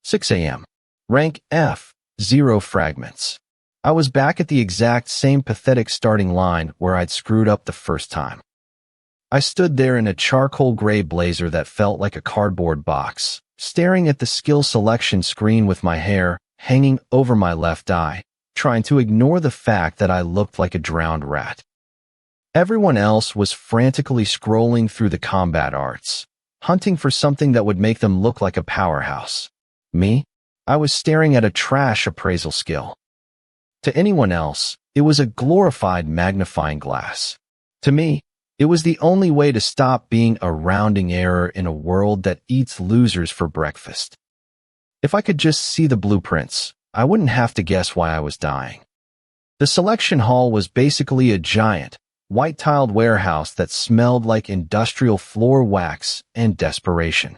6 a.m. Rank F, 0 fragments. I was back at the exact same pathetic starting line where I'd screwed up the first time. I stood there in a charcoal gray blazer that felt like a cardboard box, staring at the skill selection screen with my hair hanging over my left eye, trying to ignore the fact that I looked like a drowned rat. Everyone else was frantically scrolling through the combat arts, hunting for something that would make them look like a powerhouse. Me? I was staring at a trash appraisal skill. To anyone else, it was a glorified magnifying glass. To me, it was the only way to stop being a rounding error in a world that eats losers for breakfast. If I could just see the blueprints, I wouldn't have to guess why I was dying. The selection hall was basically a giant, white-tiled warehouse that smelled like industrial floor wax and desperation.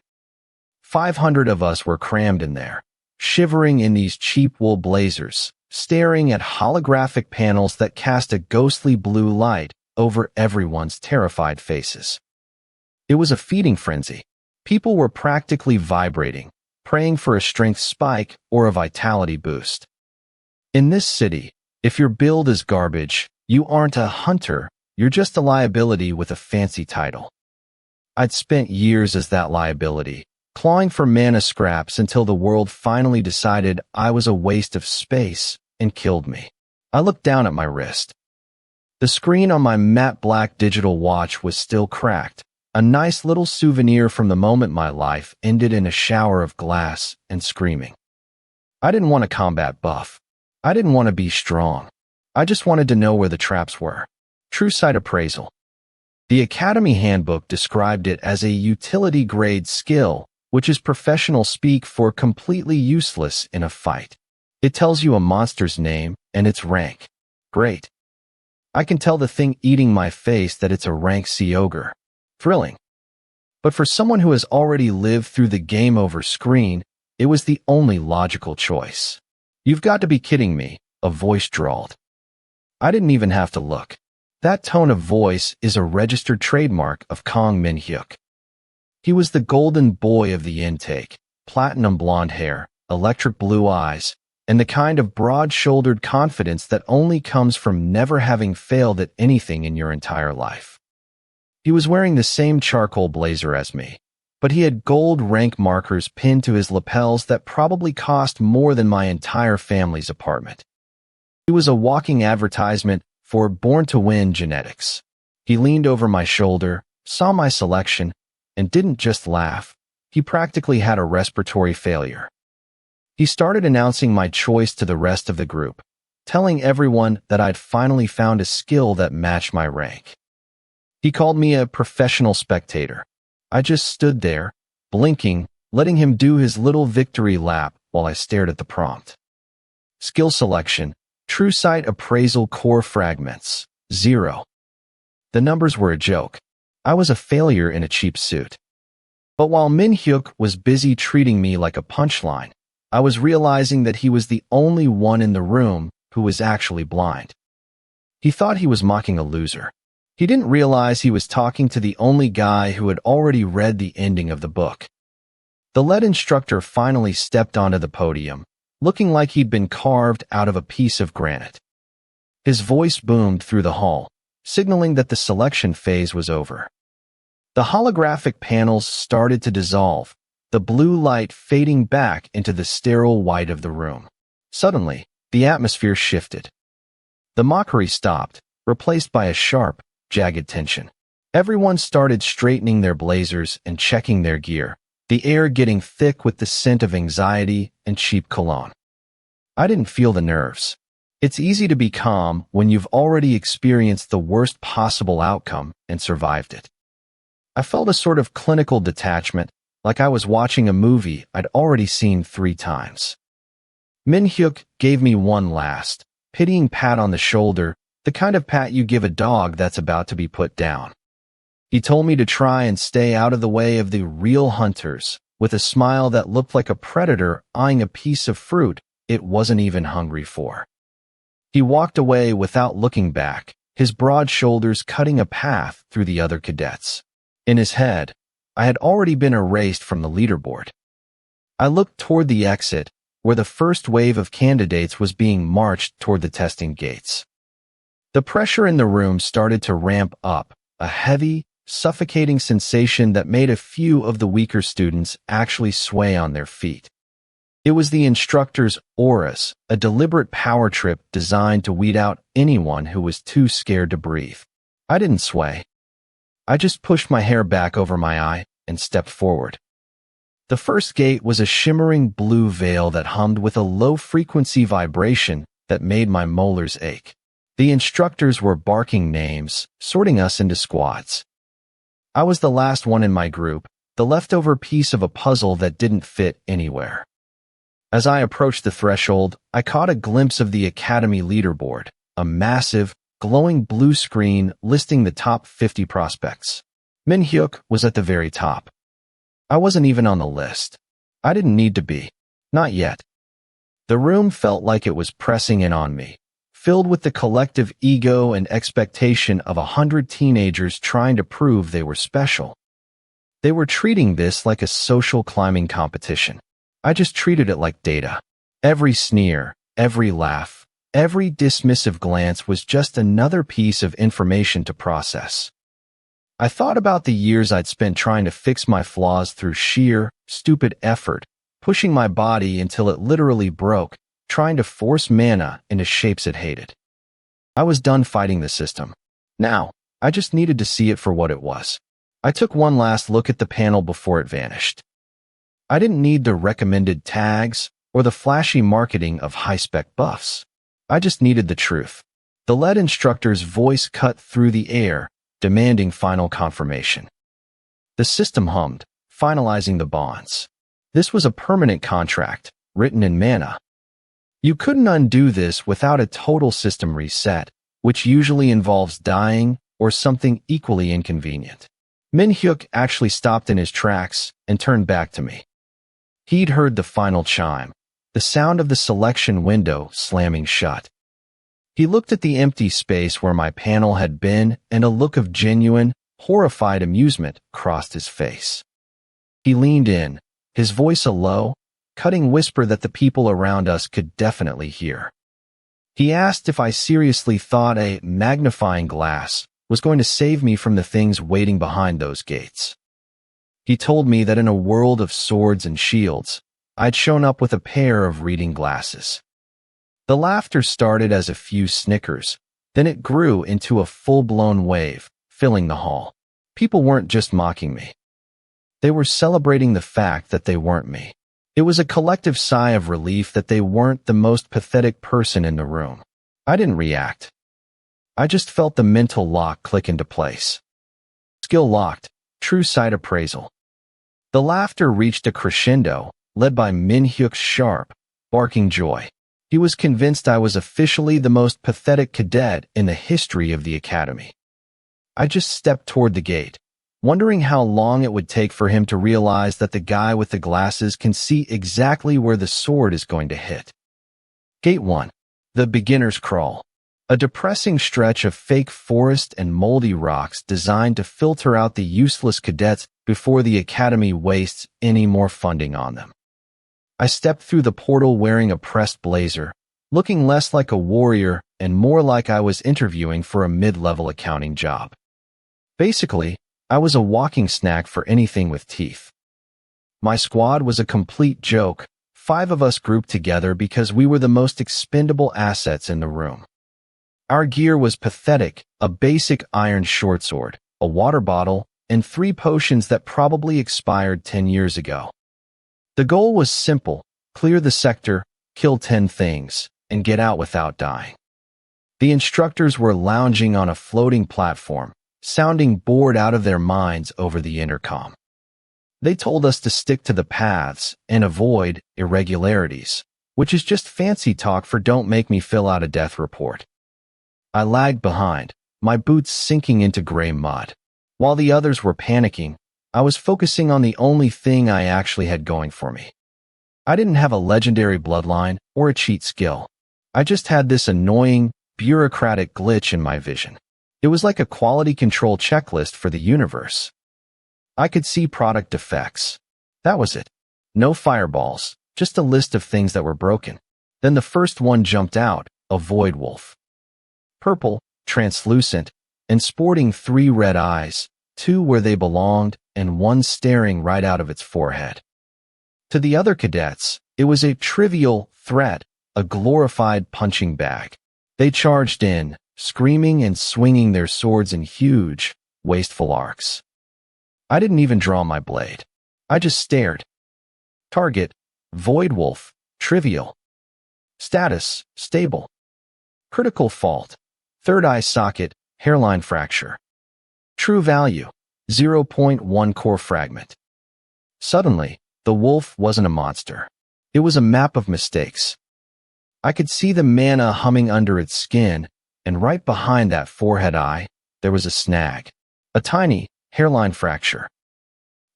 500 of us were crammed in there, shivering in these cheap wool blazers, staring at holographic panels that cast a ghostly blue light over everyone's terrified faces. It was a feeding frenzy. People were practically vibrating, praying for a strength spike or a vitality boost. In this city, if your build is garbage, you aren't a hunter, you're just a liability with a fancy title. I'd spent years as that liability, clawing for mana scraps until the world finally decided I was a waste of space and killed me. I looked down at my wrist. The screen on my matte black digital watch was still cracked, a nice little souvenir from the moment my life ended in a shower of glass and screaming. I didn't want a combat buff. I didn't want to be strong. I just wanted to know where the traps were. True sight appraisal. The Academy Handbook described it as a utility-grade skill, which is professional speak for completely useless in a fight. It tells you a monster's name and its rank. Great. I can tell the thing eating my face that it's a rank C ogre. Thrilling. But for someone who has already lived through the game over screen, it was the only logical choice. You've got to be kidding me, a voice drawled. I didn't even have to look. That tone of voice is a registered trademark of Kong Min-hyuk. He was the golden boy of the intake, platinum blonde hair, electric blue eyes, and the kind of broad-shouldered confidence that only comes from never having failed at anything in your entire life. He was wearing the same charcoal blazer as me, but he had gold rank markers pinned to his lapels that probably cost more than my entire family's apartment. He was a walking advertisement for Born to Win genetics. He leaned over my shoulder, saw my selection, and didn't just laugh. He practically had a respiratory failure. He started announcing my choice to the rest of the group, telling everyone that I'd finally found a skill that matched my rank. He called me a professional spectator. I just stood there, blinking, letting him do his little victory lap while I stared at the prompt. Skill selection, true sight appraisal core fragments, 0. The numbers were a joke. I was a failure in a cheap suit. But while Min-hyuk was busy treating me like a punchline, I was realizing that he was the only one in the room who was actually blind. He thought he was mocking a loser. He didn't realize he was talking to the only guy who had already read the ending of the book. The lead instructor finally stepped onto the podium, looking like he'd been carved out of a piece of granite. His voice boomed through the hall, signaling that the selection phase was over. The holographic panels started to dissolve, the blue light fading back into the sterile white of the room. Suddenly, the atmosphere shifted. The mockery stopped, replaced by a sharp, jagged tension. Everyone started straightening their blazers and checking their gear, the air getting thick with the scent of anxiety and cheap cologne. I didn't feel the nerves. It's easy to be calm when you've already experienced the worst possible outcome and survived it. I felt a sort of clinical detachment, like I was watching a movie I'd already seen 3 times. Min-hyuk gave me one last, pitying pat on the shoulder, the kind of pat you give a dog that's about to be put down. He told me to try and stay out of the way of the real hunters, with a smile that looked like a predator eyeing a piece of fruit it wasn't even hungry for. He walked away without looking back, his broad shoulders cutting a path through the other cadets. In his head, I had already been erased from the leaderboard. I looked toward the exit, where the first wave of candidates was being marched toward the testing gates. The pressure in the room started to ramp up, a heavy, suffocating sensation that made a few of the weaker students actually sway on their feet. It was the instructor's auras, a deliberate power trip designed to weed out anyone who was too scared to breathe. I didn't sway. I just pushed my hair back over my eye and stepped forward. The first gate was a shimmering blue veil that hummed with a low-frequency vibration that made my molars ache. The instructors were barking names, sorting us into squads. I was the last one in my group, the leftover piece of a puzzle that didn't fit anywhere. As I approached the threshold, I caught a glimpse of the Academy leaderboard, a massive, glowing blue screen listing the top 50 prospects. Min-hyuk was at the very top. I wasn't even on the list. I didn't need to be. Not yet. The room felt like it was pressing in on me, filled with the collective ego and expectation of 100 teenagers trying to prove they were special. They were treating this like a social climbing competition. I just treated it like data. Every sneer, every laugh, every dismissive glance was just another piece of information to process. I thought about the years I'd spent trying to fix my flaws through sheer, stupid effort, pushing my body until it literally broke, trying to force mana into shapes it hated. I was done fighting the system. Now, I just needed to see it for what it was. I took one last look at the panel before it vanished. I didn't need the recommended tags or the flashy marketing of high-spec buffs. I just needed the truth. The lead instructor's voice cut through the air, demanding final confirmation. The system hummed, finalizing the bonds. This was a permanent contract, written in mana. You couldn't undo this without a total system reset, which usually involves dying or something equally inconvenient. Min-hyuk actually stopped in his tracks and turned back to me. He'd heard the final chime, the sound of the selection window slamming shut. He looked at the empty space where my panel had been, and a look of genuine, horrified amusement crossed his face. He leaned in, his voice a low, cutting whisper that the people around us could definitely hear. He asked if I seriously thought a magnifying glass was going to save me from the things waiting behind those gates. He told me that in a world of swords and shields, I'd shown up with a pair of reading glasses. The laughter started as a few snickers, then it grew into a full-blown wave, filling the hall. People weren't just mocking me. They were celebrating the fact that they weren't me. It was a collective sigh of relief that they weren't the most pathetic person in the room. I didn't react. I just felt the mental lock click into place. Skill locked, true sight appraisal. The laughter reached a crescendo, led by Min-hyuk's sharp, barking joy. He was convinced I was officially the most pathetic cadet in the history of the academy. I just stepped toward the gate, wondering how long it would take for him to realize that the guy with the glasses can see exactly where the sword is going to hit. Gate 1. The Beginner's Crawl. A depressing stretch of fake forest and moldy rocks designed to filter out the useless cadets before the academy wastes any more funding on them. I stepped through the portal wearing a pressed blazer, looking less like a warrior and more like I was interviewing for a mid-level accounting job. Basically, I was a walking snack for anything with teeth. My squad was a complete joke, 5 of us grouped together because we were the most expendable assets in the room. Our gear was pathetic, a basic iron short sword, a water bottle, and 3 potions that probably expired 10 years ago. The goal was simple: clear the sector, kill 10 things, and get out without dying. The instructors were lounging on a floating platform, sounding bored out of their minds over the intercom. They told us to stick to the paths and avoid irregularities, which is just fancy talk for don't make me fill out a death report. I lagged behind, my boots sinking into gray mud. While the others were panicking, I was focusing on the only thing I actually had going for me. I didn't have a legendary bloodline or a cheat skill. I just had this annoying, bureaucratic glitch in my vision. It was like a quality control checklist for the universe. I could see product defects. That was it. No fireballs, just a list of things that were broken. Then the first one jumped out, a void wolf. Purple, translucent, and sporting 3 red eyes, 2 where they belonged, and 1 staring right out of its forehead. To the other cadets, it was a trivial threat, a glorified punching bag. They charged in, screaming and swinging their swords in huge, wasteful arcs. I didn't even draw my blade. I just stared. Target, void wolf, trivial. Status, stable. Critical fault, third eye socket, hairline fracture. True value, 0.1 core fragment. Suddenly, the wolf wasn't a monster. It was a map of mistakes. I could see the mana humming under its skin, and right behind that forehead eye, there was a snag. A tiny, hairline fracture.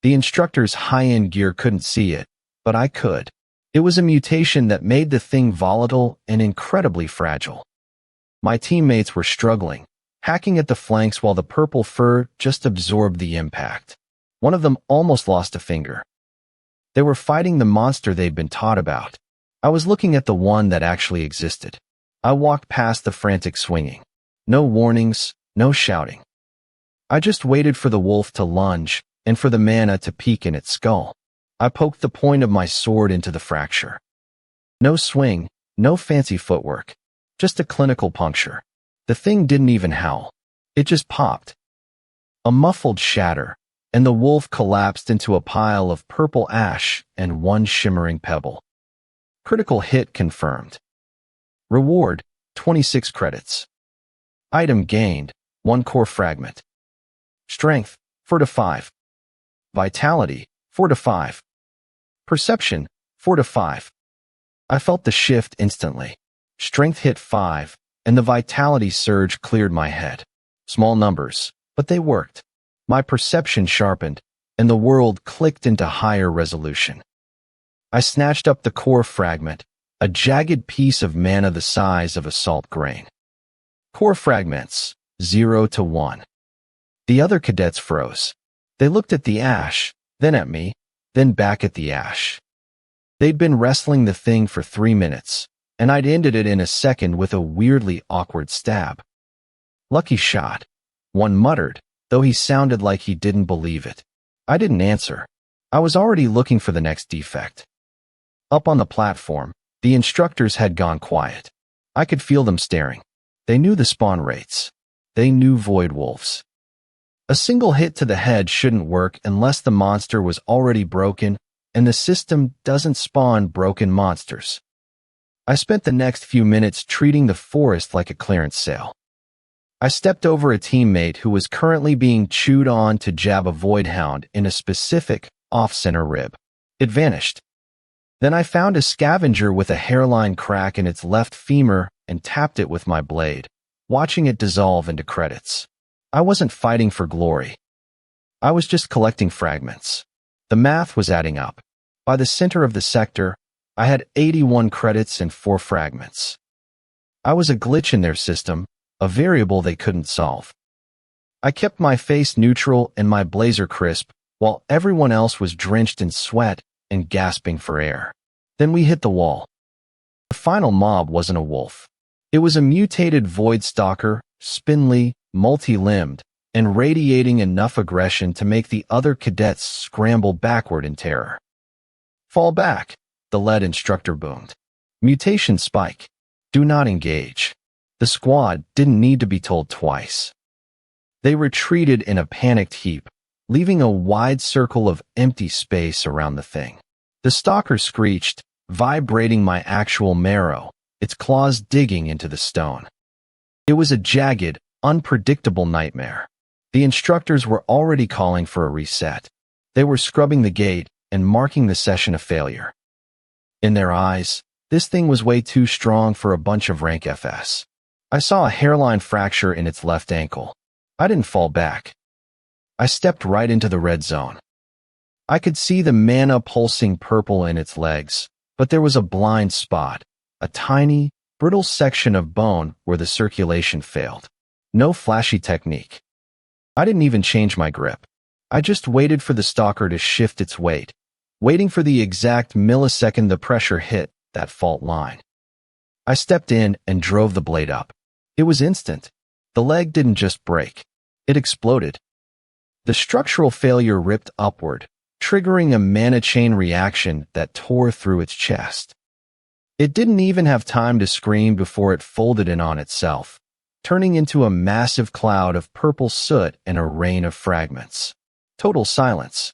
The instructor's high-end gear couldn't see it, but I could. It was a mutation that made the thing volatile and incredibly fragile. My teammates were struggling, hacking at the flanks while the purple fur just absorbed the impact. One of them almost lost a finger. They were fighting the monster they'd been taught about. I was looking at the one that actually existed. I walked past the frantic swinging. No warnings, no shouting. I just waited for the wolf to lunge and for the mana to peak in its skull. I poked the point of my sword into the fracture. No swing, no fancy footwork. Just a clinical puncture. The thing didn't even howl. It just popped. A muffled shatter, and the wolf collapsed into a pile of purple ash and 1 shimmering pebble. Critical hit confirmed. Reward, 26 credits. Item gained, 1 core fragment. Strength, 4 to 5. Vitality, 4 to 5. Perception, 4 to 5. I felt the shift instantly. Strength hit 5, and the vitality surge cleared my head. Small numbers, but they worked. My perception sharpened, and the world clicked into higher resolution. I snatched up the core fragment, a jagged piece of mana the size of a salt grain. Core fragments, 0 to 1. The other cadets froze. They looked at the ash, then at me, then back at the ash. They'd been wrestling the thing for 3 minutes, and I'd ended it in a second with a weirdly awkward stab. Lucky shot, one muttered, though he sounded like he didn't believe it. I didn't answer. I was already looking for the next defect. Up on the platform, the instructors had gone quiet. I could feel them staring. They knew the spawn rates. They knew void wolves. A single hit to the head shouldn't work unless the monster was already broken, and the system doesn't spawn broken monsters. I spent the next few minutes treating the forest like a clearance sale. I stepped over a teammate who was currently being chewed on to jab a void hound in a specific, off-center rib. It vanished. Then I found a scavenger with a hairline crack in its left femur and tapped it with my blade, watching it dissolve into credits. I wasn't fighting for glory. I was just collecting fragments. The math was adding up. By the center of the sector, I had 81 credits and 4 fragments. I was a glitch in their system, a variable they couldn't solve. I kept my face neutral and my blazer crisp, while everyone else was drenched in sweat and gasping for air. Then we hit the wall. The final mob wasn't a wolf. It was a mutated void stalker, spindly, multi-limbed, and radiating enough aggression to make the other cadets scramble backward in terror. Fall back, the lead instructor boomed. Mutation spike. Do not engage. The squad didn't need to be told twice. They retreated in a panicked heap, leaving a wide circle of empty space around the thing. The stalker screeched, vibrating my actual marrow, its claws digging into the stone. It was a jagged, unpredictable nightmare. The instructors were already calling for a reset. They were scrubbing the gate and marking the session a failure. In their eyes, this thing was way too strong for a bunch of rank FS. I saw a hairline fracture in its left ankle. I didn't fall back. I stepped right into the red zone. I could see the mana pulsing purple in its legs, but there was a blind spot, a tiny, brittle section of bone where the circulation failed. No flashy technique. I didn't even change my grip. I just waited for the stalker to shift its weight, waiting for the exact millisecond the pressure hit that fault line. I stepped in and drove the blade up. It was instant. The leg didn't just break. It exploded. The structural failure ripped upward, triggering a mana chain reaction that tore through its chest. It didn't even have time to scream before it folded in on itself, turning into a massive cloud of purple soot and a rain of fragments. Total silence.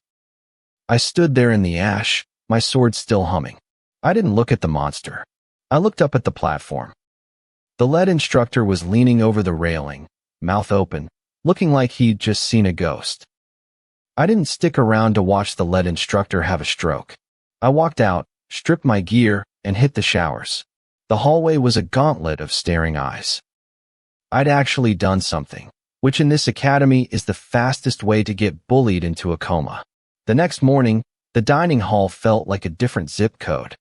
I stood there in the ash, my sword still humming. I didn't look at the monster. I looked up at the platform. The lead instructor was leaning over the railing, mouth open, looking like he'd just seen a ghost. I didn't stick around to watch the lead instructor have a stroke. I walked out, stripped my gear, and hit the showers. The hallway was a gauntlet of staring eyes. I'd actually done something, which in this academy is the fastest way to get bullied into a coma. The next morning, the dining hall felt like a different zip code.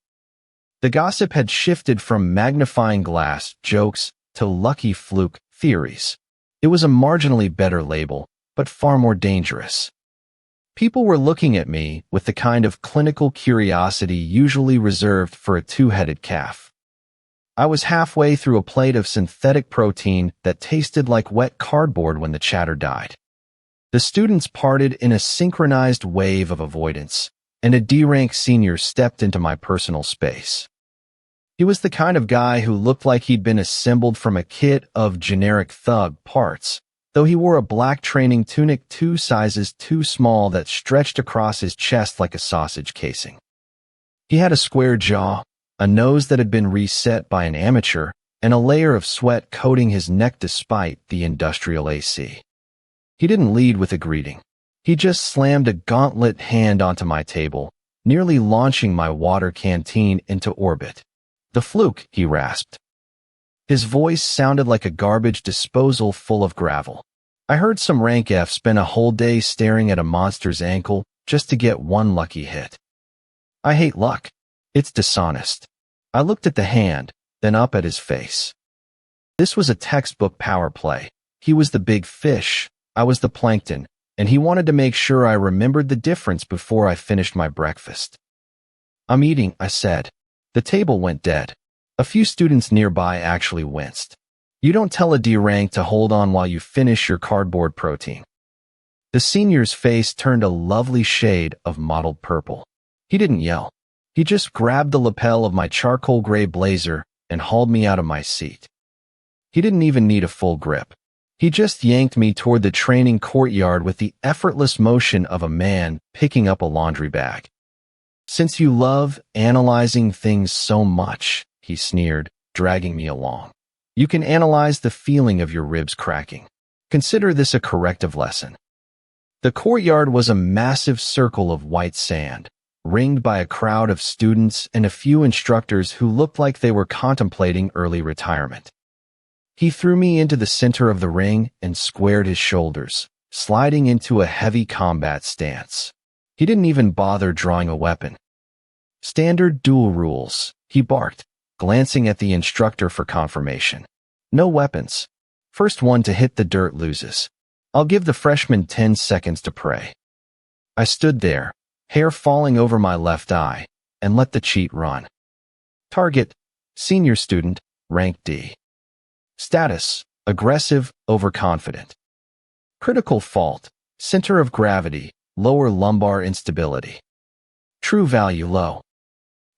The gossip had shifted from magnifying glass jokes to lucky fluke theories. It was a marginally better label, but far more dangerous. People were looking at me with the kind of clinical curiosity usually reserved for a two-headed calf. I was halfway through a plate of synthetic protein that tasted like wet cardboard when the chatter died. The students parted in a synchronized wave of avoidance, and a D-rank senior stepped into my personal space. He was the kind of guy who looked like he'd been assembled from a kit of generic thug parts, though he wore a black training tunic 2 sizes too small that stretched across his chest like a sausage casing. He had a square jaw, a nose that had been reset by an amateur, and a layer of sweat coating his neck despite the industrial AC. He didn't lead with a greeting. He just slammed a gauntlet hand onto my table, nearly launching my water canteen into orbit. "The fluke," he rasped. His voice sounded like a garbage disposal full of gravel. I heard some rank F spend a whole day staring at a monster's ankle just to get one lucky hit. I hate luck. It's dishonest. I looked at the hand, then up at his face. This was a textbook power play. He was the big fish, I was the plankton, and he wanted to make sure I remembered the difference before I finished my breakfast. "I'm eating," I said. The table went dead. A few students nearby actually winced. You don't tell a D-rank to hold on while you finish your cardboard protein. The senior's face turned a lovely shade of mottled purple. He didn't yell. He just grabbed the lapel of my charcoal gray blazer and hauled me out of my seat. He didn't even need a full grip. He just yanked me toward the training courtyard with the effortless motion of a man picking up a laundry bag. "Since you love analyzing things so much," he sneered, dragging me along, "you can analyze the feeling of your ribs cracking. Consider this a corrective lesson." The courtyard was a massive circle of white sand, ringed by a crowd of students and a few instructors who looked like they were contemplating early retirement. He threw me into the center of the ring and squared his shoulders, sliding into a heavy combat stance. He didn't even bother drawing a weapon. "Standard duel rules," he barked, glancing at the instructor for confirmation. "No weapons. First one to hit the dirt loses. I'll give the freshman 10 seconds to pray." I stood there, hair falling over my left eye, and let the cheat run. Target: senior student, rank D. Status: aggressive, overconfident. Critical fault: center of gravity, lower lumbar instability. True value low.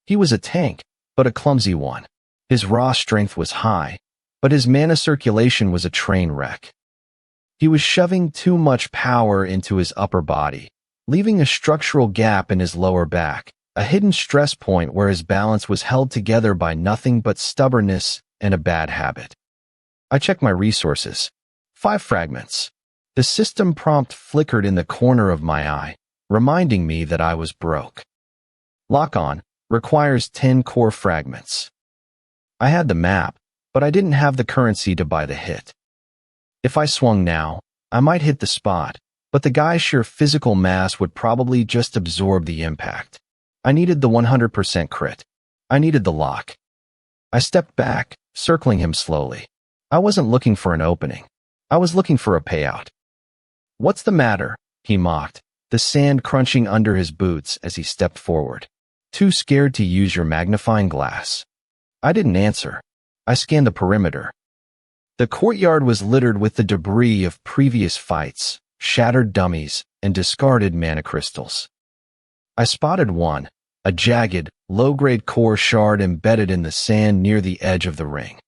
He was a tank, but a clumsy one. His raw strength was high, but his mana circulation was a train wreck. He was shoving too much power into his upper body, leaving a structural gap in his lower back, a hidden stress point where his balance was held together by nothing but stubbornness and a bad habit. I checked my resources. 5 fragments. The system prompt flickered in the corner of my eye, reminding me that I was broke. Lock-on requires 10 core fragments. I had the map, but I didn't have the currency to buy the hit. If I swung now, I might hit the spot, but the guy's sheer physical mass would probably just absorb the impact. I needed the 100% crit. I needed the lock. I stepped back, circling him slowly. I wasn't looking for an opening. I was looking for a payout. "What's the matter?" he mocked, the sand crunching under his boots as he stepped forward. Too scared to use your magnifying glass? I didn't answer. I scanned the perimeter. The courtyard was littered with the debris of previous fights, shattered dummies, and discarded mana crystals. I spotted one, a jagged, low-grade core shard embedded in the sand near the edge of the ring.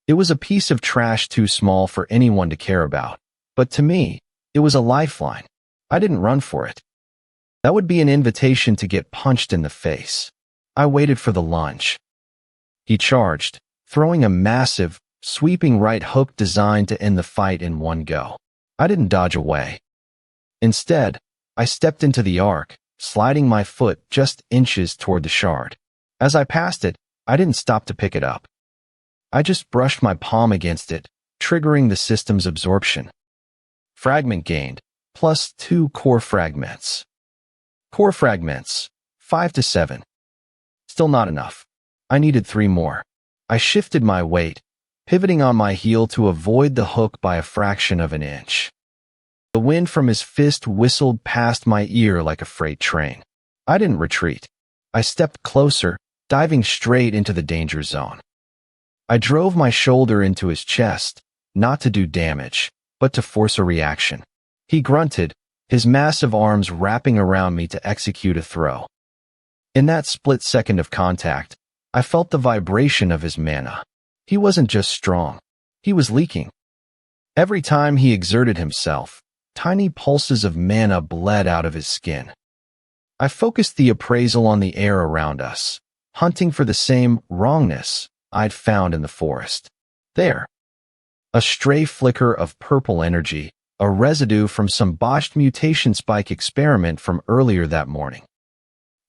It was a piece of trash too small for anyone to care about, but to me, it was a lifeline. I didn't run for it. That would be an invitation to get punched in the face. I waited for the lunge. He charged, throwing a massive, sweeping right hook designed to end the fight in one go. I didn't dodge away. Instead, I stepped into the arc, sliding my foot just inches toward the shard. As I passed it, I didn't stop to pick it up. I just brushed my palm against it, triggering the system's absorption. Fragment gained, +2 core fragments. Core fragments, 5 to 7. Still not enough. I needed 3 more. I shifted my weight, pivoting on my heel to avoid the hook by a fraction of an inch. The wind from his fist whistled past my ear like a freight train. I didn't retreat. I stepped closer, diving straight into the danger zone. I drove my shoulder into his chest, not to do damage, but to force a reaction. He grunted, his massive arms wrapping around me to execute a throw. In that split second of contact, I felt the vibration of his mana. He wasn't just strong. He was leaking. Every time he exerted himself, tiny pulses of mana bled out of his skin. I focused the appraisal on the air around us, hunting for the same wrongness I'd found in the forest. There. A stray flicker of purple energy, a residue from some botched mutation spike experiment from earlier that morning.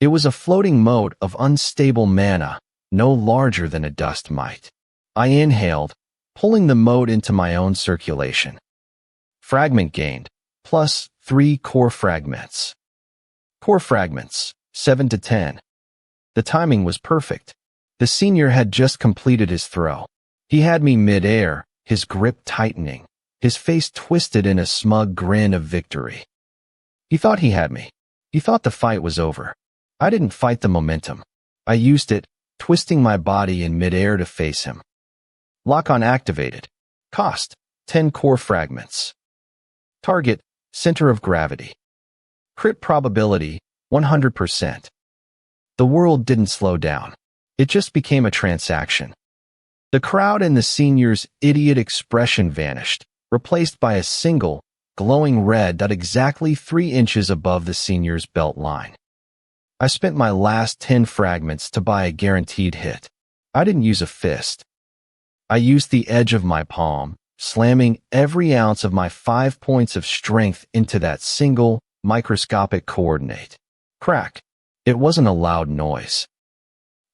It was a floating mote of unstable mana, no larger than a dust mite. I inhaled, pulling the mote into my own circulation. Fragment gained, +3 core fragments. Core fragments, 7 to 10. The timing was perfect. The senior had just completed his throw. He had me mid-air, his grip tightening, his face twisted in a smug grin of victory. He thought he had me. He thought the fight was over. I didn't fight the momentum. I used it, twisting my body in mid-air to face him. Lock-on activated. Cost, 10 core fragments. Target, center of gravity. Crit probability, 100%. The world didn't slow down. It just became a transaction. The crowd and the senior's idiot expression vanished, replaced by a single, glowing red dot exactly 3 inches above the senior's belt line. I spent my last 10 fragments to buy a guaranteed hit. I didn't use a fist. I used the edge of my palm, slamming every ounce of my 5 points of strength into that single, microscopic coordinate. Crack. It wasn't a loud noise.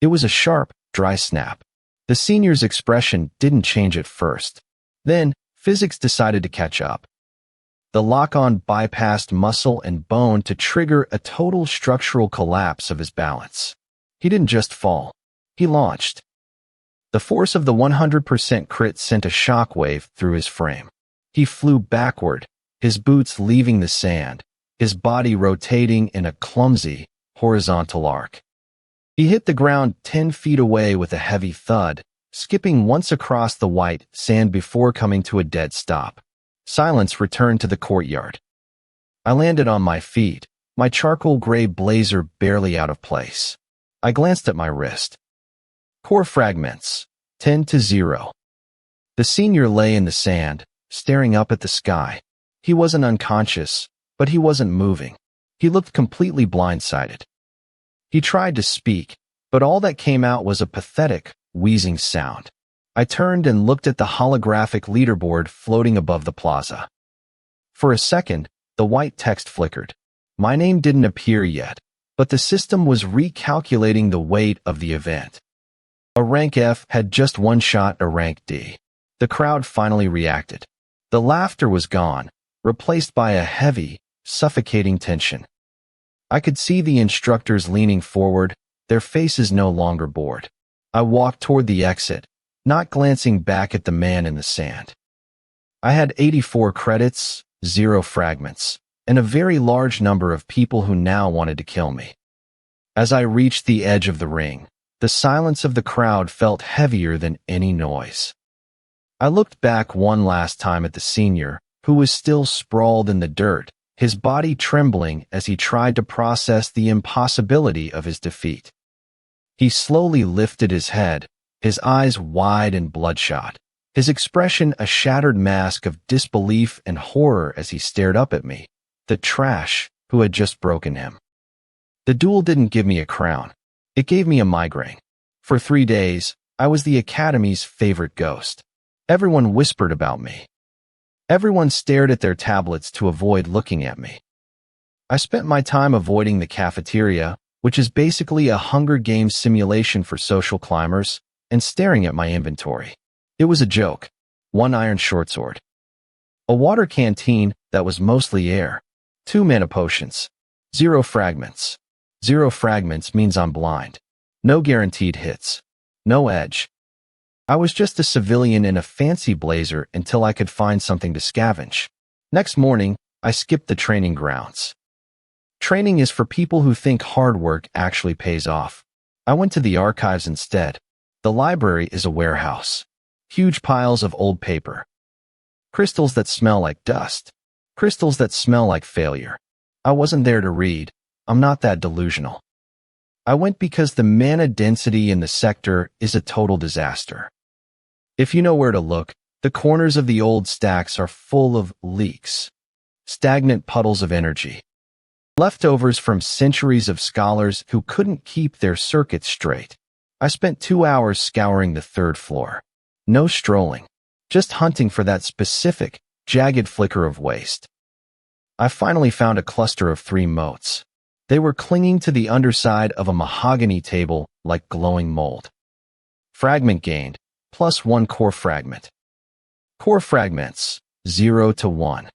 It was a sharp, dry snap. The senior's expression didn't change at first. Then, physics decided to catch up. The lock-on bypassed muscle and bone to trigger a total structural collapse of his balance. He didn't just fall. He launched. The force of the 100% crit sent a shockwave through his frame. He flew backward, his boots leaving the sand, his body rotating in a clumsy, horizontal arc. He hit the ground 10 feet away with a heavy thud, skipping once across the white sand before coming to a dead stop. Silence returned to the courtyard. I landed on my feet, my charcoal gray blazer barely out of place. I glanced at my wrist. Core fragments, 10 to 0. The senior lay in the sand, staring up at the sky. He wasn't unconscious, but he wasn't moving. He looked completely blindsided. He tried to speak, but all that came out was a pathetic, wheezing sound. I turned and looked at the holographic leaderboard floating above the plaza. For a second, the white text flickered. My name didn't appear yet, but the system was recalculating the weight of the event. A rank F had just one shot a rank D. The crowd finally reacted. The laughter was gone, replaced by a heavy, suffocating tension. I could see the instructors leaning forward, their faces no longer bored. I walked toward the exit, not glancing back at the man in the sand. I had 84 credits, 0 fragments. and a very large number of people who now wanted to kill me. As I reached the edge of the ring, the silence of the crowd felt heavier than any noise. I looked back one last time at the senior, who was still sprawled in the dirt, his body trembling as he tried to process the impossibility of his defeat. He slowly lifted his head, his eyes wide and bloodshot, his expression a shattered mask of disbelief and horror as he stared up at me, the trash who had just broken him. The duel didn't give me a crown. It gave me a migraine. For 3 days, I was the Academy's favorite ghost. Everyone whispered about me. Everyone stared at their tablets to avoid looking at me. I spent my time avoiding the cafeteria, which is basically a Hunger Games simulation for social climbers, and staring at my inventory. It was a joke. 1 iron shortsword. A water canteen that was mostly air. 2 mana potions. 0 fragments. 0 fragments means I'm blind. No guaranteed hits. No edge. I was just a civilian in a fancy blazer until I could find something to scavenge. Next morning, I skipped the training grounds. Training is for people who think hard work actually pays off. I went to the archives instead. The library is a warehouse. Huge piles of old paper. Crystals that smell like dust. Crystals that smell like failure. I wasn't there to read. I'm not that delusional. I went because the mana density in the sector is a total disaster. If you know where to look, the corners of the old stacks are full of leaks. Stagnant puddles of energy. Leftovers from centuries of scholars who couldn't keep their circuits straight. I spent 2 hours scouring the 3rd floor. No strolling. Just hunting for that specific, jagged flicker of waste. I finally found a cluster of 3 motes. They were clinging to the underside of a mahogany table like glowing mold. Fragment gained, +1 core fragment. Core fragments, 0 to 1.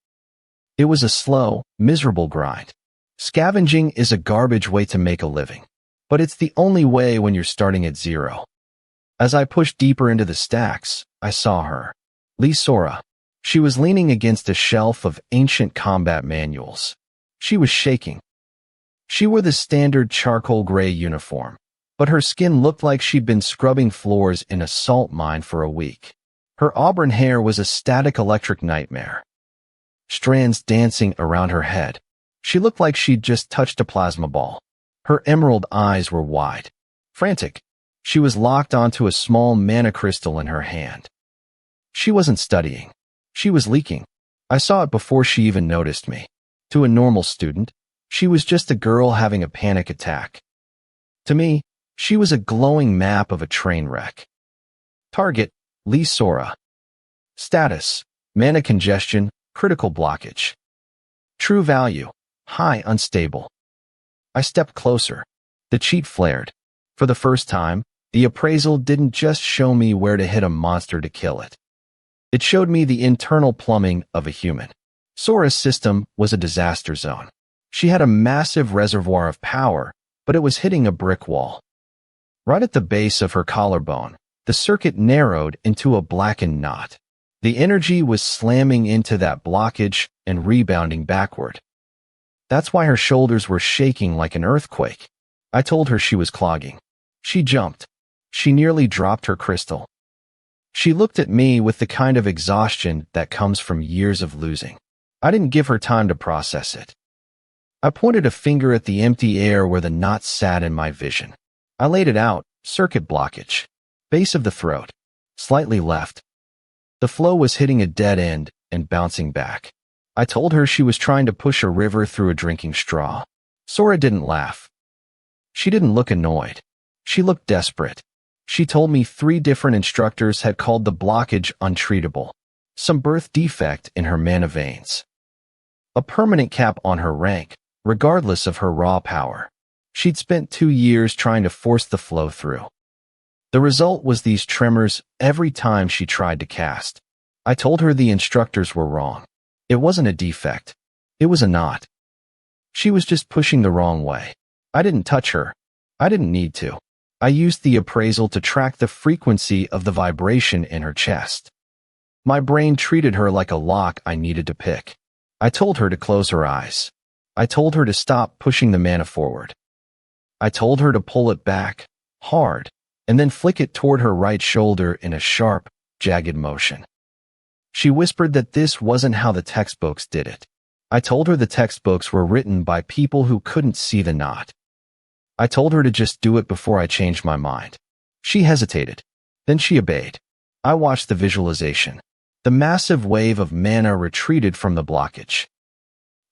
It was a slow, miserable grind. Scavenging is a garbage way to make a living, but it's the only way when you're starting at 0. As I pushed deeper into the stacks, I saw her. Sora. She was leaning against a shelf of ancient combat manuals. She was shaking. She wore the standard charcoal gray uniform, but her skin looked like she'd been scrubbing floors in a salt mine for a week. Her auburn hair was a static electric nightmare. Strands dancing around her head. She looked like she'd just touched a plasma ball. Her emerald eyes were wide. Frantic. She was locked onto a small mana crystal in her hand. She wasn't studying. She was leaking. I saw it before she even noticed me. To a normal student, she was just a girl having a panic attack. To me, she was a glowing map of a train wreck. Target, Sora. Status, mana congestion, critical blockage. True value, high unstable. I stepped closer. The cheat flared. For the first time, the appraisal didn't just show me where to hit a monster to kill it. It showed me the internal plumbing of a human. Sora's system was a disaster zone. She had a massive reservoir of power, but it was hitting a brick wall. Right at the base of her collarbone, the circuit narrowed into a blackened knot. The energy was slamming into that blockage and rebounding backward. That's why her shoulders were shaking like an earthquake. I told her she was clogging. She jumped. She nearly dropped her crystal. She looked at me with the kind of exhaustion that comes from years of losing. I didn't give her time to process it. I pointed a finger at the empty air where the knot sat in my vision. I laid it out, circuit blockage. Base of the throat. Slightly left. The flow was hitting a dead end and bouncing back. I told her she was trying to push a river through a drinking straw. Sora didn't laugh. She didn't look annoyed. She looked desperate. She told me 3 different instructors had called the blockage untreatable. Some birth defect in her mana veins. A permanent cap on her rank, regardless of her raw power. She'd spent 2 years trying to force the flow through. The result was these tremors every time she tried to cast. I told her the instructors were wrong. It wasn't a defect. It was a knot. She was just pushing the wrong way. I didn't touch her. I didn't need to. I used the appraisal to track the frequency of the vibration in her chest. My brain treated her like a lock I needed to pick. I told her to close her eyes. I told her to stop pushing the mana forward. I told her to pull it back, hard, and then flick it toward her right shoulder in a sharp, jagged motion. She whispered that this wasn't how the textbooks did it. I told her the textbooks were written by people who couldn't see the knot. I told her to just do it before I changed my mind. She hesitated. Then she obeyed. I watched the visualization. The massive wave of mana retreated from the blockage.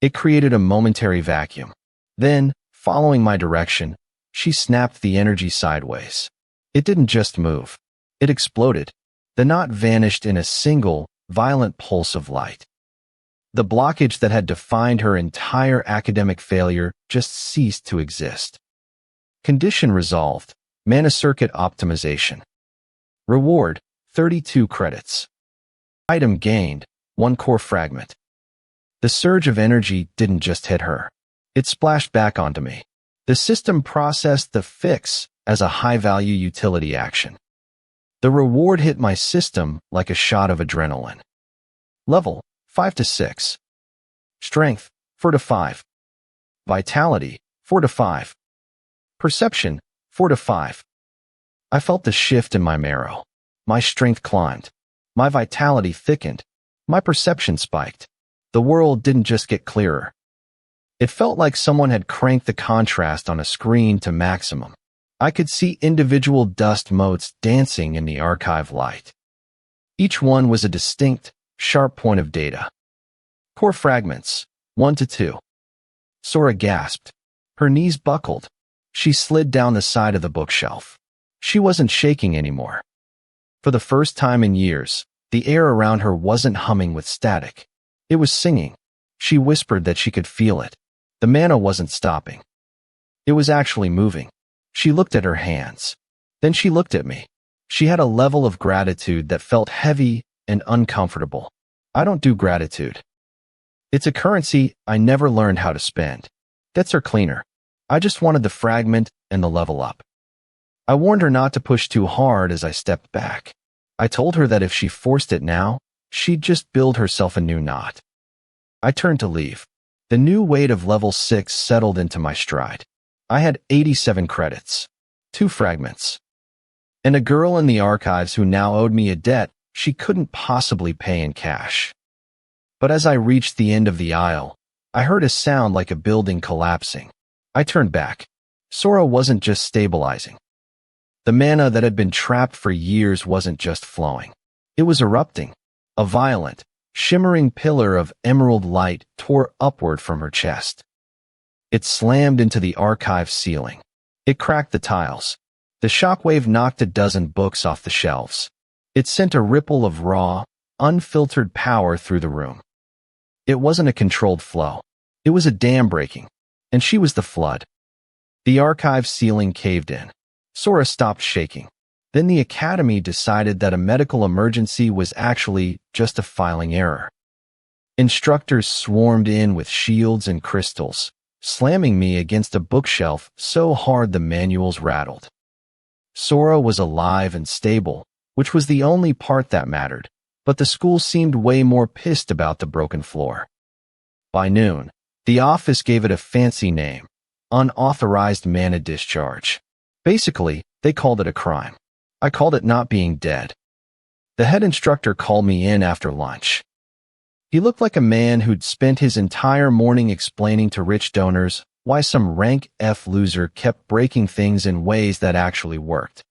It created a momentary vacuum. Then, following my direction, she snapped the energy sideways. It didn't just move. It exploded. The knot vanished in a single, violent pulse of light. The blockage that had defined her entire academic failure just ceased to exist. Condition resolved. Mana circuit optimization. Reward, 32 credits. Item gained, 1 core fragment. The surge of energy didn't just hit her. It splashed back onto me. The system processed the fix as a high-value utility action. The reward hit my system like a shot of adrenaline. Level, 5 to 6. Strength, 4 to 5. Vitality, 4 to 5. Perception, 4 to 5. I felt the shift in my marrow. My strength climbed. My vitality thickened. My perception spiked. The world didn't just get clearer. It felt like someone had cranked the contrast on a screen to maximum. I could see individual dust motes dancing in the archive light. Each one was a distinct, sharp point of data. Core fragments, 1 to 2. Sora gasped. Her knees buckled. She slid down the side of the bookshelf. She wasn't shaking anymore. For the first time in years, the air around her wasn't humming with static. It was singing. She whispered that she could feel it. The mana wasn't stopping. It was actually moving. She looked at her hands. Then she looked at me. She had a level of gratitude that felt heavy and uncomfortable. I don't do gratitude. It's a currency I never learned how to spend. Debts are cleaner. I just wanted the fragment and the level up. I warned her not to push too hard as I stepped back. I told her that if she forced it now, she'd just build herself a new knot. I turned to leave. The new weight of level 6 settled into my stride. I had 87 credits, 2 fragments, and a girl in the archives who now owed me a debt she couldn't possibly pay in cash. But as I reached the end of the aisle, I heard a sound like a building collapsing. I turned back. Sora wasn't just stabilizing. The mana that had been trapped for years wasn't just flowing. It was erupting. A violent, shimmering pillar of emerald light tore upward from her chest. It slammed into the archive ceiling. It cracked the tiles. The shockwave knocked a dozen books off the shelves. It sent a ripple of raw, unfiltered power through the room. It wasn't a controlled flow. It was a dam breaking, and she was the flood. The archive ceiling caved in. Sora stopped shaking. Then the academy decided that a medical emergency was actually just a filing error. Instructors swarmed in with shields and crystals, slamming me against a bookshelf so hard the manuals rattled. Sora was alive and stable, which was the only part that mattered, but the school seemed way more pissed about the broken floor. By noon, the office gave it a fancy name, unauthorized mana discharge. Basically, they called it a crime. I called it not being dead. The head instructor called me in after lunch. He looked like a man who'd spent his entire morning explaining to rich donors why some rank F loser kept breaking things in ways that actually worked.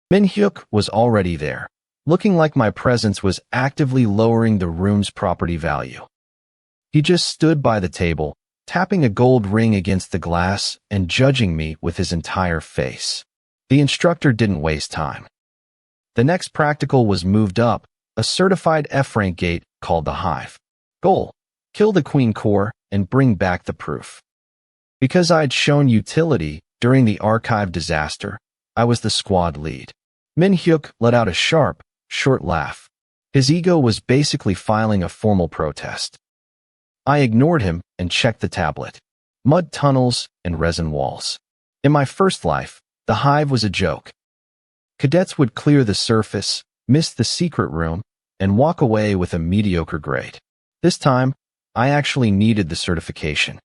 Min-hyuk was already there, looking like my presence was actively lowering the room's property value. He just stood by the table, tapping a gold ring against the glass and judging me with his entire face. The instructor didn't waste time. The next practical was moved up, a certified F-rank gate called the Hive. Goal: kill the Queen Core and bring back the proof. Because I'd shown utility during the archive disaster, I was the squad lead. Min-hyuk let out a sharp, short laugh. His ego was basically filing a formal protest. I ignored him and checked the tablet. Mud tunnels and resin walls. In my first life, the Hive was a joke. Cadets would clear the surface, miss the secret room, and walk away with a mediocre grade. This time, I actually needed the certification.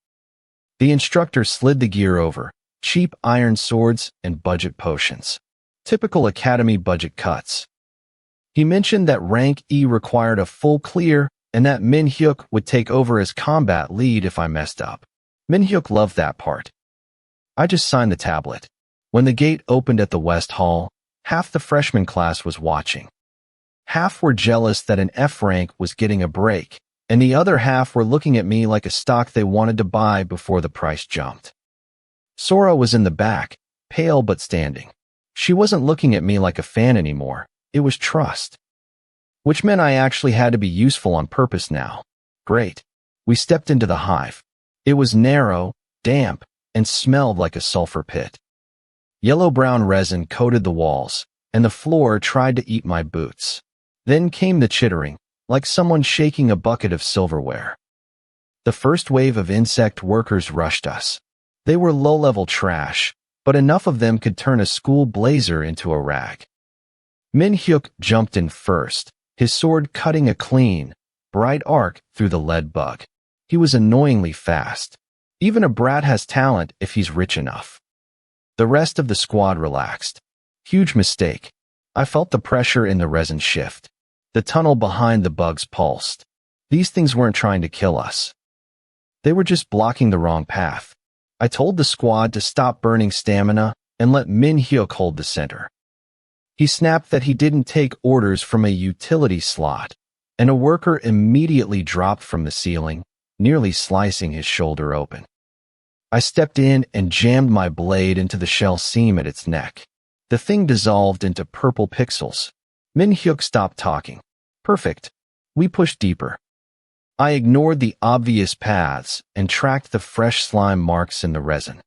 The instructor slid the gear over, cheap iron swords and budget potions. Typical academy budget cuts. He mentioned that rank E required a full clear and that Min-hyuk would take over as combat lead if I messed up. Min-hyuk loved that part. I just signed the tablet. When the gate opened at the West Hall, half the freshman class was watching. Half were jealous that an F rank was getting a break, and the other half were looking at me like a stock they wanted to buy before the price jumped. Sora was in the back, pale but standing. She wasn't looking at me like a fan anymore. It was trust. Which meant I actually had to be useful on purpose now. Great. We stepped into the hive. It was narrow, damp, and smelled like a sulfur pit. Yellow-brown resin coated the walls, and the floor tried to eat my boots. Then came the chittering, like someone shaking a bucket of silverware. The first wave of insect workers rushed us. They were low-level trash, but enough of them could turn a school blazer into a rag. Min-hyuk jumped in first, his sword cutting a clean, bright arc through the lead bug. He was annoyingly fast. Even a brat has talent if he's rich enough. The rest of the squad relaxed. Huge mistake. I felt the pressure in the resin shift. The tunnel behind the bugs pulsed. These things weren't trying to kill us. They were just blocking the wrong path. I told the squad to stop burning stamina and let Min-hyuk hold the center. He snapped that he didn't take orders from a utility slot, and a worker immediately dropped from the ceiling, nearly slicing his shoulder open. I stepped in and jammed my blade into the shell seam at its neck. The thing dissolved into purple pixels. Min-hyuk stopped talking. Perfect. We pushed deeper. I ignored the obvious paths and tracked the fresh slime marks in the resin.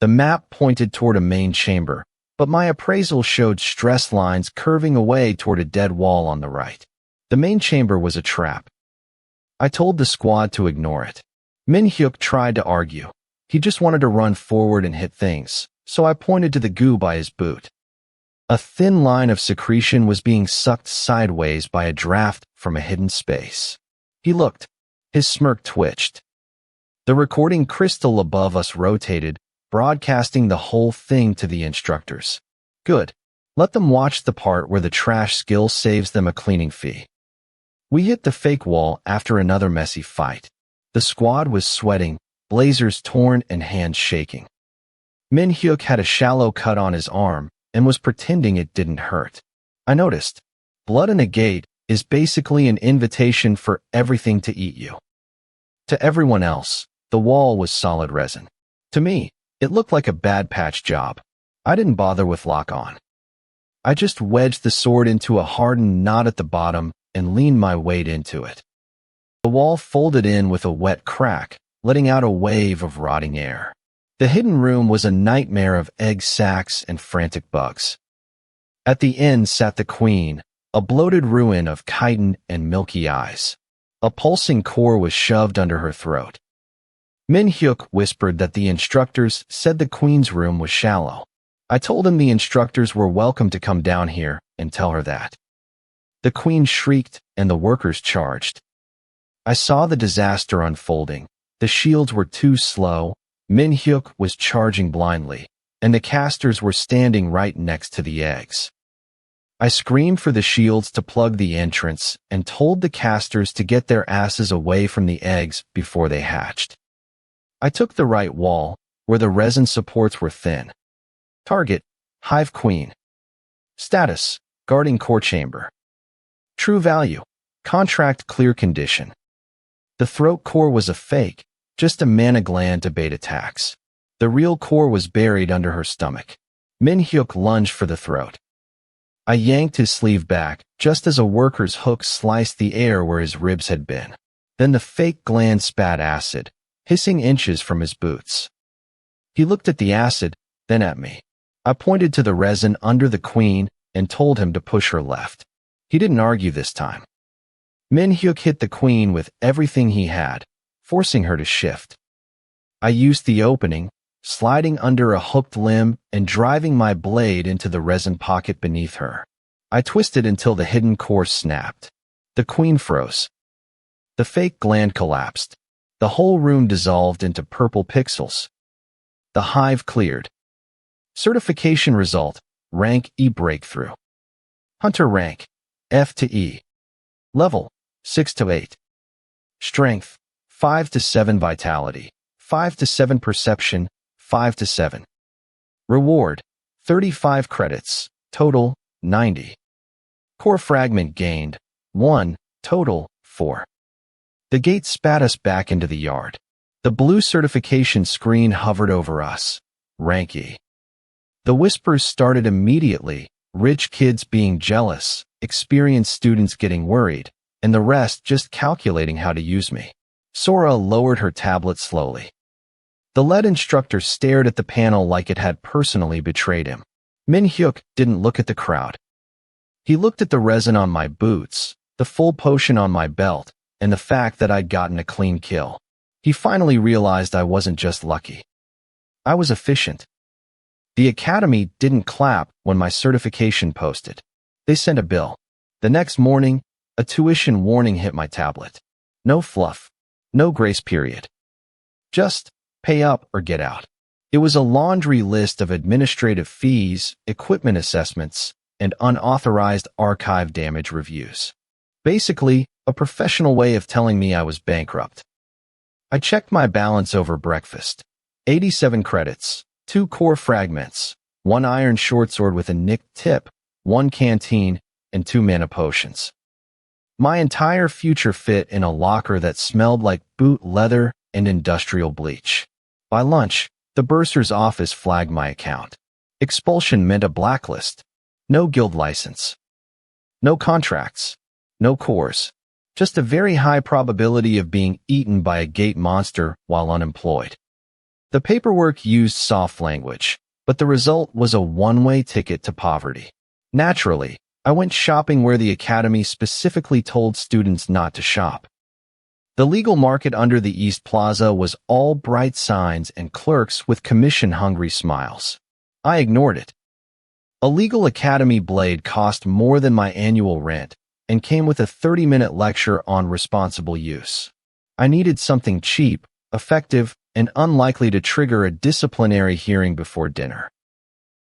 The map pointed toward a main chamber, but my appraisal showed stress lines curving away toward a dead wall on the right. The main chamber was a trap. I told the squad to ignore it. Min-hyuk tried to argue. He just wanted to run forward and hit things, so I pointed to the goo by his boot. A thin line of secretion was being sucked sideways by a draft from a hidden space. He looked. His smirk twitched. The recording crystal above us rotated, broadcasting the whole thing to the instructors. Good. Let them watch the part where the trash skill saves them a cleaning fee. We hit the fake wall after another messy fight. The squad was sweating, blazers torn and hands shaking. Min-hyuk had a shallow cut on his arm and was pretending it didn't hurt. I noticed. Blood in a gate is basically an invitation for everything to eat you. To everyone else, the wall was solid resin. To me, it looked like a bad patch job. I didn't bother with lock-on. I just wedged the sword into a hardened knot at the bottom and leaned my weight into it. The wall folded in with a wet crack, letting out a wave of rotting air. The hidden room was a nightmare of egg sacs and frantic bugs. At the end sat the queen, a bloated ruin of chitin and milky eyes. A pulsing core was shoved under her throat. Min-hyuk whispered that the instructors said the queen's room was shallow. I told him the instructors were welcome to come down here and tell her that. The queen shrieked and the workers charged. I saw the disaster unfolding. The shields were too slow, Min-hyuk was charging blindly, and the casters were standing right next to the eggs. I screamed for the shields to plug the entrance and told the casters to get their asses away from the eggs before they hatched. I took the right wall, where the resin supports were thin. Target, Hive Queen. Status, guarding core chamber. True value, contract clear condition. The throat core was a fake, just a mana gland to bait attacks. The real core was buried under her stomach. Min-hyuk lunged for the throat. I yanked his sleeve back, just as a worker's hook sliced the air where his ribs had been. Then the fake gland spat acid, hissing inches from his boots. He looked at the acid, then at me. I pointed to the resin under the queen and told him to push her left. He didn't argue this time. Min-hyuk hit the queen with everything he had, forcing her to shift. I used the opening, sliding under a hooked limb and driving my blade into the resin pocket beneath her. I twisted until the hidden core snapped. The queen froze. The fake gland collapsed. The whole room dissolved into purple pixels. The hive cleared. Certification result, rank E breakthrough. Hunter rank, F to E. Level, 6 to 8. Strength, 5 to 7 vitality, 5 to 7 perception, 5 to 7. Reward, 35 credits, total, 90. Core fragment gained, 1, total, 4. The gate spat us back into the yard. The blue certification screen hovered over us. Rank E. The whispers started immediately, rich kids being jealous, experienced students getting worried, and the rest just calculating how to use me. Sora lowered her tablet slowly. The lead instructor stared at the panel like it had personally betrayed him. Min-hyuk didn't look at the crowd. He looked at the resin on my boots, the full potion on my belt, and the fact that I'd gotten a clean kill. He finally realized I wasn't just lucky. I was efficient. The academy didn't clap when my certification posted. They sent a bill. The next morning, a tuition warning hit my tablet. No fluff. No grace period. Just pay up or get out. It was a laundry list of administrative fees, equipment assessments, and unauthorized archive damage reviews. Basically, a professional way of telling me I was bankrupt. I checked my balance over breakfast. 87 credits, 2 core fragments, 1 iron shortsword with a nicked tip, 1 canteen, and 2 mana potions. My entire future fit in a locker that smelled like boot leather and industrial bleach. By lunch, the bursar's office flagged my account. Expulsion meant a blacklist. No guild license. No contracts. No cores. Just a very high probability of being eaten by a gate monster while unemployed. The paperwork used soft language, but the result was a one-way ticket to poverty. Naturally, I went shopping where the academy specifically told students not to shop. The legal market under the East Plaza was all bright signs and clerks with commission-hungry smiles. I ignored it. A legal academy blade cost more than my annual rent and came with a 30-minute lecture on responsible use. I needed something cheap, effective, and unlikely to trigger a disciplinary hearing before dinner.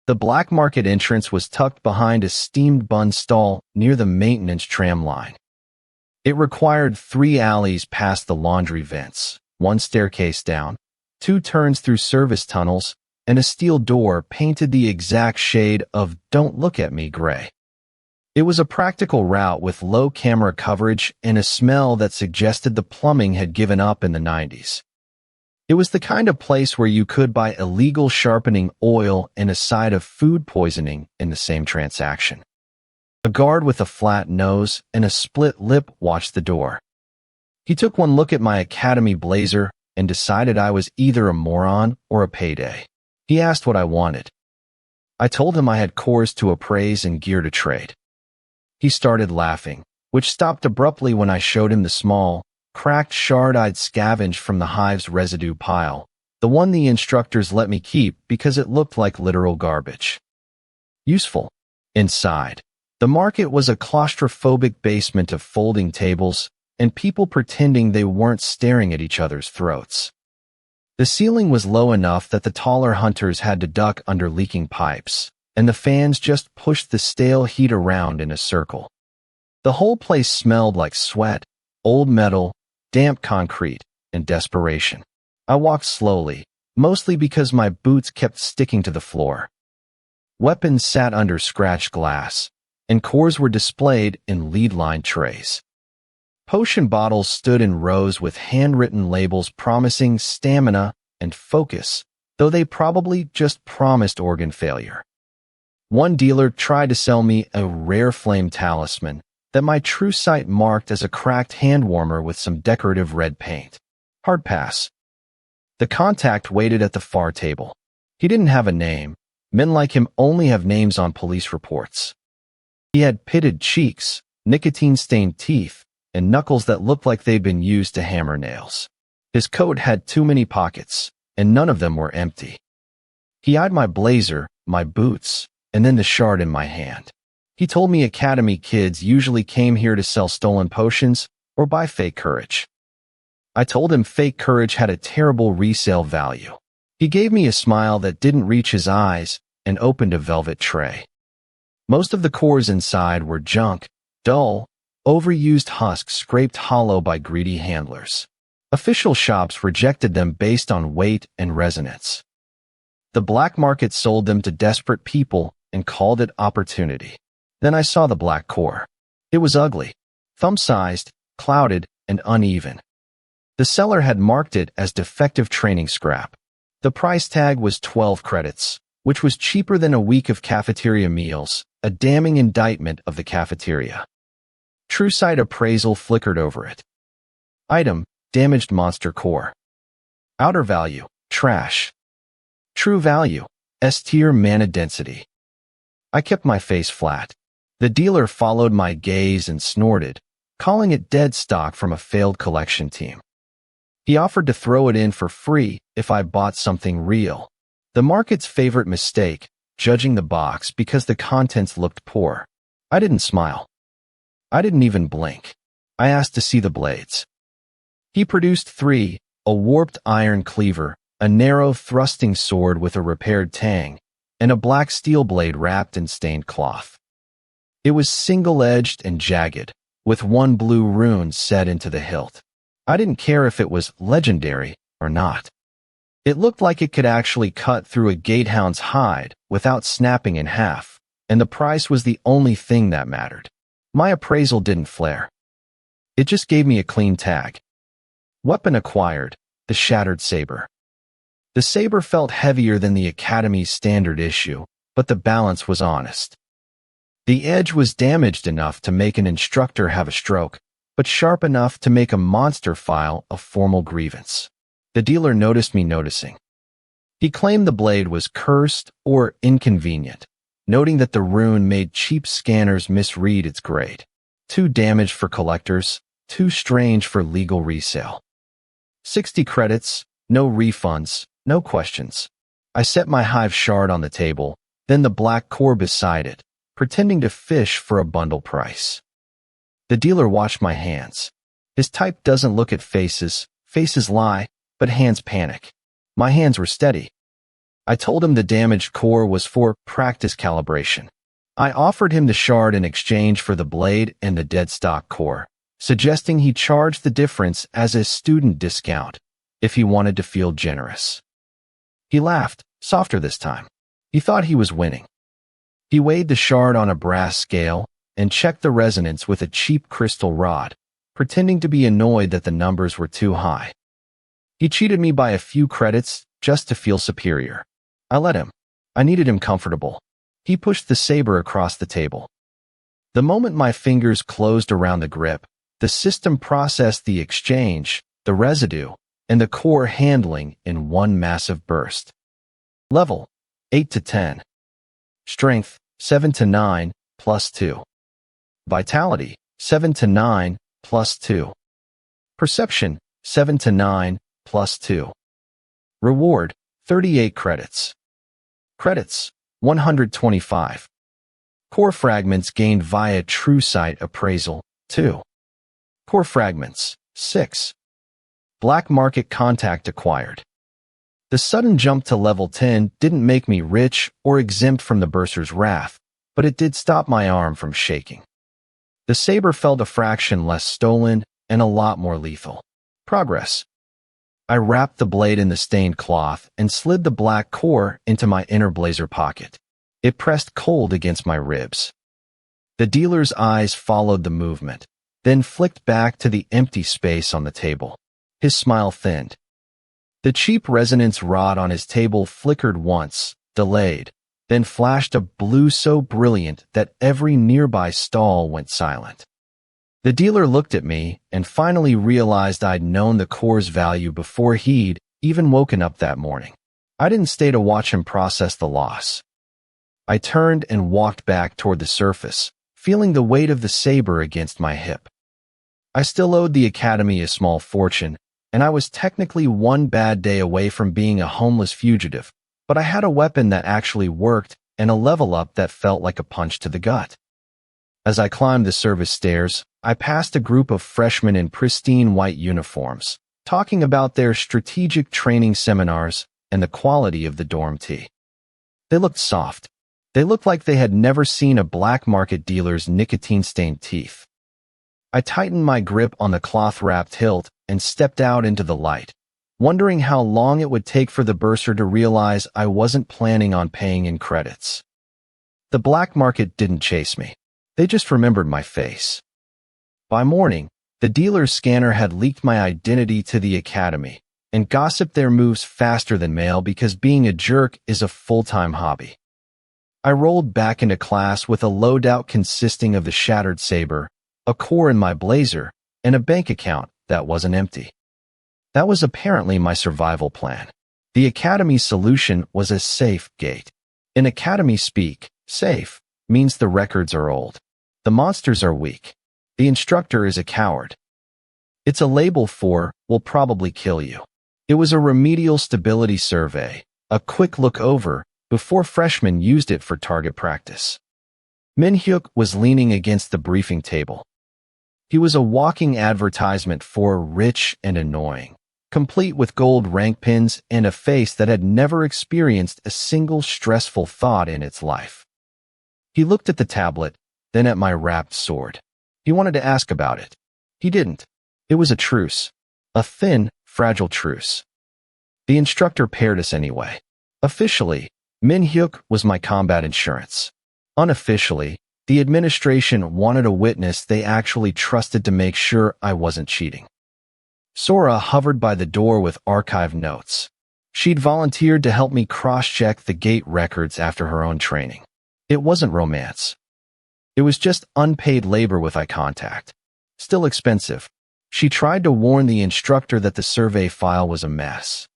The black market entrance was tucked behind a steamed bun stall near the maintenance tram line. It required 3 alleys past the laundry vents, 1 staircase down, 2 turns through service tunnels, and a steel door painted the exact shade of "Don't Look at Me" gray. It was a practical route with low camera coverage and a smell that suggested the plumbing had given up in the 90s. It was the kind of place where you could buy illegal sharpening oil and a side of food poisoning in the same transaction. A guard with a flat nose and a split lip watched the door. He took one look at my academy blazer and decided I was either a moron or a payday. He asked what I wanted. I told him I had cores to appraise and gear to trade. He started laughing, which stopped abruptly when I showed him the small, cracked shard I'd scavenged from the hive's residue pile, the one the instructors let me keep because it looked like literal garbage. Useful. Inside, the market was a claustrophobic basement of folding tables and people pretending they weren't staring at each other's throats. The ceiling was low enough that the taller hunters had to duck under leaking pipes, and the fans just pushed the stale heat around in a circle. The whole place smelled like sweat, old metal, damp concrete, and desperation. I walked slowly, mostly because my boots kept sticking to the floor. Weapons sat under scratched glass, and cores were displayed in lead-lined trays. Potion bottles stood in rows with handwritten labels promising stamina and focus, though they probably just promised organ failure. One dealer tried to sell me a rare flame talisman that my true sight marked as a cracked hand warmer with some decorative red paint. Hard pass. The contact waited at the far table. He didn't have a name. Men like him only have names on police reports. He had pitted cheeks, nicotine-stained teeth, and knuckles that looked like they'd been used to hammer nails. His coat had too many pockets, and none of them were empty. He eyed my blazer, my boots, and then the shard in my hand. He told me academy kids usually came here to sell stolen potions, or buy fake courage. I told him fake courage had a terrible resale value. He gave me a smile that didn't reach his eyes and opened a velvet tray. Most of the cores inside were junk, dull, overused husks scraped hollow by greedy handlers. Official shops rejected them based on weight and resonance. The black market sold them to desperate people and called it opportunity. Then I saw the black core. It was ugly, thumb-sized, clouded, and uneven. The seller had marked it as defective training scrap. The price tag was 12 credits, which was cheaper than a week of cafeteria meals, a damning indictment of the cafeteria. True Sight Appraisal flickered over it. Item, damaged monster core. Outer value, trash. True value, S-tier mana density. I kept my face flat. The dealer followed my gaze and snorted, calling it dead stock from a failed collection team. He offered to throw it in for free if I bought something real. The market's favorite mistake, judging the box because the contents looked poor. I didn't smile. I didn't even blink. I asked to see the blades. He produced 3, a warped iron cleaver, a narrow thrusting sword with a repaired tang, and a black steel blade wrapped in stained cloth. It was single-edged and jagged, with one blue rune set into the hilt. I didn't care if it was legendary or not. It looked like it could actually cut through a gatehound's hide without snapping in half, and the price was the only thing that mattered. My appraisal didn't flare. It just gave me a clean tag. Weapon acquired, the shattered saber. The saber felt heavier than the Academy's standard issue, but the balance was honest. The edge was damaged enough to make an instructor have a stroke, but sharp enough to make a monster file a formal grievance. The dealer noticed me noticing. He claimed the blade was cursed or inconvenient, noting that the rune made cheap scanners misread its grade. Too damaged for collectors, too strange for legal resale. 60 credits, no refunds, no questions. I set my hive shard on the table, then the black core beside it, pretending to fish for a bundle price. The dealer watched my hands. His type doesn't look at faces, faces lie, but hands panic. My hands were steady. I told him the damaged core was for practice calibration. I offered him the shard in exchange for the blade and the dead stock core, suggesting he charge the difference as a student discount if he wanted to feel generous. He laughed, softer this time. He thought he was winning. He weighed the shard on a brass scale and checked the resonance with a cheap crystal rod, pretending to be annoyed that the numbers were too high. He cheated me by a few credits just to feel superior. I let him. I needed him comfortable. He pushed the saber across the table. The moment my fingers closed around the grip, the system processed the exchange, the residue, and the core handling in one massive burst. Level, 8 to 10. Strength, 7 to 9, plus 2. Vitality, 7 to 9, plus 2. Perception, 7 to 9, plus 2. Reward, 38 credits. Credits, 125. Core fragments gained via True Sight Appraisal, 2. Core fragments, 6. Black market contact acquired. The sudden jump to level 10 didn't make me rich or exempt from the Bursar's wrath, but it did stop my arm from shaking. The saber felt a fraction less stolen and a lot more lethal. Progress. I wrapped the blade in the stained cloth and slid the black core into my inner blazer pocket. It pressed cold against my ribs. The dealer's eyes followed the movement, then flicked back to the empty space on the table. His smile thinned. The cheap resonance rod on his table flickered once, delayed, then flashed a blue so brilliant that every nearby stall went silent. The dealer looked at me and finally realized I'd known the core's value before he'd even woken up that morning. I didn't stay to watch him process the loss. I turned and walked back toward the surface, feeling the weight of the saber against my hip. I still owed the Academy a small fortune, and I was technically one bad day away from being a homeless fugitive, but I had a weapon that actually worked and a level up that felt like a punch to the gut. As I climbed the service stairs, I passed a group of freshmen in pristine white uniforms, talking about their strategic training seminars and the quality of the dorm tea. They looked soft. They looked like they had never seen a black market dealer's nicotine-stained teeth. I tightened my grip on the cloth-wrapped hilt and stepped out into the light, wondering how long it would take for the bursar to realize I wasn't planning on paying in credits. The black market didn't chase me. They just remembered my face. By morning, the dealer's scanner had leaked my identity to the academy and gossiped their moves faster than mail because being a jerk is a full-time hobby. I rolled back into class with a loadout consisting of the shattered saber, a core in my blazer, and a bank account that wasn't empty. That was apparently my survival plan. The academy's solution was a safe gate. In academy speak, safe means the records are old. The monsters are weak. The instructor is a coward. It's a label for, will probably kill you. It was a remedial stability survey, a quick look over, before freshmen used it for target practice. Min-hyuk was leaning against the briefing table. He was a walking advertisement for rich and annoying, complete with gold rank pins and a face that had never experienced a single stressful thought in its life. He looked at the tablet, then at my wrapped sword. He wanted to ask about it. He didn't. It was a truce. A thin, fragile truce. The instructor paired us anyway. Officially, Min-hyuk was my combat insurance. Unofficially, the administration wanted a witness they actually trusted to make sure I wasn't cheating. Sora hovered by the door with archived notes. She'd volunteered to help me cross-check the gate records after her own training. It wasn't romance. It was just unpaid labor with eye contact. Still expensive. She tried to warn the instructor that the survey file was a mess.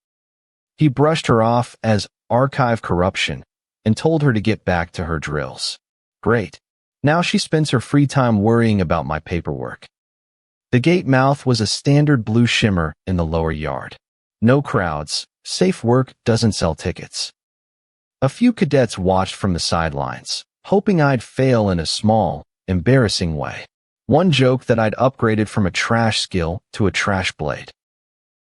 He brushed her off as archive corruption and told her to get back to her drills. Great. Now she spends her free time worrying about my paperwork. The gate mouth was a standard blue shimmer in the lower yard. No crowds. Safe work doesn't sell tickets. A few cadets watched from the sidelines, hoping I'd fail in a small, embarrassing way. One joked that I'd upgraded from a trash skill to a trash blade.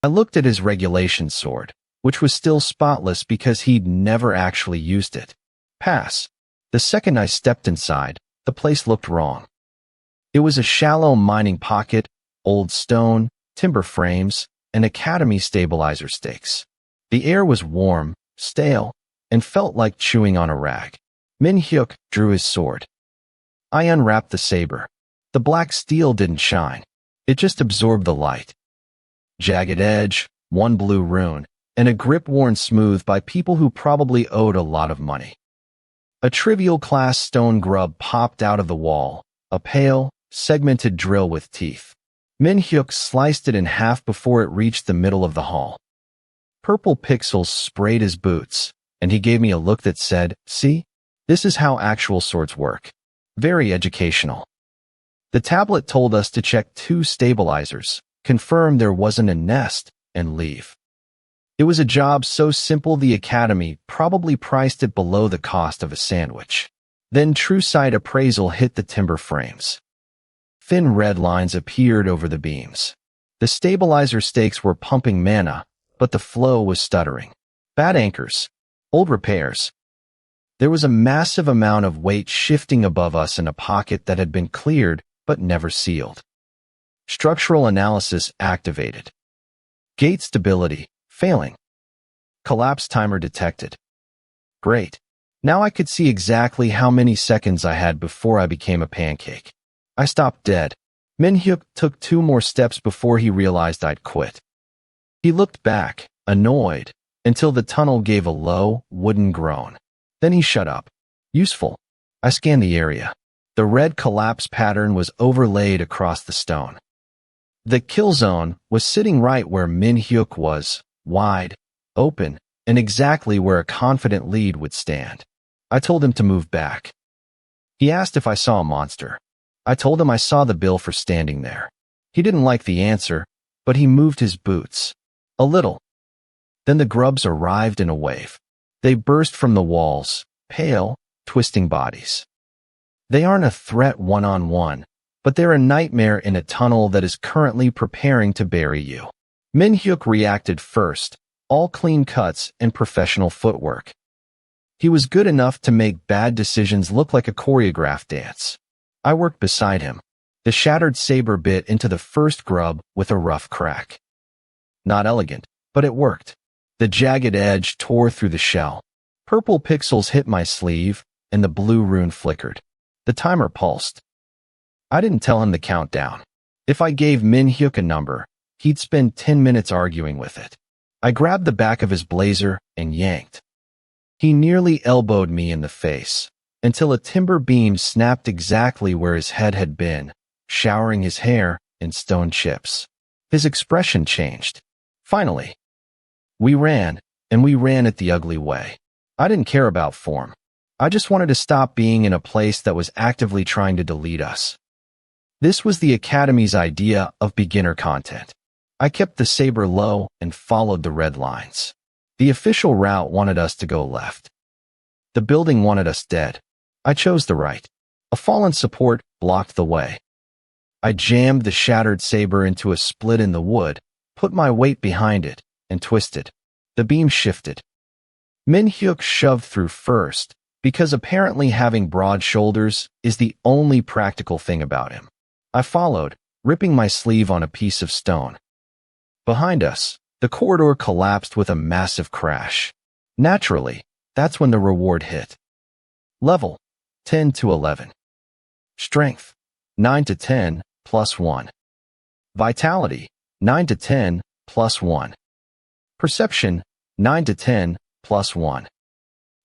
I looked at his regulation sword, which was still spotless because he'd never actually used it. Pass. The second I stepped inside, the place looked wrong. It was a shallow mining pocket, old stone, timber frames, and academy stabilizer stakes. The air was warm, stale, and felt like chewing on a rag. Min-hyuk drew his sword. I unwrapped the saber. The black steel didn't shine. It just absorbed the light. Jagged edge, one blue rune, and a grip worn smooth by people who probably owed a lot of money. A trivial class stone grub popped out of the wall, a pale, segmented drill with teeth. Min-hyuk sliced it in half before it reached the middle of the hall. Purple pixels sprayed his boots, and he gave me a look that said, "See? This is how actual swords work." Very educational. The tablet told us to check 2 stabilizers, confirm there wasn't a nest, and leave. It was a job so simple the academy probably priced it below the cost of a sandwich. Then true sight appraisal hit the timber frames. Thin red lines appeared over the beams. The stabilizer stakes were pumping mana, but the flow was stuttering. Bad anchors. Old repairs. There was a massive amount of weight shifting above us in a pocket that had been cleared but never sealed. Structural analysis activated. Gate stability, failing. Collapse timer detected. Great. Now I could see exactly how many seconds I had before I became a pancake. I stopped dead. Min-hyuk took 2 more steps before he realized I'd quit. He looked back, annoyed, until the tunnel gave a low, wooden groan. Then he shut up. Useful. I scanned the area. The red collapse pattern was overlaid across the stone. The kill zone was sitting right where Min-hyuk was, wide, open, and exactly where a confident lead would stand. I told him to move back. He asked if I saw a monster. I told him I saw the bill for standing there. He didn't like the answer, but he moved his boots. A little. Then the grubs arrived in a wave. They burst from the walls, pale, twisting bodies. They aren't a threat one-on-one, but they're a nightmare in a tunnel that is currently preparing to bury you. Min-hyuk reacted first, all clean cuts and professional footwork. He was good enough to make bad decisions look like a choreographed dance. I worked beside him. The shattered saber bit into the first grub with a rough crack. Not elegant, but it worked. The jagged edge tore through the shell. Purple pixels hit my sleeve, and the blue rune flickered. The timer pulsed. I didn't tell him the countdown. If I gave Min-hyuk a number, he'd spend 10 minutes arguing with it. I grabbed the back of his blazer and yanked. He nearly elbowed me in the face, until a timber beam snapped exactly where his head had been, showering his hair in stone chips. His expression changed. Finally. We ran, and we ran it the ugly way. I didn't care about form. I just wanted to stop being in a place that was actively trying to delete us. This was the Academy's idea of beginner content. I kept the saber low and followed the red lines. The official route wanted us to go left. The building wanted us dead. I chose the right. A fallen support blocked the way. I jammed the shattered saber into a split in the wood, put my weight behind it, and twisted. The beam shifted. Min-hyuk shoved through first, because apparently having broad shoulders is the only practical thing about him. I followed, ripping my sleeve on a piece of stone. Behind us, the corridor collapsed with a massive crash. Naturally, that's when the reward hit. Level, 10 to 11. Strength, 9 to 10, plus 1. Vitality, 9 to 10, plus 1. Perception, 9 to 10, plus 1.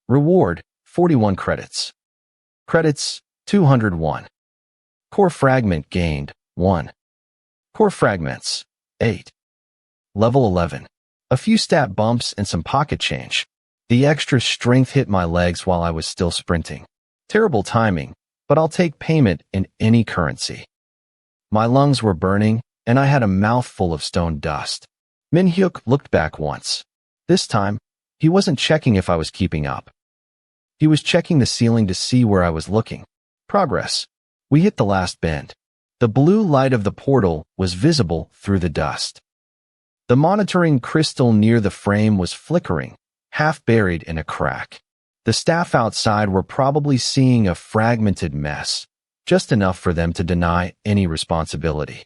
Reward, 41 credits. Credits, 201. Core fragment gained, 1. Core fragments, 8. Level 11. A few stat bumps and some pocket change. The extra strength hit my legs while I was still sprinting. Terrible timing, but I'll take payment in any currency. My lungs were burning, and I had a mouthful of stone dust. Min-hyuk looked back once. This time, he wasn't checking if I was keeping up. He was checking the ceiling to see where I was looking. Progress. We hit the last bend. The blue light of the portal was visible through the dust. The monitoring crystal near the frame was flickering, half buried in a crack. The staff outside were probably seeing a fragmented mess, just enough for them to deny any responsibility.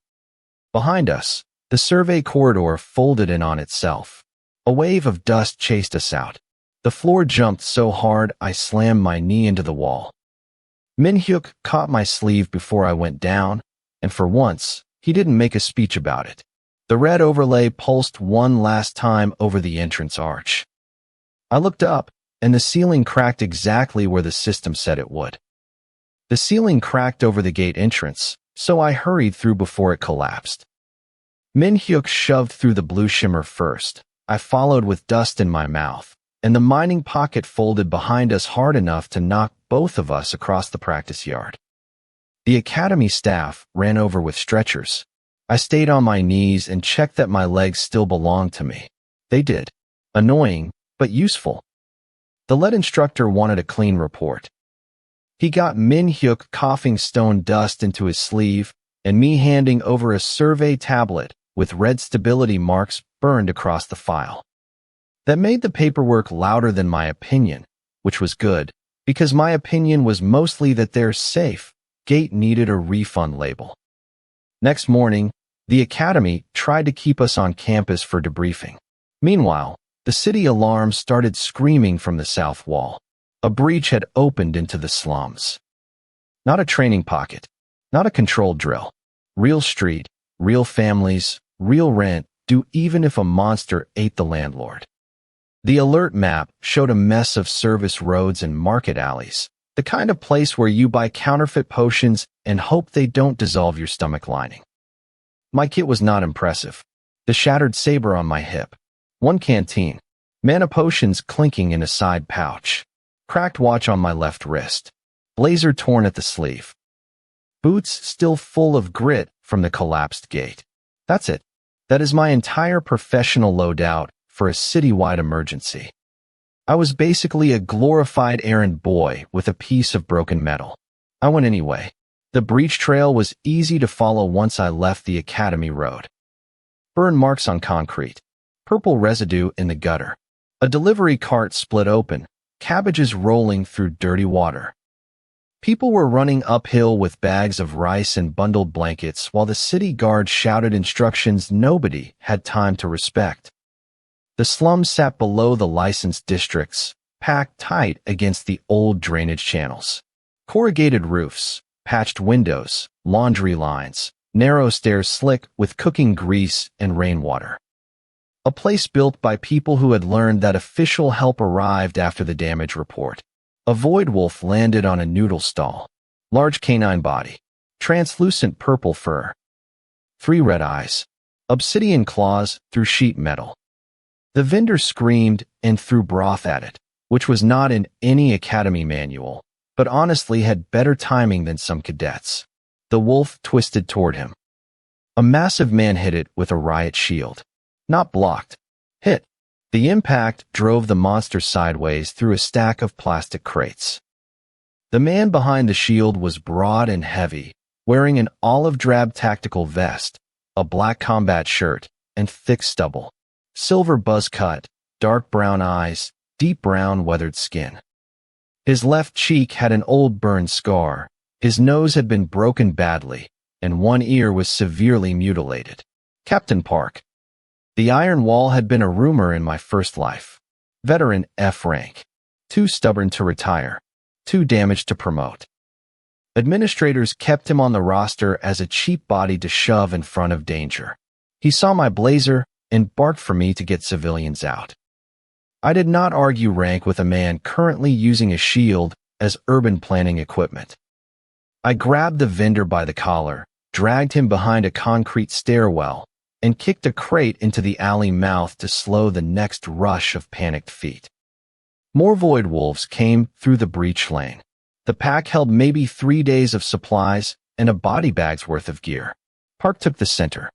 Behind us, the survey corridor folded in on itself. A wave of dust chased us out. The floor jumped so hard I slammed my knee into the wall. Min-hyuk caught my sleeve before I went down, and for once, he didn't make a speech about it. The red overlay pulsed one last time over the entrance arch. I looked up, and the ceiling cracked exactly where the system said it would. The ceiling cracked over the gate entrance, so I hurried through before it collapsed. Min-hyuk shoved through the blue shimmer first. I followed with dust in my mouth, and the mining pocket folded behind us hard enough to knock both of us across the practice yard. The academy staff ran over with stretchers. I stayed on my knees and checked that my legs still belonged to me. They did. Annoying, but useful. The lead instructor wanted a clean report. He got Min-hyuk coughing stone dust into his sleeve and me handing over a survey tablet with red stability marks burned across the file. That made the paperwork louder than my opinion, which was good, because my opinion was mostly that their safe gate needed a refund label. Next morning, the academy tried to keep us on campus for debriefing. Meanwhile, the city alarm started screaming from the south wall. A breach had opened into the slums. Not a training pocket, not a controlled drill. Real street, real families, real rent, due even if a monster ate the landlord. The alert map showed a mess of service roads and market alleys, the kind of place where you buy counterfeit potions and hope they don't dissolve your stomach lining. My kit was not impressive. The shattered saber on my hip. One canteen. Mana potions clinking in a side pouch. Cracked watch on my left wrist. Blazer torn at the sleeve. Boots still full of grit from the collapsed gate. That's it. That is my entire professional loadout for a citywide emergency. I was basically a glorified errand boy with a piece of broken metal. I went anyway. The breach trail was easy to follow once I left the academy road. Burn marks on concrete. Purple residue in the gutter. A delivery cart split open. Cabbages rolling through dirty water. People were running uphill with bags of rice and bundled blankets while the city guard shouted instructions nobody had time to respect. The slums sat below the licensed districts, packed tight against the old drainage channels. Corrugated roofs, patched windows, laundry lines, narrow stairs slick with cooking grease and rainwater. A place built by people who had learned that official help arrived after the damage report. A void wolf landed on a noodle stall. Large canine body. Translucent purple fur. 3 red eyes. Obsidian claws through sheet metal. The vendor screamed and threw broth at it, which was not in any academy manual, but honestly had better timing than some cadets. The wolf twisted toward him. A massive man hit it with a riot shield. Not blocked. Hit. The impact drove the monster sideways through a stack of plastic crates. The man behind the shield was broad and heavy, wearing an olive-drab tactical vest, a black combat shirt, and thick stubble. Silver buzz cut, dark brown eyes, deep brown weathered skin. His left cheek had an old burn scar, his nose had been broken badly, and one ear was severely mutilated. Captain Park. The iron wall had been a rumor in my first life. Veteran F rank. Too stubborn to retire. Too damaged to promote. Administrators kept him on the roster as a cheap body to shove in front of danger. He saw my blazer and barked for me to get civilians out. I did not argue rank with a man currently using a shield as urban planning equipment. I grabbed the vendor by the collar, dragged him behind a concrete stairwell, and kicked a crate into the alley mouth to slow the next rush of panicked feet. More void wolves came through the breach lane. The pack held maybe 3 days of supplies and a body bag's worth of gear. Park took the center.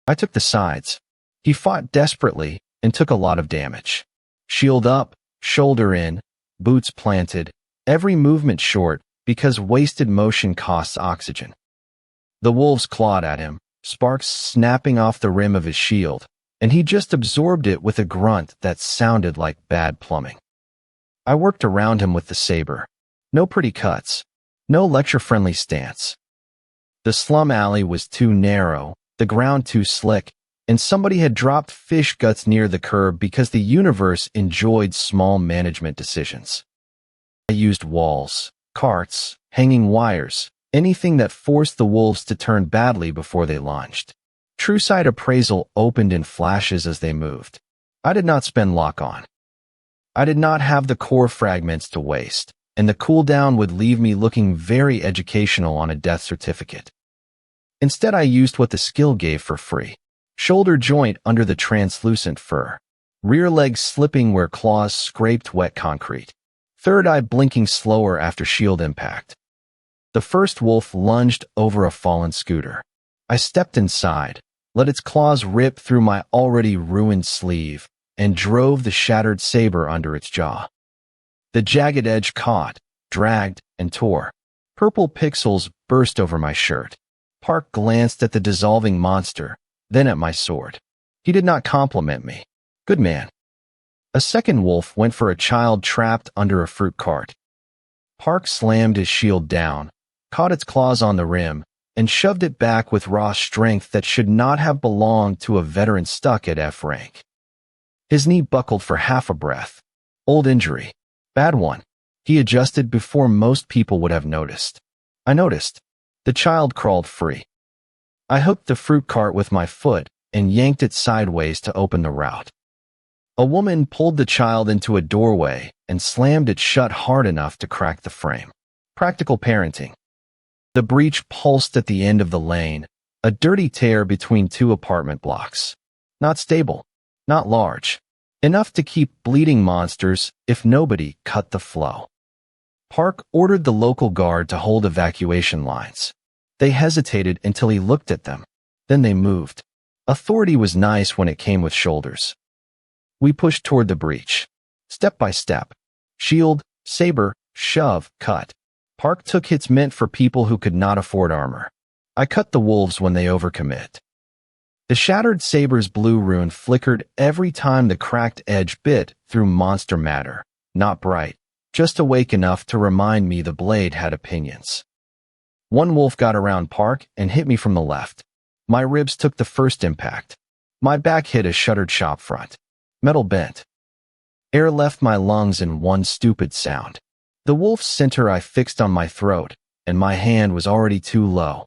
I took the sides. He fought desperately and took a lot of damage. Shield up, shoulder in, boots planted, every movement short because wasted motion costs oxygen. The wolves clawed at him, sparks snapping off the rim of his shield, and he just absorbed it with a grunt that sounded like bad plumbing. I worked around him with the saber. No pretty cuts. No lecture-friendly stance. The slum alley was too narrow, the ground too slick, and somebody had dropped fish guts near the curb because the universe enjoyed small management decisions. I used walls, carts, hanging wires, anything that forced the wolves to turn badly before they launched. True sight appraisal opened in flashes as they moved. I did not spend lock-on. I did not have the core fragments to waste, and the cooldown would leave me looking very educational on a death certificate. Instead, I used what the skill gave for free. Shoulder joint under the translucent fur. Rear leg slipping where claws scraped wet concrete. Third eye blinking slower after shield impact. The first wolf lunged over a fallen scooter. I stepped inside, let its claws rip through my already ruined sleeve, and drove the shattered saber under its jaw. The jagged edge caught, dragged, and tore. Purple pixels burst over my shirt. Park glanced at the dissolving monster, then at my sword. He did not compliment me. Good man. A second wolf went for a child trapped under a fruit cart. Park slammed his shield down, caught its claws on the rim, and shoved it back with raw strength that should not have belonged to a veteran stuck at F rank. His knee buckled for half a breath. Old injury. Bad one. He adjusted before most people would have noticed. I noticed. The child crawled free. I hooked the fruit cart with my foot and yanked it sideways to open the route. A woman pulled the child into a doorway and slammed it shut hard enough to crack the frame. Practical parenting. The breach pulsed at the end of the lane, a dirty tear between 2 apartment blocks. Not stable. Not large. Enough to keep bleeding monsters if nobody cut the flow. Park ordered the local guard to hold evacuation lines. They hesitated until he looked at them. Then they moved. Authority was nice when it came with shoulders. We pushed toward the breach. Step by step. Shield, saber, shove, cut. Park took hits meant for people who could not afford armor. I cut the wolves when they overcommit. The shattered saber's blue rune flickered every time the cracked edge bit through monster matter, not bright, just awake enough to remind me the blade had opinions. One wolf got around Park and hit me from the left. My ribs took the first impact. My back hit a shuttered shop front. Metal bent. Air left my lungs in one stupid sound. The wolf's center I fixed on my throat, and my hand was already too low.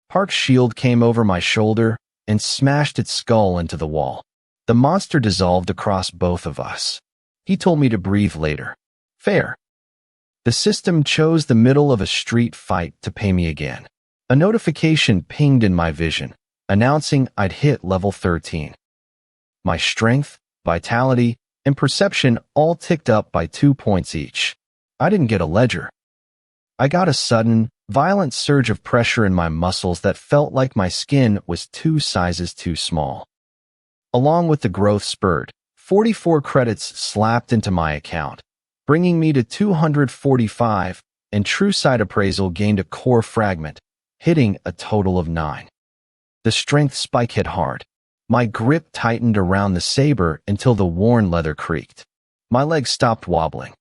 Park's shield came over my shoulder and smashed its skull into the wall. The monster dissolved across both of us. He told me to breathe later. Fair. The system chose the middle of a street fight to pay me again. A notification pinged in my vision, announcing I'd hit level 13. My strength, vitality, and perception all ticked up by 2 points each. I didn't get a ledger. I got a sudden, violent surge of pressure in my muscles that felt like my skin was 2 sizes too small. Along with the growth spurt, 44 credits slapped into my account, bringing me to 245, and True Sight Appraisal gained a core fragment, hitting a total of 9. The strength spike hit hard. My grip tightened around the saber until the worn leather creaked. My legs stopped wobbling.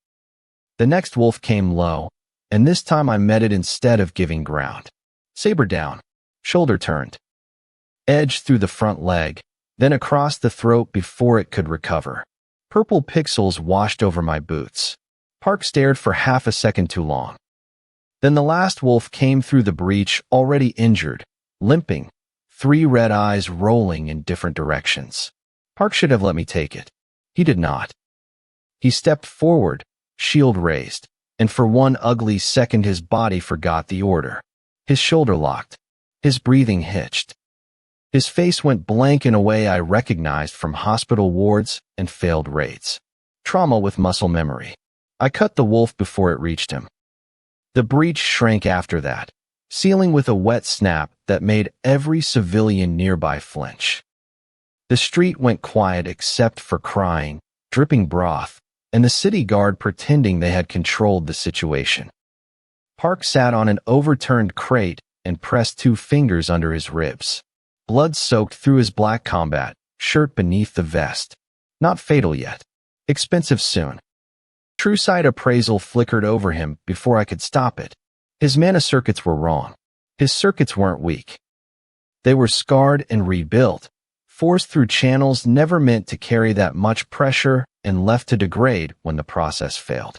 The next wolf came low, and this time I met it instead of giving ground. Saber down, shoulder turned. Edge through the front leg, then across the throat before it could recover. Purple pixels washed over my boots. Park stared for half a second too long. Then the last wolf came through the breach, already injured, limping, 3 red eyes rolling in different directions. Park should have let me take it. He did not. He stepped forward, shield raised, and for one ugly second his body forgot the order. His shoulder locked. His breathing hitched. His face went blank in a way I recognized from hospital wards and failed raids. Trauma with muscle memory. I cut the wolf before it reached him. The breach shrank after that, sealing with a wet snap that made every civilian nearby flinch. The street went quiet except for crying, dripping broth, and the city guard pretending they had controlled the situation. Park sat on an overturned crate and pressed 2 fingers under his ribs. Blood soaked through his black combat shirt beneath the vest. Not fatal yet. Expensive soon. True Sight Appraisal flickered over him before I could stop it. His mana circuits were wrong. His circuits weren't weak. They were scarred and rebuilt, forced through channels never meant to carry that much pressure and left to degrade when the process failed.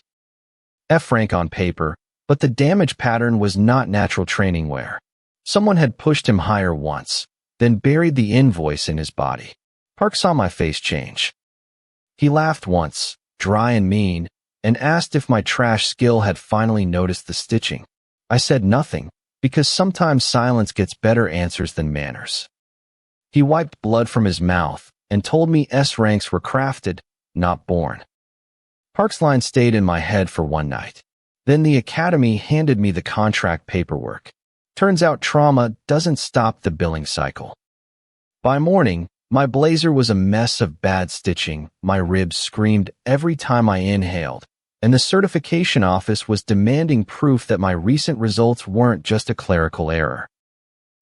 F rank on paper, but the damage pattern was not natural training wear. Someone had pushed him higher once, then buried the invoice in his body. Park saw my face change. He laughed once, dry and mean, and asked if my trash skill had finally noticed the stitching. I said nothing, because sometimes silence gets better answers than manners. He wiped blood from his mouth and told me S ranks were crafted, not born. Park's line stayed in my head for one night. Then the academy handed me the contract paperwork. Turns out trauma doesn't stop the billing cycle. By morning, my blazer was a mess of bad stitching, my ribs screamed every time I inhaled, and the certification office was demanding proof that my recent results weren't just a clerical error.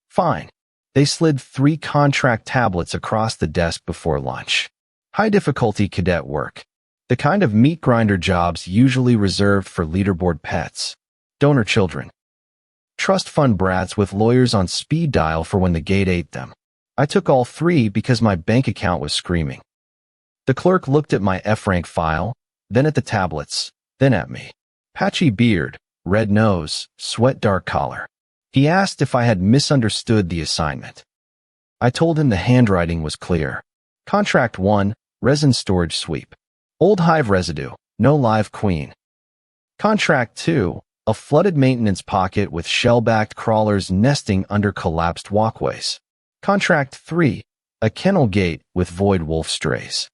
Fine. They slid 3 contract tablets across the desk before lunch. High difficulty cadet work. The kind of meat grinder jobs usually reserved for leaderboard pets. Donor children. Trust fund brats with lawyers on speed dial for when the gate ate them. I took all 3 because my bank account was screaming. The clerk looked at my F-rank file, then at the tablets, then at me. Patchy beard, red nose, sweat dark collar. He asked if I had misunderstood the assignment. I told him the handwriting was clear. Contract 1, resin storage sweep. Old hive residue, no live queen. Contract 2, a flooded maintenance pocket with shell-backed crawlers nesting under collapsed walkways. Contract 3, a kennel gate with void wolf strays.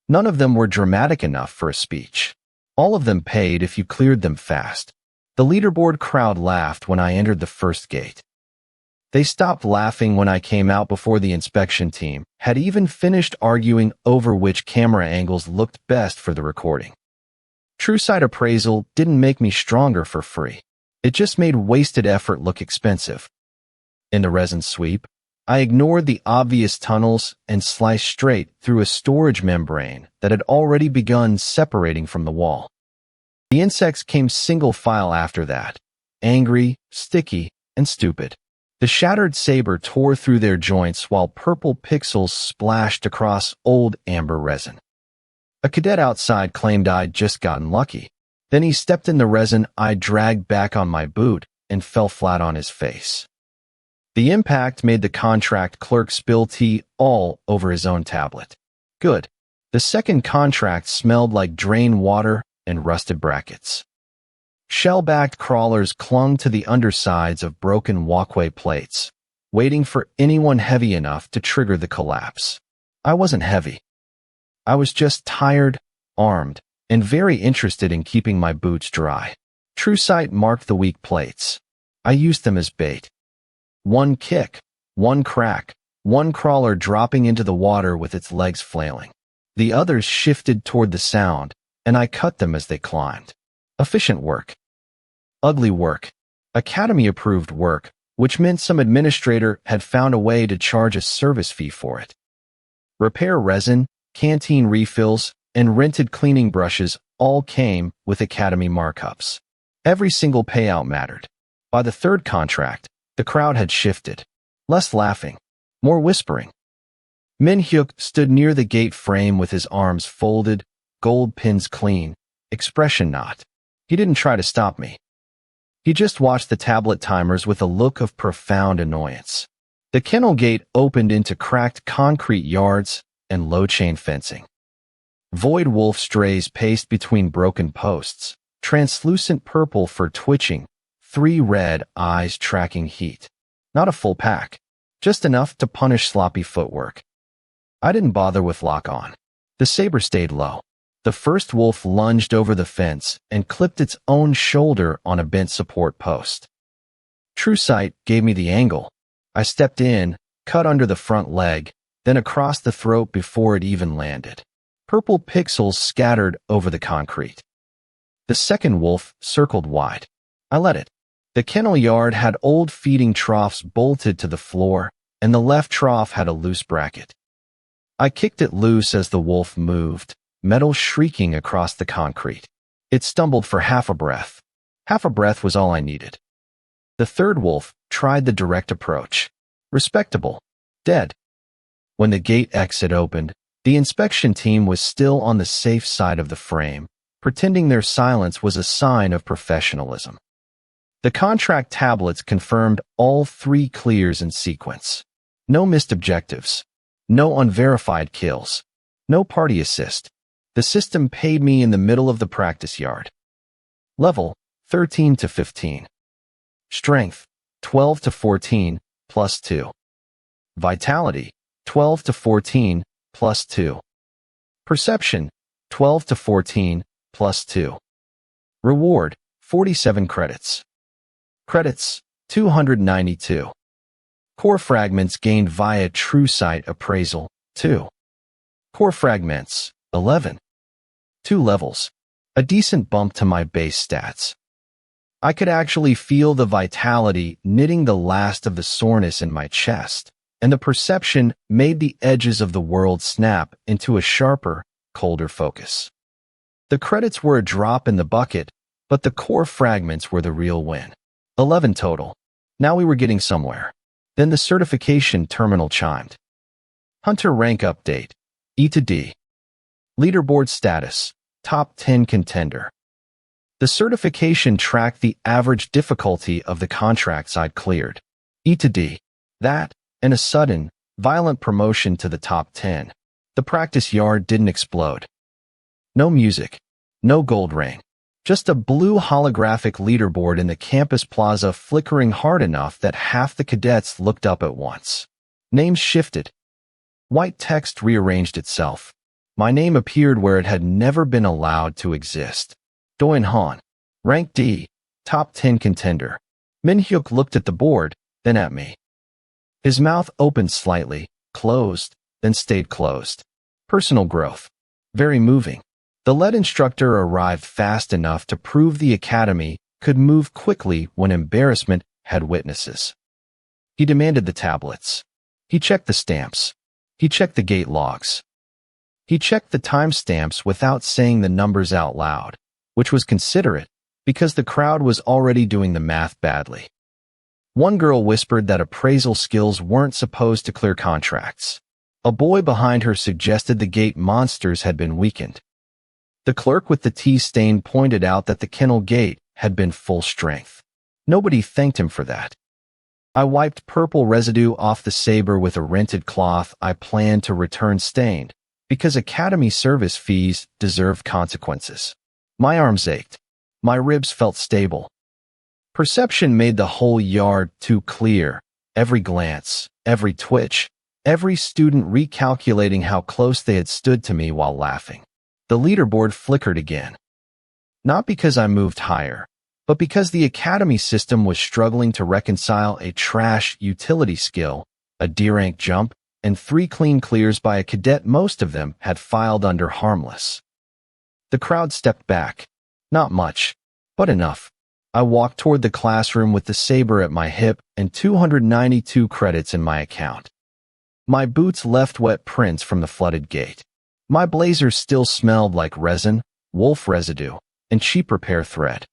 None of them were dramatic enough for a speech. All of them paid if you cleared them fast. The leaderboard crowd laughed when I entered the first gate. They stopped laughing when I came out before the inspection team had even finished arguing over which camera angles looked best for the recording. True Sight Appraisal didn't make me stronger for free. It just made wasted effort look expensive. In the resin sweep, I ignored the obvious tunnels and sliced straight through a storage membrane that had already begun separating from the wall. The insects came single file after that, angry, sticky, and stupid. The shattered saber tore through their joints while purple pixels splashed across old amber resin. A cadet outside claimed I'd just gotten lucky. Then he stepped in the resin I dragged back on my boot and fell flat on his face. The impact made the contract clerk spill tea all over his own tablet. Good. The second contract smelled like drain water and rusted brackets. Shell-backed crawlers clung to the undersides of broken walkway plates, waiting for anyone heavy enough to trigger the collapse. I wasn't heavy. I was just tired, armed, and very interested in keeping my boots dry. True sight marked the weak plates. I used them as bait. One kick, one crack, one crawler dropping into the water with its legs flailing. The others shifted toward the sound, and I cut them as they climbed. Efficient work. Ugly work. Academy-approved work, which meant some administrator had found a way to charge a service fee for it. Repair resin, canteen refills, and rented cleaning brushes all came with Academy markups. Every single payout mattered. By the third contract, the crowd had shifted. Less laughing, more whispering. Min-hyuk stood near the gate frame with his arms folded, gold pins clean, expression not. He didn't try to stop me. He just watched the tablet timers with a look of profound annoyance. The kennel gate opened into cracked concrete yards and low chain fencing. Void wolf strays paced between broken posts, translucent purple for twitching, 3 red eyes tracking heat. Not a full pack, just enough to punish sloppy footwork. I didn't bother with lock-on. The saber stayed low. The first wolf lunged over the fence and clipped its own shoulder on a bent support post. True sight gave me the angle. I stepped in, cut under the front leg, then across the throat before it even landed. Purple pixels scattered over the concrete. The second wolf circled wide. I let it. The kennel yard had old feeding troughs bolted to the floor, and the left trough had a loose bracket. I kicked it loose as the wolf moved, metal shrieking across the concrete. It stumbled for half a breath. Half a breath was all I needed. The third wolf tried the direct approach. Respectable. Dead. When the gate exit opened, the inspection team was still on the safe side of the frame, pretending their silence was a sign of professionalism. The contract tablets confirmed all 3 clears in sequence. No missed objectives. No unverified kills. No party assist. The system paid me in the middle of the practice yard. Level, 13 to 15. Strength, 12 to 14, plus 2. Vitality, 12 to 14, plus 2. Perception, 12 to 14, plus 2. Reward, 47 credits. Credits, 292. Core fragments gained via True Sight Appraisal, 2. Core fragments, 11. 2 levels. A decent bump to my base stats. I could actually feel the vitality knitting the last of the soreness in my chest, and the perception made the edges of the world snap into a sharper, colder focus. The credits were a drop in the bucket, but the core fragments were the real win. 11 total. Now we were getting somewhere. Then the certification terminal chimed. Hunter rank update. E to D. Leaderboard status. Top 10 contender. The certification tracked the average difficulty of the contracts I'd cleared. E to D. That, and a sudden, violent promotion to the top 10. The practice yard didn't explode. No music. No gold ring. Just a blue holographic leaderboard in the campus plaza flickering hard enough that half the cadets looked up at once. Names shifted. White text rearranged itself. My name appeared where it had never been allowed to exist. Doin Han. Rank D. Top 10 contender. Min-hyuk looked at the board, then at me. His mouth opened slightly, closed, then stayed closed. Personal growth. Very moving. The lead instructor arrived fast enough to prove the academy could move quickly when embarrassment had witnesses. He demanded the tablets. He checked the stamps. He checked the gate logs. He checked the timestamps without saying the numbers out loud, which was considerate because the crowd was already doing the math badly. One girl whispered that appraisal skills weren't supposed to clear contracts. A boy behind her suggested the gate monsters had been weakened. The clerk with the tea stain pointed out that the kennel gate had been full strength. Nobody thanked him for that. I wiped purple residue off the saber with a rented cloth I planned to return stained, because Academy service fees deserved consequences. My arms ached. My ribs felt stable. Perception made the whole yard too clear. Every glance, every twitch, every student recalculating how close they had stood to me while laughing. The leaderboard flickered again. Not because I moved higher, but because the Academy system was struggling to reconcile a trash utility skill, a D-rank jump, and 3 clean clears by a cadet most of them had filed under harmless. The crowd stepped back. Not much, but enough. I walked toward the classroom with the saber at my hip and 292 credits in my account. My boots left wet prints from the flooded gate. My blazer still smelled like resin, wolf residue, and cheap repair thread.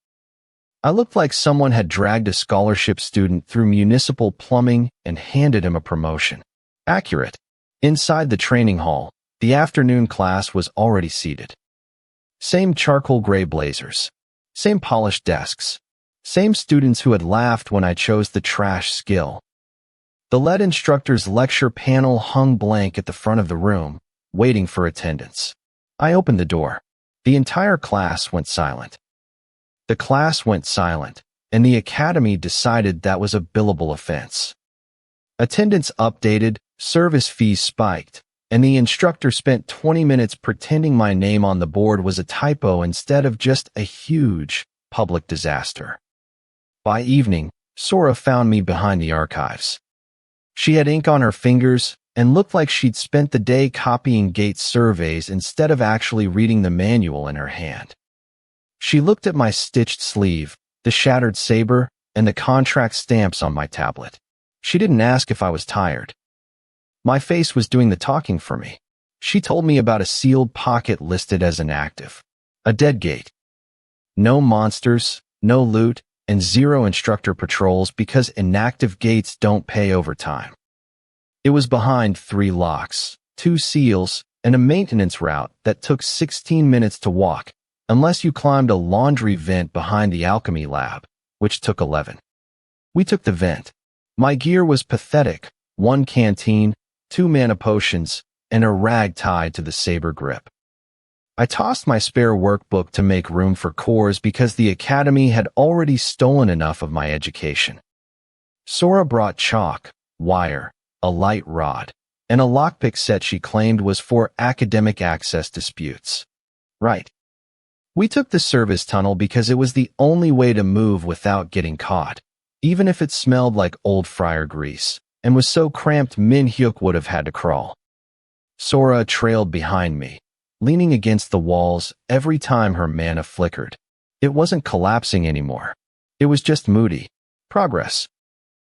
I looked like someone had dragged a scholarship student through municipal plumbing and handed him a promotion. Accurate. Inside the training hall, the afternoon class was already seated. Same charcoal gray blazers. Same polished desks. Same students who had laughed when I chose the trash skill. The lead instructor's lecture panel hung blank at the front of the room, waiting for attendance. I opened the door. The entire class went silent. The class went silent, and the Academy decided that was a billable offense. Attendance updated, service fees spiked, and the instructor spent 20 minutes pretending my name on the board was a typo instead of just a huge public disaster. By evening, Sora found me behind the archives. She had ink on her fingers and looked like she'd spent the day copying gate surveys instead of actually reading the manual in her hand. She looked at my stitched sleeve, the shattered saber, and the contract stamps on my tablet. She didn't ask if I was tired. My face was doing the talking for me. She told me about a sealed pocket listed as inactive. A dead gate. No monsters, no loot, and 0 instructor patrols because inactive gates don't pay overtime. It was behind 3 locks, 2 seals, and a maintenance route that took 16 minutes to walk, unless you climbed a laundry vent behind the alchemy lab, which took 11. We took the vent. My gear was pathetic, 1 canteen, 2 mana potions, and a rag tied to the saber grip. I tossed my spare workbook to make room for cores because the Academy had already stolen enough of my education. Sora brought chalk, wire, a light rod, and a lockpick set she claimed was for academic access disputes. Right. We took the service tunnel because it was the only way to move without getting caught, even if it smelled like old fryer grease, and was so cramped Min Hyuk would have had to crawl. Sora trailed behind me, leaning against the walls every time her mana flickered. It wasn't collapsing anymore. It was just moody. Progress.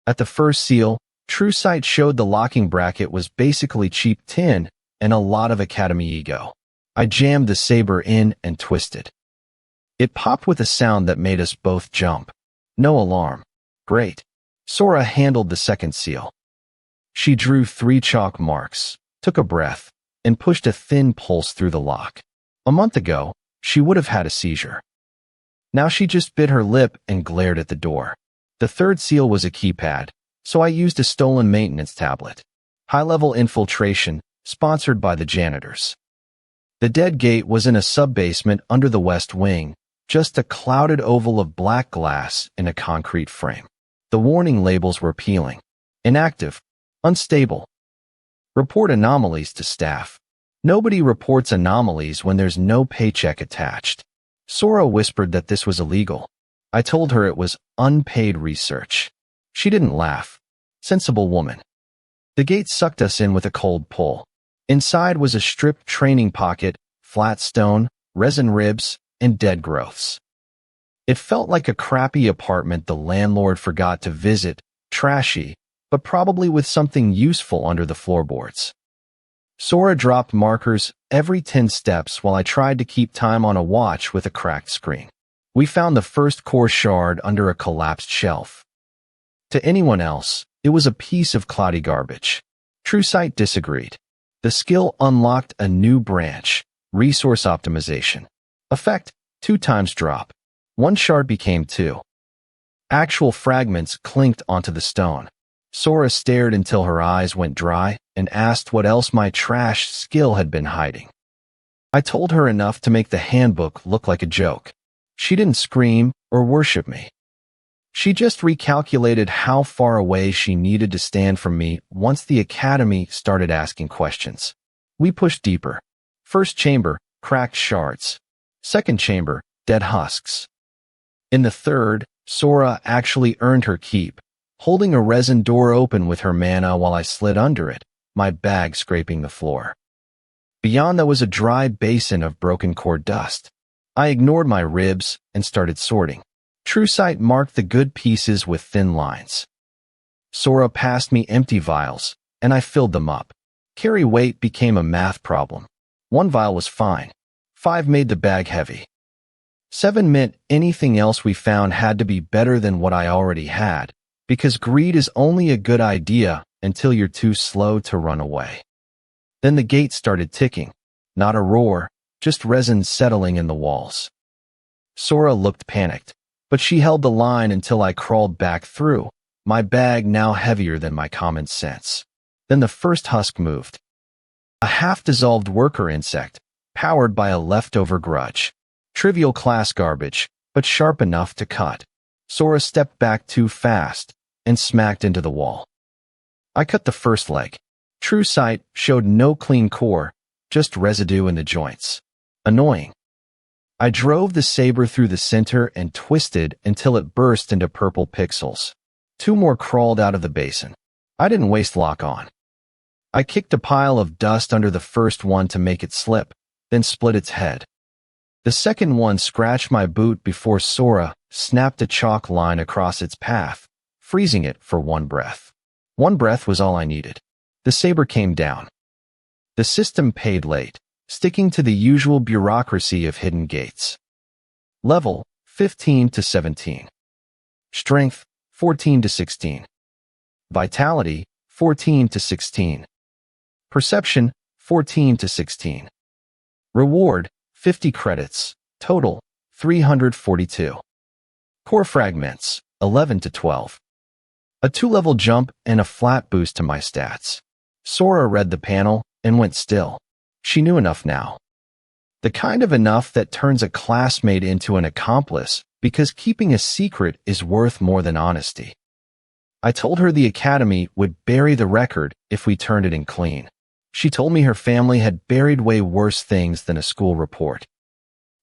At the first seal, True Sight showed the locking bracket was basically cheap tin and a lot of Academy ego. I jammed the saber in and twisted. It popped with a sound that made us both jump. No alarm. Great. Sora handled the second seal. She drew 3 chalk marks, took a breath, and pushed a thin pulse through the lock. A month ago, she would have had a seizure. Now she just bit her lip and glared at the door. The third seal was a keypad, so I used a stolen maintenance tablet. High-level infiltration, sponsored by the janitors. The dead gate was in a sub-basement under the west wing, just a clouded oval of black glass in a concrete frame. The warning labels were peeling. Inactive. Unstable. Report anomalies to staff. Nobody reports anomalies when there's no paycheck attached. Sora whispered that this was illegal. I told her it was unpaid research. She didn't laugh. Sensible woman. The gate sucked us in with a cold pull. Inside was a stripped training pocket, flat stone, resin ribs, and dead growths. It felt like a crappy apartment the landlord forgot to visit, trashy, but probably with something useful under the floorboards. Sora dropped markers every 10 steps while I tried to keep time on a watch with a cracked screen. We found the first core shard under a collapsed shelf. To anyone else, it was a piece of cloudy garbage. TrueSight disagreed. The skill unlocked a new branch, resource optimization. Effect, 2 times drop. 1 shard became 2. Actual fragments clinked onto the stone. Sora stared until her eyes went dry and asked what else my trash skill had been hiding. I told her enough to make the handbook look like a joke. She didn't scream or worship me. She just recalculated how far away she needed to stand from me once the academy started asking questions. We pushed deeper. First chamber, cracked shards. Second chamber, dead husks. In the third, Sora actually earned her keep, holding a resin door open with her mana while I slid under it, my bag scraping the floor. Beyond that was a dry basin of broken core dust. I ignored my ribs and started sorting. TrueSight marked the good pieces with thin lines. Sora passed me empty vials, and I filled them up. Carry weight became a math problem. 1 vial was fine. 5 made the bag heavy. 7 meant anything else we found had to be better than what I already had, because greed is only a good idea until you're too slow to run away. Then the gate started ticking. Not a roar, just resin settling in the walls. Sora looked panicked, but she held the line until I crawled back through, my bag now heavier than my common sense. Then the first husk moved. A half-dissolved worker insect, powered by a leftover grudge. Trivial class garbage, but sharp enough to cut. Sora stepped back too fast and smacked into the wall. I cut the first leg. TrueSight showed no clean core, just residue in the joints. Annoying. I drove the saber through the center and twisted until it burst into purple pixels. 2 more crawled out of the basin. I didn't waste lock-on. I kicked a pile of dust under the first one to make it slip, then split its head. The second one scratched my boot before Sora snapped a chalk line across its path, freezing it for 1 breath. 1 breath was all I needed. The saber came down. The system paid late, sticking to the usual bureaucracy of hidden gates. Level, 15 to 17. Strength, 14 to 16. Vitality, 14 to 16. Perception, 14 to 16. Reward, 50 credits. Total, 342. Core fragments, 11 to 12. A 2-level jump and a flat boost to my stats. Sora read the panel and went still. She knew enough now. The kind of enough that turns a classmate into an accomplice, because keeping a secret is worth more than honesty. I told her the academy would bury the record if we turned it in clean. She told me her family had buried way worse things than a school report.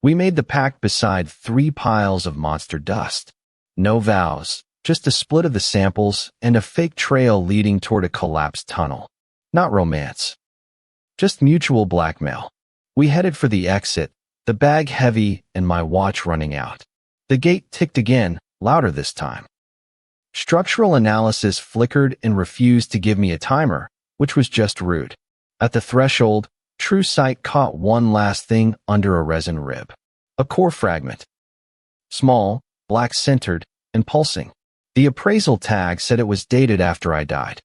We made the pact beside 3 piles of monster dust. No vows, just a split of the samples and a fake trail leading toward a collapsed tunnel. Not romance. Just mutual blackmail. We headed for the exit, the bag heavy and my watch running out. The gate ticked again, louder this time. Structural analysis flickered and refused to give me a timer, which was just rude. At the threshold, TrueSight caught one last thing under a resin rib. A core fragment. Small, black-centered, and pulsing. The appraisal tag said it was dated after I died.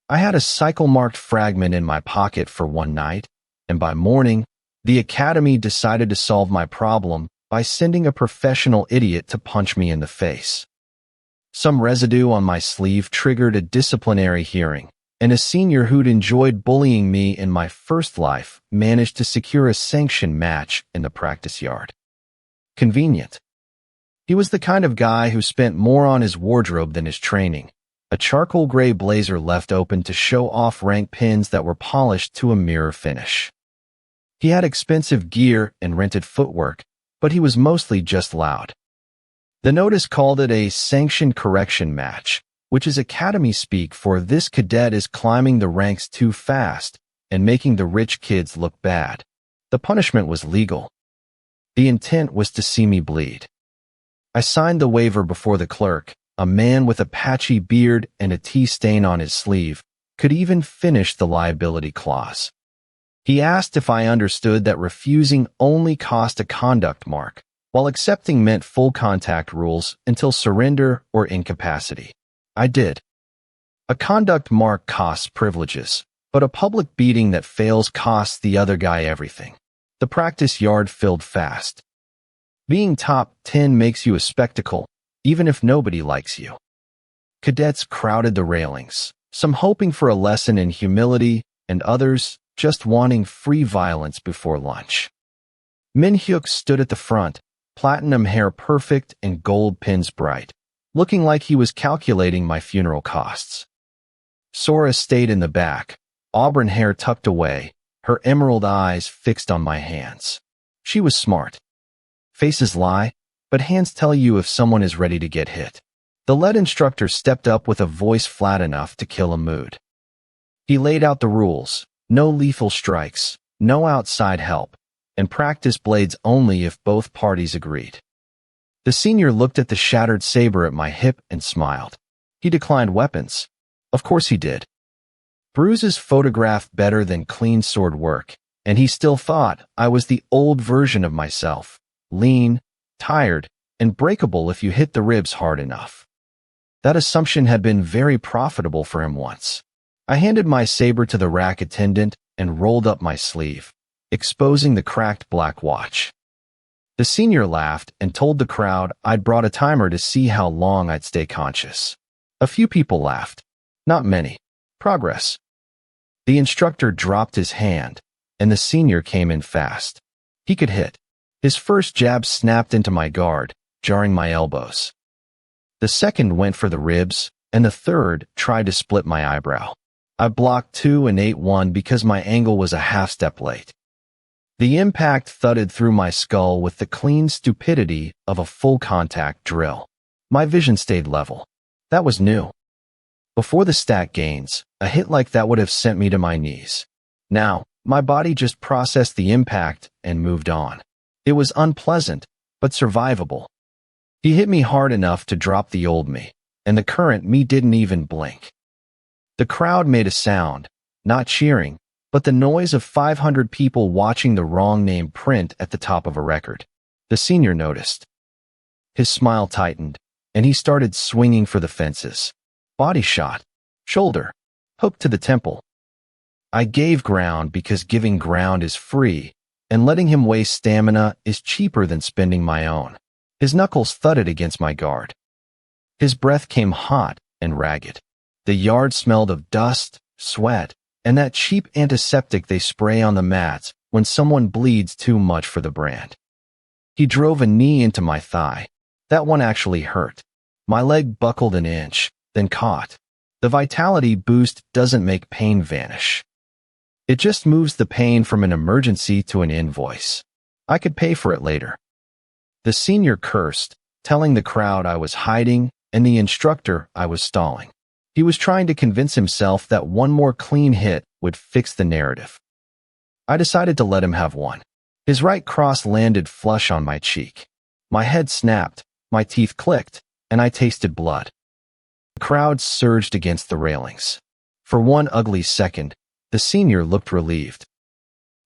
I had a cycle-marked fragment in my pocket for 1 night, and by morning, the academy decided to solve my problem by sending a professional idiot to punch me in the face. Some residue on my sleeve triggered a disciplinary hearing, and a senior who'd enjoyed bullying me in my first life managed to secure a sanctioned match in the practice yard. Convenient. He was the kind of guy who spent more on his wardrobe than his training, a charcoal gray blazer left open to show off rank pins that were polished to a mirror finish. He had expensive gear and rented footwork, but he was mostly just loud. The notice called it a sanctioned correction match, which is academy speak for this cadet is climbing the ranks too fast and making the rich kids look bad. The punishment was legal. The intent was to see me bleed. I signed the waiver before the clerk, a man with a patchy beard and a tea stain on his sleeve, could even finish the liability clause. He asked if I understood that refusing only cost a conduct mark, while accepting meant full contact rules until surrender or incapacity. I did. A conduct mark costs privileges, but a public beating that fails costs the other guy everything. The practice yard filled fast. Being top 10 makes you a spectacle, even if nobody likes you. Cadets crowded the railings, some hoping for a lesson in humility, and others just wanting free violence before lunch. Min-hyuk stood at the front, platinum hair perfect and gold pins bright, looking like he was calculating my funeral costs. Sora stayed in the back, auburn hair tucked away, her emerald eyes fixed on my hands. She was smart. Faces lie, but hands tell you if someone is ready to get hit. The lead instructor stepped up with a voice flat enough to kill a mood. He laid out the rules: no lethal strikes, no outside help, and practice blades only if both parties agreed. The senior looked at the shattered saber at my hip and smiled. He declined weapons. Of course he did. Bruises photographed better than clean sword work, and he still thought I was the old version of myself, lean, tired, and breakable if you hit the ribs hard enough. That assumption had been very profitable for him once. I handed my saber to the rack attendant and rolled up my sleeve, exposing the cracked black watch. The senior laughed and told the crowd I'd brought a timer to see how long I'd stay conscious. A few people laughed. Not many. Progress. The instructor dropped his hand, and the senior came in fast. He could hit. His first jab snapped into my guard, jarring my elbows. The second went for the ribs, and the third tried to split my eyebrow. I blocked 2 and ate 1 because my angle was a half-step late. The impact thudded through my skull with the clean stupidity of a full-contact drill. My vision stayed level. That was new. Before the stat gains, a hit like that would have sent me to my knees. Now, my body just processed the impact and moved on. It was unpleasant, but survivable. He hit me hard enough to drop the old me, and the current me didn't even blink. The crowd made a sound, not cheering, but the noise of 500 people watching the wrong name print at the top of a record. The senior noticed. His smile tightened, and he started swinging for the fences. Body shot, shoulder, hook to the temple. I gave ground because giving ground is free, and letting him waste stamina is cheaper than spending my own. His knuckles thudded against my guard. His breath came hot and ragged. The yard smelled of dust, sweat, and that cheap antiseptic they spray on the mats when someone bleeds too much for the brand. He drove a knee into my thigh. That one actually hurt. My leg buckled an inch, then caught. The vitality boost doesn't make pain vanish. It just moves the pain from an emergency to an invoice. I could pay for it later. The senior cursed, telling the crowd I was hiding and the instructor I was stalling. He was trying to convince himself that one more clean hit would fix the narrative. I decided to let him have one. His right cross landed flush on my cheek. My head snapped, my teeth clicked, and I tasted blood. The crowd surged against the railings. For one ugly second, the senior looked relieved.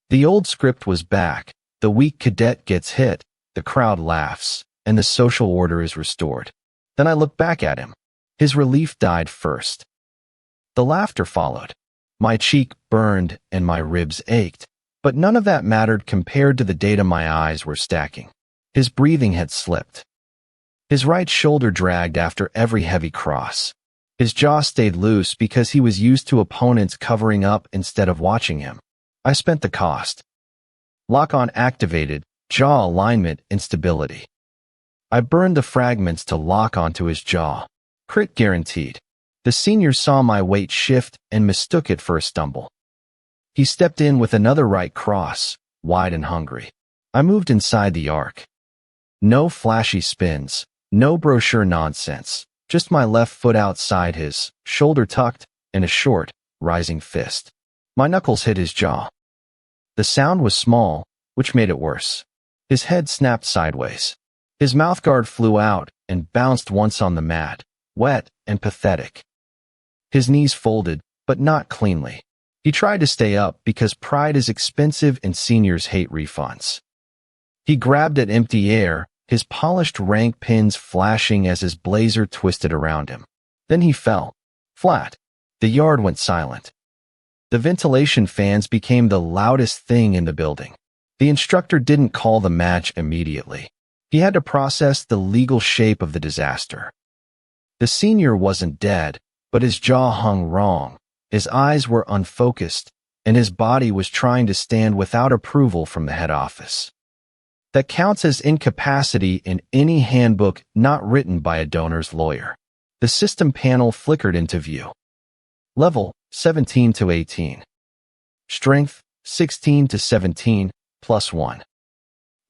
The old script was back. The weak cadet gets hit, the crowd laughs, and the social order is restored. Then I looked back at him. His relief died first. The laughter followed. My cheek burned and my ribs ached, but none of that mattered compared to the data my eyes were stacking. His breathing had slipped. His right shoulder dragged after every heavy cross. His jaw stayed loose because he was used to opponents covering up instead of watching him. I spent the cost. Lock-on activated, jaw alignment instability. I burned the fragments to lock onto his jaw. Crit guaranteed. The senior saw my weight shift and mistook it for a stumble. He stepped in with another right cross, wide and hungry. I moved inside the arc. No flashy spins, no brochure nonsense, just my left foot outside his, shoulder tucked, and a short, rising fist. My knuckles hit his jaw. The sound was small, which made it worse. His head snapped sideways. His mouthguard flew out and bounced once on the mat, wet and pathetic. His knees folded, but not cleanly. He tried to stay up because pride is expensive and seniors hate refunds. He grabbed at empty air, his polished rank pins flashing as his blazer twisted around him. Then he fell. Flat. The yard went silent. The ventilation fans became the loudest thing in the building. The instructor didn't call the match immediately. He had to process the legal shape of the disaster. The senior wasn't dead, but his jaw hung wrong, his eyes were unfocused, and his body was trying to stand without approval from the head office. That counts as incapacity in any handbook not written by a donor's lawyer. The system panel flickered into view. Level, 17 to 18. Strength, 16 to 17, plus 1.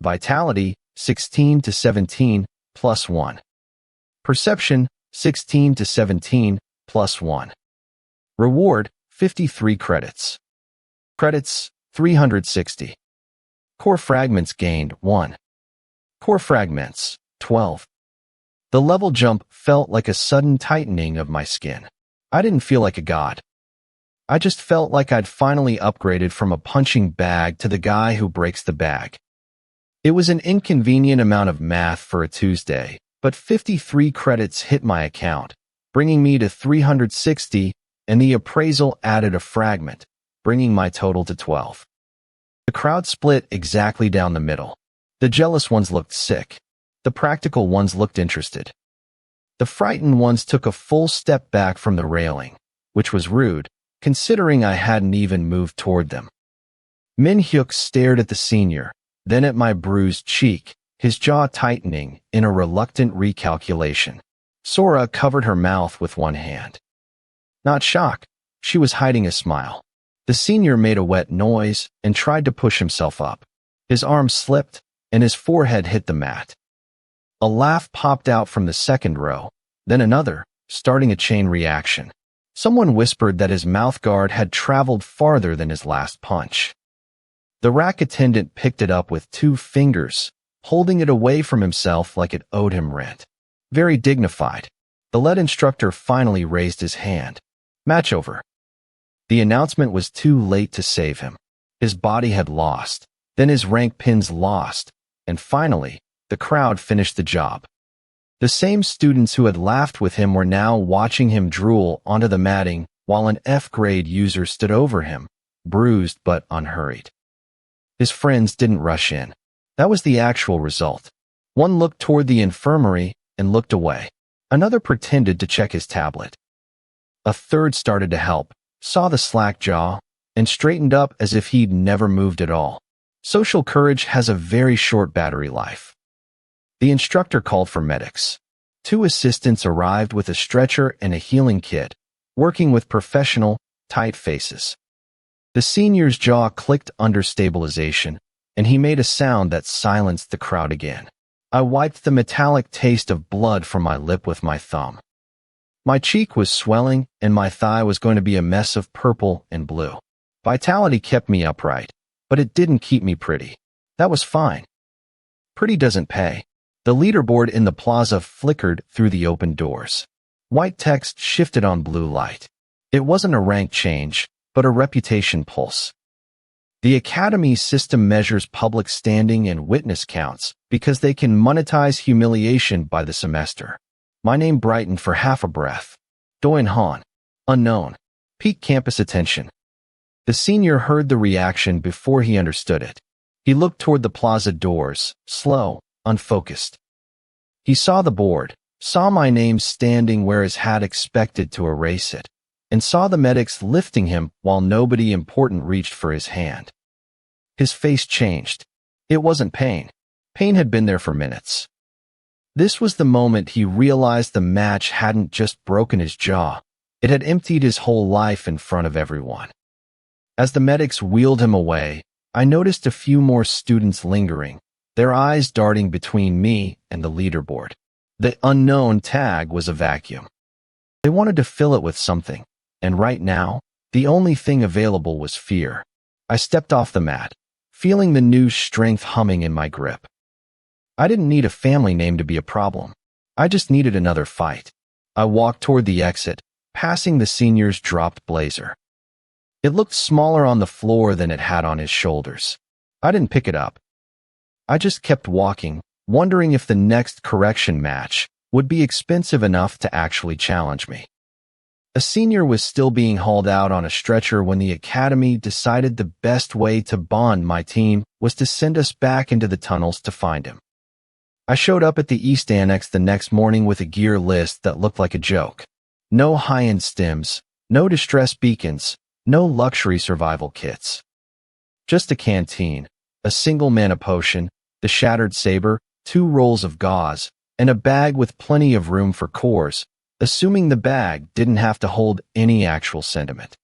Vitality, 16 to 17, plus 1. Perception, 16 to 17, plus 1. Reward, 53 credits. Credits, 360. Core fragments gained, 1. Core fragments, 12. The level jump felt like a sudden tightening of my skin. I didn't feel like a god. I just felt like I'd finally upgraded from a punching bag to the guy who breaks the bag. It was an inconvenient amount of math for a Tuesday, but 53 credits hit my account, bringing me to 360, and the appraisal added a fragment, bringing my total to 12. The crowd split exactly down the middle. The jealous ones looked sick. The practical ones looked interested. The frightened ones took a full step back from the railing, which was rude, considering I hadn't even moved toward them. Min Hyuk stared at the senior, then at my bruised cheek, his jaw tightening in a reluctant recalculation. Sora covered her mouth with one hand. Not shock, she was hiding a smile. The senior made a wet noise and tried to push himself up. His arm slipped, and his forehead hit the mat. A laugh popped out from the second row, then another, starting a chain reaction. Someone whispered that his mouthguard had traveled farther than his last punch. The rack attendant picked it up with 2 fingers, holding it away from himself like it owed him rent. Very dignified. The lead instructor finally raised his hand. Match over. The announcement was too late to save him. His body had lost, then his rank pins lost, and finally, the crowd finished the job. The same students who had laughed with him were now watching him drool onto the matting while an F-grade user stood over him, bruised but unhurried. His friends didn't rush in. That was the actual result. One looked toward the infirmary and looked away. Another pretended to check his tablet. A third started to help, saw the slack jaw, and straightened up as if he'd never moved at all. Social courage has a very short battery life. The instructor called for medics. 2 assistants arrived with a stretcher and a healing kit, working with professional, tight faces. The senior's jaw clicked under stabilization, and he made a sound that silenced the crowd again. I wiped the metallic taste of blood from my lip with my thumb. My cheek was swelling, and my thigh was going to be a mess of purple and blue. Vitality kept me upright, but it didn't keep me pretty. That was fine. Pretty doesn't pay. The leaderboard in the plaza flickered through the open doors. White text shifted on blue light. It wasn't a rank change, but a reputation pulse. The Academy's system measures public standing and witness counts because they can monetize humiliation by the semester. My name brightened for half a breath. Doin Han. Unknown. Peak campus attention. The senior heard the reaction before he understood it. He looked toward the plaza doors, slow, unfocused. He saw the board, saw my name standing where his had expected to erase it, and saw the medics lifting him while nobody important reached for his hand. His face changed. It wasn't pain. Pain had been there for minutes. This was the moment he realized the match hadn't just broken his jaw, it had emptied his whole life in front of everyone. As the medics wheeled him away, I noticed a few more students lingering, their eyes darting between me and the leaderboard. The unknown tag was a vacuum. They wanted to fill it with something, and right now, the only thing available was fear. I stepped off the mat, feeling the new strength humming in my grip. I didn't need a family name to be a problem. I just needed another fight. I walked toward the exit, passing the senior's dropped blazer. It looked smaller on the floor than it had on his shoulders. I didn't pick it up. I just kept walking, wondering if the next correction match would be expensive enough to actually challenge me. A senior was still being hauled out on a stretcher when the academy decided the best way to bond my team was to send us back into the tunnels to find him. I showed up at the East Annex the next morning with a gear list that looked like a joke. No high-end stims, no distress beacons, no luxury survival kits. Just a canteen, a single mana potion, the shattered saber, 2 rolls of gauze, and a bag with plenty of room for cores, assuming the bag didn't have to hold any actual sentiment.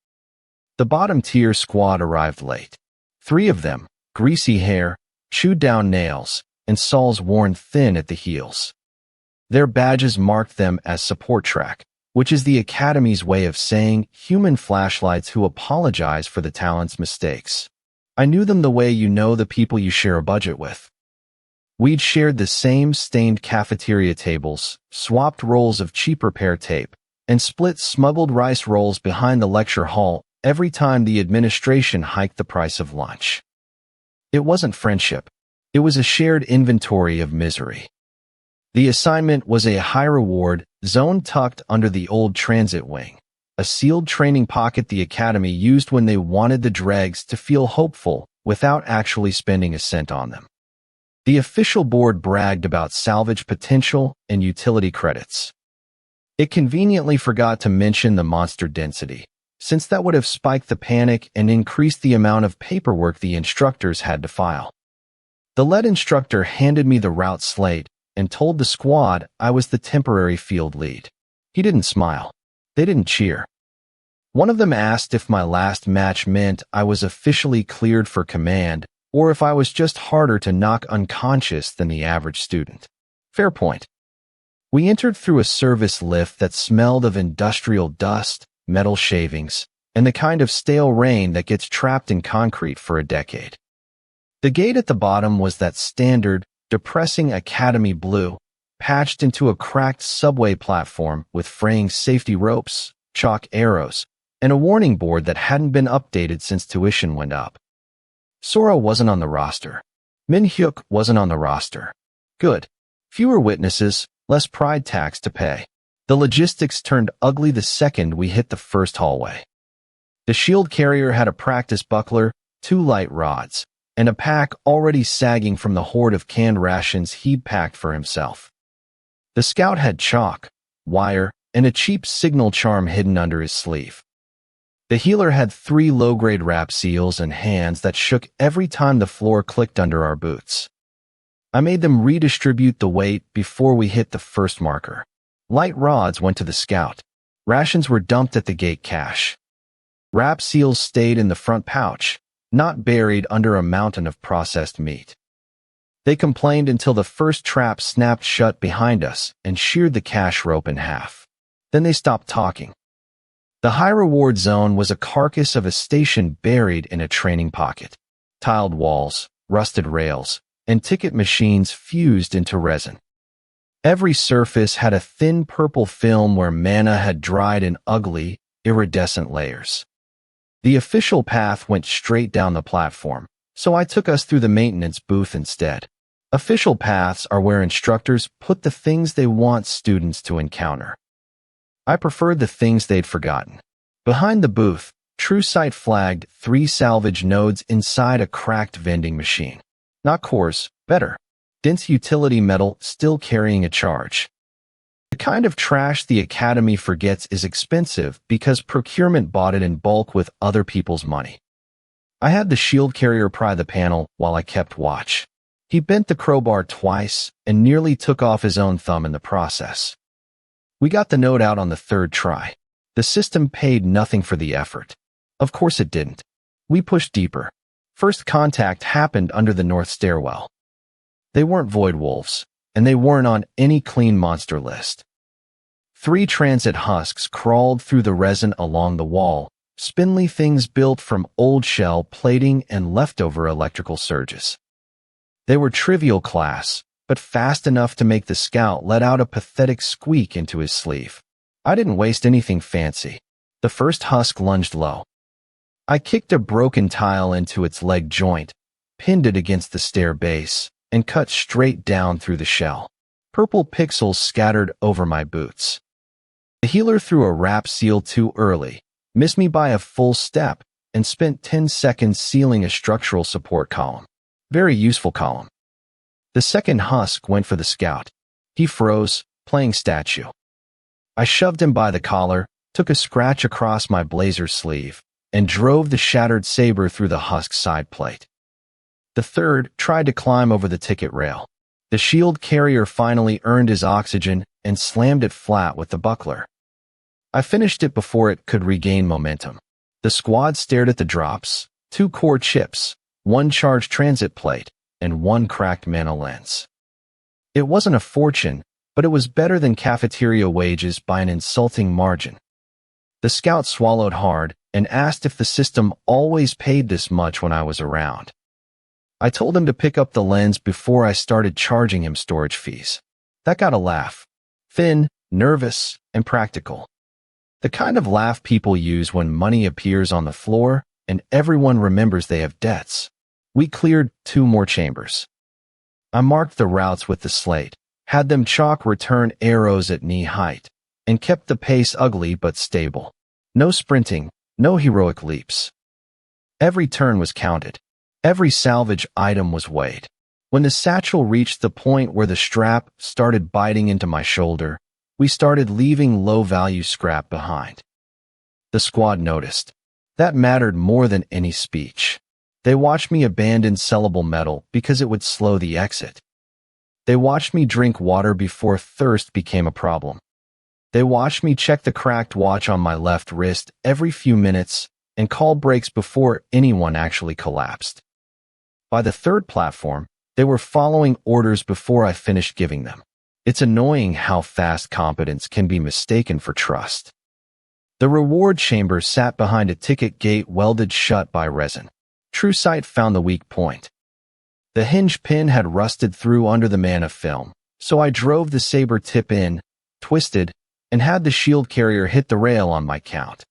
The bottom-tier squad arrived late. 3 of them, greasy hair, chewed-down nails, and soles worn thin at the heels. Their badges marked them as support track, which is the Academy's way of saying human flashlights who apologize for the talent's mistakes. I knew them the way you know the people you share a budget with. We'd shared the same stained cafeteria tables, swapped rolls of cheap repair tape, and split smuggled rice rolls behind the lecture hall every time the administration hiked the price of lunch. It wasn't friendship. It was a shared inventory of misery. The assignment was a high-reward zone tucked under the old transit wing, a sealed training pocket the Academy used when they wanted the dregs to feel hopeful without actually spending a cent on them. The official board bragged about salvage potential and utility credits. It conveniently forgot to mention the monster density, since that would have spiked the panic and increased the amount of paperwork the instructors had to file. The lead instructor handed me the route slate and told the squad I was the temporary field lead. He didn't smile. They didn't cheer. One of them asked if my last match meant I was officially cleared for command or if I was just harder to knock unconscious than the average student. Fair point. We entered through a service lift that smelled of industrial dust, metal shavings, and the kind of stale rain that gets trapped in concrete for a decade. The gate at the bottom was that standard, depressing academy blue, patched into a cracked subway platform with fraying safety ropes, chalk arrows, and a warning board that hadn't been updated since tuition went up. Sora wasn't on the roster. Min-hyuk wasn't on the roster. Good. Fewer witnesses, less pride tax to pay. The logistics turned ugly the second we hit the first hallway. The shield carrier had a practice buckler, 2 light rods, and a pack already sagging from the hoard of canned rations he'd packed for himself. The scout had chalk, wire, and a cheap signal charm hidden under his sleeve. The healer had 3 low-grade wrap seals and hands that shook every time the floor clicked under our boots. I made them redistribute the weight before we hit the first marker. Light rods went to the scout. Rations were dumped at the gate cache. Wrap seals stayed in the front pouch, not buried under a mountain of processed meat. They complained until the first trap snapped shut behind us and sheared the cache rope in half. Then they stopped talking. The high-reward zone was a carcass of a station buried in a training pocket. Tiled walls, rusted rails, and ticket machines fused into resin. Every surface had a thin purple film where mana had dried in ugly, iridescent layers. The official path went straight down the platform, so I took us through the maintenance booth instead. Official paths are where instructors put the things they want students to encounter. I preferred the things they'd forgotten. Behind the booth, TrueSight flagged 3 salvage nodes inside a cracked vending machine. Not cores, better. Dense utility metal still carrying a charge. The kind of trash the Academy forgets is expensive because procurement bought it in bulk with other people's money. I had the shield carrier pry the panel while I kept watch. He bent the crowbar twice and nearly took off his own thumb in the process. We got the node out on the 3rd try. The system paid nothing for the effort. Of course it didn't. We pushed deeper. First contact happened under the north stairwell. They weren't void wolves, and they weren't on any clean monster list. 3 transit husks crawled through the resin along the wall, spindly things built from old shell plating and leftover electrical surges. They were trivial class, but fast enough to make the scout let out a pathetic squeak into his sleeve. I didn't waste anything fancy. The first husk lunged low. I kicked a broken tile into its leg joint, pinned it against the stair base, and cut straight down through the shell. Purple pixels scattered over my boots. The healer threw a wrap seal too early, missed me by a full step, and spent 10 seconds sealing a structural support column. Very useful column. The second husk went for the scout. He froze, playing statue. I shoved him by the collar, took a scratch across my blazer sleeve, and drove the shattered saber through the husk's side plate. The third tried to climb over the ticket rail. The shield carrier finally earned his oxygen and slammed it flat with the buckler. I finished it before it could regain momentum. The squad stared at the drops, 2 core chips, 1 charged transit plate, and 1 cracked mana lens. It wasn't a fortune, but it was better than cafeteria wages by an insulting margin. The scout swallowed hard and asked if the system always paid this much when I was around. I told him to pick up the lens before I started charging him storage fees. That got a laugh. Thin, nervous, and practical. The kind of laugh people use when money appears on the floor and everyone remembers they have debts. We cleared 2 more chambers. I marked the routes with the slate, had them chalk return arrows at knee height, and kept the pace ugly but stable. No sprinting, no heroic leaps. Every turn was counted. Every salvage item was weighed. When the satchel reached the point where the strap started biting into my shoulder, we started leaving low-value scrap behind. The squad noticed. That mattered more than any speech. They watched me abandon sellable metal because it would slow the exit. They watched me drink water before thirst became a problem. They watched me check the cracked watch on my left wrist every few minutes and call brakes before anyone actually collapsed. By the third platform, they were following orders before I finished giving them. It's annoying how fast competence can be mistaken for trust. The reward chamber sat behind a ticket gate welded shut by resin. True Sight found the weak point. The hinge pin had rusted through under the mana film, so I drove the saber tip in, twisted, and had the shield carrier hit the rail on my count.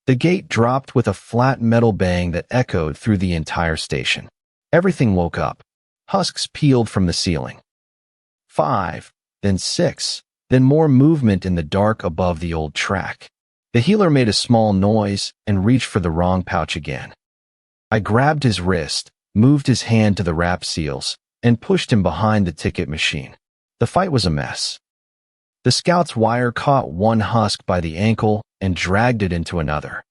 The gate dropped with a flat metal bang that echoed through the entire station. Everything woke up. Husks peeled from the ceiling. 5, then 6, then more movement in the dark above the old track. The healer made a small noise and reached for the wrong pouch again. I grabbed his wrist, moved his hand to the wrap seals, and pushed him behind the ticket machine. The fight was a mess. The scout's wire caught one husk by the ankle and dragged it into another.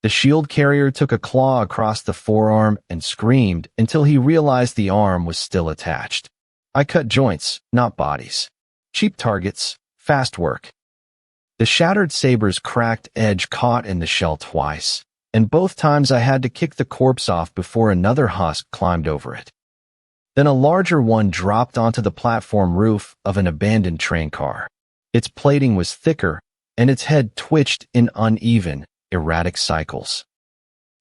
The shield carrier took a claw across the forearm and screamed until he realized the arm was still attached. I cut joints, not bodies. Cheap targets, fast work. The shattered saber's cracked edge caught in the shell twice, and both times I had to kick the corpse off before another husk climbed over it. Then a larger one dropped onto the platform roof of an abandoned train car. Its plating was thicker, and its head twitched in uneven, erratic cycles.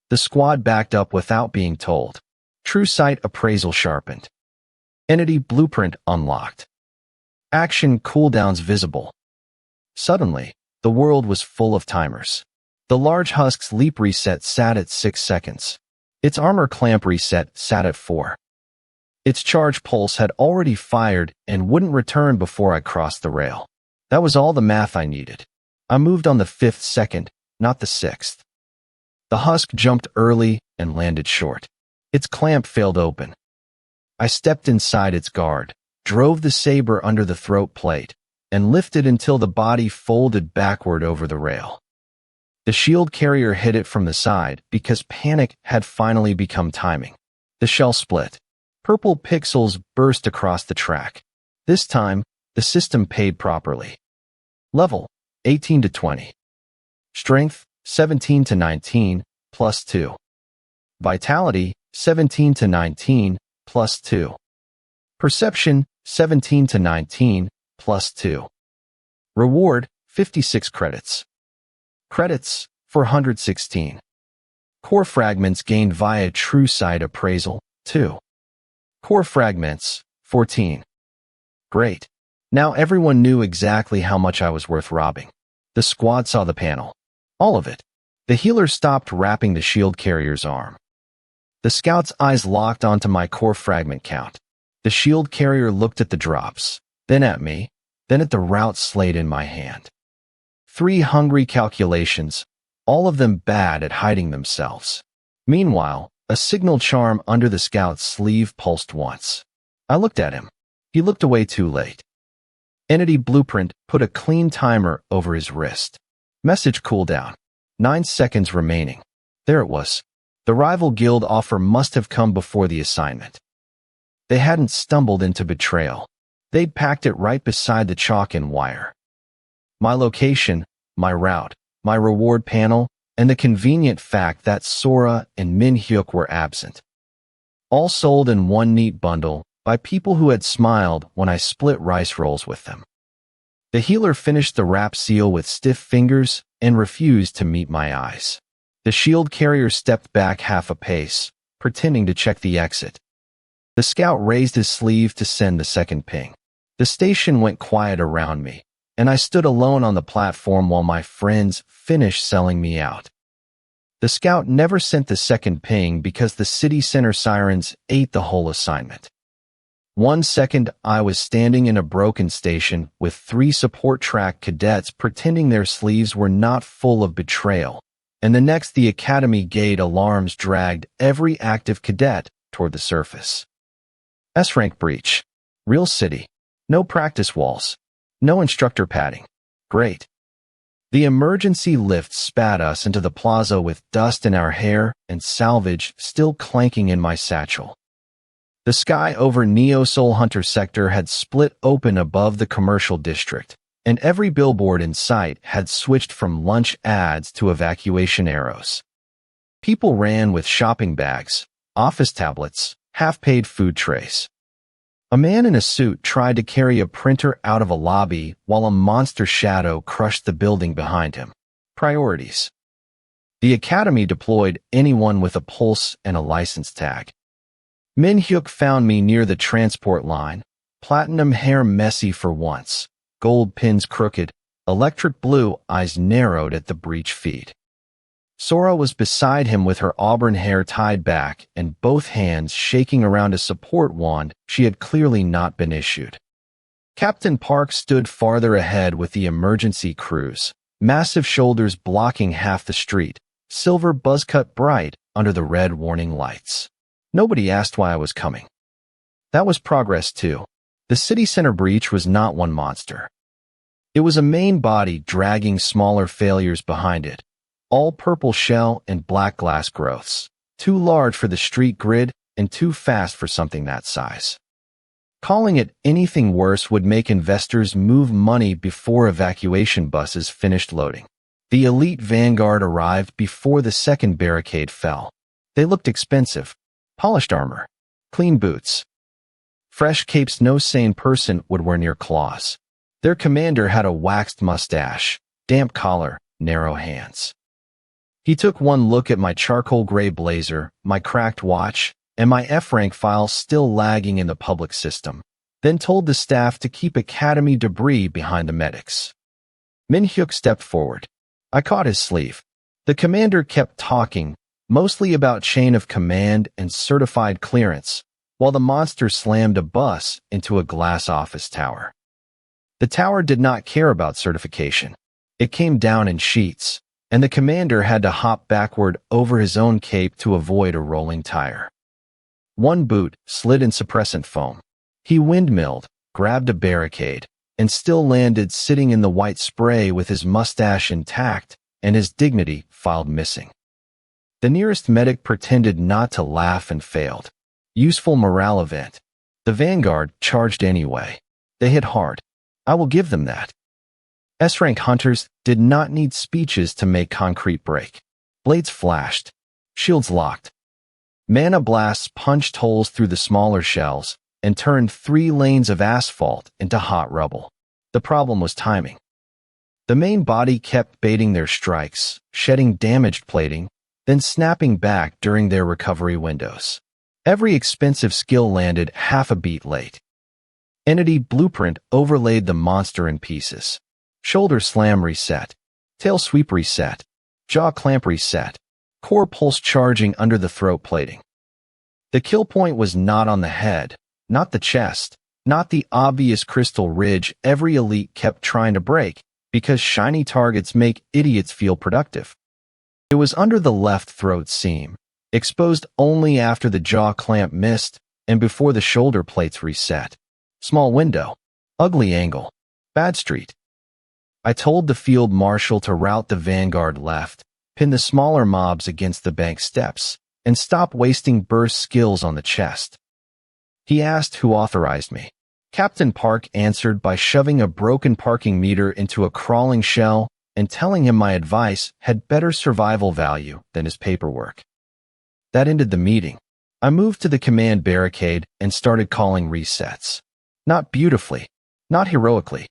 The squad backed up without being told. True Sight appraisal sharpened. Entity blueprint unlocked. Action cooldowns visible. Suddenly, the world was full of timers. The large husk's leap reset sat at 6 seconds. Its armor clamp reset sat at 4. Its charge pulse had already fired and wouldn't return before I crossed the rail. That was all the math I needed. I moved on the 5th second, not the 6th. The husk jumped early and landed short. Its clamp failed open. I stepped inside its guard, drove the saber under the throat plate, and lifted until the body folded backward over the rail. The shield carrier hit it from the side because panic had finally become timing. The shell split. Purple pixels burst across the track. This time, the system paid properly. Level, 18 to 20. Strength, 17 to 19, plus 2. Vitality, 17 to 19, plus 2. Perception, 17 to 19, plus 2. Reward, 56 credits. Credits, 416. Core fragments gained via True Sight appraisal, 2. Core fragments, 14. Great. Now everyone knew exactly how much I was worth robbing. The squad saw the panel. All of it. The healer stopped wrapping the shield carrier's arm. The scout's eyes locked onto my core fragment count. The shield carrier looked at the drops, then at me, then at the route slate in my hand. 3 hungry calculations, all of them bad at hiding themselves. Meanwhile, a signal charm under the scout's sleeve pulsed once. I looked at him. He looked away too late. Entity Blueprint put a clean timer over his wrist. Message cooldown. 9 seconds remaining. There it was. The rival guild offer must have come before the assignment. They hadn't stumbled into betrayal. They'd packed it right beside the chalk and wire. My location, my route, my reward panel, and the convenient fact that Sora and Min Hyuk were absent. All sold in one neat bundle by people who had smiled when I split rice rolls with them. The healer finished the wrap seal with stiff fingers and refused to meet my eyes. The shield carrier stepped back half a pace, pretending to check the exit. The scout raised his sleeve to send the second ping. The station went quiet around me, and I stood alone on the platform while my friends finished selling me out. The scout never sent the second ping because the city center sirens ate the whole assignment. 1 second, I was standing in a broken station with 3 support track cadets pretending their sleeves were not full of betrayal, and the next the academy gate alarms dragged every active cadet toward the surface. S-rank breach. Real city. No practice walls. No instructor padding. Great. The emergency lift spat us into the plaza with dust in our hair and salvage still clanking in my satchel. The sky over Neo Soul Hunter sector had split open above the commercial district, and every billboard in sight had switched from lunch ads to evacuation arrows. People ran with shopping bags, office tablets, half-paid food trays. A man in a suit tried to carry a printer out of a lobby while a monster shadow crushed the building behind him. Priorities. The academy deployed anyone with a pulse and a license tag. Min Hyuk found me near the transport line, platinum hair messy for once, gold pins crooked, electric blue eyes narrowed at the breech feed. Sora was beside him with her auburn hair tied back and both hands shaking around a support wand she had clearly not been issued. Captain Park stood farther ahead with the emergency crews, massive shoulders blocking half the street, silver buzzcut bright under the red warning lights. Nobody asked why I was coming. That was progress too. The city center breach was not one monster. It was a main body dragging smaller failures behind it, all purple shell and black glass growths, too large for the street grid and too fast for something that size. Calling it anything worse would make investors move money before evacuation buses finished loading. The elite vanguard arrived before the second barricade fell. They looked expensive. Polished armor, clean boots, fresh capes no sane person would wear near claws. Their commander had a waxed mustache, damp collar, narrow hands. He took one look at my charcoal gray blazer, my cracked watch, and my F-rank file still lagging in the public system, then told the staff to keep academy debris behind the medics. Min Hyuk stepped forward. I caught his sleeve. The commander kept talking, mostly about chain of command and certified clearance, while the monster slammed a bus into a glass office tower. The tower did not care about certification. It came down in sheets, and the commander had to hop backward over his own cape to avoid a rolling tire. One boot slid in suppressant foam. He windmilled, grabbed a barricade, and still landed sitting in the white spray with his mustache intact and his dignity filed missing. The nearest medic pretended not to laugh and failed. Useful morale event. The vanguard charged anyway. They hit hard. I will give them that. S-rank hunters did not need speeches to make concrete break. Blades flashed. Shields locked. Mana blasts punched holes through the smaller shells and turned 3 lanes of asphalt into hot rubble. The problem was timing. The main body kept baiting their strikes, shedding damaged plating, then snapping back during their recovery windows. Every expensive skill landed half a beat late. Entity blueprint overlaid the monster in pieces. Shoulder slam reset. Tail sweep reset. Jaw clamp reset. Core pulse charging under the throat plating. The kill point was not on the head, not the chest, not the obvious crystal ridge every elite kept trying to break, because shiny targets make idiots feel productive. It was under the left throat seam, exposed only after the jaw clamp missed and before the shoulder plates reset. Small window. Ugly angle. Bad street. I told the field marshal to route the vanguard left, pin the smaller mobs against the bank steps, and stop wasting burst skills on the chest. He asked who authorized me. Captain Park answered by shoving a broken parking meter into a crawling shell and telling him my advice had better survival value than his paperwork. That ended the meeting. I moved to the command barricade and started calling resets. Not beautifully, not heroically.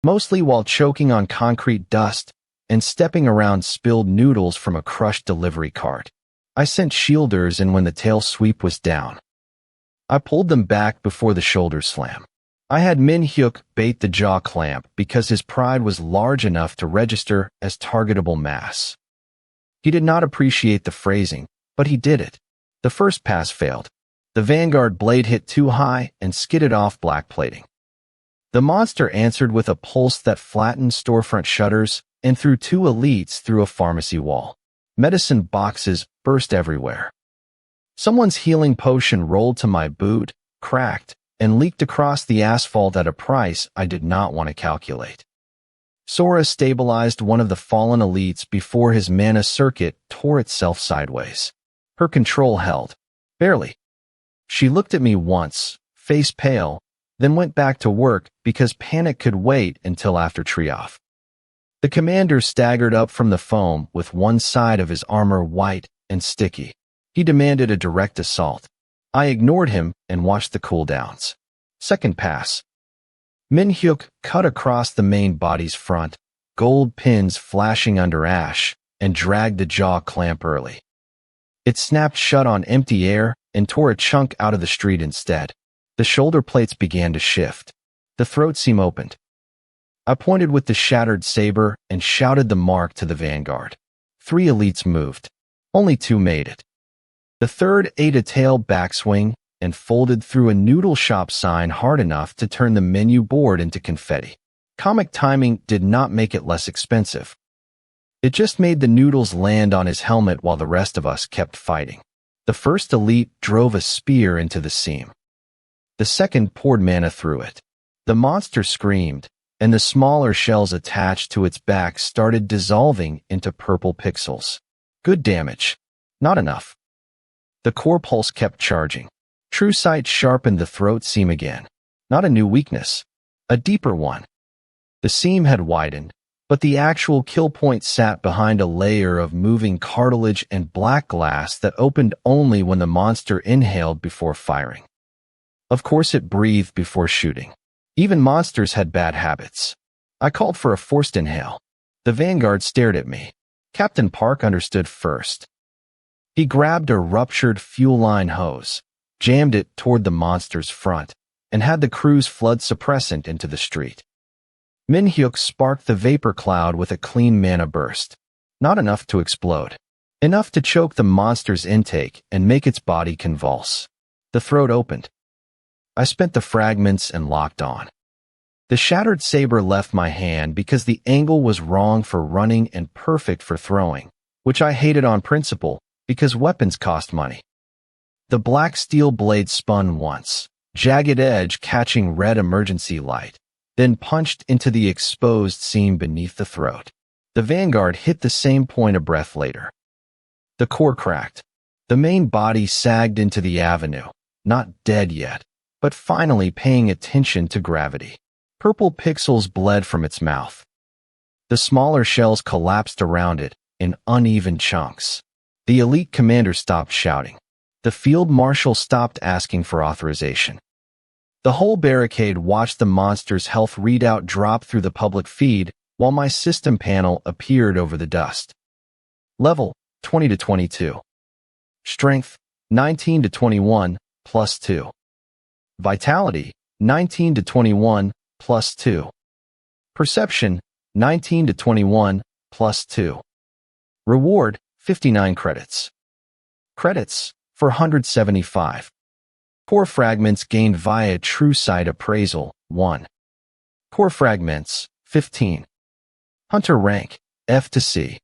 Mostly while choking on concrete dust and stepping around spilled noodles from a crushed delivery cart. I sent shielders in when the tail sweep was down. I pulled them back before the shoulder slam. I had Min Hyuk bait the jaw clamp because his pride was large enough to register as targetable mass. He did not appreciate the phrasing, but he did it. The first pass failed. The vanguard blade hit too high and skidded off black plating. The monster answered with a pulse that flattened storefront shutters and threw two elites through a pharmacy wall. Medicine boxes burst everywhere. Someone's healing potion rolled to my boot, cracked, and leaked across the asphalt at a price I did not want to calculate. Sora stabilized one of the fallen elites before his mana circuit tore itself sideways. Her control held. Barely. She looked at me once, face pale, then went back to work because panic could wait until after tree-off. The commander staggered up from the foam with one side of his armor white and sticky. He demanded a direct assault. I ignored him and watched the cooldowns. Second pass. Min Hyuk cut across the main body's front, gold pins flashing under ash, and dragged the jaw clamp early. It snapped shut on empty air and tore a chunk out of the street instead. The shoulder plates began to shift. The throat seam opened. I pointed with the shattered saber and shouted the mark to the vanguard. 3 elites moved. Only 2 made it. The third ate a tail backswing and folded through a noodle shop sign hard enough to turn the menu board into confetti. Comic timing did not make it less expensive. It just made the noodles land on his helmet while the rest of us kept fighting. The first elite drove a spear into the seam. The second poured mana through it. The monster screamed, and the smaller shells attached to its back started dissolving into purple pixels. Good damage. Not enough. The core pulse kept charging. True Sight sharpened the throat seam again. Not a new weakness. A deeper one. The seam had widened, but the actual kill point sat behind a layer of moving cartilage and black glass that opened only when the monster inhaled before firing. Of course it breathed before shooting. Even monsters had bad habits. I called for a forced inhale. The vanguard stared at me. Captain Park understood first. He grabbed a ruptured fuel line hose, jammed it toward the monster's front, and had the crew's flood suppressant into the street. Min Hyuk sparked the vapor cloud with a clean mana burst. Not enough to explode. Enough to choke the monster's intake and make its body convulse. The throat opened. I spent the fragments and locked on. The shattered saber left my hand because the angle was wrong for running and perfect for throwing, which I hated on principle because weapons cost money. The black steel blade spun once, jagged edge catching red emergency light, then punched into the exposed seam beneath the throat. The vanguard hit the same point a breath later. The core cracked. The main body sagged into the avenue, not dead yet, but finally paying attention to gravity. Purple pixels bled from its mouth. The smaller shells collapsed around it in uneven chunks. The elite commander stopped shouting. The field marshal stopped asking for authorization. The whole barricade watched the monster's health readout drop through the public feed while my system panel appeared over the dust. Level, 20 to 22. Strength, 19 to 21, +2. Vitality, 19 to 21, plus 2. Perception, 19 to 21, plus 2. Reward, 59 credits. Credits, 475. Core fragments gained via True Sight Appraisal, 1. Core fragments, 15. Hunter rank, F to C.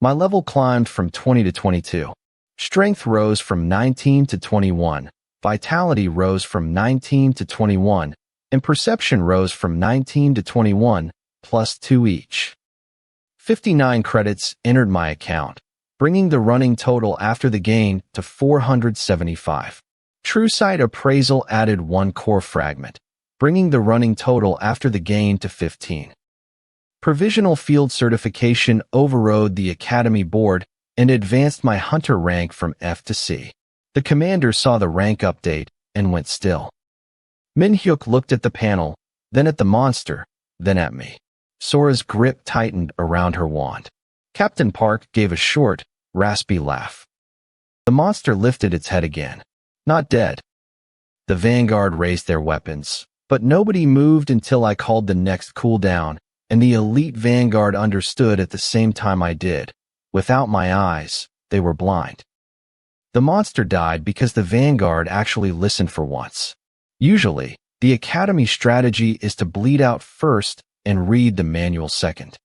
My level climbed from 20 to 22. Strength rose from 19 to 21. Vitality rose from 19 to 21. And perception rose from 19 to 21, plus 2 each. 59 credits entered my account, bringing the running total after the gain to 475. True Sight Appraisal added 1 core fragment, bringing the running total after the gain to 15. Provisional Field Certification overrode the Academy Board and advanced my Hunter rank from F to C. The commander saw the rank update and went still. Min-hyuk looked at the panel, then at the monster, then at me. Sora's grip tightened around her wand. Captain Park gave a short, raspy laugh. The monster lifted its head again. Not dead. The vanguard raised their weapons, but nobody moved until I called the next cooldown, and the elite vanguard understood at the same time I did. Without my eyes, they were blind. The monster died because the vanguard actually listened for once. Usually, the Academy strategy is to bleed out first and read the manual second.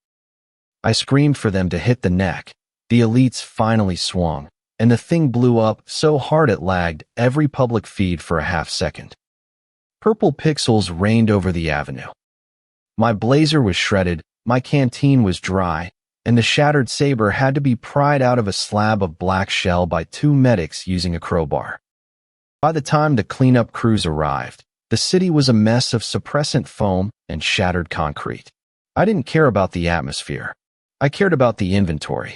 I screamed for them to hit the neck. The elites finally swung, and the thing blew up so hard it lagged every public feed for a half second. Purple pixels rained over the avenue. My blazer was shredded, my canteen was dry, and the shattered saber had to be pried out of a slab of black shell by 2 medics using a crowbar. By the time the cleanup crews arrived, the city was a mess of suppressant foam and shattered concrete. I didn't care about the atmosphere. I cared about the inventory.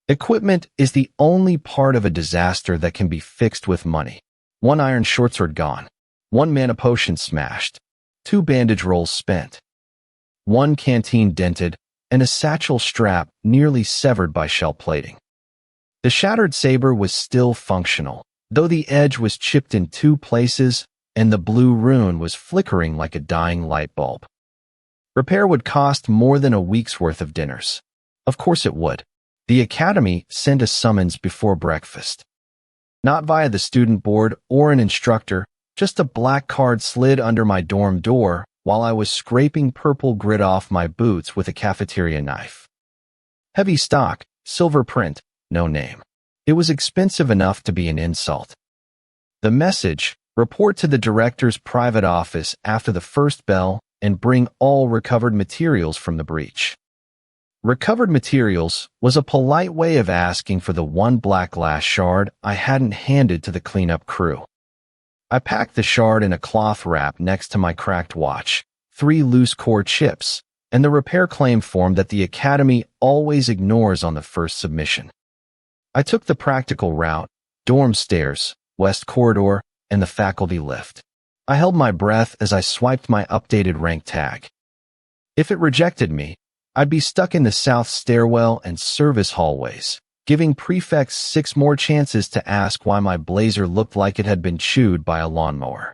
Equipment is the only part of a disaster that can be fixed with money. 1 iron shortsword gone. 1 mana potion smashed. 2 bandage rolls spent. 1 canteen dented, and a satchel strap nearly severed by shell plating. The shattered saber was still functional, though the edge was chipped in 2 places and the blue rune was flickering like a dying light bulb. Repair would cost more than a week's worth of dinners. Of course it would. The Academy sent a summons before breakfast. Not via the student board or an instructor, just a black card slid under my dorm door while I was scraping purple grit off my boots with a cafeteria knife. Heavy stock, silver print, no name. It was expensive enough to be an insult. The message, report to the director's private office after the first bell and bring all recovered materials from the breach. Recovered materials was a polite way of asking for the 1 black glass shard I hadn't handed to the cleanup crew. I packed the shard in a cloth wrap next to my cracked watch, 3 loose core chips, and the repair claim form that the Academy always ignores on the first submission. I took the practical route, dorm stairs, west corridor, and the faculty lift. I held my breath as I swiped my updated rank tag. If it rejected me, I'd be stuck in the south stairwell and service hallways, giving prefects 6 more chances to ask why my blazer looked like it had been chewed by a lawnmower.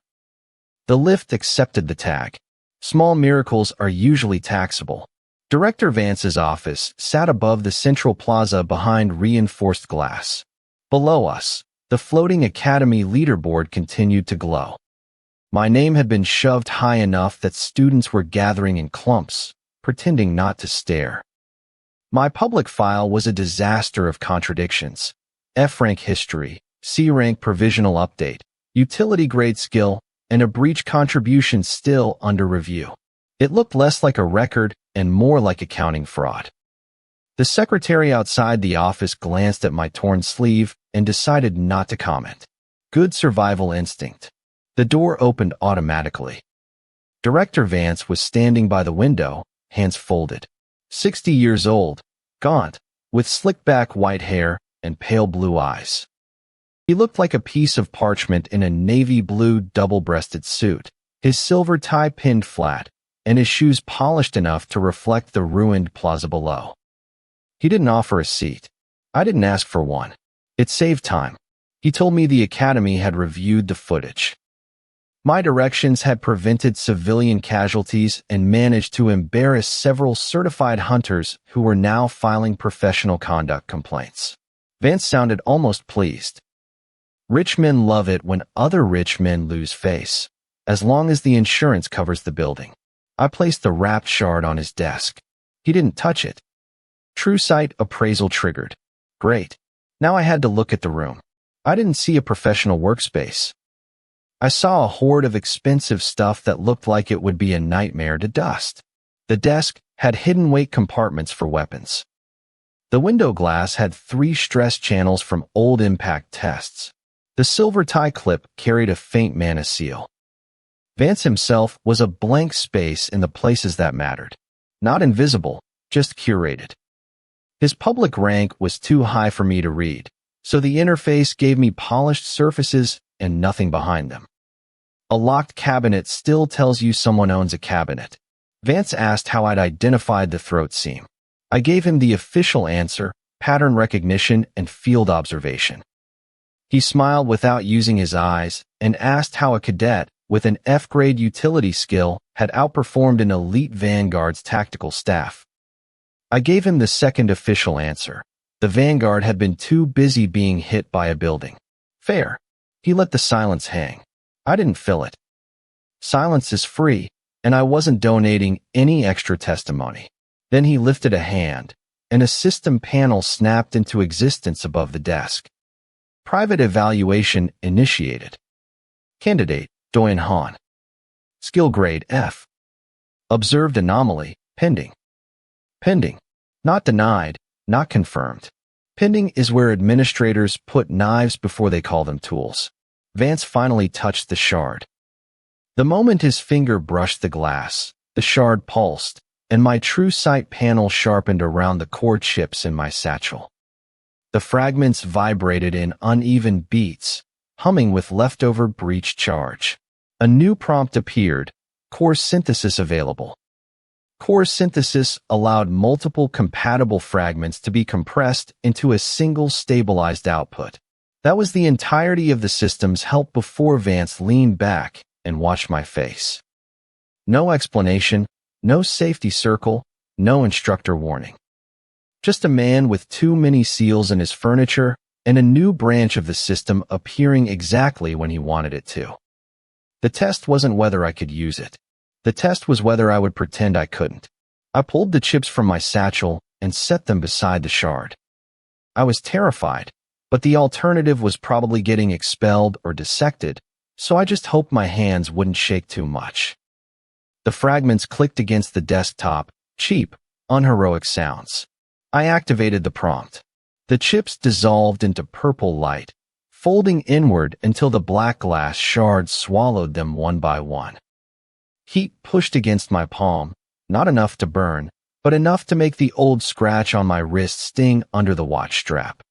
The lift accepted the tag. Small miracles are usually taxable. Director Vance's office sat above the central plaza behind reinforced glass. Below us, the floating Academy leaderboard continued to glow. My name had been shoved high enough that students were gathering in clumps, pretending not to stare. My public file was a disaster of contradictions. F-rank history, C-rank provisional update, utility grade skill, and a breach contribution still under review. It looked less like a record and more like accounting fraud. The secretary outside the office glanced at my torn sleeve and decided not to comment. Good survival instinct. The door opened automatically. Director Vance was standing by the window, hands folded. 60 years old, gaunt, with slick-back white hair and pale blue eyes. He looked like a piece of parchment in a navy blue double-breasted suit, his silver tie pinned flat, and his shoes polished enough to reflect the ruined plaza below. He didn't offer a seat. I didn't ask for one. It saved time. He told me the Academy had reviewed the footage. My directions had prevented civilian casualties and managed to embarrass several certified hunters who were now filing professional conduct complaints. Vance sounded almost pleased. Rich men love it when other rich men lose face, as long as the insurance covers the building. I placed the wrapped shard on his desk. He didn't touch it. True sight appraisal triggered. Great. Now I had to look at the room. I didn't see a professional workspace. I saw a hoard of expensive stuff that looked like it would be a nightmare to dust. The desk had hidden weight compartments for weapons. The window glass had 3 stress channels from old impact tests. The silver tie clip carried a faint mana seal. Vance himself was a blank space in the places that mattered. Not invisible, just curated. His public rank was too high for me to read, so the interface gave me polished surfaces and nothing behind them. A locked cabinet still tells you someone owns a cabinet. Vance asked how I'd identified the throat seam. I gave him the official answer, pattern recognition and field observation. He smiled without using his eyes and asked how a cadet with an F-grade utility skill had outperformed an elite Vanguard's tactical staff. I gave him the second official answer. The Vanguard had been too busy being hit by a building. Fair. He let the silence hang. I didn't fill it. Silence is free, and I wasn't donating any extra testimony. Then he lifted a hand, and a system panel snapped into existence above the desk. Private evaluation initiated. Candidate, Doyen Han. Skill grade F. Observed anomaly, pending. Pending. Not denied, not confirmed. Pending is where administrators put knives before they call them tools. Vance finally touched the shard. The moment his finger brushed the glass, the shard pulsed, and my true sight panel sharpened around the core chips in my satchel. The fragments vibrated in uneven beats, humming with leftover breach charge. A new prompt appeared, core synthesis available. Core synthesis allowed multiple compatible fragments to be compressed into a single stabilized output. That was the entirety of the system's help before Vance leaned back and watched my face. No explanation, no safety circle, no instructor warning. Just a man with too many seals in his furniture and a new branch of the system appearing exactly when he wanted it to. The test wasn't whether I could use it. The test was whether I would pretend I couldn't. I pulled the chips from my satchel and set them beside the shard. I was terrified, but the alternative was probably getting expelled or dissected, so I just hoped my hands wouldn't shake too much. The fragments clicked against the desktop, cheap, unheroic sounds. I activated the prompt. The chips dissolved into purple light, folding inward until the black glass shards swallowed them one by one. Heat pushed against my palm, not enough to burn, but enough to make the old scratch on my wrist sting under the watch strap.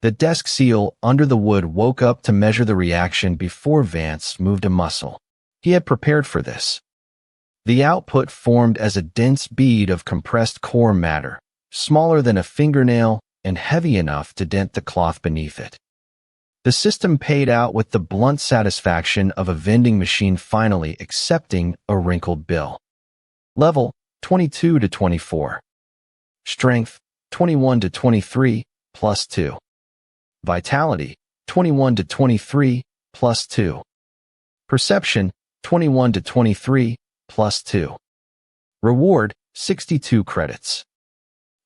The desk seal under the wood woke up to measure the reaction before Vance moved a muscle. He had prepared for this. The output formed as a dense bead of compressed core matter, smaller than a fingernail and heavy enough to dent the cloth beneath it. The system paid out with the blunt satisfaction of a vending machine finally accepting a wrinkled bill. Level, 22 to 24. Strength, 21 to 23, plus 2. Vitality, 21 to 23, plus 2. Perception, 21 to 23, plus 2. Reward, 62 credits.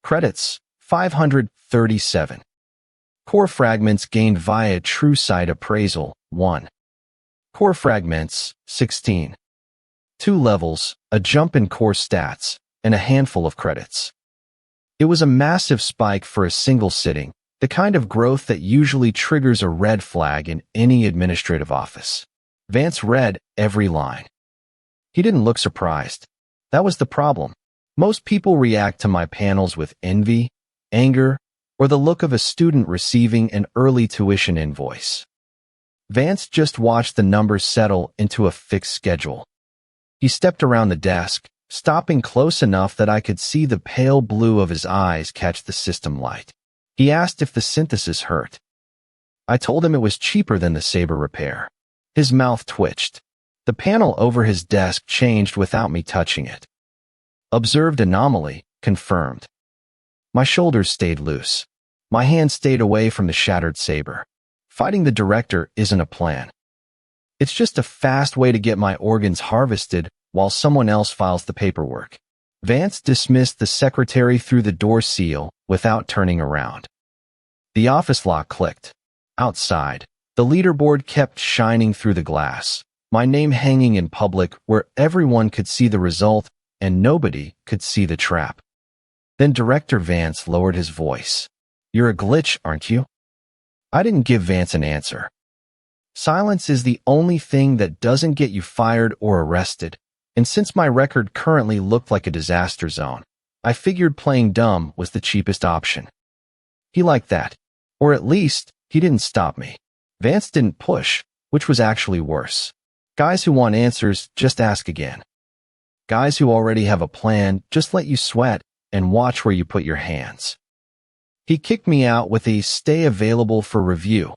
Credits, 537. Core fragments gained via true sight appraisal, 1. Core fragments, 16. 2 levels, a jump in core stats, and a handful of credits. It was a massive spike for a single sitting, the kind of growth that usually triggers a red flag in any administrative office. Vance read every line. He didn't look surprised. That was the problem. Most people react to my panels with envy, anger, or the look of a student receiving an early tuition invoice. Vance just watched the numbers settle into a fixed schedule. He stepped around the desk, stopping close enough that I could see the pale blue of his eyes catch the system light. He asked if the synthesis hurt. I told him it was cheaper than the saber repair. His mouth twitched. The panel over his desk changed without me touching it. Observed anomaly, confirmed. My shoulders stayed loose. My hand stayed away from the shattered saber. Fighting the director isn't a plan. It's just a fast way to get my organs harvested while someone else files the paperwork. Vance dismissed the secretary through the door seal without turning around. The office lock clicked. Outside, the leaderboard kept shining through the glass, my name hanging in public where everyone could see the result and nobody could see the trap. Then Director Vance lowered his voice. "You're a glitch, aren't you?" I didn't give Vance an answer. Silence is the only thing that doesn't get you fired or arrested, and since my record currently looked like a disaster zone, I figured playing dumb was the cheapest option. He liked that, or at least he didn't stop me. Vance didn't push, which was actually worse. Guys who want answers just ask again. Guys who already have a plan just let you sweat and watch where you put your hands. He kicked me out with a "stay available for review,"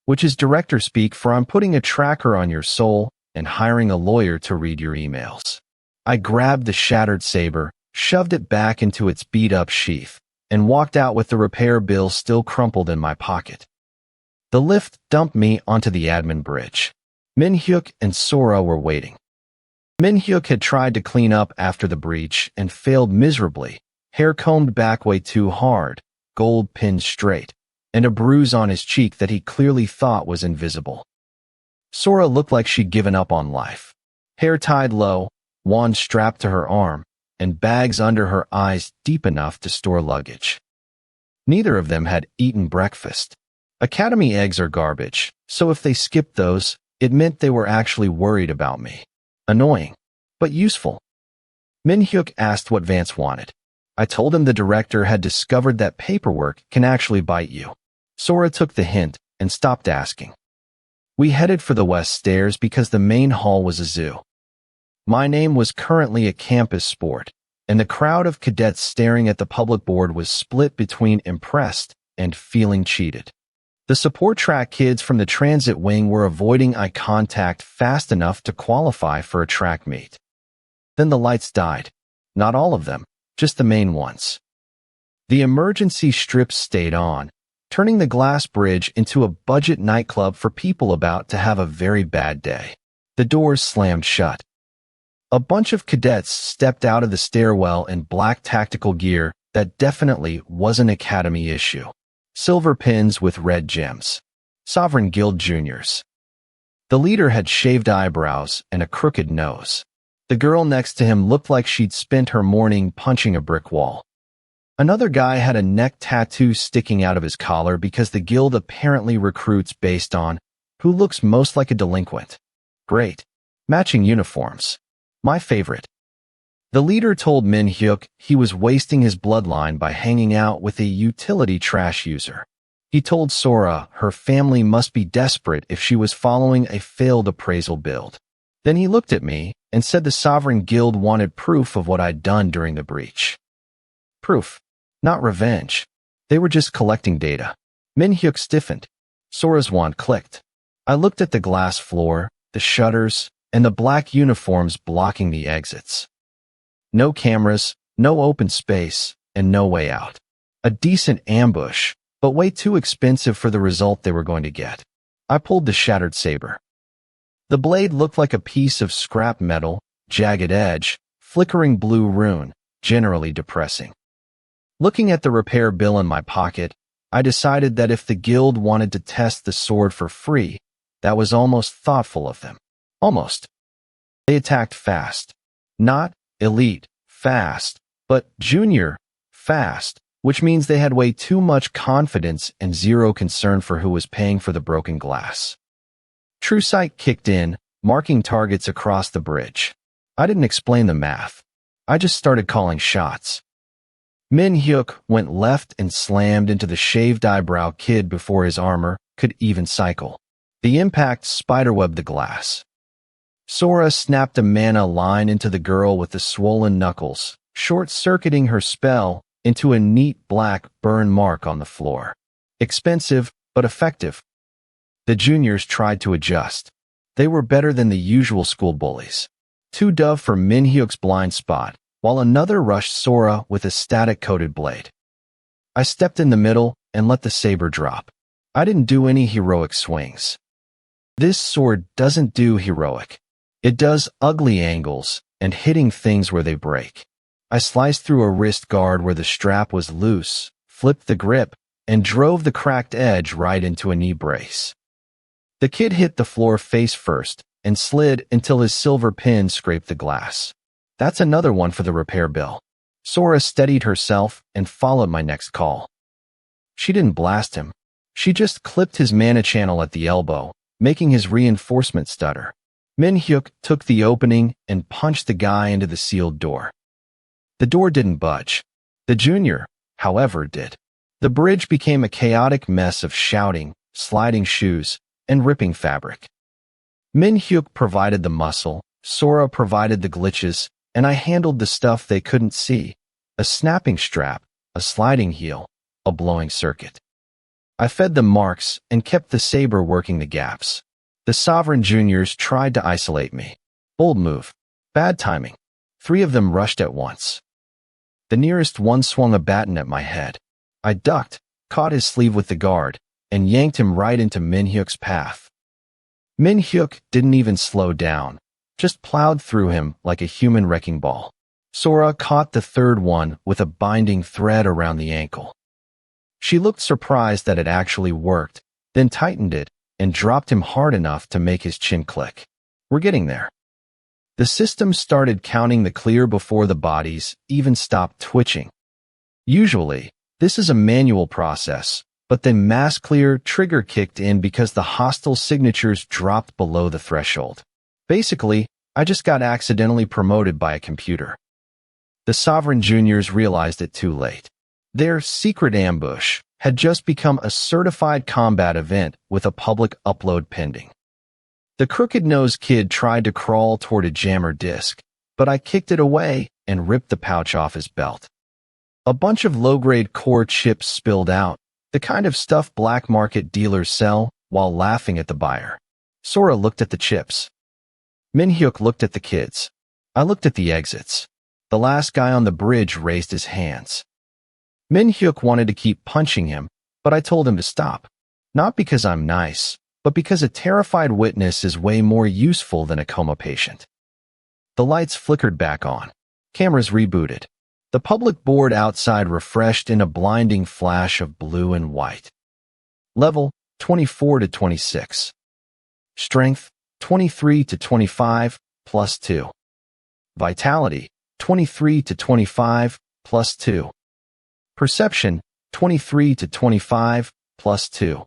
which is director speak for "I'm putting a tracker on your soul and hiring a lawyer to read your emails." I grabbed the shattered saber, shoved it back into its beat-up sheath, and walked out with the repair bill still crumpled in my pocket. The lift dumped me onto the admin bridge. Min-hyuk and Sora were waiting. Min-hyuk had tried to clean up after the breach and failed miserably, hair combed back way too hard, gold pinned straight, and a bruise on his cheek that he clearly thought was invisible. Sora looked like she'd given up on life. Hair tied low, wand strapped to her arm, and bags under her eyes deep enough to store luggage. Neither of them had eaten breakfast. Academy eggs are garbage, so if they skipped those, it meant they were actually worried about me. Annoying, but useful. Min-hyuk asked what Vance wanted. I told him the director had discovered that paperwork can actually bite you. Sora took the hint and stopped asking. We headed for the west stairs because the main hall was a zoo. My name was currently a campus sport, and the crowd of cadets staring at the public board was split between impressed and feeling cheated. The support track kids from the transit wing were avoiding eye contact fast enough to qualify for a track meet. Then the lights died. Not all of them, just the main ones. The emergency strips stayed on, turning the glass bridge into a budget nightclub for people about to have a very bad day. The doors slammed shut. A bunch of cadets stepped out of the stairwell in black tactical gear that definitely was an academy issue. Silver pins with red gems. Sovereign Guild Juniors. The leader had shaved eyebrows and a crooked nose. The girl next to him looked like she'd spent her morning punching a brick wall. Another guy had a neck tattoo sticking out of his collar because the guild apparently recruits based on who looks most like a delinquent. Great. Matching uniforms. My favorite. The leader told Min-hyuk he was wasting his bloodline by hanging out with a utility trash user. He told Sora her family must be desperate if she was following a failed appraisal build. Then he looked at me and said the Sovereign Guild wanted proof of what I'd done during the breach. Proof, not revenge. They were just collecting data. Min-hyuk stiffened. Sora's wand clicked. I looked at the glass floor, the shutters, and the black uniforms blocking the exits. No cameras, no open space, and no way out. A decent ambush, but way too expensive for the result they were going to get. I pulled the shattered saber. The blade looked like a piece of scrap metal, jagged edge, flickering blue rune, generally depressing. Looking at the repair bill in my pocket, I decided that if the guild wanted to test the sword for free, that was almost thoughtful of them. Almost. They attacked fast. Not elite, fast, but junior, fast, which means they had way too much confidence and zero concern for who was paying for the broken glass. True sight kicked in, marking targets across the bridge. I didn't explain the math. I just started calling shots. Min-hyuk went left and slammed into the shaved eyebrow kid before his armor could even cycle. The impact spiderwebbed the glass. Sora snapped a mana line into the girl with the swollen knuckles, short-circuiting her spell into a neat black burn mark on the floor. Expensive, but effective. The juniors tried to adjust. They were better than the usual school bullies. 2 dove for Min-hyuk's blind spot, while another rushed Sora with a static-coated blade. I stepped in the middle and let the saber drop. I didn't do any heroic swings. This sword doesn't do heroic. It does ugly angles and hitting things where they break. I sliced through a wrist guard where the strap was loose, flipped the grip, and drove the cracked edge right into a knee brace. The kid hit the floor face first and slid until his silver pin scraped the glass. That's another one for the repair bill. Sora steadied herself and followed my next call. She didn't blast him. She just clipped his mana channel at the elbow, making his reinforcement stutter. Min-hyuk took the opening and punched the guy into the sealed door. The door didn't budge. The junior, however, did. The bridge became a chaotic mess of shouting, sliding shoes, and ripping fabric. Min-hyuk provided the muscle, Sora provided the glitches, and I handled the stuff they couldn't see: a snapping strap, a sliding heel, a blowing circuit. I fed them marks and kept the saber working the gaps. The Sovereign Juniors tried to isolate me. Bold move. Bad timing. 3 of them rushed at once. The nearest one swung a baton at my head. I ducked, caught his sleeve with the guard, and yanked him right into Min-hyuk's path. Min-hyuk didn't even slow down, just plowed through him like a human wrecking ball. Sora caught the 3rd one with a binding thread around the ankle. She looked surprised that it actually worked, then tightened it and dropped him hard enough to make his chin click. We're getting there. The system started counting the clear before the bodies even stopped twitching. Usually, this is a manual process, but the mass clear trigger kicked in because the hostile signatures dropped below the threshold. Basically, I just got accidentally promoted by a computer. The Sovereign Juniors realized it too late. Their secret ambush had just become a certified combat event with a public upload pending. The crooked-nosed kid tried to crawl toward a jammer disc, but I kicked it away and ripped the pouch off his belt. A bunch of low-grade core chips spilled out, the kind of stuff black market dealers sell while laughing at the buyer. Sora looked at the chips. Min-hyuk looked at the kids. I looked at the exits. The last guy on the bridge raised his hands. Min-hyuk wanted to keep punching him, but I told him to stop. Not because I'm nice, but because a terrified witness is way more useful than a coma patient. The lights flickered back on. Cameras rebooted. The public board outside refreshed in a blinding flash of blue and white. Level 24 to 26. Strength 23 to 25 plus 2. Vitality 23 to 25 plus 2. Perception 23 to 25 plus 2.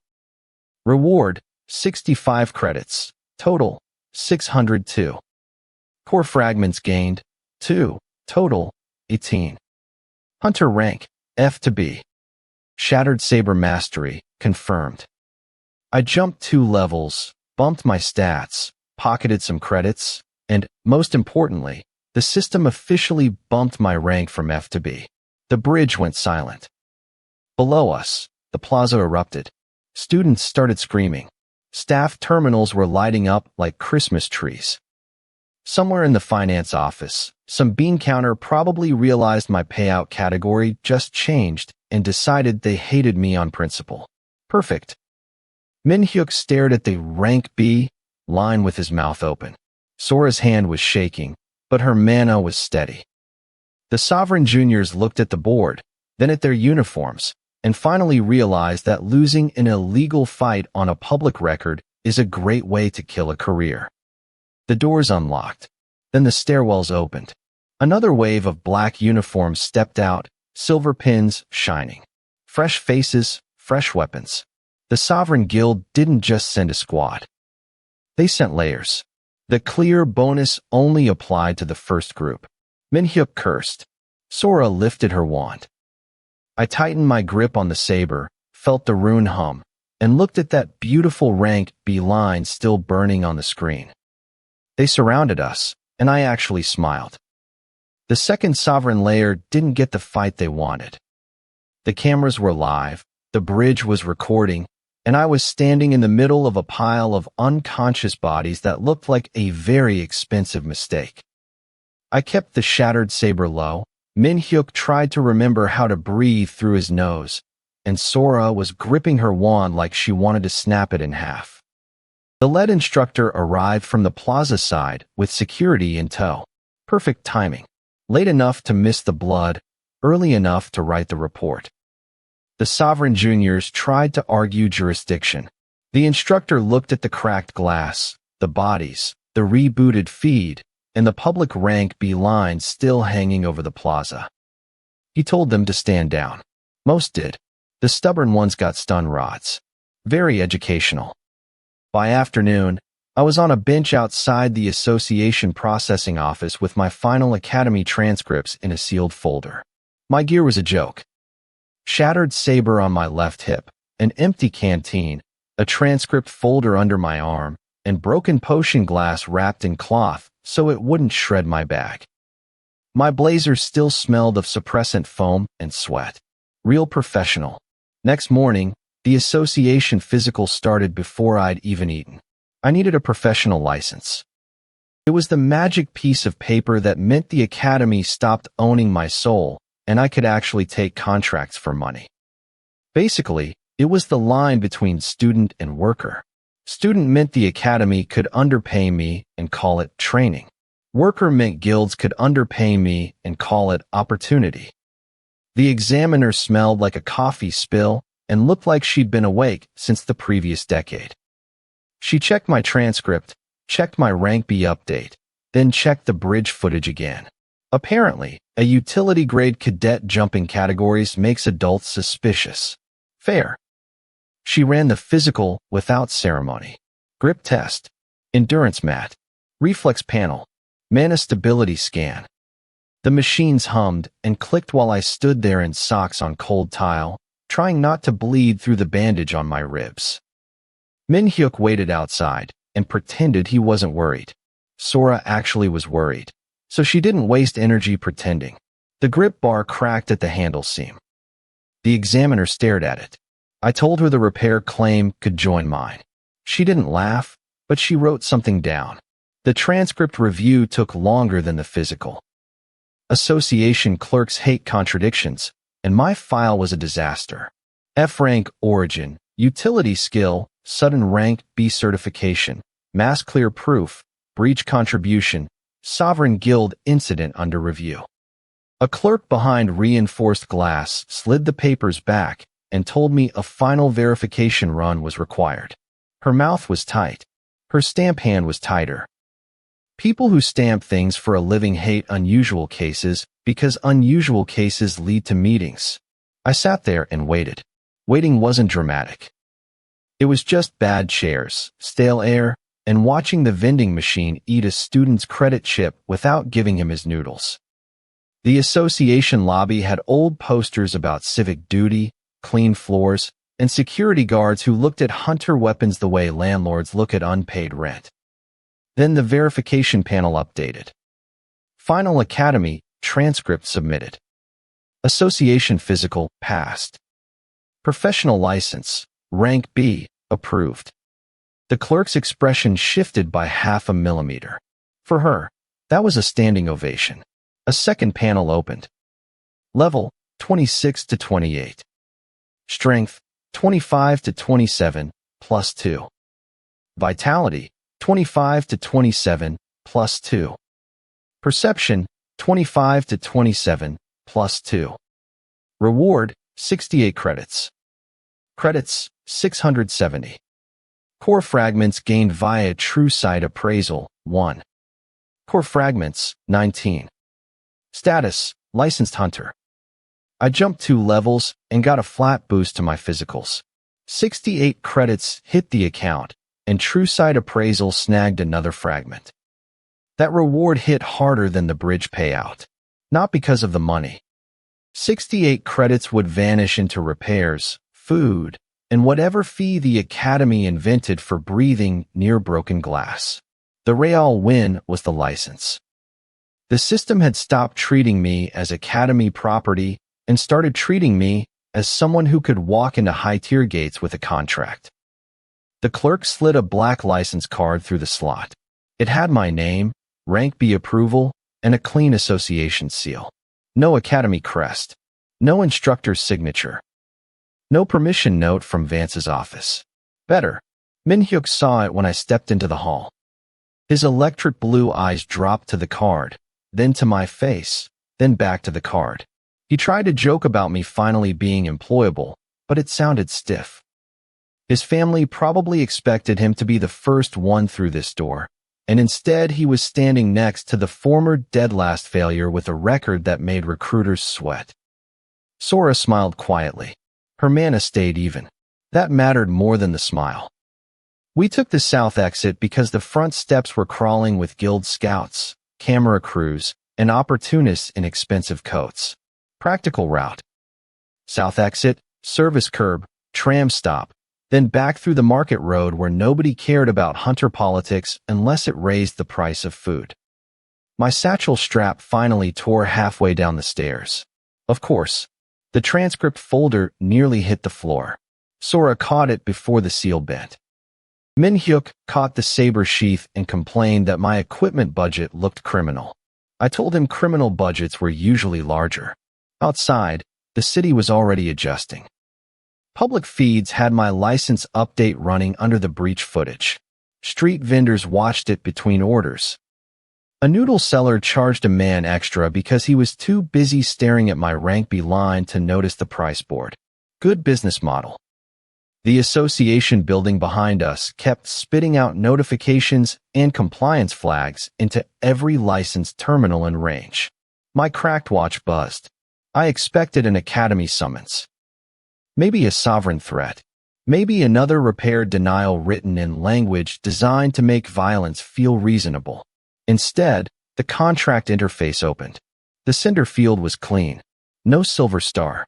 Reward 65 credits. Total 602. Core fragments gained 2. Total 18. Hunter rank F to B. Shattered saber mastery confirmed. I jumped 2 levels, bumped my stats, pocketed some credits, and, most importantly, the system officially bumped my rank from F to B. The bridge went silent. Below us, the plaza erupted. Students started screaming. Staff terminals were lighting up like Christmas trees. Somewhere in the finance office, some bean counter probably realized my payout category just changed and decided they hated me on principle. Perfect. Min-hyuk stared at the rank B line with his mouth open. Sora's hand was shaking, but her mana was steady. The Sovereign Juniors looked at the board, then at their uniforms, and finally realized that losing an illegal fight on a public record is a great way to kill a career. The doors unlocked. Then the stairwells opened. Another wave of black uniforms stepped out, silver pins shining. Fresh faces, fresh weapons. The Sovereign Guild didn't just send a squad. They sent layers. The clear bonus only applied to the first group. Min-hyuk cursed. Sora lifted her wand. I tightened my grip on the saber, felt the rune hum, and looked at that beautiful rank B line still burning on the screen. They surrounded us, and I actually smiled. The second Sovereign layer didn't get the fight they wanted. The cameras were live, the bridge was recording, and I was standing in the middle of a pile of unconscious bodies that looked like a very expensive mistake. I kept the shattered saber low. Min-hyuk tried to remember how to breathe through his nose, and Sora was gripping her wand like she wanted to snap it in half. The lead instructor arrived from the plaza side with security in tow. Perfect timing. Late enough to miss the blood, early enough to write the report. The Sovereign Juniors tried to argue jurisdiction. The instructor looked at the cracked glass, the bodies, the rebooted feed, and the public rank B line still hanging over the plaza. He told them to stand down. Most did. The stubborn ones got stun rods. Very educational. By afternoon, I was on a bench outside the association processing office with my final academy transcripts in a sealed folder. My gear was a joke. Shattered saber on my left hip, an empty canteen, a transcript folder under my arm, and broken potion glass wrapped in cloth so it wouldn't shred my bag. My blazer still smelled of suppressant foam and sweat. Real professional. Next morning, the association physical started before I'd even eaten. I needed a professional license. It was the magic piece of paper that meant the academy stopped owning my soul, and I could actually take contracts for money. Basically, it was the line between student and worker. Student meant the academy could underpay me and call it training. Worker meant guilds could underpay me and call it opportunity. The examiner smelled like a coffee spill and looked like she'd been awake since the previous decade. She checked my transcript, checked my rank B update, then checked the bridge footage again. Apparently, a utility-grade cadet jumping categories makes adults suspicious. Fair. She ran the physical without ceremony. Grip test, endurance mat, reflex panel, mana stability scan. The machines hummed and clicked while I stood there in socks on cold tile, trying not to bleed through the bandage on my ribs. Min-hyuk waited outside and pretended he wasn't worried. Sora actually was worried, so she didn't waste energy pretending. The grip bar cracked at the handle seam. The examiner stared at it. I told her the repair claim could join mine. She didn't laugh, but she wrote something down. The transcript review took longer than the physical. Association clerks hate contradictions, and my file was a disaster. F rank origin, utility skill, sudden rank B certification, mass clear proof, breach contribution, sovereign guild incident under review. A clerk behind reinforced glass slid the papers back and told me a final verification run was required. Her mouth was tight. Her stamp hand was tighter. People who stamp things for a living hate unusual cases because unusual cases lead to meetings. I sat there and waited. Waiting wasn't dramatic. It was just bad chairs, stale air, and watching the vending machine eat a student's credit chip without giving him his noodles. The association lobby had old posters about civic duty, clean floors, and security guards who looked at hunter weapons the way landlords look at unpaid rent. Then the verification panel updated. Final academy, transcript submitted. Association physical, passed. Professional license, rank B, approved. The clerk's expression shifted by 0.5 millimeter. For her, that was a standing ovation. A second panel opened. Level, 26 to 28. Strength, 25 to 27, plus 2. Vitality, 25 to 27, plus 2. Perception, 25 to 27, plus 2. Reward, 68 credits. Credits, 670. Core fragments gained via True Sight Appraisal, 1. Core fragments, 19. Status, Licensed Hunter. I jumped 2 levels and got a flat boost to my physicals. 68 credits hit the account, and True Sight Appraisal snagged another fragment. That reward hit harder than the bridge payout. Not because of the money. 68 credits would vanish into repairs, food, and whatever fee the Academy invented for breathing near broken glass. The real win was the license. The system had stopped treating me as Academy property and started treating me as someone who could walk into high-tier gates with a contract. The clerk slid a black license card through the slot. It had my name, rank B approval, and a clean association seal. No academy crest. No instructor's signature. No permission note from Vance's office. Better. Min-hyuk saw it when I stepped into the hall. His electric blue eyes dropped to the card, then to my face, then back to the card. He tried to joke about me finally being employable, but it sounded stiff. His family probably expected him to be the first one through this door, and instead he was standing next to the former dead-last failure with a record that made recruiters sweat. Sora smiled quietly. Her mana stayed even. That mattered more than the smile. We took the south exit because the front steps were crawling with guild scouts, camera crews, and opportunists in expensive coats. Practical route. South exit, service curb, tram stop, then back through the market road where nobody cared about hunter politics unless it raised the price of food. My satchel strap finally tore halfway down the stairs. Of course, the transcript folder nearly hit the floor. Sora caught it before the seal bent. Min-hyuk caught the saber sheath and complained that my equipment budget looked criminal. I told him criminal budgets were usually larger. Outside, the city was already adjusting. Public feeds had my license update running under the breach footage. Street vendors watched it between orders. A noodle seller charged a man extra because he was too busy staring at my rank B line to notice the price board. Good business model. The association building behind us kept spitting out notifications and compliance flags into every licensed terminal in range. My cracked watch buzzed. I expected an academy summons. Maybe a sovereign threat. Maybe another repair denial written in language designed to make violence feel reasonable. Instead, the contract interface opened. The sender field was clean. No silver star.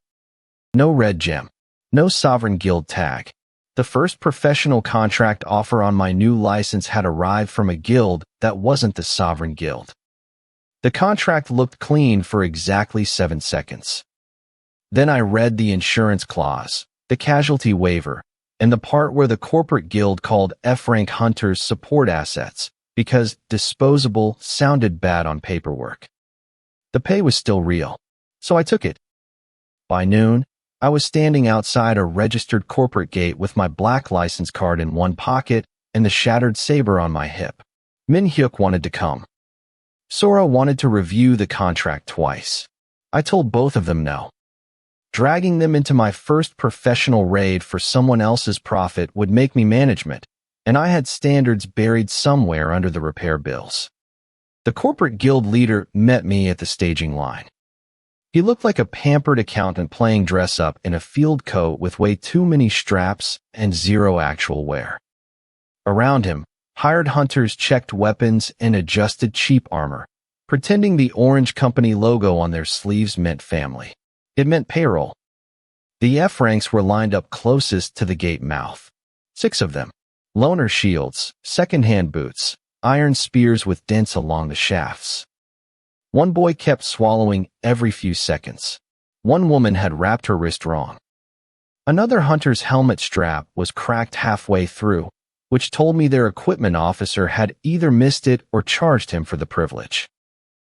No red gem. No sovereign guild tag. The first professional contract offer on my new license had arrived from a guild that wasn't the sovereign guild. The contract looked clean for exactly 7 seconds. Then I read the insurance clause, the casualty waiver, and the part where the corporate guild called F-rank hunters support assets because disposable sounded bad on paperwork. The pay was still real, so I took it. By noon, I was standing outside a registered corporate gate with my black license card in one pocket and the shattered saber on my hip. Min-hyuk wanted to come. Sora wanted to review the contract twice. I told both of them no. Dragging them into my first professional raid for someone else's profit would make me management, and I had standards buried somewhere under the repair bills. The corporate guild leader met me at the staging line. He looked like a pampered accountant playing dress-up in a field coat with way too many straps and zero actual wear. Around him, hired hunters checked weapons and adjusted cheap armor, pretending the Orange Company logo on their sleeves meant family. It meant payroll. The F ranks were lined up closest to the gate mouth. 6 of them. Loaner shields, second-hand boots, iron spears with dents along the shafts. One boy kept swallowing every few seconds. One woman had wrapped her wrist wrong. Another hunter's helmet strap was cracked halfway through, which told me their equipment officer had either missed it or charged him for the privilege.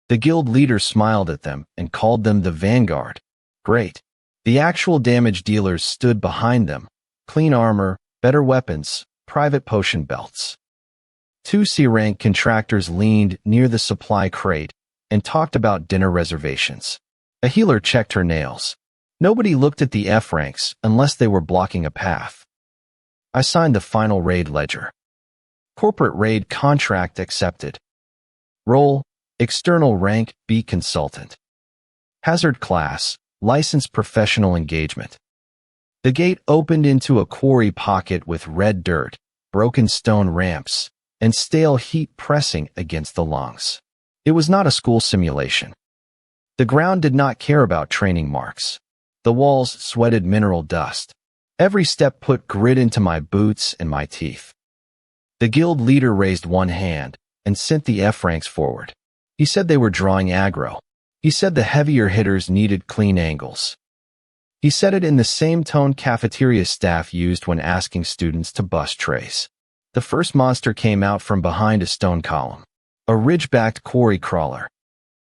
The guild leader smiled at them and called them the Vanguard. Great. The actual damage dealers stood behind them. Clean armor, better weapons, private potion belts. 2 C-rank contractors leaned near the supply crate and talked about dinner reservations. A healer checked her nails. Nobody looked at the F ranks unless they were blocking a path. I signed the final raid ledger. Corporate raid contract accepted. Role, external rank B consultant. Hazard class, licensed professional engagement. The gate opened into a quarry pocket with red dirt, broken stone ramps, and stale heat pressing against the lungs. It was not a school simulation. The ground did not care about training marks. The walls sweated mineral dust. Every step put grit into my boots and my teeth. The guild leader raised one hand and sent the F ranks forward. He said they were drawing aggro. He said the heavier hitters needed clean angles. He said it in the same tone cafeteria staff used when asking students to bust trays. The first monster came out from behind a stone column. A ridge-backed quarry crawler.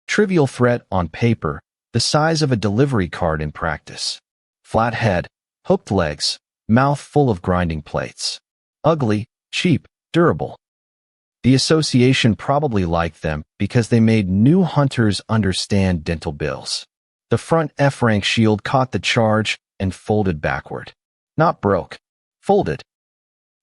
Trivial threat on paper, the size of a delivery cart in practice. Flat head, hooked legs, mouth full of grinding plates. Ugly, cheap, durable. The association probably liked them because they made new hunters understand dental bills. The front F-rank shield caught the charge and folded backward. Not broke. Folded.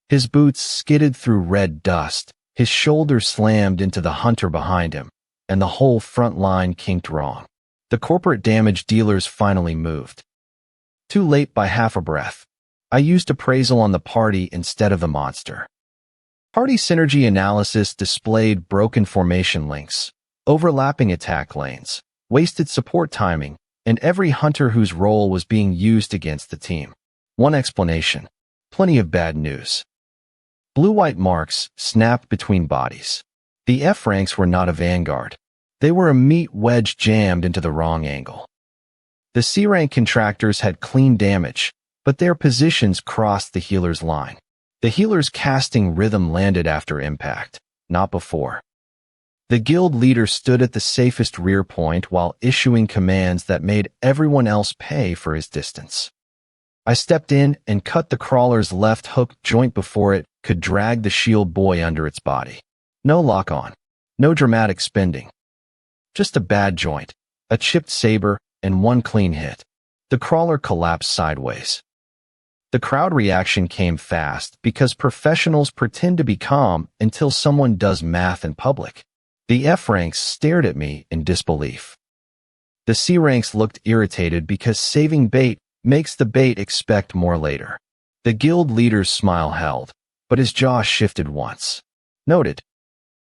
His boots skidded through red dust, his shoulder slammed into the hunter behind him, and the whole front line kinked wrong. The corporate damage dealers finally moved. Too late by half a breath. I used appraisal on the party instead of the monster. Party synergy analysis displayed broken formation links, overlapping attack lanes, wasted support timing, and every hunter whose role was being used against the team. One explanation. Plenty of bad news. Blue-white marks snapped between bodies. The F-ranks were not a vanguard. They were a meat wedge jammed into the wrong angle. The C-rank contractors had clean damage, but their positions crossed the healer's line. The healer's casting rhythm landed after impact, not before. The guild leader stood at the safest rear point while issuing commands that made everyone else pay for his distance. I stepped in and cut the crawler's left hook joint before it could drag the shield boy under its body. No lock-on. No dramatic spending. Just a bad joint, a chipped saber, and one clean hit. The crawler collapsed sideways. The crowd reaction came fast because professionals pretend to be calm until someone does math in public. The F-ranks stared at me in disbelief. The C-ranks looked irritated because saving bait makes the bait expect more later. The guild leader's smile held, but his jaw shifted once. Noted.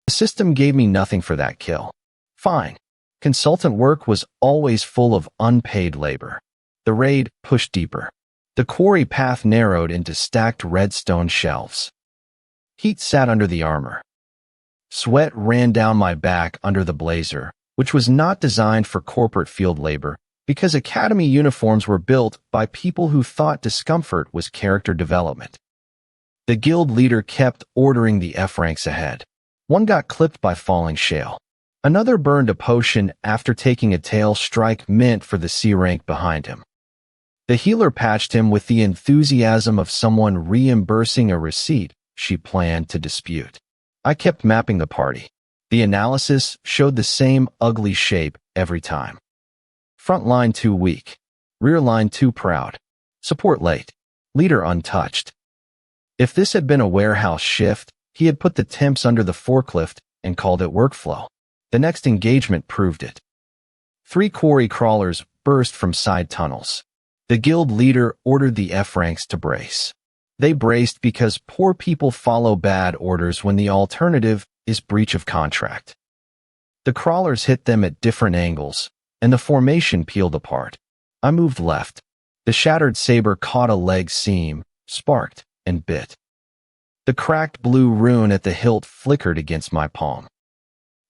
The system gave me nothing for that kill. Fine. Consultant work was always full of unpaid labor. The raid pushed deeper. The quarry path narrowed into stacked redstone shelves. Heat sat under the armor. Sweat ran down my back under the blazer, which was not designed for corporate field labor because academy uniforms were built by people who thought discomfort was character development. The guild leader kept ordering the F-ranks ahead. One got clipped by falling shale. Another burned a potion after taking a tail strike meant for the C-rank behind him. The healer patched him with the enthusiasm of someone reimbursing a receipt she planned to dispute. I kept mapping the party. The analysis showed the same ugly shape every time. Front line too weak. Rear line too proud. Support late. Leader untouched. If this had been a warehouse shift, he had put the temps under the forklift and called it workflow. The next engagement proved it. 3 quarry crawlers burst from side tunnels. The guild leader ordered the F-ranks to brace. They braced because poor people follow bad orders when the alternative is breach of contract. The crawlers hit them at different angles, and the formation peeled apart. I moved left. The shattered saber caught a leg seam, sparked, and bit. The cracked blue rune at the hilt flickered against my palm.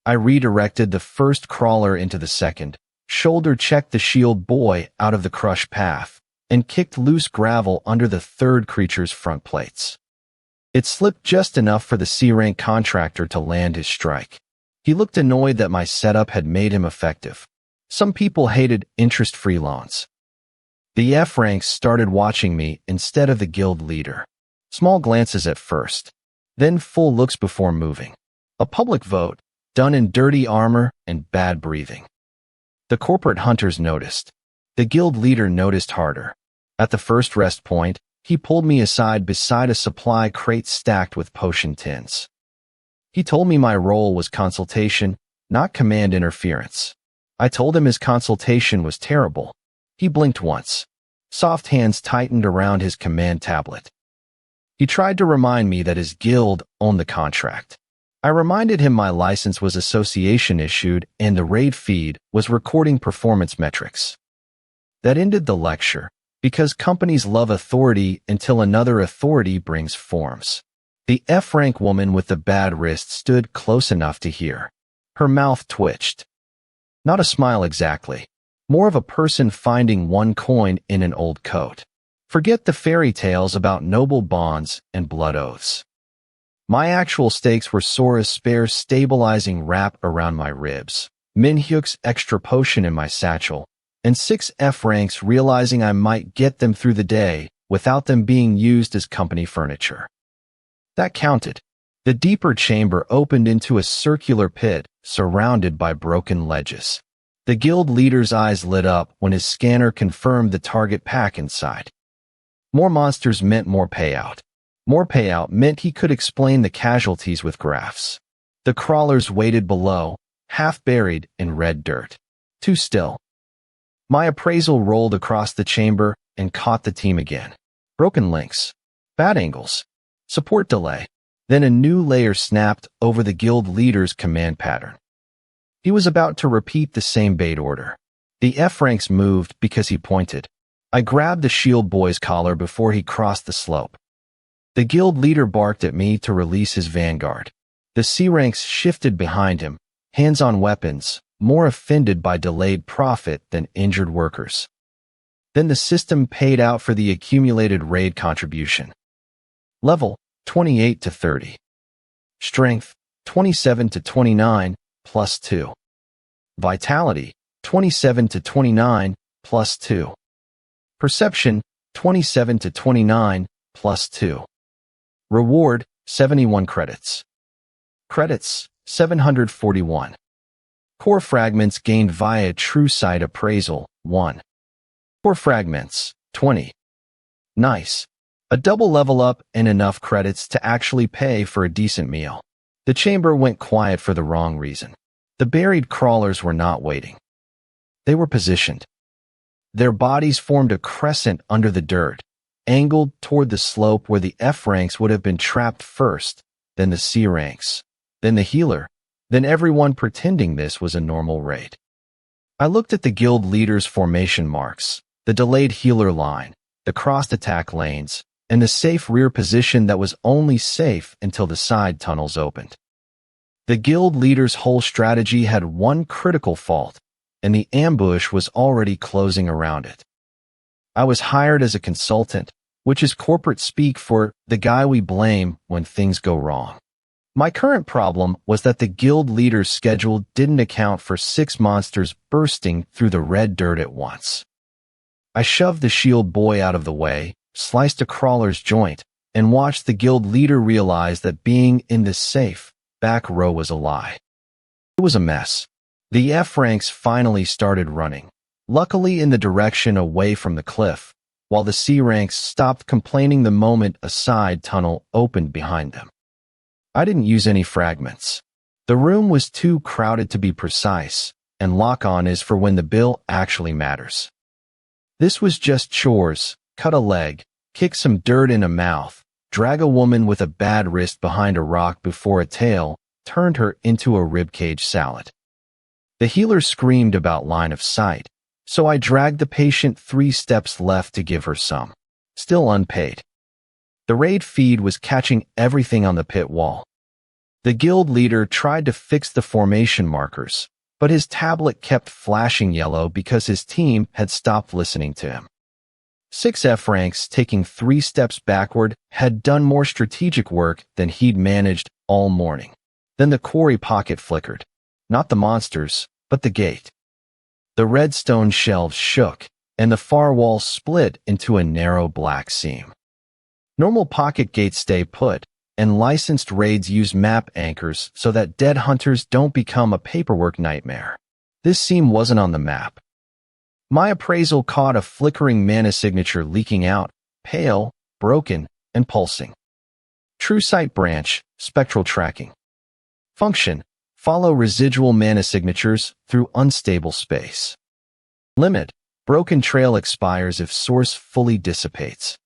I redirected the first crawler into the second, shoulder-checked the shield boy out of the crush path, and kicked loose gravel under the third creature's front plates. It slipped just enough for the C-rank contractor to land his strike. He looked annoyed that my setup had made him effective. Some people hated interest-free loans. The F-ranks started watching me instead of the guild leader. Small glances at first, then full looks before moving. A public vote, done in dirty armor and bad breathing. The corporate hunters noticed. The guild leader noticed harder. At the first rest point, he pulled me aside beside a supply crate stacked with potion tins. He told me my role was consultation, not command interference. I told him his consultation was terrible. He blinked once. Soft hands tightened around his command tablet. He tried to remind me that his guild owned the contract. I reminded him my license was association issued and the raid feed was recording performance metrics. That ended the lecture, because companies love authority until another authority brings forms. The F-rank woman with the bad wrist stood close enough to hear. Her mouth twitched. Not a smile exactly. More of a person finding one coin in an old coat. Forget the fairy tales about noble bonds and blood oaths. My actual stakes were Sora's spare stabilizing wrap around my ribs, Minhyuk's extra potion in my satchel, and 6 F ranks realizing I might get them through the day without them being used as company furniture. That counted. The deeper chamber opened into a circular pit surrounded by broken ledges. The guild leader's eyes lit up when his scanner confirmed the target pack inside. More monsters meant more payout. More payout meant he could explain the casualties with graphs. The crawlers waited below, half buried in red dirt. Too still. My appraisal rolled across the chamber and caught the team again. Broken links. Bad angles. Support delay. Then a new layer snapped over the guild leader's command pattern. He was about to repeat the same bait order. The F ranks moved because he pointed. I grabbed the shield boy's collar before he crossed the slope. The guild leader barked at me to release his vanguard. The C ranks shifted behind him, hands on weapons, more offended by delayed profit than injured workers. Then the system paid out for the accumulated raid contribution. Level 28 to 30. Strength 27 to 29 plus 2. Vitality 27 to 29 plus 2. Perception 27 to 29 plus 2. Reward 71 credits. Credits 741. Core fragments gained via True Sight Appraisal 1. Core fragments 20. Nice. A double level up and enough credits to actually pay for a decent meal. The chamber went quiet for the wrong reason. The buried crawlers were not waiting. They were positioned. Their bodies formed a crescent under the dirt, angled toward the slope where the F ranks would have been trapped first, then the C ranks, then the healer, then everyone pretending this was a normal raid. I looked at the guild leader's formation marks, the delayed healer line, the crossed attack lanes, and the safe rear position that was only safe until the side tunnels opened. The guild leader's whole strategy had one critical fault, and the ambush was already closing around it. I was hired as a consultant, which is corporate speak for the guy we blame when things go wrong. My current problem was that the guild leader's schedule didn't account for 6 monsters bursting through the red dirt at once. I shoved the shield boy out of the way, sliced a crawler's joint, and watched the guild leader realize that being in this safe back row was a lie. It was a mess. The F ranks finally started running, luckily in the direction away from the cliff, while the C ranks stopped complaining the moment a side tunnel opened behind them. I didn't use any fragments. The room was too crowded to be precise, and lock-on is for when the bill actually matters. This was just chores: cut a leg, kick some dirt in a mouth, drag a woman with a bad wrist behind a rock before a tail turned her into a ribcage salad. The healer screamed about line of sight, so I dragged the patient 3 steps left to give her some. Still unpaid. The raid feed was catching everything on the pit wall. The guild leader tried to fix the formation markers, but his tablet kept flashing yellow because his team had stopped listening to him. 6 F ranks taking 3 steps backward had done more strategic work than he'd managed all morning. Then the quarry pocket flickered. Not the monsters, but the gate. The redstone shelves shook, and the far wall split into a narrow black seam. Normal pocket gates stay put, and licensed raids use map anchors so that dead hunters don't become a paperwork nightmare. This seam wasn't on the map. My appraisal caught a flickering mana signature leaking out, pale, broken, and pulsing. True Sight branch, spectral tracking. Function: follow residual mana signatures through unstable space. Limit: broken trail expires if source fully dissipates.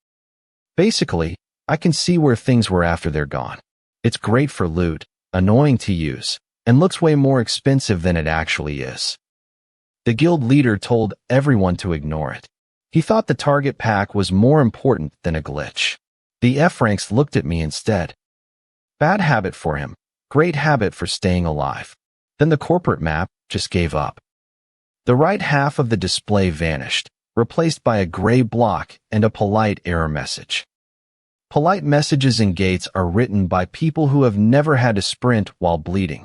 Basically, I can see where things were after they're gone. It's great for loot, annoying to use, and looks way more expensive than it actually is. The guild leader told everyone to ignore it. He thought the target pack was more important than a glitch. The F ranks looked at me instead. Bad habit for him, great habit for staying alive. Then the corporate map just gave up. The right half of the display vanished, replaced by a gray block and a polite error message. Polite messages in gates are written by people who have never had to sprint while bleeding.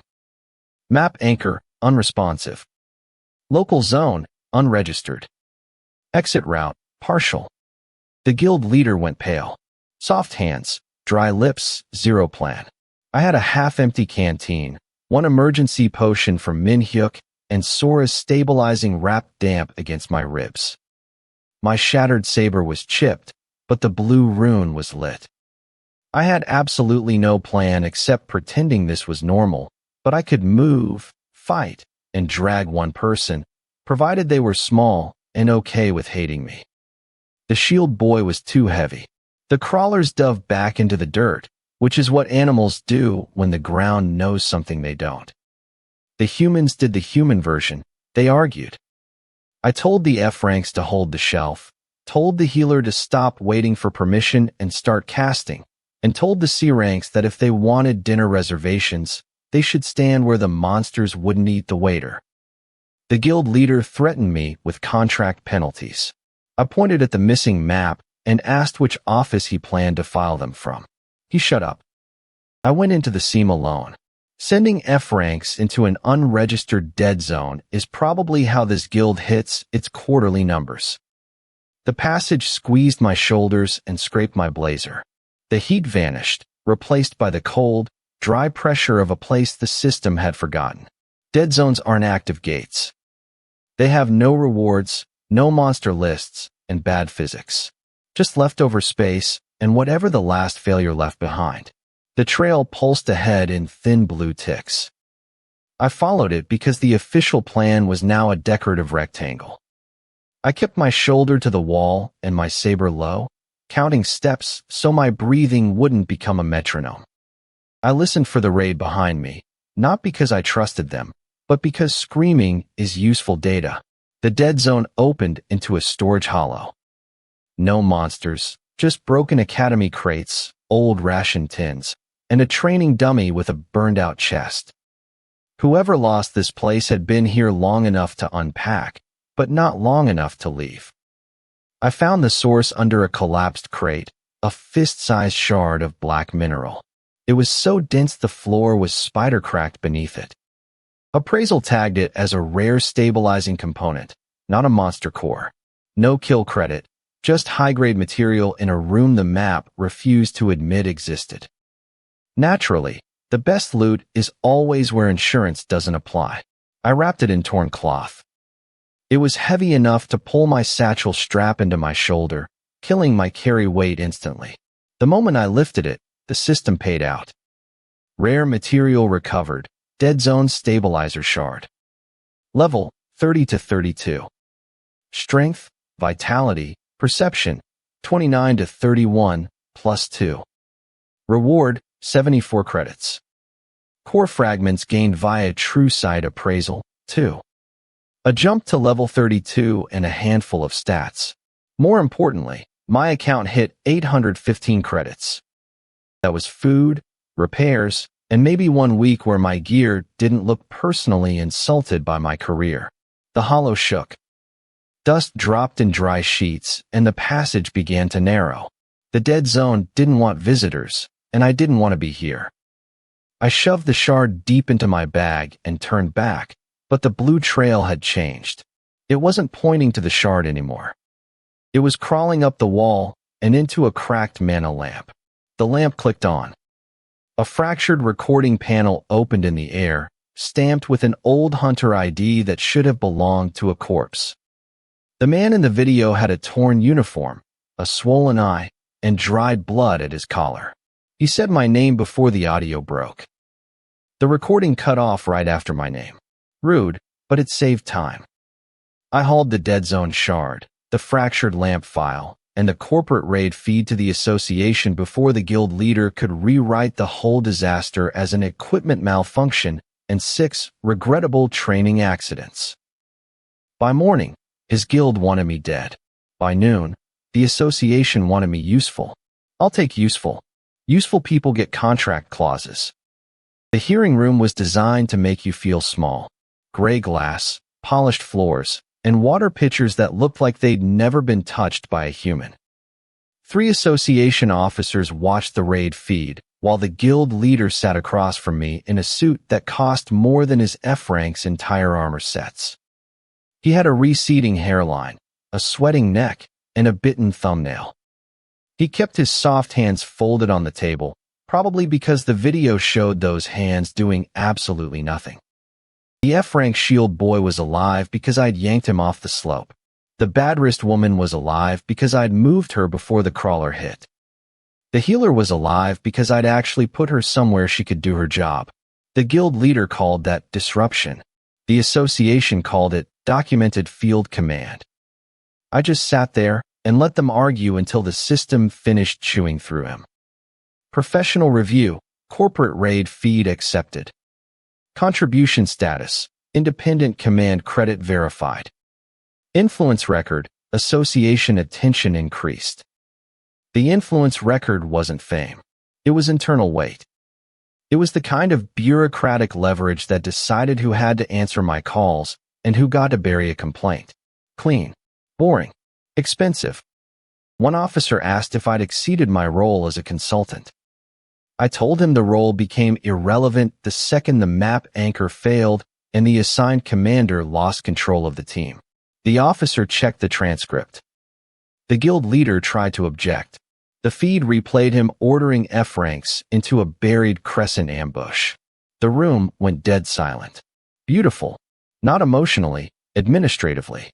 Map anchor, unresponsive. Local zone, unregistered. Exit route, partial. The guild leader went pale. Soft hands, dry lips, zero plan. I had a half-empty canteen, one emergency potion from Minhyuk, and Sora's stabilizing wrapped damp against my ribs. My shattered saber was chipped, but the blue rune was lit. I had absolutely no plan except pretending this was normal, but I could move, fight, and drag one person, provided they were small and okay with hating me. The shield boy was too heavy. The crawlers dove back into the dirt, which is what animals do when the ground knows something they don't. The humans did the human version, they argued. I told the F ranks to hold the shelf, told the healer to stop waiting for permission and start casting, and told the C ranks that if they wanted dinner reservations, they should stand where the monsters wouldn't eat the waiter. The guild leader threatened me with contract penalties. I pointed at the missing map and asked which office he planned to file them from. He shut up. I went into the seam alone. Sending F ranks into an unregistered dead zone is probably how this guild hits its quarterly numbers. The passage squeezed my shoulders and scraped my blazer. The heat vanished, replaced by the cold, dry pressure of a place the system had forgotten. Dead zones aren't active gates. They have no rewards, no monster lists, and bad physics. Just leftover space and whatever the last failure left behind. The trail pulsed ahead in thin blue ticks. I followed it because the official plan was now a decorative rectangle. I kept my shoulder to the wall and my saber low, counting steps so my breathing wouldn't become a metronome. I listened for the raid behind me, not because I trusted them, but because screaming is useful data. The dead zone opened into a storage hollow. No monsters, just broken academy crates, old ration tins, and a training dummy with a burned-out chest. Whoever lost this place had been here long enough to unpack, but not long enough to leave. I found the source under a collapsed crate, a fist-sized shard of black mineral. It was so dense the floor was spider-cracked beneath it. Appraisal tagged it as a rare stabilizing component, not a monster core. No kill credit, just high-grade material in a room the map refused to admit existed. Naturally, the best loot is always where insurance doesn't apply. I wrapped it in torn cloth. It was heavy enough to pull my satchel strap into my shoulder, killing my carry weight instantly. The moment I lifted it, the system paid out. Rare material recovered. Dead zone stabilizer shard. Level 30 to 32. Strength, vitality, perception 29 to 31 plus 2. Reward 74 credits. Core fragments gained via true sight appraisal 2. A jump to level 32 and a handful of stats. More importantly, my account hit 815 credits. That was food, repairs, and maybe 1 week where my gear didn't look personally insulted by my career. The hollow shook. Dust dropped in dry sheets, and the passage began to narrow. The dead zone didn't want visitors, and I didn't want to be here. I shoved the shard deep into my bag and turned back, but the blue trail had changed. It wasn't pointing to the shard anymore. It was crawling up the wall and into a cracked mana lamp. The lamp clicked on. A fractured recording panel opened in the air, stamped with an old hunter ID that should have belonged to a corpse. The man in the video had a torn uniform, a swollen eye, and dried blood at his collar. He said my name before the audio broke. The recording cut off right after my name. Rude, but it saved time. I hauled the dead zone shard, the fractured lamp file, and the corporate raid feed to the association before the guild leader could rewrite the whole disaster as an equipment malfunction and 6 regrettable training accidents. By morning, his guild wanted me dead. By noon, the association wanted me useful. I'll take useful. Useful people get contract clauses. The hearing room was designed to make you feel small. Gray glass, polished floors, and water pitchers that looked like they'd never been touched by a human. 3 association officers watched the raid feed, while the guild leader sat across from me in a suit that cost more than his F-rank's entire armor sets. He had a receding hairline, a sweating neck, and a bitten thumbnail. He kept his soft hands folded on the table, probably because the video showed those hands doing absolutely nothing. The F-rank shield boy was alive because I'd yanked him off the slope. The bad wrist woman was alive because I'd moved her before the crawler hit. The healer was alive because I'd actually put her somewhere she could do her job. The guild leader called that disruption. The association called it documented field command. I just sat there and let them argue until the system finished chewing through him. Professional review, corporate raid feed accepted. Contribution status, independent command credit verified. Influence record, association attention increased. The influence record wasn't fame. It was internal weight. It was the kind of bureaucratic leverage that decided who had to answer my calls and who got to bury a complaint. Clean, boring, expensive. One officer asked if I'd exceeded my role as a consultant. I told him the role became irrelevant the second the map anchor failed and the assigned commander lost control of the team. The officer checked the transcript. The guild leader tried to object. The feed replayed him ordering F-ranks into a buried crescent ambush. The room went dead silent. Beautiful. Not emotionally, administratively.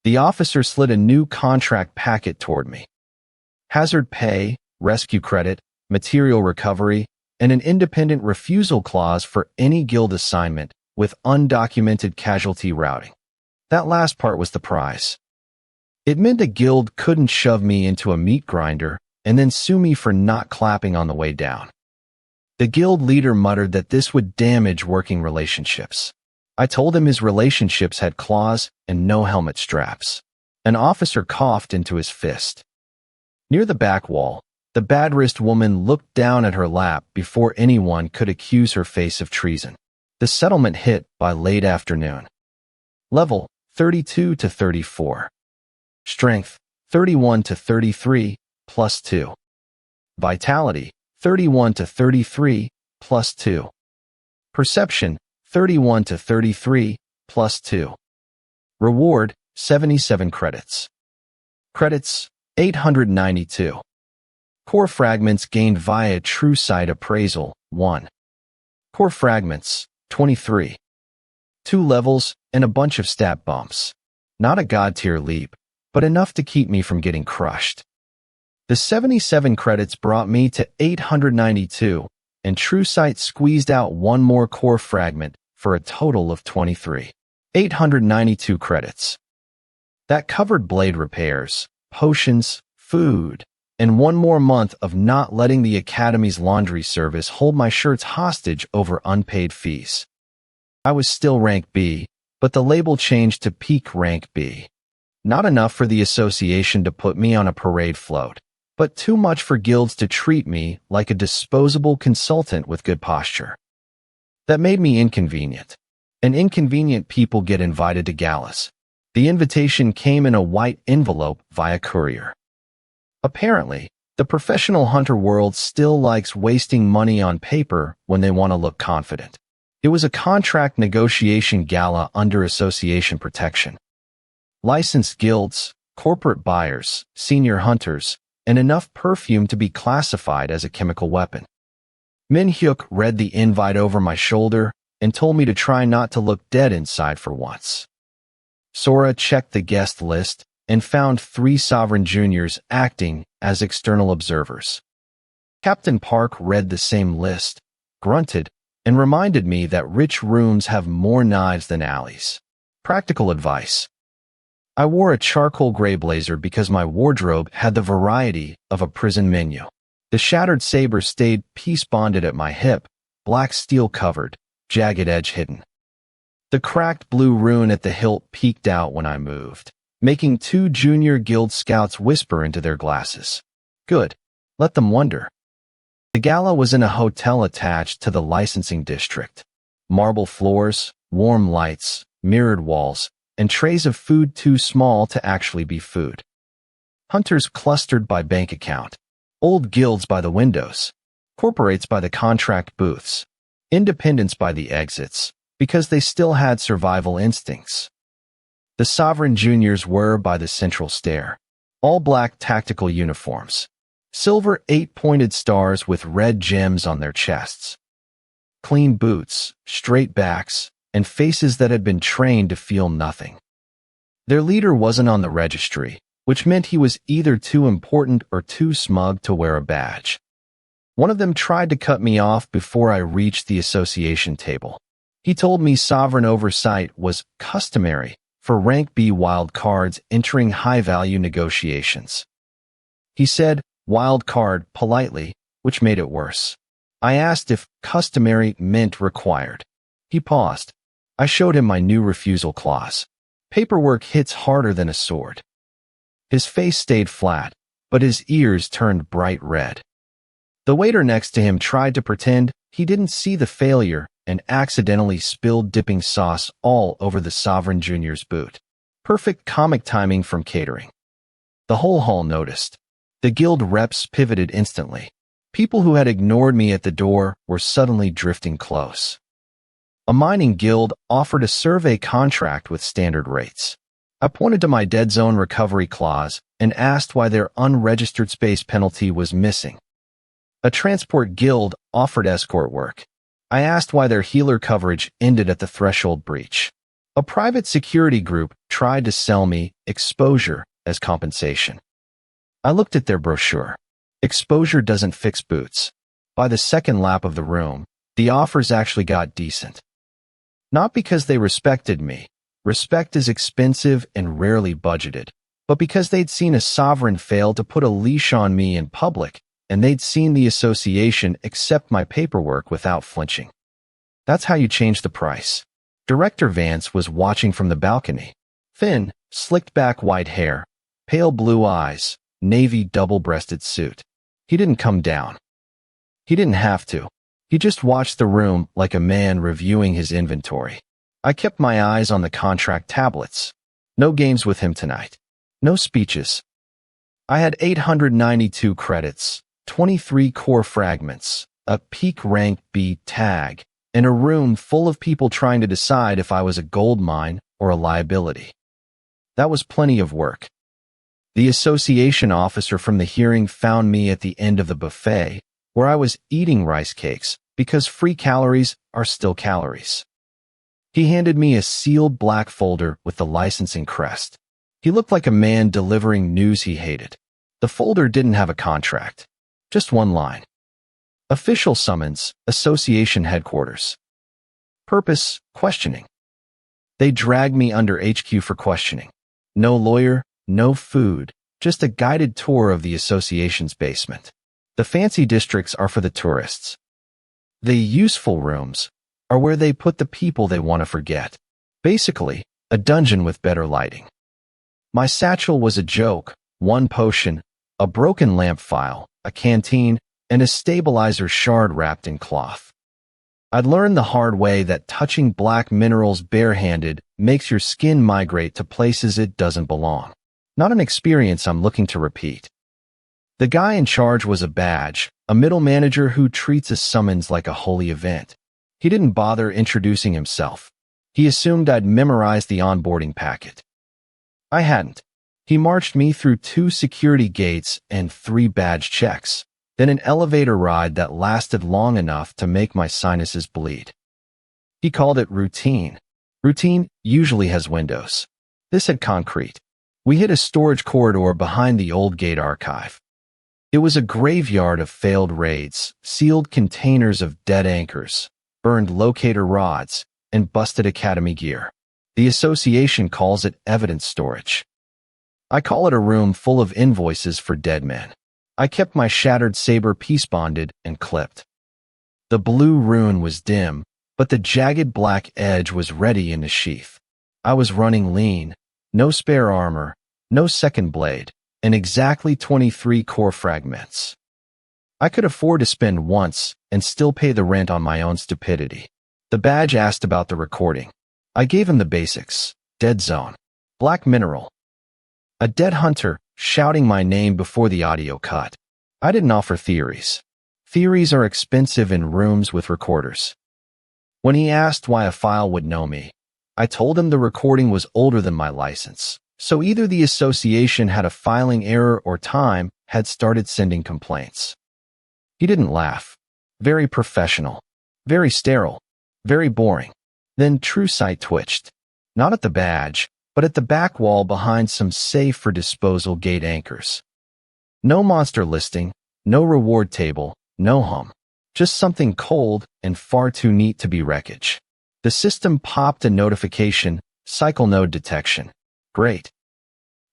The officer slid a new contract packet toward me. Hazard pay, rescue credit, material recovery, and an independent refusal clause for any guild assignment with undocumented casualty routing. That last part was the prize. It meant a guild couldn't shove me into a meat grinder and then sue me for not clapping on the way down. The guild leader muttered that this would damage working relationships. I told him his relationships had claws and no helmet straps. An officer coughed into his fist. Near the back wall, the bad wrist woman looked down at her lap before anyone could accuse her face of treason. The settlement hit by late afternoon. Level 32 to 34. Strength 31 to 33 plus 2. Vitality 31 to 33 plus 2. Perception 31 to 33 plus 2. Reward 77 credits. Credits 892. Core fragments gained via True Sight Appraisal 1. Core fragments 23. 2 levels and a bunch of stat bumps. Not a god tier leap, but enough to keep me from getting crushed. The 77 credits brought me to 892, and True Sight squeezed out one more core fragment for a total of 23. 892 credits. That covered blade repairs, potions, food, and one more month of not letting the Academy's laundry service hold my shirts hostage over unpaid fees. I was still rank B, but the label changed to peak rank B. Not enough for the association to put me on a parade float, but too much for guilds to treat me like a disposable consultant with good posture. That made me inconvenient. And inconvenient people get invited to galas. The invitation came in a white envelope via courier. Apparently, the professional hunter world still likes wasting money on paper when they want to look confident. It was a contract negotiation gala under association protection. Licensed guilds, corporate buyers, senior hunters, and enough perfume to be classified as a chemical weapon. Min Hyuk read the invite over my shoulder and told me to try not to look dead inside for once. Sora checked the guest list and found 3 Sovereign Juniors acting as external observers. Captain Park read the same list, grunted, and reminded me that rich rooms have more knives than alleys. Practical advice. I wore a charcoal gray blazer because my wardrobe had the variety of a prison menu. The shattered saber stayed peace-bonded at my hip, black steel covered, jagged edge hidden. The cracked blue rune at the hilt peeked out when I moved, making 2 junior guild scouts whisper into their glasses. Good. Let them wonder. The gala was in a hotel attached to the licensing district. Marble floors, warm lights, mirrored walls, and trays of food too small to actually be food. Hunters clustered by bank account, old guilds by the windows, corporates by the contract booths, independents by the exits, because they still had survival instincts. The sovereign juniors were by the central stair, all black tactical uniforms, silver 8-pointed stars with red gems on their chests, clean boots, straight backs, and faces that had been trained to feel nothing. Their leader wasn't on the registry, which meant he was either too important or too smug to wear a badge. One of them tried to cut me off before I reached the association table. He told me sovereign oversight was customary for rank B wild cards entering high-value negotiations. He said wild card politely, which made it worse. I asked if customary meant required. He paused. I showed him my new refusal clause. Paperwork hits harder than a sword. His face stayed flat, but his ears turned bright red. The waiter next to him tried to pretend he didn't see the failure and accidentally spilled dipping sauce all over the Sovereign Junior's boot. Perfect comic timing from catering. The whole hall noticed. The guild reps pivoted instantly. People who had ignored me at the door were suddenly drifting close. A mining guild offered a survey contract with standard rates. I pointed to my dead zone recovery clause and asked why their unregistered space penalty was missing. A transport guild offered escort work. I asked why their healer coverage ended at the threshold breach. A private security group tried to sell me exposure as compensation. I looked at their brochure. Exposure doesn't fix boots. By the second lap of the room, the offers actually got decent. Not because they respected me. Respect is expensive and rarely budgeted, but because they'd seen a sovereign fail to put a leash on me in public, and they'd seen the association accept my paperwork without flinching. That's how you change the price. Director Vance was watching from the balcony. Thin, slicked-back white hair, pale blue eyes, navy double-breasted suit. He didn't come down. He didn't have to. He just watched the room like a man reviewing his inventory. I kept my eyes on the contract tablets. No games with him tonight. No speeches. I had 892 credits, 23 core fragments, a peak rank B tag, and a room full of people trying to decide if I was a gold mine or a liability. That was plenty of work. The association officer from the hearing found me at the end of the buffet, where I was eating rice cakes, because free calories are still calories. He handed me a sealed black folder with the licensing crest. He looked like a man delivering news he hated. The folder didn't have a contract. Just one line. Official summons, association headquarters. Purpose, questioning. They dragged me under HQ for questioning. No lawyer, no food, just a guided tour of the association's basement. The fancy districts are for the tourists. The useful rooms are where they put the people they want to forget. Basically, a dungeon with better lighting. My satchel was a joke, one potion, a broken lamp file, a canteen, and a stabilizer shard wrapped in cloth. I'd learned the hard way that touching black minerals barehanded makes your skin migrate to places it doesn't belong. Not an experience I'm looking to repeat. The guy in charge was a badge, a middle manager who treats a summons like a holy event. He didn't bother introducing himself. He assumed I'd memorized the onboarding packet. I hadn't. He marched me through 2 security gates and 3 badge checks, then an elevator ride that lasted long enough to make my sinuses bleed. He called it routine. Routine usually has windows. This had concrete. We hit a storage corridor behind the old gate archive. It was a graveyard of failed raids, sealed containers of dead anchors, burned locator rods, and busted academy gear. The association calls it evidence storage. I call it a room full of invoices for dead men. I kept my shattered saber piece bonded and clipped. The blue rune was dim, but the jagged black edge was ready in the sheath. I was running lean, no spare armor, no second blade, and exactly 23 core fragments. I could afford to spend once and still pay the rent on my own stupidity. The badge asked about the recording. I gave him the basics. Dead zone. Black mineral. A dead hunter, shouting my name before the audio cut. I didn't offer theories. Theories are expensive in rooms with recorders. When he asked why a file would know me, I told him the recording was older than my license, so either the association had a filing error or Time had started sending complaints. He didn't laugh. Very professional. Very sterile. Very boring. Then True Sight twitched. Not at the badge, but at the back wall behind some safe for disposal gate anchors. No monster listing, no reward table, no hum. Just something cold and far too neat to be wreckage. The system popped a notification, cycle node detection. Great.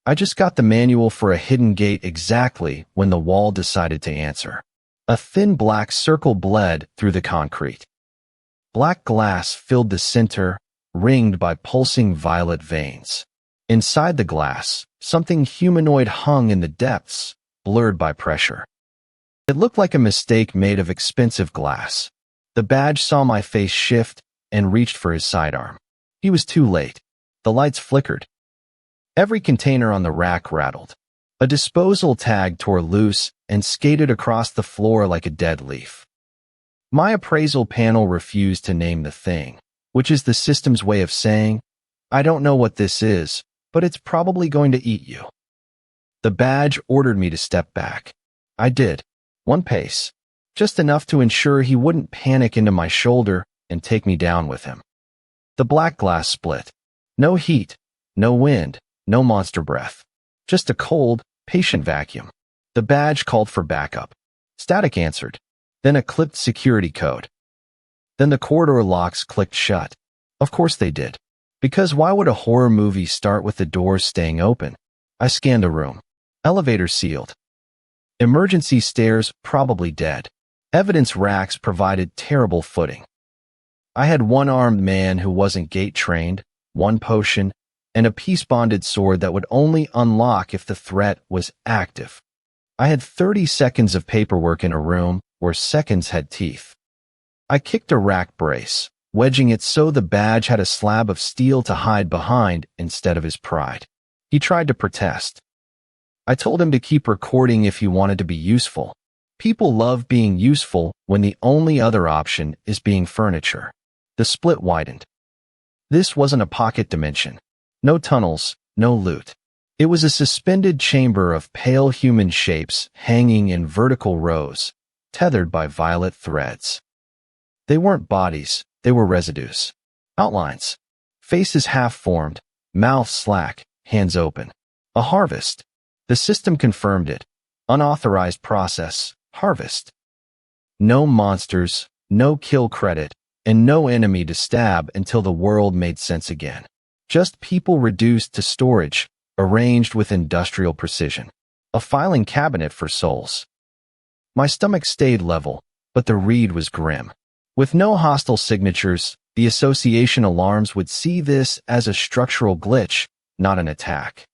I just got the manual for a hidden gate exactly when the wall decided to answer. A thin black circle bled through the concrete. Black glass filled the center, ringed by pulsing violet veins. Inside the glass, something humanoid hung in the depths, blurred by pressure. It looked like a mistake made of expensive glass. The badge saw my face shift and reached for his sidearm. He was too late. The lights flickered. Every container on the rack rattled. A disposal tag tore loose and skated across the floor like a dead leaf. My appraisal panel refused to name the thing, which is the system's way of saying, I don't know what this is, but it's probably going to eat you. The badge ordered me to step back. I did. 1 pace. Just enough to ensure he wouldn't panic into my shoulder and take me down with him. The black glass split. No heat, no wind, no monster breath. Just a cold, patient vacuum. The badge called for backup. Static answered. Then a clipped security code. Then the corridor locks clicked shut. Of course they did. Because why would a horror movie start with the doors staying open? I scanned the room. Elevator sealed. Emergency stairs probably dead. Evidence racks provided terrible footing. I had one armed man who wasn't gate trained, 1 potion, and a peace-bonded sword that would only unlock if the threat was active. I had 30 seconds of paperwork in a room where seconds had teeth. I kicked a rack brace, wedging it so the badge had a slab of steel to hide behind instead of his pride. He tried to protest. I told him to keep recording if he wanted to be useful. People love being useful when the only other option is being furniture. The split widened. This wasn't a pocket dimension. No tunnels, no loot. It was a suspended chamber of pale human shapes hanging in vertical rows, tethered by violet threads. They weren't bodies, they were residues. Outlines. Faces half-formed, mouths slack, hands open. A harvest. The system confirmed it. Unauthorized process, harvest. No monsters, no kill credit, and no enemy to stab until the world made sense again. Just people reduced to storage, arranged with industrial precision. A filing cabinet for souls. My stomach stayed level, but the read was grim. With no hostile signatures, the association alarms would see this as a structural glitch, not an attack.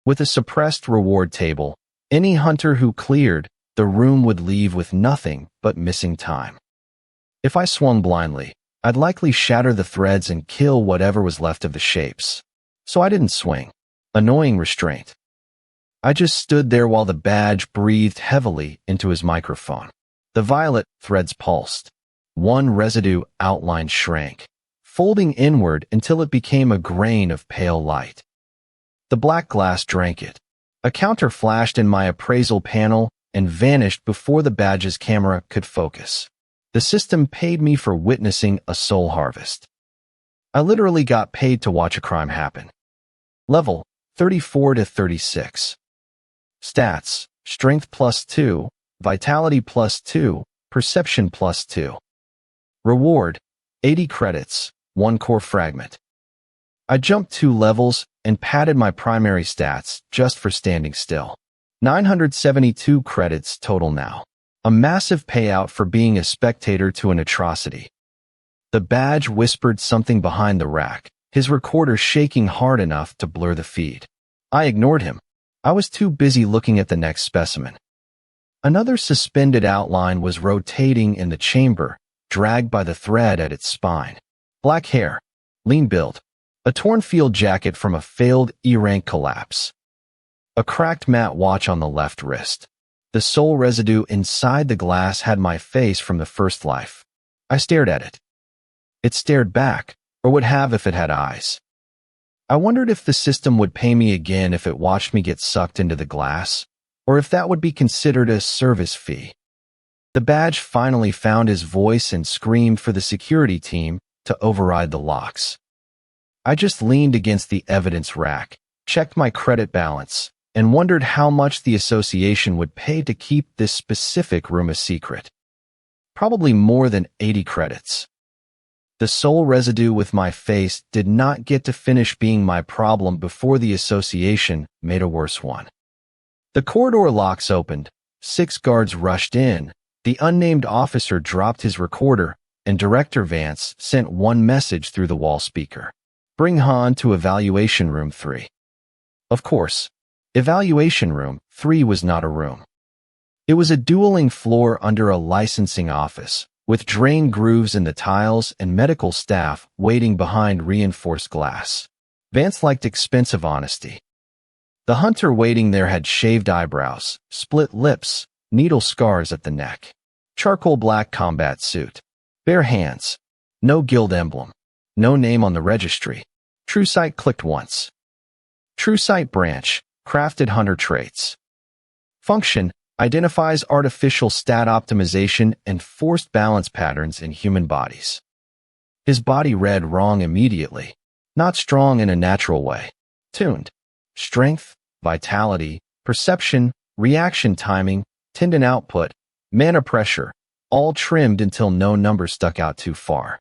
With a suppressed reward table, any hunter who cleared the room would leave with nothing but missing time. If I swung blindly, I'd likely shatter the threads and kill whatever was left of the shapes. So I didn't swing. Annoying restraint. I just stood there while the badge breathed heavily into his microphone. The violet threads pulsed. One residue outline shrank, folding inward until it became a grain of pale light. The black glass drank it. A counter flashed in my appraisal panel and vanished before the badge's camera could focus. The system paid me for witnessing a soul harvest. I literally got paid to watch a crime happen. Level 34 to 36. Stats: Strength +2, Vitality +2, Perception +2. Reward: 80 credits, 1 core fragment. I jumped 2 levels and padded my primary stats just for standing still. 972 credits total now. A massive payout for being a spectator to an atrocity. The badge whispered something behind the rack, his recorder shaking hard enough to blur the feed. I ignored him. I was too busy looking at the next specimen. Another suspended outline was rotating in the chamber, dragged by the thread at its spine. Black hair. Lean build. A torn field jacket from a failed E-rank collapse. A cracked matte watch on the left wrist. The soul residue inside the glass had my face from the first life. I stared at it. It stared back, or would have if it had eyes. I wondered if the system would pay me again if it watched me get sucked into the glass, or if that would be considered a service fee. The badge finally found his voice and screamed for the security team to override the locks. I just leaned against the evidence rack, checked my credit balance, and wondered how much the association would pay to keep this specific room a secret. Probably more than 80 credits. The soul residue with my face did not get to finish being my problem before the association made a worse one. The corridor locks opened, 6 guards rushed in, the unnamed officer dropped his recorder, and Director Vance sent one message through the wall speaker. Bring Han to Evaluation Room 3. Of course, Evaluation Room 3 was not a room. It was a dueling floor under a licensing office, with drain grooves in the tiles and medical staff waiting behind reinforced glass. Vance liked expensive honesty. The hunter waiting there had shaved eyebrows, split lips, needle scars at the neck, charcoal black combat suit, bare hands, no guild emblem, no name on the registry. True Sight clicked once. True Sight branch, crafted hunter traits. Function, identifies artificial stat optimization and forced balance patterns in human bodies. His body read wrong immediately. Not strong in a natural way. Tuned. Strength, vitality, perception, reaction timing, tendon output, mana pressure, all trimmed until no number stuck out too far.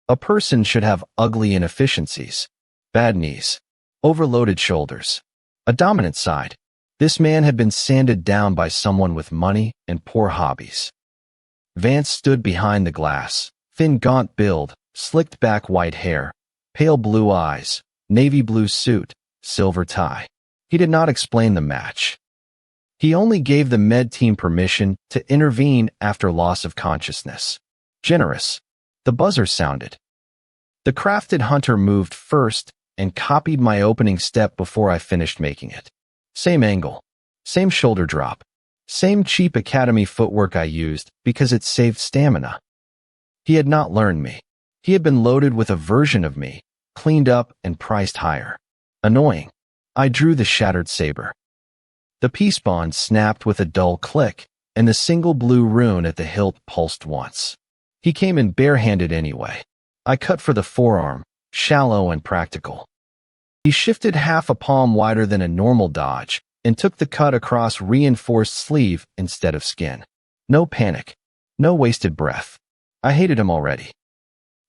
A person should have ugly inefficiencies, bad knees, overloaded shoulders, a dominant side. This man had been sanded down by someone with money and poor hobbies. Vance stood behind the glass, thin gaunt build, slicked back white hair, pale blue eyes, navy blue suit, silver tie. He did not explain the match. He only gave the med team permission to intervene after loss of consciousness. Generous. The buzzer sounded. The crafted hunter moved first and copied my opening step before I finished making it. Same angle, same shoulder drop, same cheap academy footwork I used because it saved stamina. He had not learned me. He had been loaded with a version of me, cleaned up and priced higher. Annoying. I drew the shattered saber. The peace bond snapped with a dull click, and the single blue rune at the hilt pulsed once. He came in barehanded anyway. I cut for the forearm, shallow and practical. He shifted half a palm wider than a normal dodge and took the cut across reinforced sleeve instead of skin. No panic. No wasted breath. I hated him already.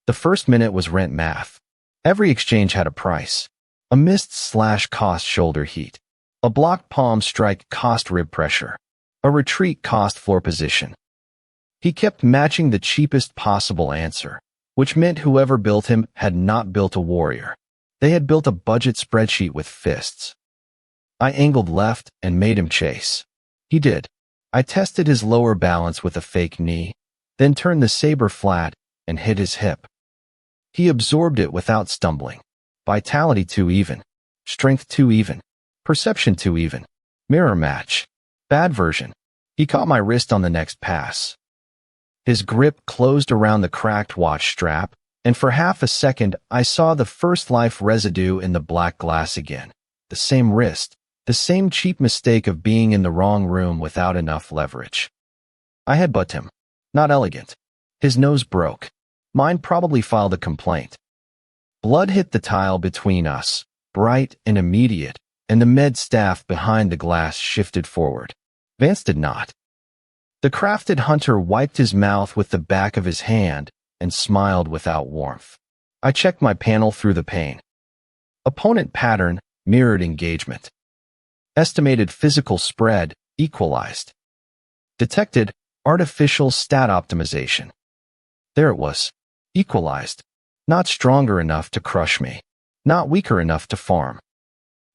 The first minute was rent math. Every exchange had a price. A missed/cost shoulder heat. A blocked palm strike cost rib pressure. A retreat cost floor position. He kept matching the cheapest possible answer, which meant whoever built him had not built a warrior. They had built a budget spreadsheet with fists. I angled left and made him chase. He did. I tested his lower balance with a fake knee, then turned the saber flat and hit his hip. He absorbed it without stumbling. Vitality too even. Strength too even. Perception too even. Mirror match. Bad version. He caught my wrist on the next pass. His grip closed around the cracked watch strap, and for half a second I saw the first life residue in the black glass again. The same wrist, the same cheap mistake of being in the wrong room without enough leverage. I headbutted him. Not elegant. His nose broke. Mine probably filed a complaint. Blood hit the tile between us, bright and immediate, and the med staff behind the glass shifted forward. Vance did not. The crafted hunter wiped his mouth with the back of his hand and smiled without warmth. I checked my panel through the pane. Opponent pattern mirrored engagement. Estimated physical spread equalized. Detected artificial stat optimization. There it was. Equalized. Not stronger enough to crush me. Not weaker enough to farm.